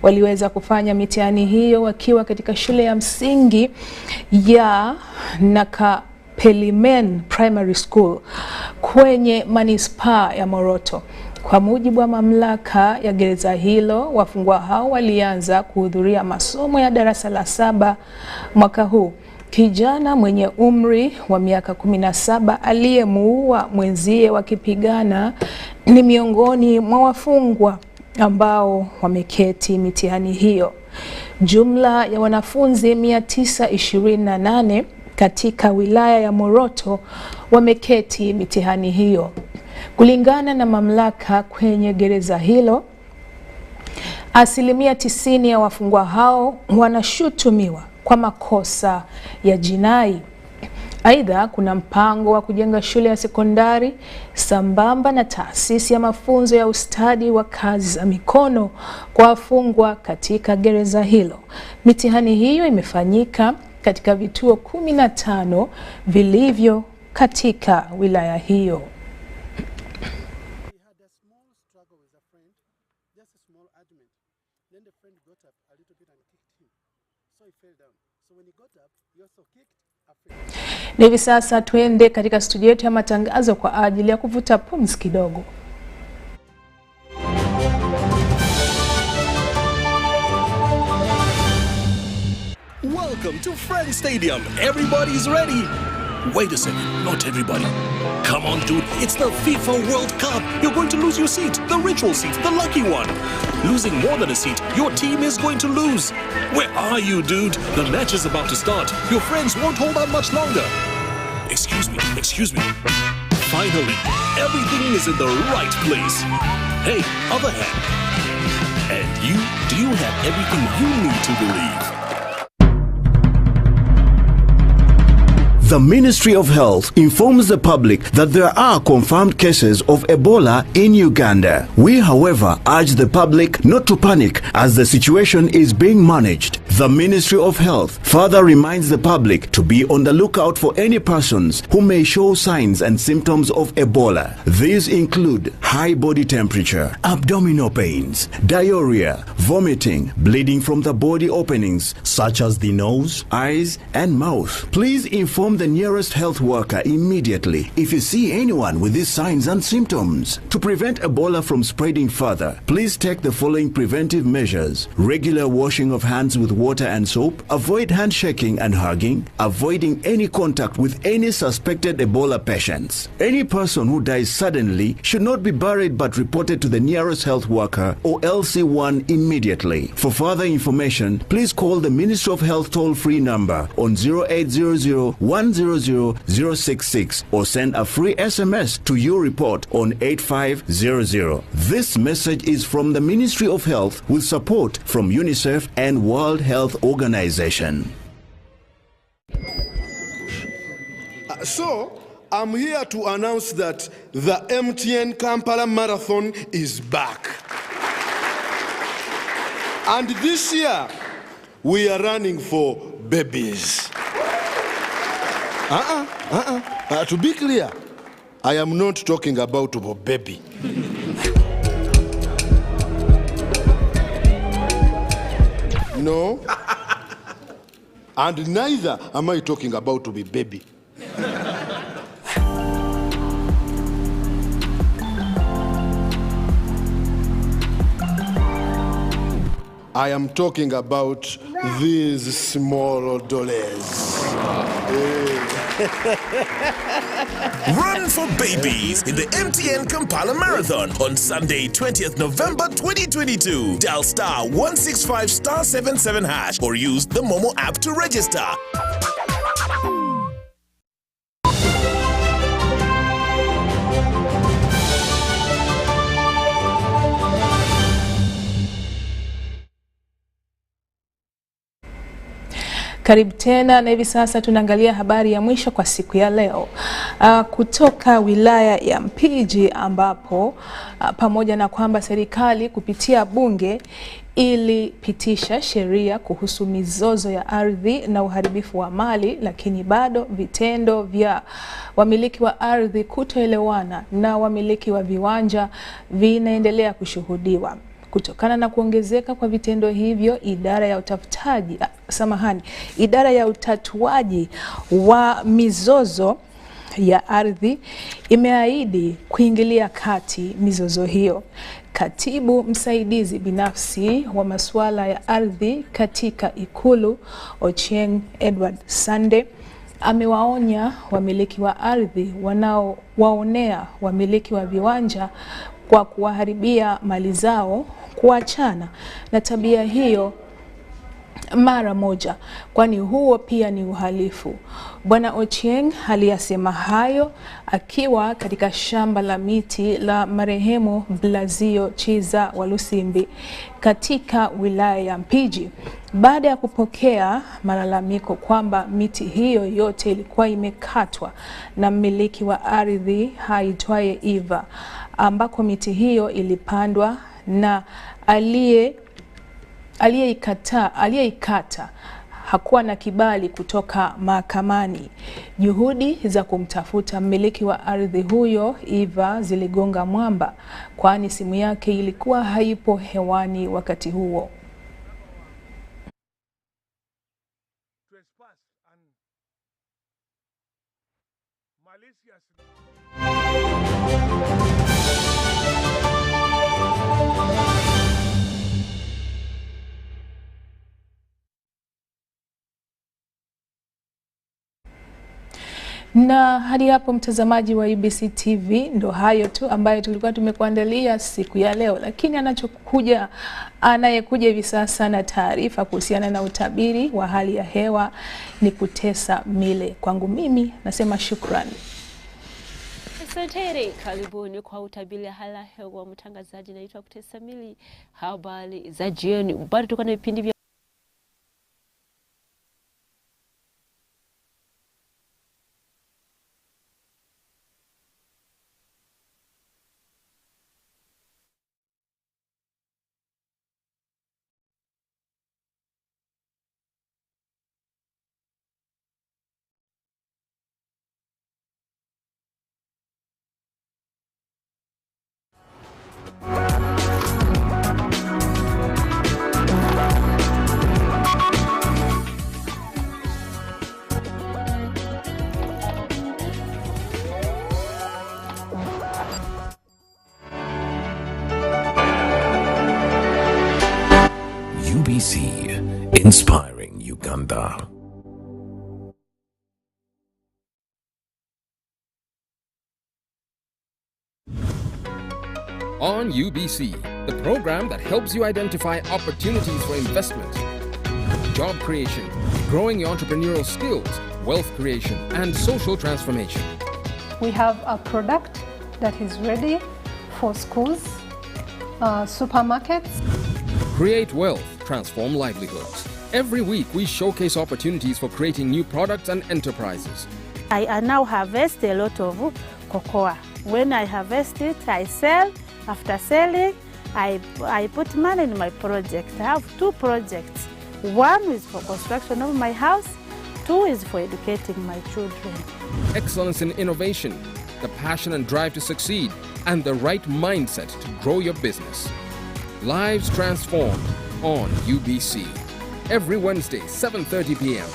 waliweza kufanya mitihani hiyo wakiwa katika shule ya msingi ya Nakapelimen Primary School kwenye manispaa ya Moroto. Kwa mujibu wa mamlaka ya gereza hilo, wafungwa hao walianza kuhudhuria masomo ya darasa la 7 mwaka huu. Kijana mwenye umri wa miaka 17 aliyemuua mwenzie wakipigana ni miongoni mwa wafungwa ambao wameketi mitihani hiyo. Jumla ya wanafunzi 928 katika wilaya ya Moroto wameketi mitihani hiyo. Kulingana na mamlaka kwenye gereza hilo, 90% ya wafungwa hao wanashutumiwa kwa makosa ya jinai. Aidha, kuna mpango wa kujenga shule ya sekondari sambamba na taasisi ya mafunzo ya ustadi wa kazi za mikono kwa wafungwa katika gereza hilo. Mitihani hiyo imefanyika katika vituo 15 vilivyo katika wilaya hiyo. Na hivi sasa tuende katika studio yetu ya matangazo kwa ajili ya kuvuta pumzi kidogo. Welcome to Friends Stadium. Everybody's ready. Wait a second, not everybody. Come on, dude, it's the FIFA World Cup. You're going to lose your seat, the ritual seat, the lucky one. Losing more than a seat, your team is going to lose. Where are you, dude? The match is about to start. Your friends won't hold out much longer. Excuse me. Finally, everything is in the right place. Hey, other hand. And you, do you have everything you need to believe? The Ministry of Health informs the public that there are confirmed cases of Ebola in Uganda. We, however, urge the public not to panic as the situation is being managed. The Ministry of Health further reminds the public to be on the lookout for any persons who may show signs and symptoms of Ebola. These include high body temperature, abdominal pains, diarrhea, vomiting, bleeding from the body openings such as the nose, eyes, and mouth. Please inform the nearest health worker immediately if you see anyone with these signs and symptoms. To prevent Ebola from spreading further, please take the following preventive measures: regular washing of hands with water and soap, avoid handshaking and hugging, avoiding any contact with any suspected Ebola patients. Any person who dies suddenly should not be buried but reported to the nearest health worker or LC1 immediately. For further information, please call the Ministry of Health toll-free number on 0800-100-066 or send a free SMS to your report on 8500. This message is from the Ministry of Health with support from UNICEF and World Health Organization. So, I'm here to announce that the MTN Kampala Marathon is back. And this year, we are running for babies. To be clear, I am not talking about a baby. No. And neither am I talking about to be baby. I am talking about these small dollars. Run for babies in the MTN Kampala Marathon on Sunday, 20th November 2022. Dial *165 *77# or use the Momo app to register. Karibu tena, na hivi sasa tunaangalia habari ya mwisho kwa siku ya leo kutoka wilaya ya Mpigi, ambapo pamoja na kwamba serikali kupitia bunge ilipitisha sheria kuhusu mizozo ya ardhi na uharibifu wa mali, lakini bado vitendo vya wamiliki wa ardhi kutoelewana na wamiliki wa viwanja vinaendelea kushuhudiwa. Kutokana na kuongezeka kwa vitendo hivyo, idara ya utatuaji wa mizozo ya ardhi imeahidi kuingilia kati mizozo hiyo. Katibu msaidizi binafsi wa masuala ya ardhi katika Ikulu, Ochieng Edward Sande, amewaonya wamiliki wa ardhi wanaowaonea wamiliki wa viwanja kwa kuwaharibia mali zao kuachana na tabia hiyo mara moja, kwani huo pia ni uhalifu. Bwana Ochieng aliyasema hayo akiwa katika shamba la miti la marehemu Blazio Chiza wa Lusimbi katika wilaya ya Mpigi baada ya kupokea malalamiko kwamba miti hiyo yote ilikuwa imekatwa na mmiliki wa ardhi aitwaye Eva, ambako miti hiyo ilipandwa na aliyeikata hakuwa na kibali kutoka mahakamani. Juhudi za kumtafuta mmiliki wa ardhi huyo Eva ziligonga mwamba, kwani simu yake ilikuwa haipo hewani wakati huo. Na hadi hapo mtazamaji wa UBC TV, ndo hayo tu ambayo tulikuwa tumekuandalia siku ya leo, lakini anayekuja hivi sasa na taarifa kuhusiana na utabiri wa hali ya hewa ni Kutesa Mile. Kwangu mimi nasema shukrani. Asante, karibuni kwa utabiri hali ya hewa. Mtangazaji naitwa Kutesa Mile. Habari za jioni. Bado tuko na vipindi vya UBC, inspiring Uganda. On UBC, the program that helps you identify opportunities for investment, job creation, growing your entrepreneurial skills, wealth creation, and social transformation. We have a product that is ready for schools, supermarkets. Create wealth, transform livelihoods. Every week, we showcase opportunities for creating new products and enterprises. I now harvest a lot of cocoa. When I harvest it, I sell. After selling, I put money in my project. I have 2 projects. 1 is for construction of my house, 2 is for educating my children. Excellence in innovation, the passion and drive to succeed, and the right mindset to grow your business. Lives transformed on UBC. Every Wednesday, 7:30 p.m.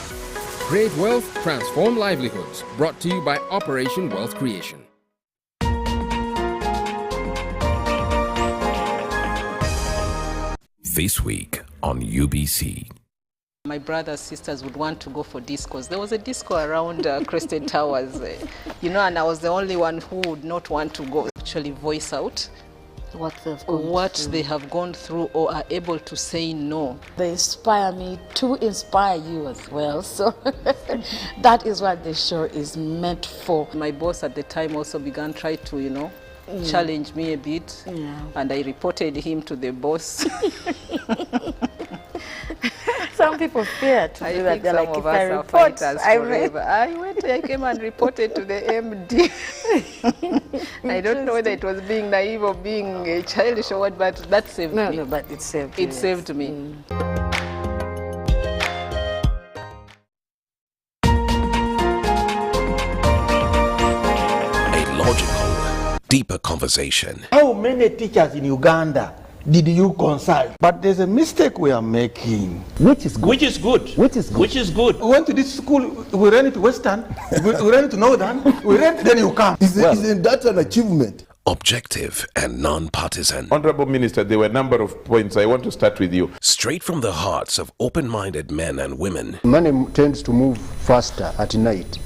Create wealth, transform livelihoods. Brought to you by Operation Wealth Creation. This week on UBC. My brothers, sisters would want to go for discos. There was a disco around Crescent Towers, and I was the only one who would not want to go. Actually voice out what they have gone through or are able to say no. They inspire me to inspire you as well. So that is what the show is meant for. My boss at the time also began try to, challenge me a bit, and I reported him to the boss. Some people fear to do that. They're like, if I report, I came and reported to the MD. I don't know whether it was being naive or being childish or what, but that saved me. No, but it saved you. It saved me. A logical, deeper conversation. How many teachers in Uganda did you consult? But there's a mistake we are making. Which is good. Which is good. Which is good. Which is good. We went to this school, we ran it to Western, we ran it to Northern, we ran it, then you come. Isn't that an achievement? Objective and non-partisan. Honorable Minister, there were a number of points. I want to start with you. Straight from the hearts of open-minded men and women. Money tends to move faster at night.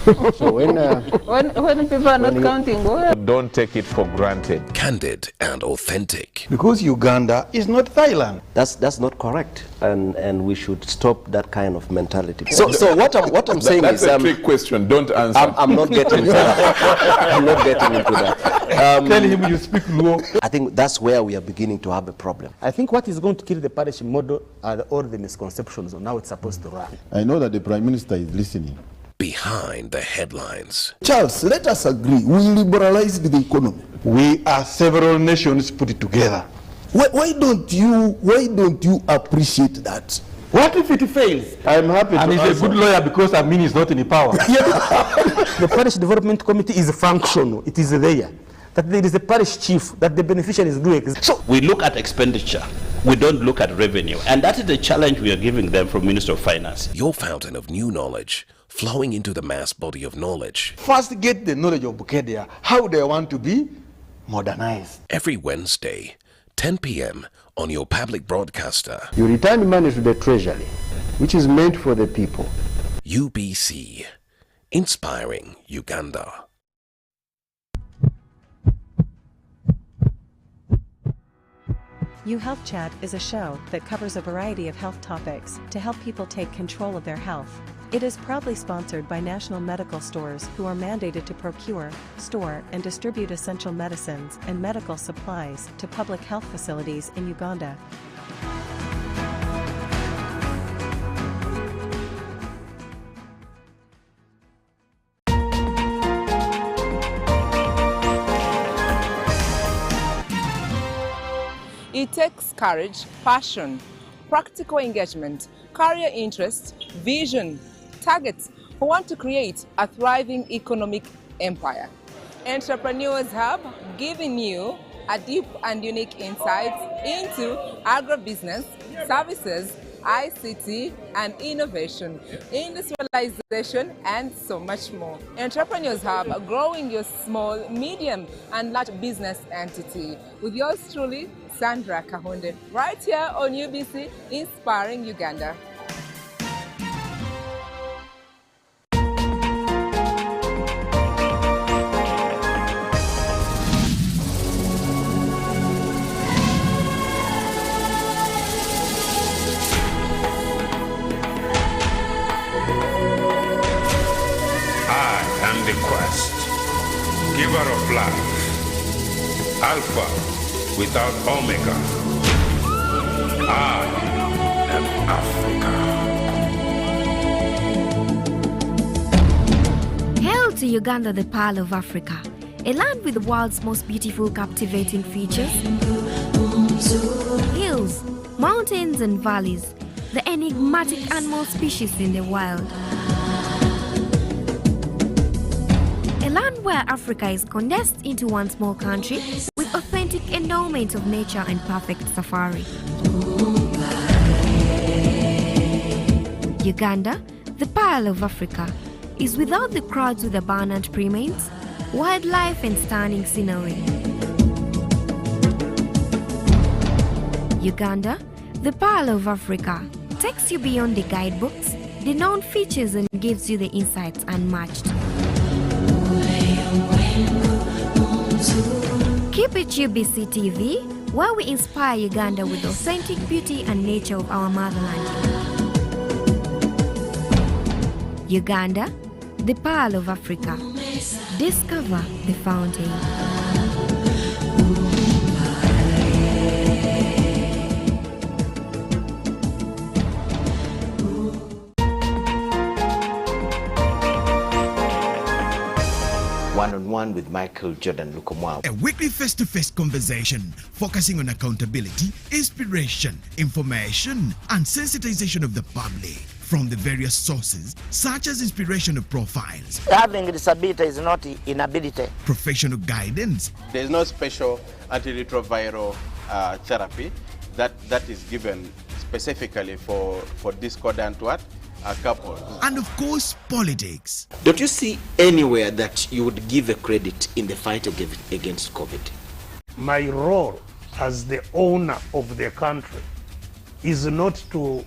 So when people are not counting, Don't take it for granted. Candid and authentic. Because Uganda is not Thailand. That's not correct, and we should stop that kind of mentality. So what I'm saying that's is a trick question. Don't answer. I'm not getting into that. I'm not getting into that. Tell him you speak Luo. I think that's where we are beginning to have a problem. I think what is going to kill the parish model are all the misconceptions on how it's supposed to run. I know that the Prime Minister is listening. Behind the headlines. Charles, let us agree. We liberalized the economy. We are several nations put it together. Why don't you appreciate that? What if it fails? I'm happy And to he's answer. a good lawyer because Amin is not in power. The parish development committee is functional. It is there. That there is a parish chief, that the beneficiary is doing. So we look at expenditure. We don't look at revenue. And that is the challenge we are giving them from Minister of Finance. Your fountain of new knowledge, flowing into the mass body of knowledge. First get the knowledge of Bukedia, how they want to be modernized. Every Wednesday, 10 p.m. on your public broadcaster. You return money to the treasury, which is meant for the people. UBC, inspiring Uganda. U Health Chat is a show that covers a variety of health topics to help people take control of their health. It is proudly sponsored by National Medical Stores, who are mandated to procure, store, and distribute essential medicines and medical supplies to public health facilities in Uganda. It takes courage, passion, practical engagement, career interest, vision, targets who want to create a thriving economic empire. Entrepreneurs Hub, giving you a deep and unique insights into agribusiness, services, ICT and innovation, industrialization, and so much more. Entrepreneurs Hub, growing your small, medium, and large business entity. With yours truly, Sandra Kahunde, right here on UBC, Inspiring Uganda. The quest, giver of life, Alpha without Omega. I am Africa. Hail to Uganda, the Pearl of Africa, a land with the world's most beautiful, captivating features. Hills, mountains, and valleys, the enigmatic animal species in the wild. A land where Africa is condensed into one small country with authentic endowments of nature and perfect safari. Uganda, the Pearl of Africa, is without the crowds with abundant primates, wildlife and stunning scenery. Uganda, the Pearl of Africa, takes you beyond the guidebooks, the known features, and gives you the insights unmatched. Keep it UBC TV, where we inspire Uganda with authentic beauty and nature of our motherland. Uganda, the Pearl of Africa. Discover the fountain. One-on-one with Michael Jordan Lukomwao. A weekly face-to-face conversation focusing on accountability, inspiration, information, and sensitization of the public from the various sources, such as inspirational profiles, having a disability is not inability, professional guidance. There is no special antiretroviral therapy that is given specifically for discordant couples. And of course, politics. Don't you see anywhere that you would give a credit in the fight against COVID? My role as the owner of the country is not to,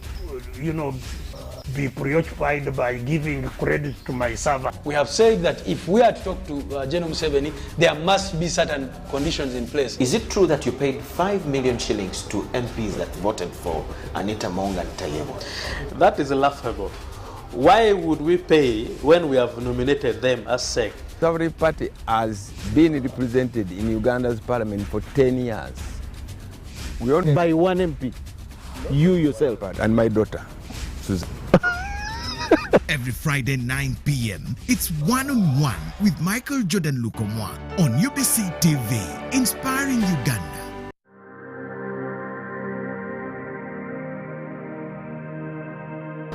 be preoccupied by giving credit to my server. We have said that if we are to talk to General Museveni, there must be certain conditions in place. Is it true that you paid 5 million shillings to MPs that voted for Anita Mong and Tayebo? That is laughable. Why would we pay when we have nominated them as SEC? Every party has been represented in Uganda's parliament for 10 years. We only by one MP, you yourself and my daughter, Susan. Every Friday 9 p.m. it's One-on-One with Michael Jordan Lukomwa on UBC TV, inspiring Uganda.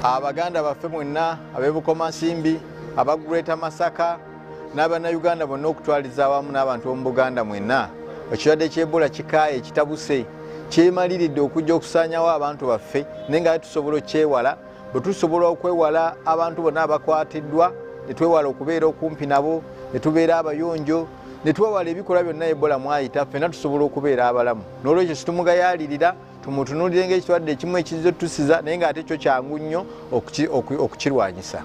Abaganda baffe mwenna ab'ebukoma nsimbi abagureta Masaka n'abannayuganda bonna okutwaliza awamu n'abantu b'omu Buganda mwenna ekirwadde ky'Ebola kikaaye kitabuse kyemaliridde okujja okusaanyawo abantu baffe naye nga tusobola okyewala bwe tusobola okwewala abantu bonna abakwatiddwa ne twewala okubeera okumpi nabo ne tubeera abayonjo ne twewala ebikolwa byonna Ebola mwayita ffenna tusobola okubeera abalamu n'olwekyo situmugayaalirira tumutunuulire ng'ekirwadde ekimu ekizze tusiza naye ng'ate kyo kyangu nnyo okukirwanyisa.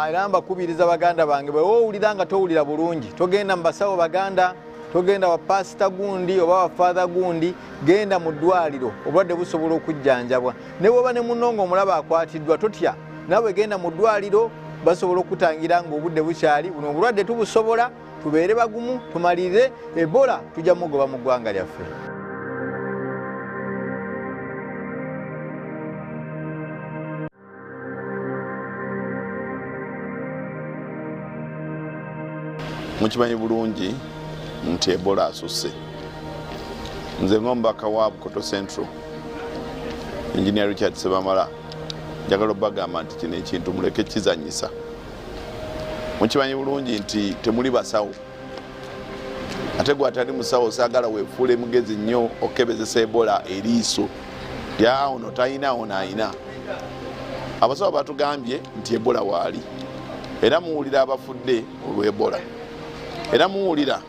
Era mbakubiriza baganda bange bwe woowulira nga towulira bulungi togenda mu basawo baganda togenda wa pasita gundi oba wa father gundi genda mu ddwaliro obulwadde busobola okujjanjabwa ne bwoba ne munnongo omulaba akwatiddwa totya nawe genda mu ddwaliro basobola okutangira ng'obudde bukyali buno obulwadde tubusobola tubeere bagumu tumalirire Ebola tujja mugoba mu ggwanga lyaffe. Mukimanyi bulungi nti Ebola asusse. Nze ng'omubaka wa Bukoto Central, Engineer Richard Sebamala, njagala obbagamba nti kino ekintu muleke kizanyisa. Mukimanyi bulungi nti temuli basawo. Ate gwe atali musawo saagala weefuule mugezi nnyo okebezesa Ebola eriiso. Ya ono talina ono ayina. Abasawo batugambye nti Ebola waali. Era muwulira abafudde olwa Ebola. Era muwulira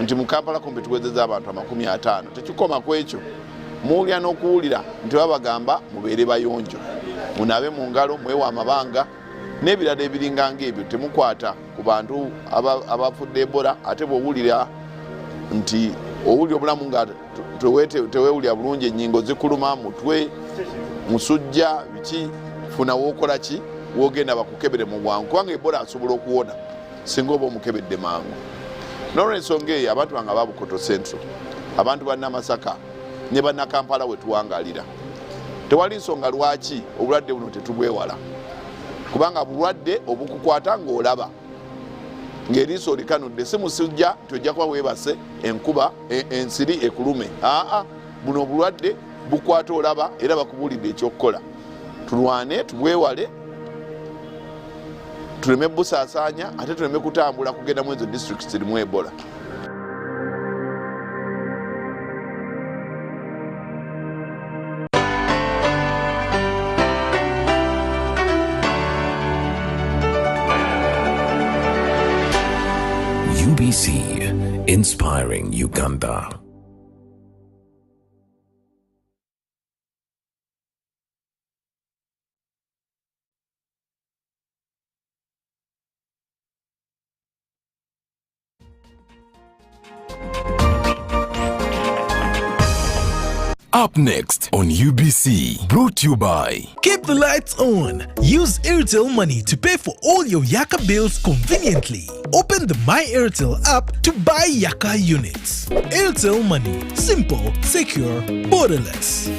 nti mu Kampala kumpi tuwezezza abantu 50. Tekikoma ku ekyo. Muwulira n'okuwulira nti babagamba mubeere bayonjo. Munaabe mu ngalo, mwewa amabanga n'ebirala ebiringa ng'ebyo temukwata ku bantu abafudde Ebola ate bw'owulira nti owulira obulamu nga teweewulira bulungi ennyingo zikuluma mutwe musujja biki funa wookola ki woogenda bakukebere mu bwangu kubanga Ebola asobola okuwona singa oba omukebedde mangu. N'olw'ensonga eyo abantu bange aba Bukoto Central, abantu banna Masaka ne banna Kampala we tuwangalira, tewali nsonga lwaki obulwadde buno tetubwewala kubanga bulwadde obukukwata ng'olaba ng'eriiso olikanudde si musujja tojja kuba weebase enkuba ensiri ekulume. Buno obulwadde bukwata olaba era bakubuulidde ekyokukola. Tulwane tubwewale tuleme busaasaanya ate tuleme kutambula kugenda mu ezo districts zirimu Ebola. UBC, inspiring Uganda. Up next on UBC, brought to you by Keep the Lights On. Use Airtel Money to pay for all your Yaka bills conveniently. Open the My Airtel app to buy Yaka units. Airtel Money, simple, secure, borderless.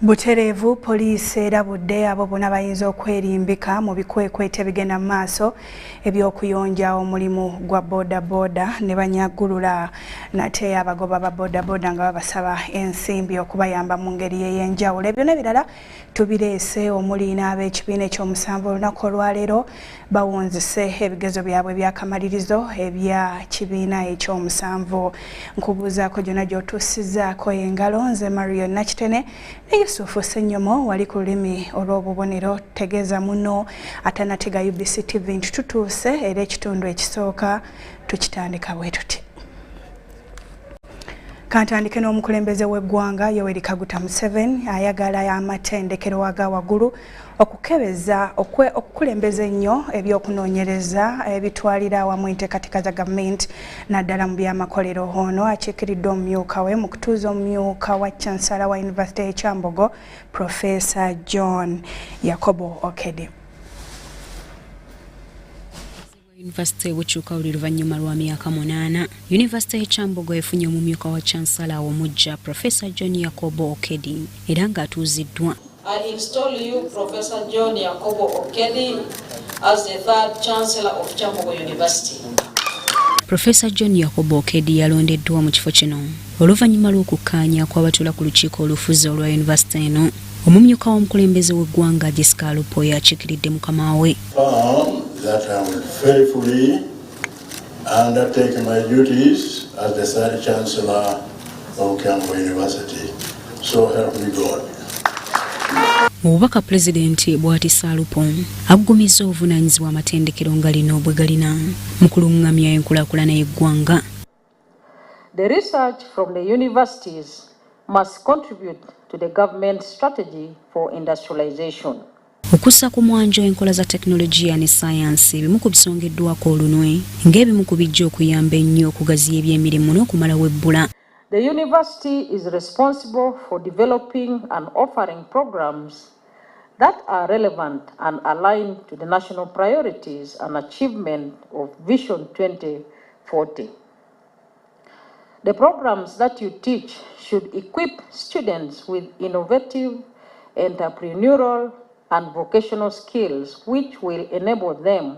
Butereevu poliisi erabudde abo bonna bayinza okwerimbika mu bikwekweto ebigenda mu maaso eby'okuyonja omulimu gwa bodaboda ne banyaggulula nate abagoba ba bodaboda nga babasaba ensimbi okubayamba mu ngeri ey'enjawulo. Ebyo n'ebirala tubireese omuli n'ab'ekibiina ekyomusanvu olunaku olwaleero bawunzise ebigezo byabwe by'akamalirizo ebya kibiina ekyomusanvu. Nkubuuzaako gyonna gy'otuusizzaako engalo. Nze Mario Nakitene ne Yusufu Ssenyomo wali ku lulimi olw'obubonero. Tegeeza muno atanatega UBC TV nti tutuuse era ekitundu ekisooka tukitandika bwe tuti. Kantandike n'omukulembeze w'eggwanga Yoweri Kaguta Museveni ayagala amatendekero aga waggulu okukebeza okukulembeza ennyo ebyokunoonyereza ebitwalira awamu enteekateeka za gavumenti naddala mu byamakolero. Ono akiikiridde omumyuka we mu kutuuza omumyuka wa Chancellor wa University y'e Kyambogo Professor John Yakobo Okedde. University bukyuka oluvannyuma lwa myaka 8. University y'e Kyambogo efunye omumyuka wa Chancellor omujja Professor John Yakobo Okedde era ng'atuuziddwa. I install you, Professor John Yakobo Okedde, as the third Chancellor of Kyambogo University. Professor John Yakobo Okedde yalondeddwa mu kifo kino oluvannyuma lw'okukkaanya kw'abatuula ku lukiiko olufuzi olwa yunivasite eno. Omumyuka w'omukulembeze w'eggwanga Jessica Alupo yakiikiridde mukama we. That I will faithfully undertake my duties as the third Chancellor of Kyambogo University. So help me God. Obubaka Pulezidenti bw'atisa Alupo aggumizza obuvunaanyizibwa amatendekero nga lino bwe galina mu kulungamya enkulaakulana y'eggwanga. The research from the universities must contribute to the government strategy for industrialization. Okussa ku mwanjo enkola za teknologiya ne sayansi bimu ku bisongeddwako olunwe ng'ebimu ku bijja okuyamba ennyo okugaziya eby'emirimu n'okumalawo ebbula. The university is responsible for developing and offering programs that are relevant and aligned to the national priorities and achievement of Vision 2040. The programs that you teach should equip students with innovative, entrepreneurial, and vocational skills which will enable them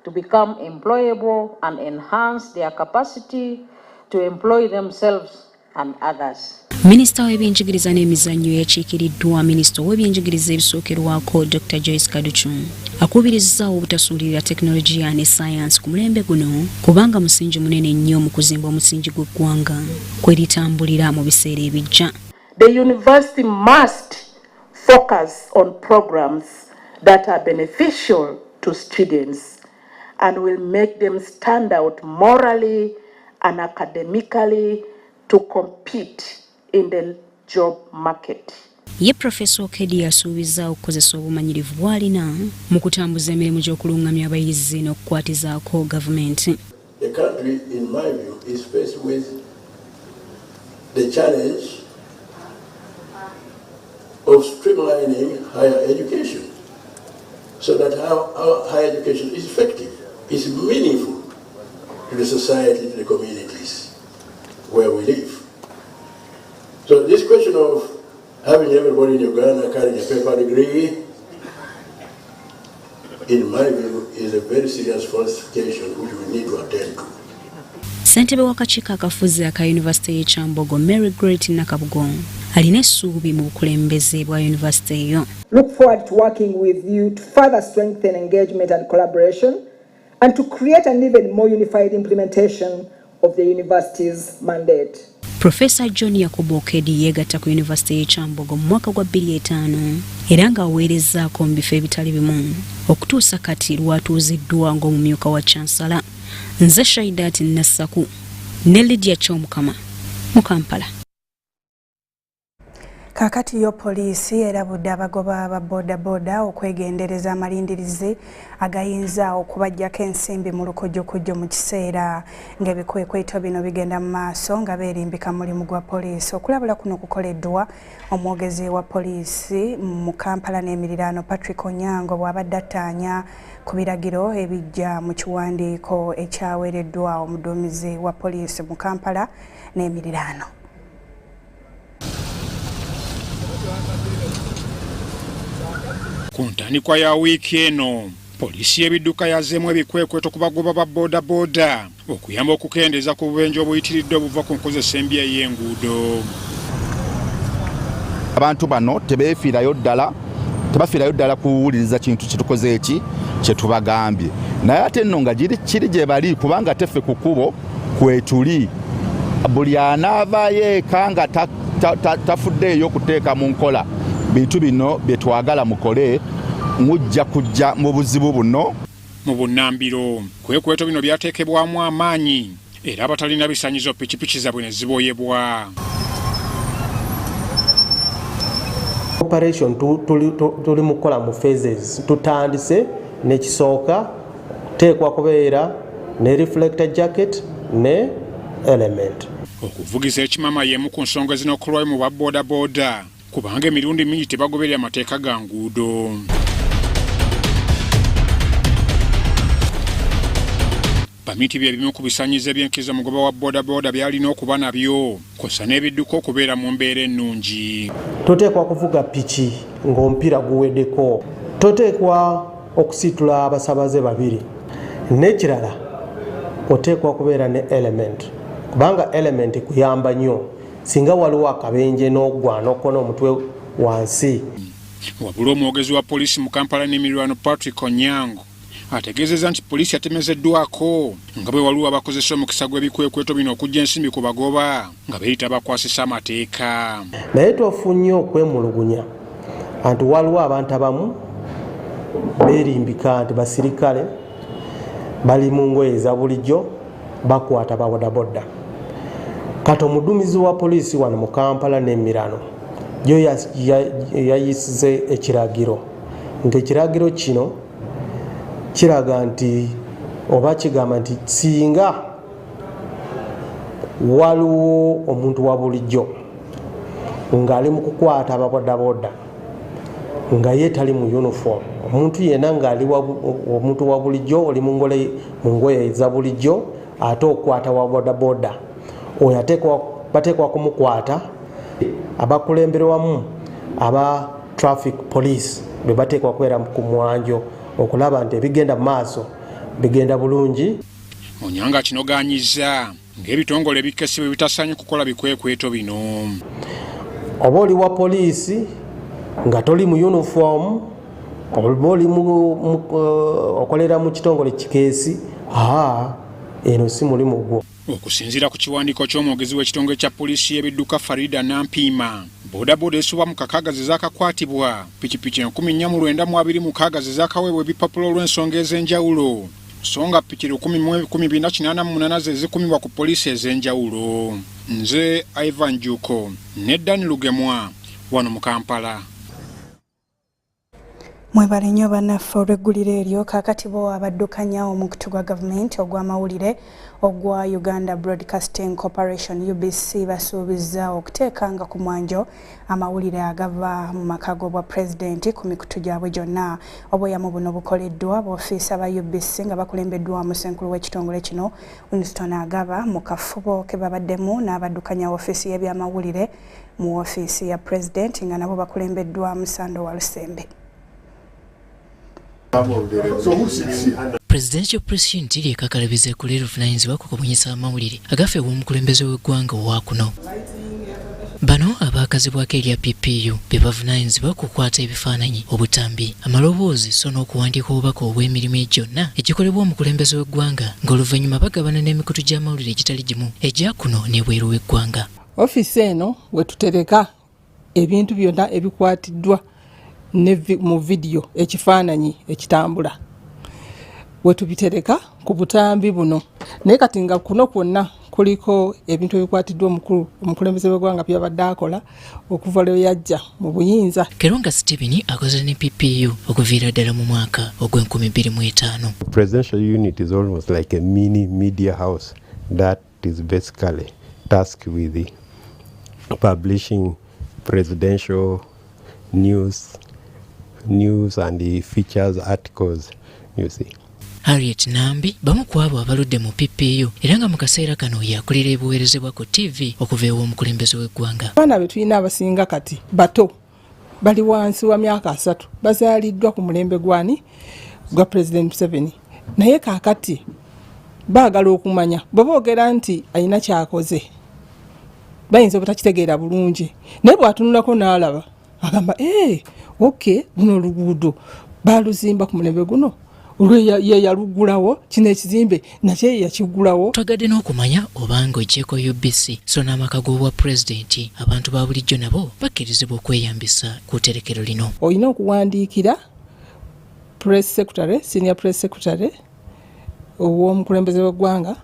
to become employable and enhance their capacity to employ themselves and others. Minisita w'ebyenjigiriza n'emizannyo yakiikiriddwa Minisita w'ebyenjigiriza ebisookerwako Dr. Joyce Kaduchu akubirizza obutasuulirira teknologiya ne sayansi ku mulembe guno kubanga musingi munene nnyo mu kuzimba omusingi gw'eggwanga kweritambulira mu biseera ebijja. The university must focus on programs that are beneficial to students and will make them stand out morally and academically to compete in the job market. Ye Professor Okedde yasuubiza okukozesa obumanyirivu bw'alina mu kutambuza emirimu gy'okulungamya abayizi n'okukwatizaako gavumenti. The country, in my view, is faced with the challenge of streamlining higher education so that our higher education is effective, is meaningful to the society, to the communities where we live. So this question of having everybody in Uganda carrying a paper degree, in my view, is a very serious falsification which we need to attend to. Ssentebe w'akakiiko akafuzi aka Yunivasite y'e Kyambogo Mary Great Nakabugo alina essuubi mu bukulembeze bwa yunivasite eyo. Look forward to working with you to further strengthen engagement and collaboration and to create an even more unified implementation of the university's mandate. Professor John Yakobo Okedde yeegatta ku Yunivasite y'e Kyambogo mu mwaka gwa 2005 era ng'aweerezzaako mu bifo ebitali bimu okutuusa kati lwatuuziddwa ng'omumyuka wa Chancellor. Nze Shaidat Nassaku ne Lydia Kyomukama mu Kampala. Kakati yo poliisi erabudde abagoba ba bodaboda okwegendereza amalindirizi agayinza okubajjako ensimbi mu lukujjukujju mu kiseera ng'ebikwekweto bino bigenda mu maaso nga beerimbika mulimu gwa poliisi. Okulabula kuno kukoleddwa omwogezi wa poliisi mu Kampala n'emiriraano Patrick Onyango bw'abadde attaanya ku biragiro ebijja mu kiwandiiko ekyaweereddwa omuduumizi wa poliisi mu Kampala n'emiriraano. Ku ntandikwa ya wiiki eno poliisi y'ebidduka yazzeemu ebikwekweto ku bagoba ba boodabooda okuyamba okukendeeza ku bubenje obuyitiridde obuva ku nkozesa embi y'enguudo. Abantu bano tebafiirayo ddala kuwuliriza kintu kitukoze eki kyetubagambye, naye ate nno nga kiri gye bali kubanga teffe ku kkubo kwetuli. Buli anaavaayo eka nga tafuddeeyo kuteeka mu nkola bintu bino bye twagala mukole, mujja kujja mu buzibu buno. Mu bunnambiro kwekweto bino byateekebwamu amaanyi era abatalina bisanyizo pikipiki zaabwe ne ziboyebwa. Operation tuli mukola mu phases. Tutandise n'ekisooka teekwa kubeera ne reflector jacket ne element. Okuvugiza ekimama y'emu ku nsonga ezinokolwayo mu baboodabooda kubanga emirundi mingi tebagoberera amateeka ga nguudo. Bamiti by'ebimu ku bisanyizo eby'enkizo mugoba wa boodabooda byalina okuba nabyo kw'ossa n'ebidduka okubeera mu mbeera ennungi. Toteekwa kuvuga piki ng'omupiira guweddeko. Toteekwa okusitula abasabaze babiri. N'ekirala oteekwa kubeera ne element. Kubanga element kuyamba nnyo singa waliwo akabenje n'oggwa n'okona omutwe wansi. Wabula omwogezi wa poliisi mu Kampala n'emiriraano Patrick Onyango ategeezezza nti poliisi yatemezeddwako nga bwe waliwo abakozesa omukisa gw'ebikwekweto bino okujja ensimbi ku bagoba nga beeyita bakwasisa amateeka. Naye tofu nnyo okwemulugunya anti waliwo abantu abamu beerimbika nti basirikale bali mu ngoye eza bulijjo bakwata babodaboda. Kati omuduumizi wa poliisi wano mu Kampala n'emirano yo yayisize ekiragiro ng'ekiragiro kino kiraga nti oba kigamba nti singa waliwo omuntu wa bulijjo ng'ali mu kukwata ababodaboda nga ye tali mu uniform, omuntu yenna ng'ali omuntu wa bulijjo oli mu ngoye eza bulijjo ate okwata wa bodaboda oyo bateekwa kumukwata. Abakulemberwamu aba traffic police be bateekwa kubeera ku mwanjo okulaba nti ebigenda mu maaso bigenda bulungi. Onyango kinogaanyiza ng'ebitongole ebikesibwe bitasaanye kukola bikwekweto bino. Oba oli wa poliisi nga toli mu uniform oba oli okolera mu kitongole kikeesi eno si mulimu gwo. Okusinziira ku kiwandiiko ky'omwogezi w'ekitongole kya poliisi y'ebidduka Farida Nampiima, bodaboda esuba mu kakagazi zaakakwatibwa, pikipiki 1926 zaakaweebwa ebipapula olw'ensonga ez'enjawulo, so nga piki 1,288 ze zikumibwa ku poliisi ez'enjawulo. Nze Ivan Juko ne Dani Lugemwa wano mu Kampala. Mwebale nnyo bannaffe olw'egguliro eryo. Kaakati bo abaddukanya omukutu gwa gavumenti ogw'amawulire ogwa Uganda Broadcasting Corporation UBC basuubizza okuteekanga ku mwanjo amawulire agava mu maka g'obwa pulezidenti ku mikutu gyabwe gyonna. Obweyamo buno bukoleddwa b'ofiisa ba UBC nga bakulembeddwamu ssenkulu w'ekitongole kino Winston Agaba mu kafubo ke babaddemu n'abaddukanya ofiisi y'ebyamawulire mu ofiisi ya pulezidenti nga nabo bakulembeddwamu Sando Walusembe. Presidential Press Unit lyekakalabiza ku leero vunaanyizibwa ku kubunyisa amawulire agafe w'omukulembeze w'eggwanga owaakuno. Bano abaakazibwako erya PPU be bavunaanyizibwa ku kukwata ebifaananyi, obutambi, amaloboozi so n'okuwandiika obubaka obw'emirimu egyonna egikolebwa omukulembeze w'eggwanga ng'oluvannyuma bagabana n'emikutu gy'amawulire egitali gimu egya kuno n'ebweru w'eggwanga. Ofiisi eno we tutereka ebintu byonna ebikwatiddwa mu vidiyo ekifaananyi ekitambula we tubitereka ku butambi buno, naye kati nga kuno kwonna kuliko ebintu ebikwatiddwa omukulembeze w'eggwanga byabadde akola okuva lwe yajja mu buyinza. Keronga Stephen akoze ne PPU okuviira ddala mu mwaka ogw'2025. Presidential unit is almost like a mini media house that is basically tasked with the publishing presidential news and the features articles, you see. Harriet Nambi bamu ku abo abaludde mu PPU era nga mu kaseera kano yakulira ebiweerezebwa ku TV okuva ew'omukulembeze w'eggwanga. Abaana be tulina abasinga kati bato bali wansi wa myaka 3 bazaaliddwa ku mulembe gwani gwa President Museveni naye kaakati baagala okumanya boboogera nti ayina kyakoze bayinza obutakitegeera bulungi naye bw'atunulako n'alaba agamba okay buno oluguudo baaluzimba ku mulembe guno ye yalugulawo kino ekizimbe nakyo yakigulawo. Twagadde n'okumanya obanga ojjeko UBC so n'amaka g'obwa pulezidenti abantu ba bulijjo nabo bakkirizibwa okweyambisa ku tterekero lino. Olina okuwandiikira press secretary, senior press secretary ow'omukulembeze w'eggwanga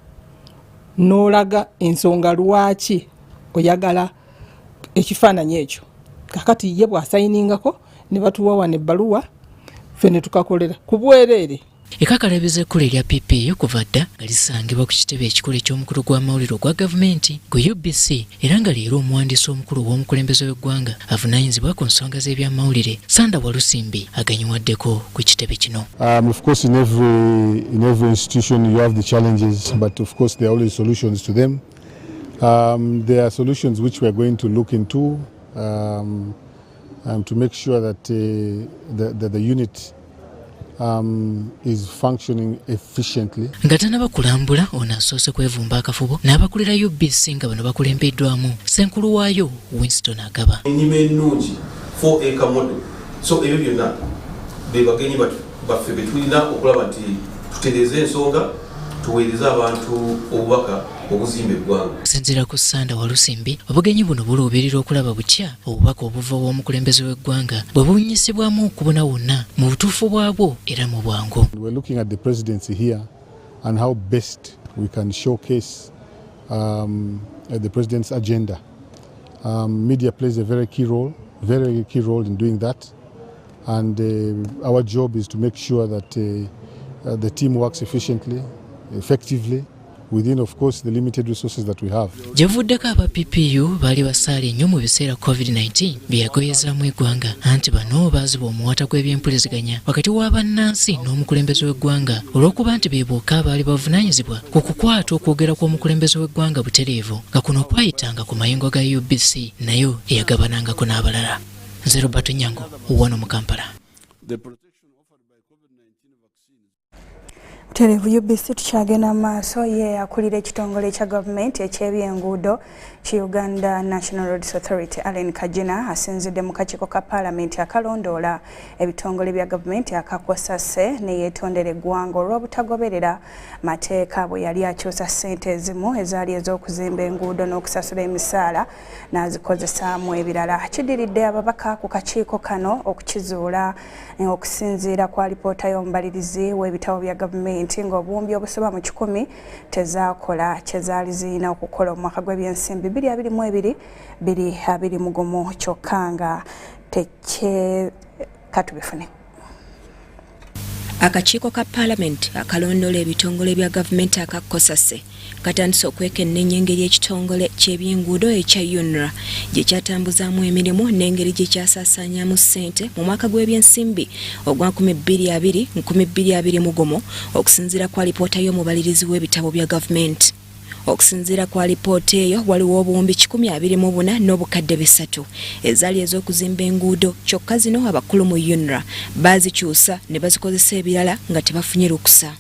n'olaga ensonga lwaki oyagala ekifaananyi ekyo. Kakati ye bw'asayiningako ne batuwa wano ebbaluwa fene tukakolera ku bwereere. Ekakalabiza ekkulu erya PPU kuva dda nga lisangibwa ku kitebe ekikulu eky'omukulu gw'amawulire ogwa gavumenti ku UBC era nga leero omuwandiisi omukulu w'omukulembeze w'eggwanga avunaanyizibwa ku nsonga z'ebyamawulire Sanda Walusimbi aganyiwaddeko ku kitebe kino. Of course in every institution you have the challenges but of course there are always solutions to them. There are solutions which we are going to look into to make sure that the unit is functioning efficiently. Nga tanaba kulambula ono asoose kwevumba akafubo n'abakulira UBC nga bano bakulembeddwamu Ssenkulu waayo Winston Agaba. Ennima ennungi 4 acre model. So ebyo byonna be bagenyi baffe be tulina okulaba nti tutereeze ensonga tuweereza abantu obubaka obuzimba eggwanga. Okusinziira ku Sanda Walusimbi obugenyi buno buluubirira okulaba butya obubaka obuva w'omukulembeze w'eggwanga bwe bunyisibwamu okubona wonna mu butuufu bwabwo era mu bwangu. We're looking at the presidency here and how best we can showcase the president's agenda. Media plays a very key role in doing that, and our job is to make sure that the team works efficiently, effectively, within of course the limited resources that we have. Javuddeko aba PPU bali basaale nnyo mu biseera COVID-19 byeyagoyezaamu eggwanga anti bano baazibwa omuwata gw'ebyempuliziganya wakati wa bannansi n'omukulembeze w'eggwanga olw'okuba nti be bokka abaali bavunaanyizibwa ku kukwata okwogera kw'omukulembeze w'eggwanga butereevu nga kuno kwayitanga ku mayengo ga UBC nayo eyagabanangako n'abalala. Nze Robert Nyango wano mu Kampala. Terevu UBC tukyagenda maaso ye akulira ekitongole kya gavumenti eky'ebyenguudo ki Uganda National Roads Authority Allen Kajina asinzidde mu kakiiko ka Paalamenti akalondoola ebitongole bya gavumenti akakwasase ne yeetondera eggwanga olw'obutagoberera mateeka bwe yali akyusa ssente ezimu ezaali ez'okuzimba enguudo n'okusasula emisaala n'azikozesaamu ebirala. Kidiridde ababaka ku kakiiko kano okukizuula okusinziira kwa alipoota y'omubalirizi w'ebitabo bya gavumenti ng'obuwumbi obusoba mu 10 tezaakola kye zaali zirina okukola omwaka gw'ebyensimbi 2022 kyokka nga katubifune. Akakiiko ka Paalamenti akalondoola ebitongole bya gavumenti akakosase katandise okwekennenya engeri ekitongole ky'ebyenguudo ekya UNRA gye kyatambuzaamu emirimu n'engeri gye kyasaasaanyaamu ssente mu mwaka gw'ebyensimbi ogwa 2020 okusinziira ku alipoota y'omubalirizi w'ebitabo bya gavumenti. Okusinziira ku alipoota eyo waliwo obuwumbi 124 n'obukadde 3 ezaali ez'okuzimba enguudo kyokka zino abakulu mu UNRA baazikyusa ne bazikozesa ebirala nga tebafunye lukusa.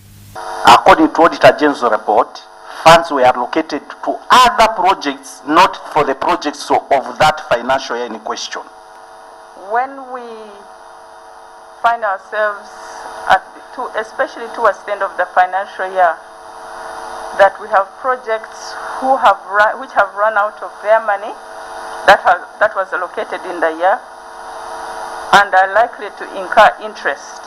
According to Auditor General's report, funds were allocated to other projects, not for the projects of that financial year in question. When we find ourselves especially towards the end of the financial year, that we have projects which have run out of their money that was allocated in the year and are likely to incur interest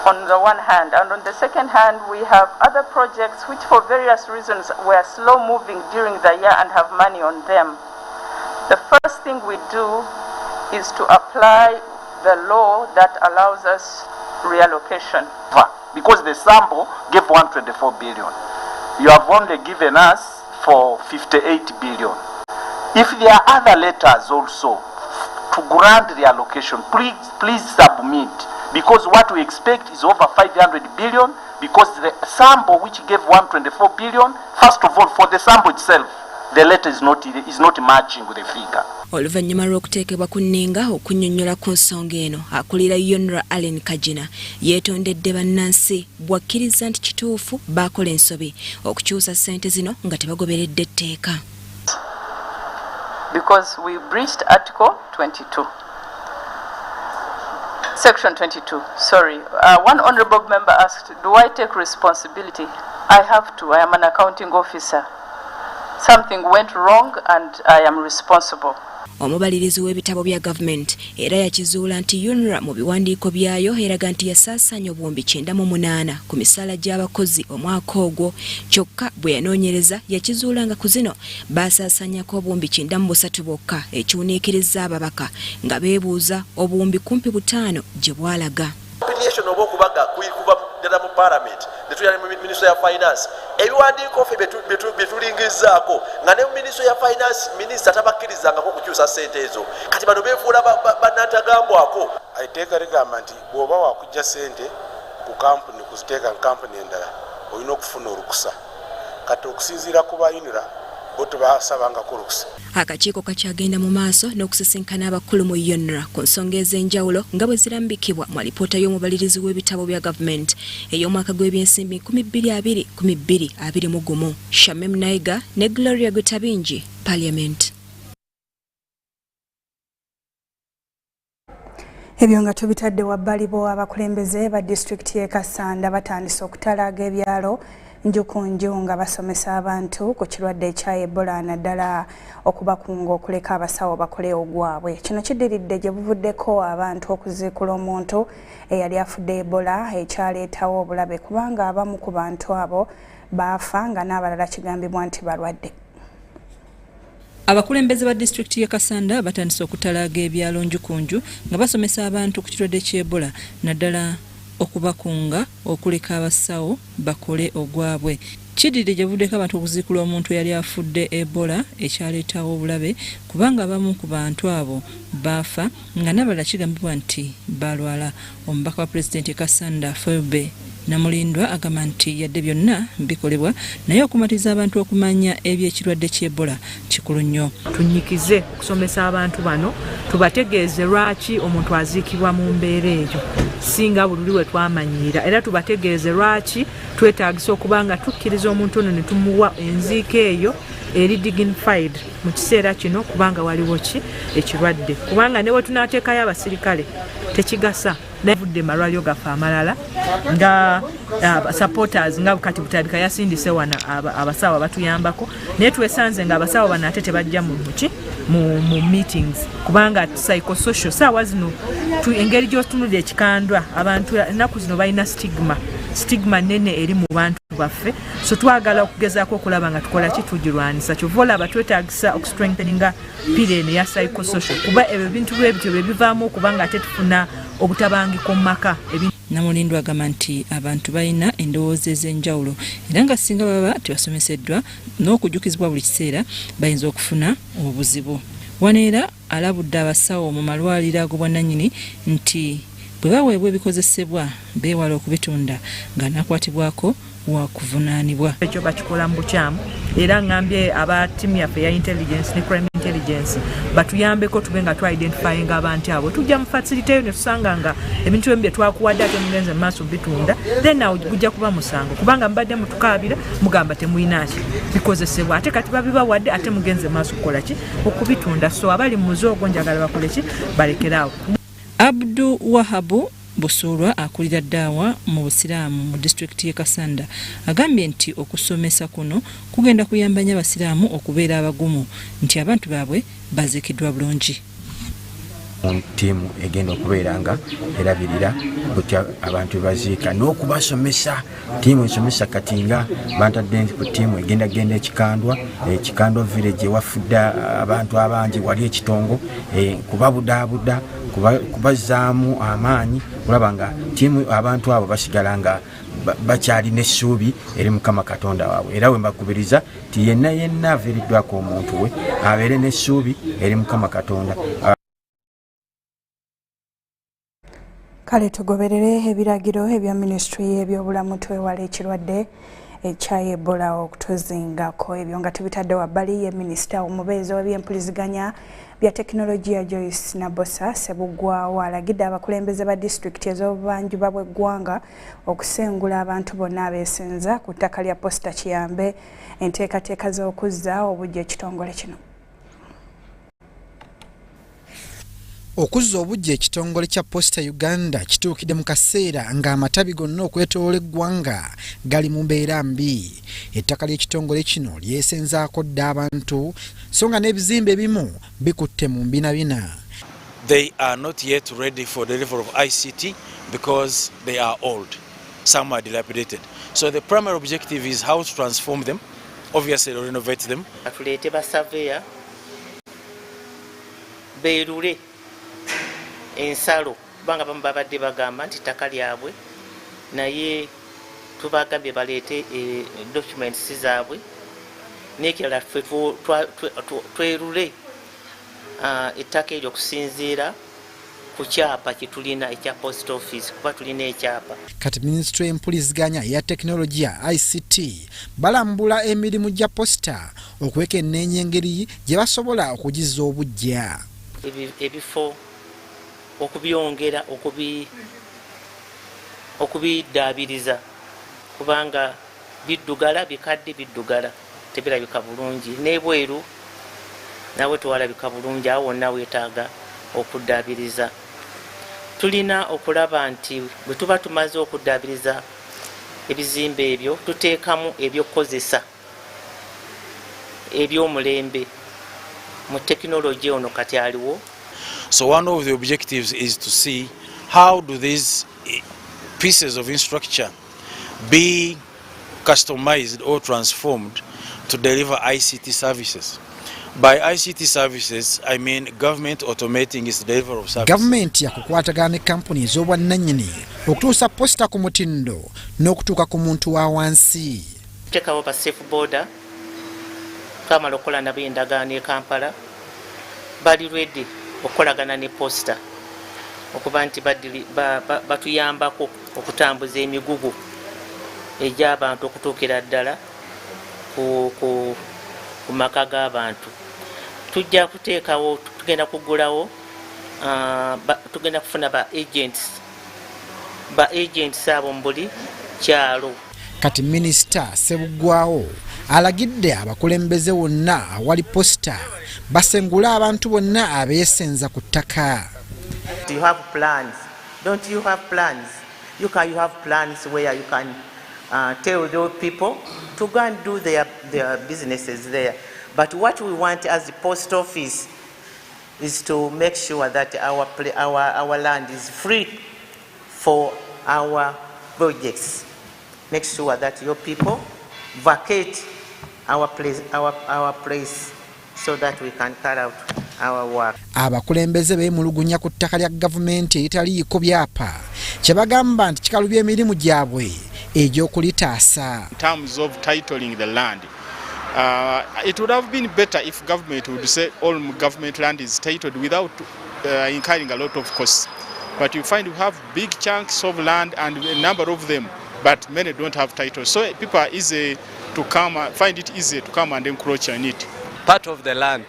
on the one hand, and on the second hand we have other projects which for various reasons were slow moving during the year and have money on them. The first thing we do is to apply the law that allows us reallocation. Because the sample gave 124 billion. You have only given us for 58 billion. If there are other letters also to grant the allocation, please submit. Because what we expect is over 500 billion, because the sample which gave 124 billion, first of all, for the sample itself, the letter is not matching with the figure. Oluvannyuma lw'okuteekebwa ku nninga okunnyonnyola ku nsonga eno, akulira UNRA Allen Kajina yeetondedde bannansi bwakkiriza nti kituufu baakola ensobi okukyusa ssente zino nga tebagoberedde etteeka. Because we breached Article 22. Section 22, sorry. One honorable member asked, do I take responsibility? I have to. I am an accounting officer. Something went wrong and I am responsible. Omubalirizi w'ebitabo bya gavumenti era yakizuula nti UNRA mu biwandiiko byayo eraga nti yasaasaanya obuwumbi 98 ku misaala gy'abakozi omwaka ogwo, kyokka bwe yanoonyereza yakizuula nga ku zino baasaasaanyako obuwumbi 93 bwokka, ekiwuniikiriza ababaka nga beebuuza obuwumbi 5 gye bwalaga. Oba okubaga kuyikuba ddala mu Parliament netuyali mu Ministry ya Finance ebiwandiiko ffe betulingizaako nga ne mu Ministry ya Finance Minister tabakkirizangako okukyusa ssente ezo, kati bano beefuula bannantagambwako. Etteeka ligamba nti bw'oba wakujja ssente ku kampuni kuziteeka mu kampuni endala olina okufuna olukusa, kati okusinziira ku ba UNRA bo tebasabangako olukusa. Akakiiko kakyagenda mu maaso n'okusisinkana abakulu mu UNRA ku nsonga ez'enjawulo nga bwe zirambikibwa mu alipoota y'omubalirizi w'ebitabo bya gavumenti ey'omwaka gw'ebyensimbi 2020-2021. Shamim Naiga ne Gloria Gutabingi, Parliament. Ebyo nga tubitadde wabbali bo abakulembeze ba disitulikiti y'e Kassanda batandise okutalaaga ebyalo njukunju nga basomesa abantu ku kirwadde ekya Ebola naddala okubakunga okuleka abasawo bakole ogwabwe. Kino kiddiridde gye buvuddeko abantu okuziikula omuntu eyali afudde Ebola ekyaleetawo obulabe kubanga abamu ku bantu abo baafa nga n'abalala kigambibwa nti balwadde. Abakulembeze ba disitulikiti y'e Kassanda batandise okutalaaga ebyalo njukunju nga basomesa abantu ku kirwadde ky'Ebola naddala okubakunga okuleka abasawo bakole ogwabwe. Kiddiridde gye buvuddeko abantu okuziikula omuntu yali afudde Ebola ekyaleetawo obulabe kubanga abamu ku bantu abo baafa nga n'abalala kigambibwa nti balwala. Omubaka wa pulezidenti e Kassanda Fobe Namulindwa agamba nti yadde byonna bikolebwa naye okumatiza abantu okumanya eby'ekirwadde ky'Ebola kikulu nnyo. Tunyikize okusomesa abantu bano tubategeeze lwaki omuntu aziikibwa mu mbeera eyo singa bululi we twamanyiira, era tubategeeze lwaki twetaagisa okuba nga tukkiriza omuntu ono ne tumuwa enziika eyo eri dignified mu kiseera kino kubanga waliwo ki ekirwadde, kubanga ne we tunaateekayo abasirikale tekigasa navudde malwaliro gaffe amalala nga supporters nga kati Butandika yasindise wana abasawo batuyambako naye twesanze nga abasawo bano ate tebajja mu meetings kubanga psychosocial saawa zino engeri gy'otunulira ekikandwa abantu ennaku zino balina stigma nene eri mu bantu baffe, so twagala okugezaako okulaba nga tukola ki tugirwanisa. Kyova olaba twetaagisa okustrengtheninga pileni ya psychosocial kuba ebyo bintu bwebityo bye bivaamu okubanga ate tufuna obutabangiko mu maka. Namulindwa agamba nti abantu balina endowooza ez'enjawulo era nga singa baba tebasomeseddwa n'okujjukizibwa buli kiseera bayinza okufuna obuzibu. Wano era alabudde abasawo mu malwaliro ag'obwannannyini nti bwe baweebwa ebikozesebwa beewala okubitunda nga nakwatibwako wakuvunaanibwa. Ekyo bakikola mu bukyamu era ngambye aba tiimu yaffe ya intelligence ne crime intelligence batuyambeko tube nga twa-identifyinga abantu abo tujja mu facility ne tusanga nga ebintu bye twakuwadde ate mugenze mu maaso bitunda then awo gujja kuba musango kubanga mbadde mutukaabira mugamba temuyinaki bikozesebwa ate kati babibawadde ate mugenze mu maaso kukola ki okubitunda. So abali mu muzoogo njagala bakole ki balekeraawo. Abdu Wahabu Busulwa akulira ddawa mu busiraamu mu disitulikiti y'e Kassanda agambye nti okusomesa kuno kugenda kuyamba nnyo abasiraamu okubeera abagumu nti abantu baabwe baziikiddwa bulungi. Tiimu egenda okubeera nga erabirira kutya abantu baziika n'okubasomesa. Tiimu esomesa kati nga bantadde ku tiimu egenda ekikandwa village ewafudde abantu abangi wali ekitongo kubabudaabuda kubazaamu amaanyi kulaba nga tiimu abantu abo basigala nga bakyalina essuubi eri Mukama Katonda waabwe era we mbakubiriza ti yenna aviriddwako omuntu we abeere n'essuubi eri Mukama Katonda. Kale tugoberere ebiragiro ebya Ministry y'ebyobulamu twewala ekirwadde ekya Ebola okutuzingako. Ebyo nga tubitadde wabbali ye minisita omubeezi w'ebyempuliziganya bya tekinologiya Joyce Nabosa Sebuggwawo alagidde abakulembeze ba disitulikiti ez'obuvanjuba bw'eggwanga okusengula abantu bonna abeesenza ku ttaka lya Posta kiyambe enteekateeka z'okuzza obujja ekitongole kino. Okuzza obujja ekitongole kya Posta Uganda kituukidde mu kaseera ng'amatabi gonna okwetoloola eggwanga gali mu mbeera mbi. Ettaka ly'ekitongole kino lyesenzaako dda abantu so nga n'ebizimbe ebimu bikutte mu mbinabina. They are not yet ready for the level of ICT because they are old. Some are dilapidated. So the primary objective is how to transform them, obviously renovate them. Atulete ba surveyor beerule ensalo kubanga bamu babadde bagamba nti ttaka lyabwe naye tubagambye baleete documents zaabwe n'ekirala twerule ettaka eryo okusinziira ku kyapa kitulina ekya post office kuba tulina ekyapa. Kati Ministry y'empuliziganya eya tekinologiya ICT balambula emirimu gya Posta okwekenneenya engeri gye basobola okugizza obujja. Ebifo okubyongera okubiddaabiriza kubanga biddugala bikadde biddugala tebirabika bulungi n'ebweru nawe tewalabika bulungi awo wonna weetaaga okuddaabiriza. Tulina okulaba nti bwe tuba tumaze okuddaabiriza ebizimbe ebyo tuteekamu ebyokukozesa eby'omulembe mu tekinologiya ono kati aliwo. So one of the objectives is to see how do these pieces of infrastructure be customized or transformed to deliver ICT services. By ICT services, I mean government automating its delivery of services. Government yakukwatagana ne kampuni ez'obwannannyini okutuusa Posta ku mutindo n'okutuuka ku muntu wa wansi. Tuteekawo ba safe border twamala okukola nabo endagaano e Kampala bali ready okukolagana ne Posta okuba nti batuyambako okutambuza emigugu egy'abantu okutuukira ddala ku maka g'abantu. Tujja kuteekawo tugenda kugulawo tugenda kufuna ba agents abo mu buli kyalo. Kati Minisita Sebuggwawo alagidde abakulembeze wonna awali Posta basengule abantu bonna abeesenza ku ttaka. Do you have plans? Don't you have plans? You have plans where you can tell those people to go and do their businesses there. But what we want as the post office is to make sure that our land is free for our projects. Make sure that your people vacate our place so that we can carry out our work. Abakulembeze beemulugunya ku ttaka lya gavumenti eritaliiko byapa kye bagamba nti kikalubya emirimu gyabwe egy'okulitaasa. In terms of titling the land, it would have been better if government would say all government land is titled without incurring a lot of costs. But you find we have big chunks of land and a number of them, but many don't have titles. So people are easy to find it easy to come and encroach on it. Part of the land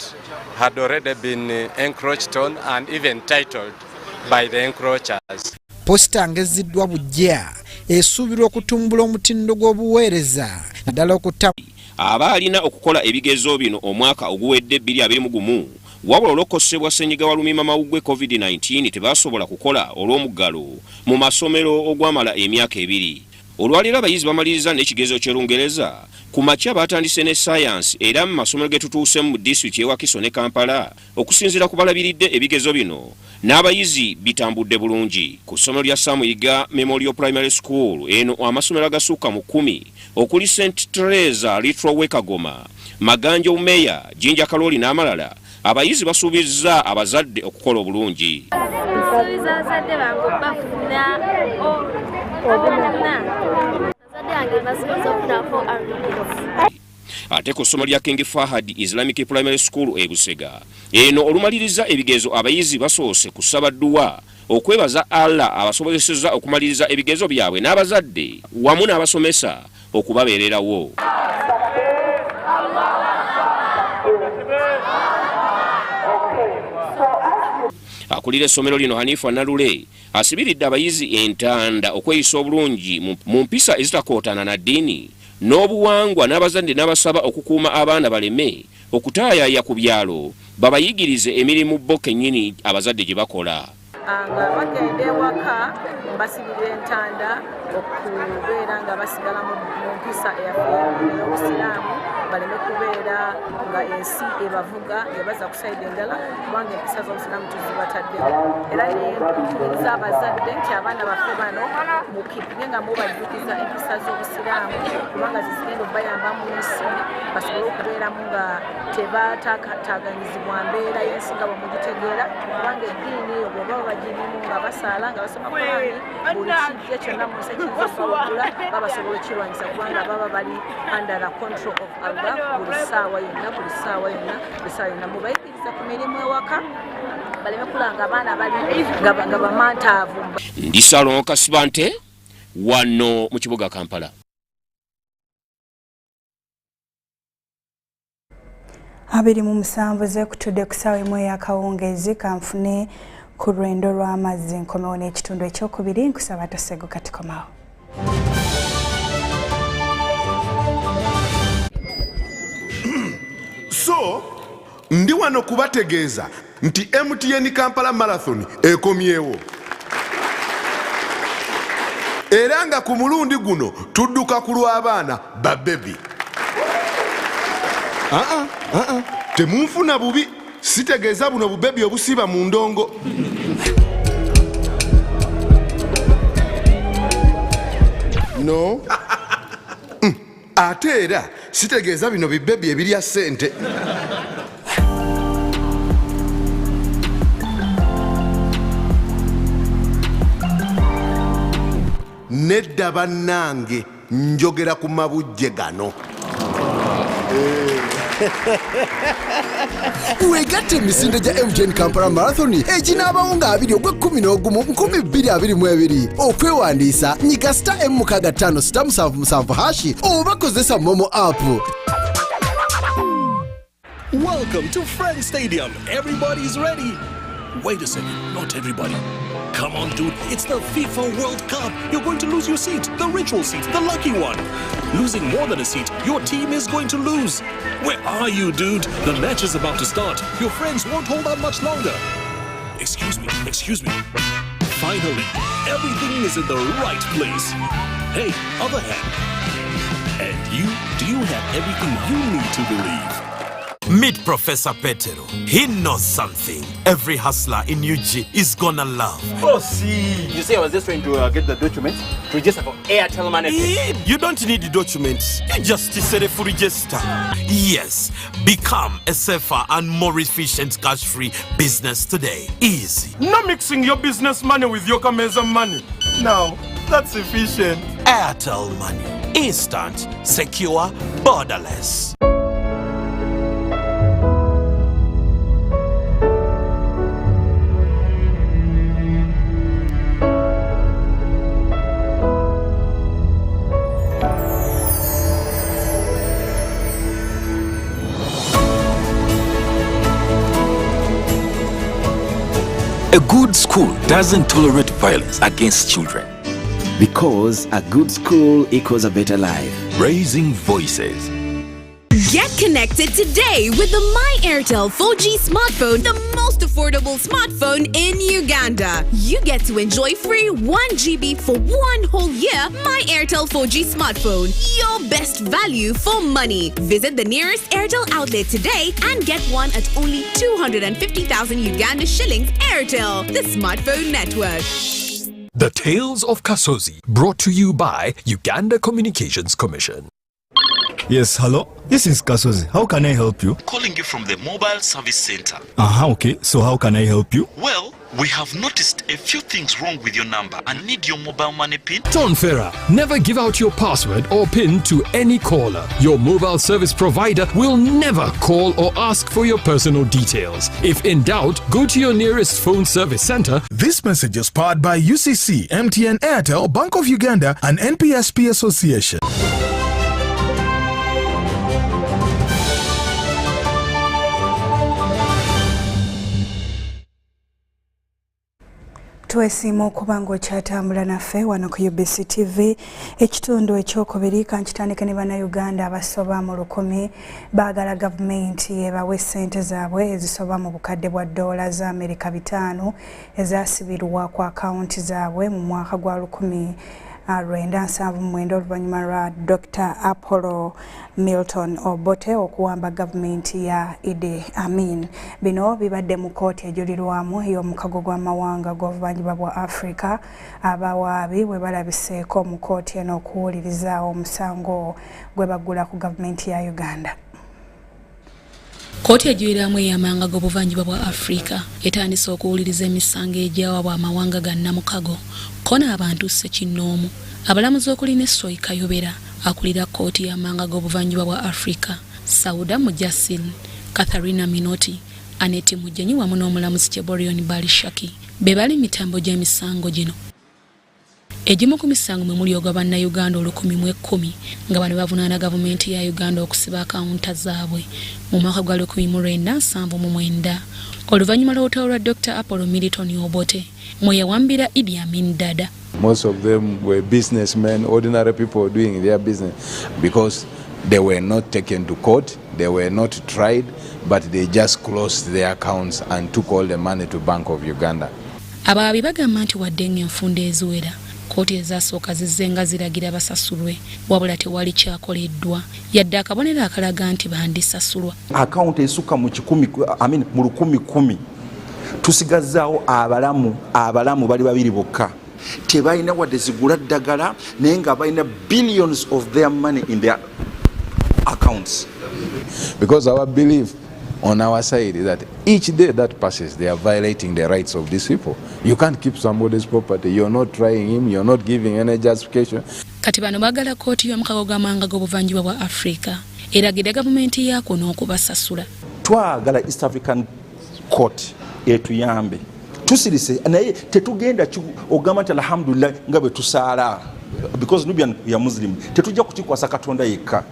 had already been encroached on and even titled by the encroachers. Posta ngeziddwa bujja esuubirwa okutumbula omutindo gw'obuweereza naddala okutta abaalina okukola ebigezo bino omwaka oguwedde 2021 wabula olw'okukosebwa ssenyiga walumima mawuggwe COVID-19 tebasobola kukola olw'omuggalo mu masomero ogwamala emyaka 2. Olwaleero abayizi bamaliriza n'ekigezo ky'Olungereza ku makya batandise ne science era mu masomero ge tutuuse mu disitulikiti y'e Wakiso ne Kampala okusinziira ku balabiridde ebigezo bino n'abayizi bitambudde bulungi. Ku ssomero lya Samuyiga Memorial Primary School eno amasomero agasukka mu 10 okuli St. Teresa Little Kagoma, Maganjo Meya, Jinja Kaloli n'amalala abayizi basuubizza abazadde okukola obulungi. Ate ku ssomo lya King Fahad Islamic Primary School e Busega eno olumaliriza ebigezo abayizi basoose ku Ssabadduwa okwebaza Allah abasobozesezza okumaliriza ebigezo byabwe n'abazadde wamu n'abasomesa okubabeererawo. Akulira essomero lino Hanifa Nalule asibiridde abayizi entanda okweyisa obulungi mu mpisa ezitakootana na ddiini n'obuwangwa n'abazadde n'abasaba okukuuma abaana baleme okutaayaaya ku byalo babayigirize emirimu bo kennyini abazadde gye bakola. Nga bagenda ewaka basibira entanda okubeera nga basigala mu mpisa ey'obusiraamu baleme kubeera nga ensi ebavuga ebaza ku sayidi endala kubanga empisa z'obusiraamu tuzibataddeko. Era nekubiriza abazadde nti abaana baffe bano mukipige nga mubajjukiza empisa z'obusiraamu kubanga zizigenda okubayamba mu nsi basobole okubeeramu nga tebataganyizibwa mbeera y'ensi nga bwemugitegeera kubanga eddiini bwoba bagirimu nga basaala nga basoma Qur'ani buli kijja kyonna mu nsi ekiyinza okubawugula babasobola okirwanyisa kubanga baba bali under the control of Allah buli ssaawa yonna mubayigiriza ku mirimu ewaka baleme kulanga abaana bali nga bamantaavu. Ndi Salon Kasibante wano mu kibuga Kampala. Abiri mu musanvu zeekutudde ku ssaawa emu ey'akawungeezi kanfune ku lwendo lw'amazzi nkomewo n'ekitundu ekyokubiri nkusaba tosego kati komawo. So ndi wano kubategeeza nti MTN Kampala Marathon ekomyewo era nga ku mulundi guno tudduka ku lw'abaana babebi. Temunfuna bubi, sitegeeza buno bubebi obusiba mu ndongo. No. Ate era sitegeeza bino bibebi ebirya ssente. Nedda bannange njogera ku mabujje gano. Wegatte emisinde gya MTN Kampala Marathon eginaabawo nga 20/11/2022 okwewandiisa nyiga *M6577# oba kozesa Momo app. Welcome to Friends Stadium. Everybody's ready. Wait a second, not everybody. Come on, dude. It's the FIFA World Cup. You're going to lose your seat, the ritual seat, the lucky one. Losing more than a seat, your team is going to lose. Where are you, dude? The match is about to start. Your friends won't hold out much longer. Excuse me. Finally, everything is in the right place. Hey, other hand. And you, do you have everything you need to believe? Meet Professor Petero. He knows something every hustler in UG is gonna love. Oh, see. You see, I was just trying to get the documents to register for Airtel Money. You don't need the documents. You just self register. Yes, become a safer and more efficient cash-free business today. Easy. No mixing your business money with your Kameza money. Now, that's efficient. Airtel Money. Instant, secure, borderless. A good school doesn't tolerate violence against children. Because a good school equals a better life. Raising voices. Get connected today with the My Airtel 4G smartphone, the most affordable smartphone in Uganda. You get to enjoy free 1 GB for 1 whole year. My Airtel 4G smartphone, your best value for money. Visit the nearest Airtel outlet today and get one at only 250,000 Uganda shillings. Airtel, the smartphone network. The Tales of Kasozi, brought to you by Uganda Communications Commission. Yes, hello? This is Kasozi. How can I help you? Calling you from the mobile service center. Okay. So how can I help you? Well, We have noticed a few things wrong with your number and need your mobile money PIN. John Ferrer, never give out your password or PIN to any caller. Your mobile service provider will never call or ask for your personal details. If in doubt, go to your nearest phone service center. This message is powered by UCC, MTN, Airtel, Bank of Uganda, and NPSP Association. Twesiima okuba ng'okyatambula naffe wano ku UBC TV. Ekitundu ekyokubiri kankitandike ne bannayuganda abasoba mu 1,000 baagala gavumenti ebawe ssente zaabwe ezisoba mu bukadde bwa $5 za Amerika 5 ezasibirwa ku akawunti zaabwe mu mwaka gwa 1979 oluvannyuma lwa Dr. Apollo Milton Obote okuwamba gavumenti ya Idi Amin. Bino bibadde mu kkooti ejulirwamu ey'omukago gw'amawanga g'obuvanjuba bwa Afrika. Abawaabi bwe balabiseeko mu kkooti eno okuwuliriza omusango gwe baggula ku gavumenti ya Uganda. Kkooti ejulirwamu ey'amawanga g'obuvanjuba bwa Afrika etandise okuwuliriza emisango egyawabwa amawanga ga Namukago kona abantu ssekinnoomu. Abalamuzi okuli ne Soy Kayobera akulira kkooti y'amawanga g'obuvanjuba bwa Afrika, Sauda Mujasil, Katharina Minoti, Aneti Mujenyi wamu n'omulamuzi Cheborion Balishaki be bali mitambo gy'emisango gino. Egimu ku misango mwe muli ogwa bannayuganda 110 nga bano bavunaana gavumenti ya Uganda okusiba akawunta zaabwe mu mwaka gwa 1979 oluvannyuma lw'olutalo lwa Dr. Apollo Milton Obote mwe yawambira Idi Amin dada. Most of them were businessmen, ordinary people doing their business because they were not taken to court, they were not tried, but they just closed their accounts and took all the money to Bank of Uganda. Abawabi bagamba nti wadde ng'enfunda eziwera kkooti ezasooka zizzenga ziragira basasulwe wabula tewali kyakoleddwa yadde akabonero akalaga nti bandisasulwa. Akawunti esukka mu 10,000 tusigazaawo abalamu bali babiri bokka tebalina wadde zigula ddagala naye nga balina billions of their money in their accounts. Because our belief on our side is that each day that passes they are violating the rights of these people. You can't keep somebody's property, you're not trying him, you're not giving any justification. Kati bano baagala kkooti y'omukago gw'amawanga g'obuvanjuba bwa Afrika eragire gavumenti yaako n'okubasasula. Twagala East African Court etuyambe tusirise naye tetugenda ogamba nti alhamdulillah nga bwe tusaala because Nubian ya Muslim tetujja kukikwasa Katonda yekka.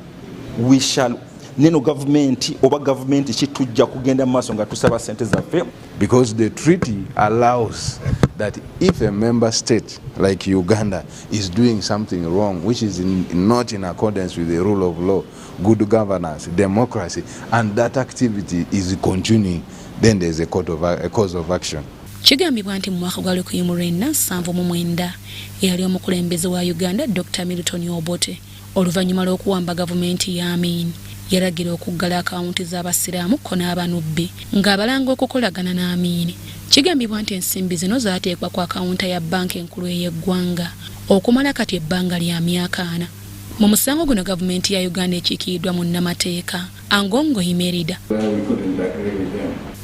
We shall neno government oba government kitujja kugenda maaso nga tusaba sente zaffe because the treaty allows that if a member state like Uganda is doing something wrong which is not in accordance with the rule of law, good governance, democracy, and that activity is continuing, then there is a cause of action. Kigambibwa nti mu mwaka gwa 1979 eyali omukulembeze wa Uganda Dr. Milton Obote oluvannyuma lw'okuwamba gavumenti ya Amin yaragira okuggala akawunti z'abasiraamu ko n'abanubbi ng'abalanga okukolagana n'Amin. Kigambibwa nti ensimbi zino zaateekwa ku akawunta ya banka enkulu ey'eggwanga okumala kati ebbanga lya myaka 4. Mu musango guno gavumenti ya Uganda ekiikiddwa mu nnamateeka Angongo Imerida.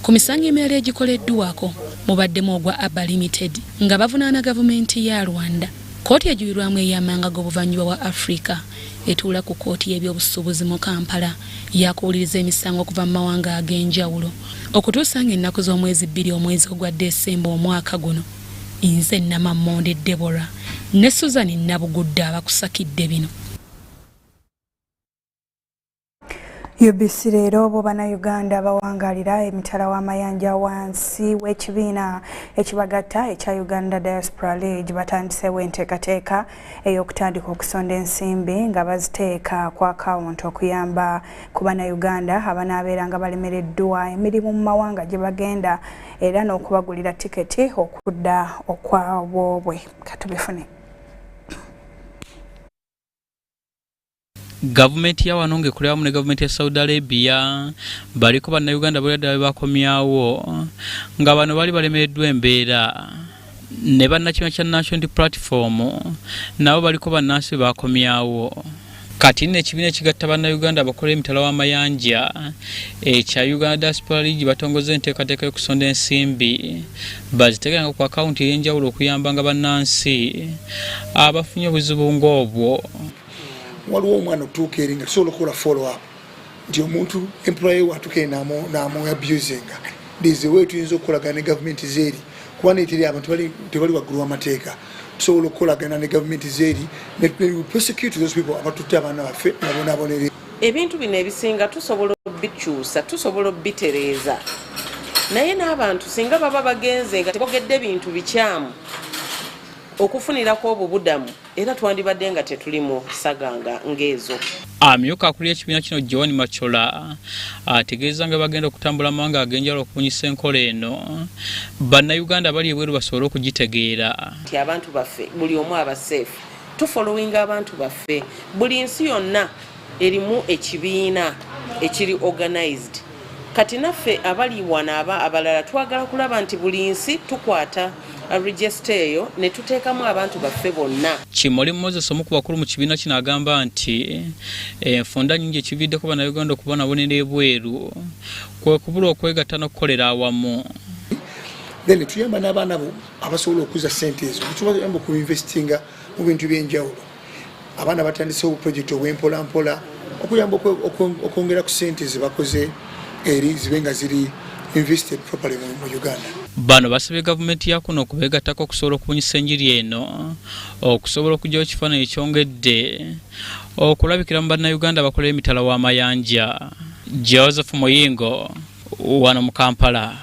Ku misango emirala egikoleddwako mubaddemu ogwa Abba Limited nga bavunaana gavumenti ya Rwanda. Kkooti ejulirwamu ey'amawanga g'obuvanjuba bwa Afrika etuula ku kkooti y'ebyobusuubuzi mu Kampala yakuwuliriza emisango okuva mu mawanga ag'enjawulo okutuusa ng'ennaku z'omwezi 2 omwezi ogwa Desemba omwaka guno. Nze Namammonde Deborah ne Suzanne Nabugudde abakusakidde bino. UBC leero bo bannayuganda bawangalira emitala w'amayanja wansi w'ekibiina ekibagatta ekya Uganda Diaspora League batandiseewo enteekateeka ey'okutandika okusonda ensimbi nga baziteeka ku akawunti okuyamba ku bannayuganda abanaabeera nga balemereddwa emirimu mu mawanga gye bagenda era n'okubagulira tiketi okudda okwabwobwe. Katubifune. Gavumenti ya wano ng'ekolera ne gavumenti ya Saudi Arabia baliko bannayuganda bwe bakomyawo nga bano bali balemereddwa embeera ne bannakima kya National Platform nabo baliko bannansi bakomyawo kati n'ekibiina ekigatta bannayuganda abakola emitala w'amayanja ekya Uganda Diaspora League batongoza enteekateeka y'okusonda ensimbi baziteekanga ku akawunti ey'enjawulo okuyambanga bannansi abafunye obuzibu ng'obwo. Waliwo omwana otuuka eri nga tusobola okukola follow up nti omuntu employee watuke n'amu abusinga ndize we tuyinza okukolagana ne gavumenti zeeri kuba neeteri abantu tebali waggulu w'amateeka tusobola okukolagana ne gavumenti zeeri ne prosecute those people abatutte abaana baffe nabonaabonere. Ebintu bino ebisinga tusobola obikyusa tusobola obitereeza naye n'abantu singa baba bagenze nga tebogedde bintu bikyamu okufunirako obubudamu era twandibadde nga tetuli mu saganga ng'ezo. Amyuka akulira ekibiina kino John Machola ategeeza nga bagenda okutambula amawanga ag'enjawulo okubunyisa enkola eno bannayuganda bali ebweru basobole okugitegeera nti abantu baffe buli omu aba safe tufollowinga abantu baffe buli nsi yonna erimu ekibiina ekiri organized kati naffe abali wana abalala twagala kulaba nti buli nsi tukwata register eyo ne tuteekamu abantu baffe bonna. Kimoli Moses omu ku bakulu mu kibiina kino agamba nti enfunda nyingi ekividdeko bannayuganda okubonabonera ebweru kwe kubula okwegatta n'okukolera awamu. Then tuyamba n'abaana bo abasobola okuza ssente ezo tuyamba okuinvestinga mu bintu by'enjawulo. Abaana batandisewo project obw'empolampola okuyamba okwongera ku ssente ze bakoze eri zibe nga ziri invested properly mu Uganda. Bano basabye gavumenti ya kuno okubeegattako okusobola okubunyisa enjiri eno okusobola okugyawo ekifaananyi ekyongedde okulabikira mu bannayuganda abakola emitala w'amayanja. Joseph Muyingo wano mu Kampala.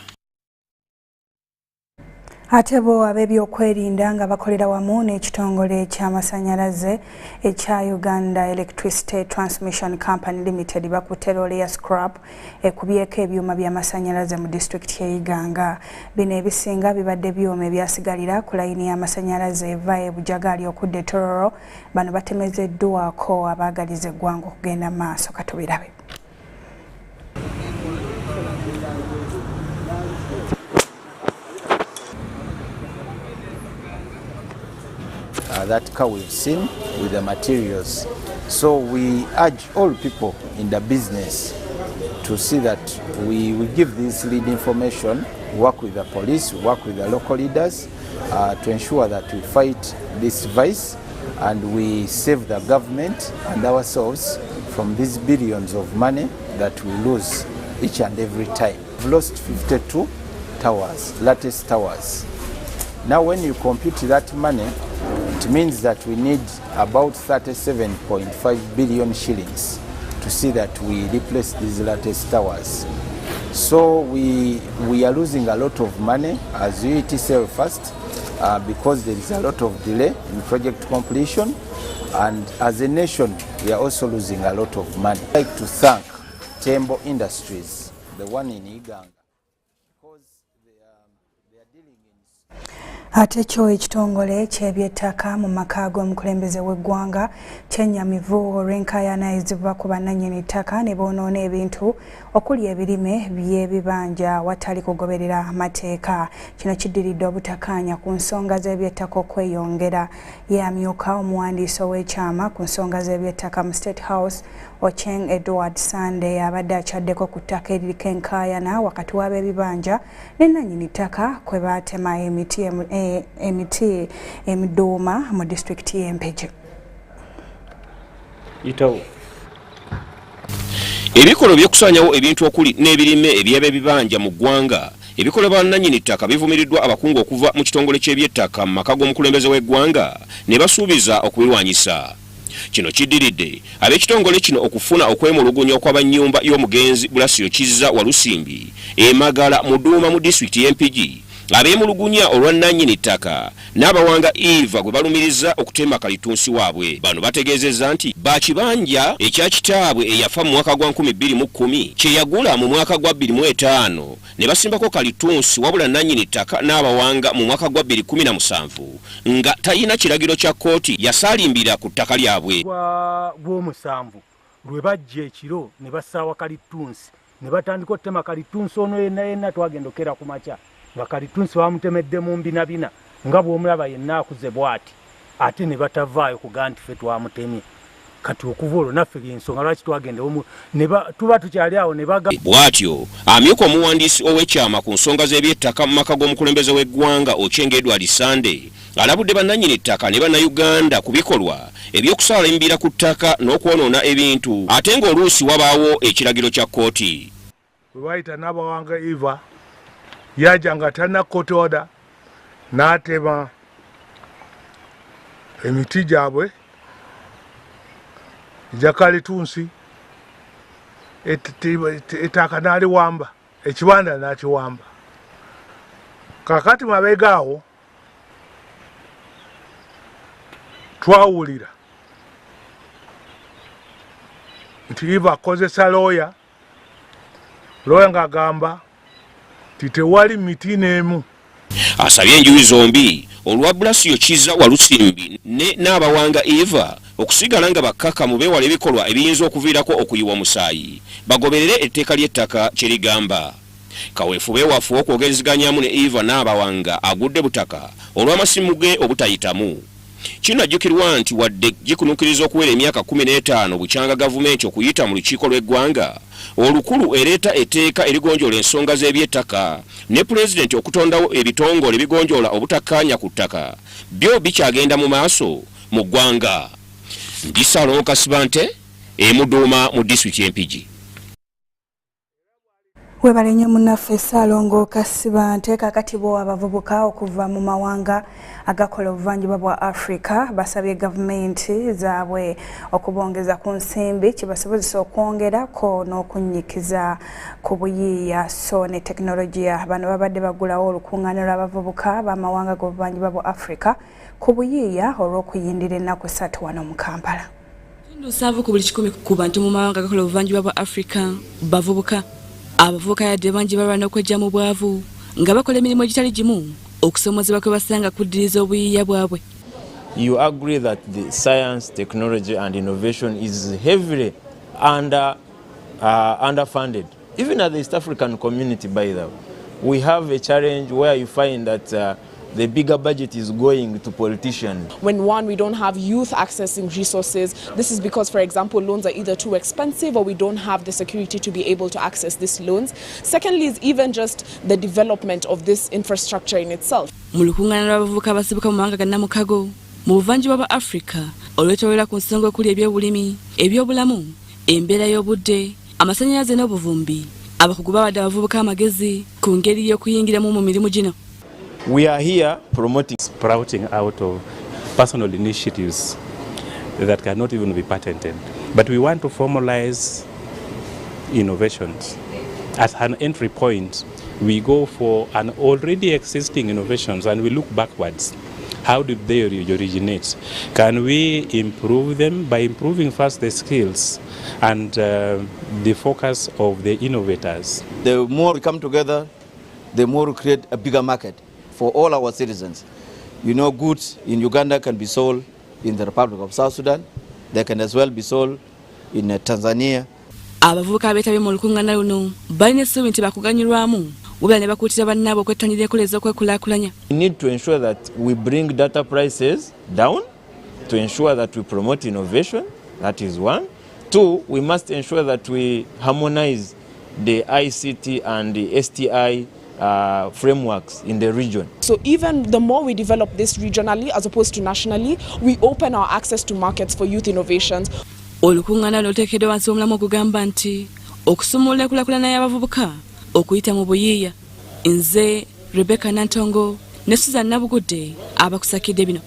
Ate bo ab'ebyokwerinda nga bakolera wamu n'ekitongole ky'amasannyalaze ekya Uganda Electricity Transmission Company Limited bakutte loole ya scrap ekubyeko ebyuma by'amasannyalaze mu disitulikiti y'e Iganga. Bino ebisinga bibadde byuma ebyasigalira ku layini y'amasannyalaze eva e Bujagali okudda e Tororo. Bano batemezeddwako abaagaliza eggwanga okugenda mu maaso. Katubirabe. That car we've seen with the materials. So we urge all people in the business to see that we give this lead information, work with the police, work with the local leaders to ensure that we fight this vice and we save the government and ourselves from these billions of money that we lose each and every time. We've lost 52 towers, lattice towers. Now when you compute that money, it means that we need about 37.5 billion shillings to see that we replace these lattice towers. So we are losing a lot of money as UETCL first because there is a lot of delay in project completion, and as a nation we are also losing a lot of money. I'd like to thank Tembo Industries, the one in Iganga. Ate kyo ekitongole ky'ebyettaka mu maka g'omukulembeze w'eggwanga kyennyamivu olw'enkaayana eziva ku bannannyini ttaka ne boonoona ebintu okuli ebirime by'ebibanja watali kugoberera amateeka. Kino kiddiridde obutakkaanya ku nsonga z'ebyettaka okweyongera. Ye amyuka omuwandiisi ow'ekyama ku nsonga z'ebyettaka mu State House Ocheng Edward Sunday abadde akyaddeko ku ttaka eririko enkaayana wakati w'ab'ebibanja ne nannyini ttaka kwe baatema emiti emiduuma mu disitulikiti y'Empigi. Ebikolo by'okusaanyawo ebintu okuli n'ebirime eby'ebibanja mu ggwanga ebikola bannannyini ttaka bivumiridwa abakungu okuva mu kitongole ky'ebyettaka mu maka g'omukulembeze w'eggwanga ne basuubiza okubiwanyisa. Kino kiddiridde ab'ekitongole kino okufuna okwemulugunya okw'abannyumba y'omugenzi Bulasio Kizza Walusimbi Emagala Muduuma mu disitulikiti y'Empigi ab'emulugunya olwannannyini ttaka n'abawanga Eva gwe balumiriza okutema kalitunsi waabwe. Bano bategeezezza nti bakibanja ekya kitaabwe eyafa mu mwaka gwa 2010 kye yagula mu mwaka gwa 2005 ne basimbako kalitunsi wabula nannyini ttaka n'abawanga mu mwaka gwa 2017 nga tayina kiragiro kya kkooti yasaalimbira ku ttaka lyabwe. Bw'omusanvu lwe bajja ekiro ne basaawa kalitunsi ne batandika okutema kalitunsi ono yenna twagendokera ku makya nga kalitunsi bamutemedde mu mbinabina nga bw'omulaba yenna akuze bw'ati ate ne batavaayo kuga nti ffe twamutemye. kati okuva olwo naffe ensonga lwaki twagenda tuba tukyali awo ne baga bw'atyo amyuka omuwandiisi ow'ekyama ku nsonga z'ebyettaka mu maka g'omukulembeze w'eggwanga Ochieng Edward Sande alabudde bannannyini ttaka ne bannayuganda ku bikolwa eby'okusala embiira ku ttaka n'okwonoona ebintu ate ng'oluusi wabaawo ekiragiro kya kkooti. Bwe bayita Nabawanga Eva yaja nga talina court order n'atema emiti gyabwe gya kalitunsi ettaka n'aliwamba ekibanda n'akiwamba. Kakati mabega awo twawulira nti Eva akozesa looya ng'agamba nti tewali miti n'emu. Asabye enjuyi zombi olwa Blasio Kiza Walusimbi ne Nabawanga Eva okusigala nga bakkakkamu beewala ebikolwa ebiyinza okuviirako okuyiwa musaayi bagoberere etteeka ly'ettaka kye ligamba. Kaweefube wafuwa okwogerezeganyaamu ne Eva Nabawanga agudde butaka olw'amasimu ge obutayitamu. Kino ajjukirwa nti wadde gikunuukiriza okuwera emyaka 15 bukyanga gavumenti okuyita mu lukiiko lw'eggwanga olukulu ereeta etteeka erigonjoola ensonga z'ebyettaka ne pulezidenti okutondawo ebitongole bigonjoola obutakkaanya ku ttaka byo bikyagenda mu maaso mu ggwanga. Ndi Salongo Kasibante emuduuma mu disitulikiti y'Empigi. Webale nnyo munnaffe Salongo Kasibante. Kakati bo abavubuka okuva mu mawanga agakola obuvanjuba bwa Africa basabye gavumenti zaabwe okubongeza ku nsimbi kibasobozesa okwongerako n'okunnyikiza ku buyiiya so ne tekinologiya. Bano babadde bagulawo olukungaana lw'abavubuka b'amawanga g'obuvanjuba bwa Africa ku buyiiya olw'okuyindira ennaku 3 wano mu Kampala. Ndusavu ku buli 10 ku bantu mu mawanga agakola obuvanjuba bwa Africa bavubuka. Abavubuka yadde bangi balwana okwejja mu bwavu nga bakola emirimu egitali gimu okusomozebwa kwe basanga kuddiriza obuyiiya bwabwe. You agree that the science, technology and innovation is heavily underfunded. Even at the East African community, by the way, we have a challenge where you find that the bigger budget is going to politicians. When we don't have youth accessing resources, this is because, for example, loans are either too expensive or we don't have the security to be able to access these loans. Secondly is even just the development of this infrastructure in itself. Mu lukungaana lw'abavubuka abasibuka mu mawanga ga Namukago mu buvanjuba bwa Africa olwetolera ku nsonga okuli ebyobulimi, ebyobulamu, embeera y'obudde, amasannyalaze n'obuvumbi. Abakugu bawadde abavubuka amagezi ku ngeri y'okuyingiramu mu mirimu gino. We are here promoting sprouting out of personal initiatives that cannot even be patented. But we want to formalize innovations. As an entry point, we go for an already existing innovations and we look backwards. How did they originate? Can we improve them by improving first the skills and the focus of the innovators? The more we come together, the more we create a bigger market for all our citizens. You know, goods in Uganda can be sold in the Republic of South Sudan. They can as well be sold in Tanzania. Abavubuka abeetabye mu lukungaana luno balina essuubi nti bakuganyulwamu wabula ne bakuutira bannaabwe okwettanira enkola ez'okwekulaakulanya. We need to ensure that we bring data prices down, to ensure that we promote innovation. That is one. Two, we must ensure that we harmonize the ICT and the STI frameworks in the region. So even the more we develop this regionally as opposed to nationally, we open our access to markets for youth innovations. Olukungaana luteekeddwa wansi w'omulamwa ogugamba nti okusumulula enkulaakulana y'abavubuka okuyita mu buyiiya. Nze Rebecca Nantongo ne Susan Nabugudde abakusakidde bino.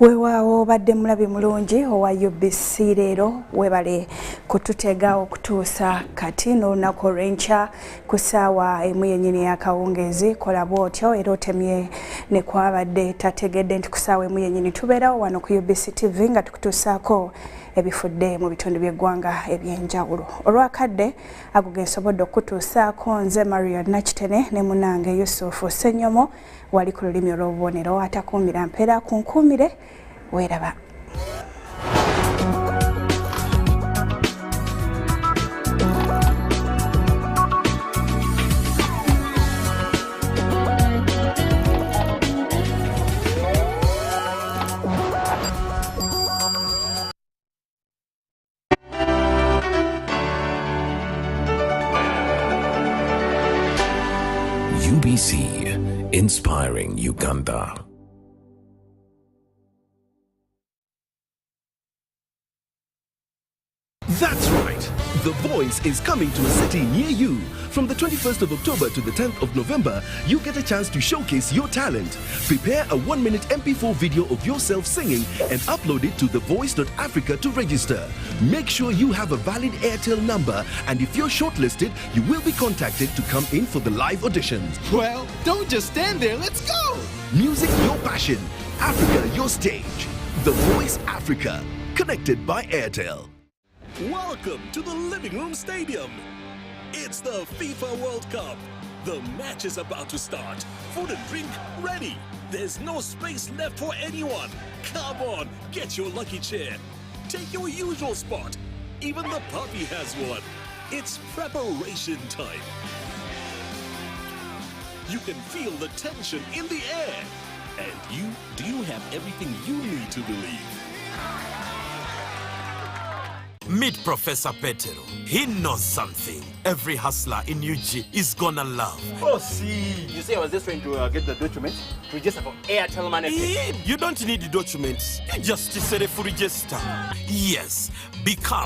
Weewaawo badde mulabi mulungi owa UBC leero webale kututega okutuusa kati n'olunaku olw'enkya ku ssaawa emu yennyini y'akawungeezi kola bw'otyo era otemye ne kwabadde tategedde nti ku ssaawa emu yennyini tubeerawo wano ku UBC TV nga tukutuusaako ebifudde mu bitundu by'eggwanga eby'enjawulo. Olwakadde ago ge nsobodde okutuusaako nze Maria Nakitene ne munange Yusufu Ssenyomo wali ku lulimi olw'obubonero atakuumira mpeera ku nkuumire weeraba. UBC, inspiring Uganda. That's right. The Voice is coming to a city near you. From the 21st of October to the 10th of November, you get a chance to showcase your talent. Prepare a 1-minute MP4 video of yourself singing and upload it to thevoice.africa to register. Make sure you have a valid Airtel number, and if you're shortlisted, you will be contacted to come in for the live auditions. Well, don't just stand there, let's go! Music your passion, Africa your stage. The Voice Africa, connected by Airtel. Welcome to the Living Room Stadium. It's the FIFA World Cup. The match is about to start. Food and drink ready. There's no space left for anyone. Come on, get your lucky chair. Take your usual spot. Even the puppy has one. It's preparation time. You can feel the tension in the air. And do you have everything you need to believe? Meet Professor Petero. He knows something every hustler in UG is gonna love. Oh, see. You say I was just trying to get the documents to register for Airtel Money. You don't need the documents. You just register. Yes, become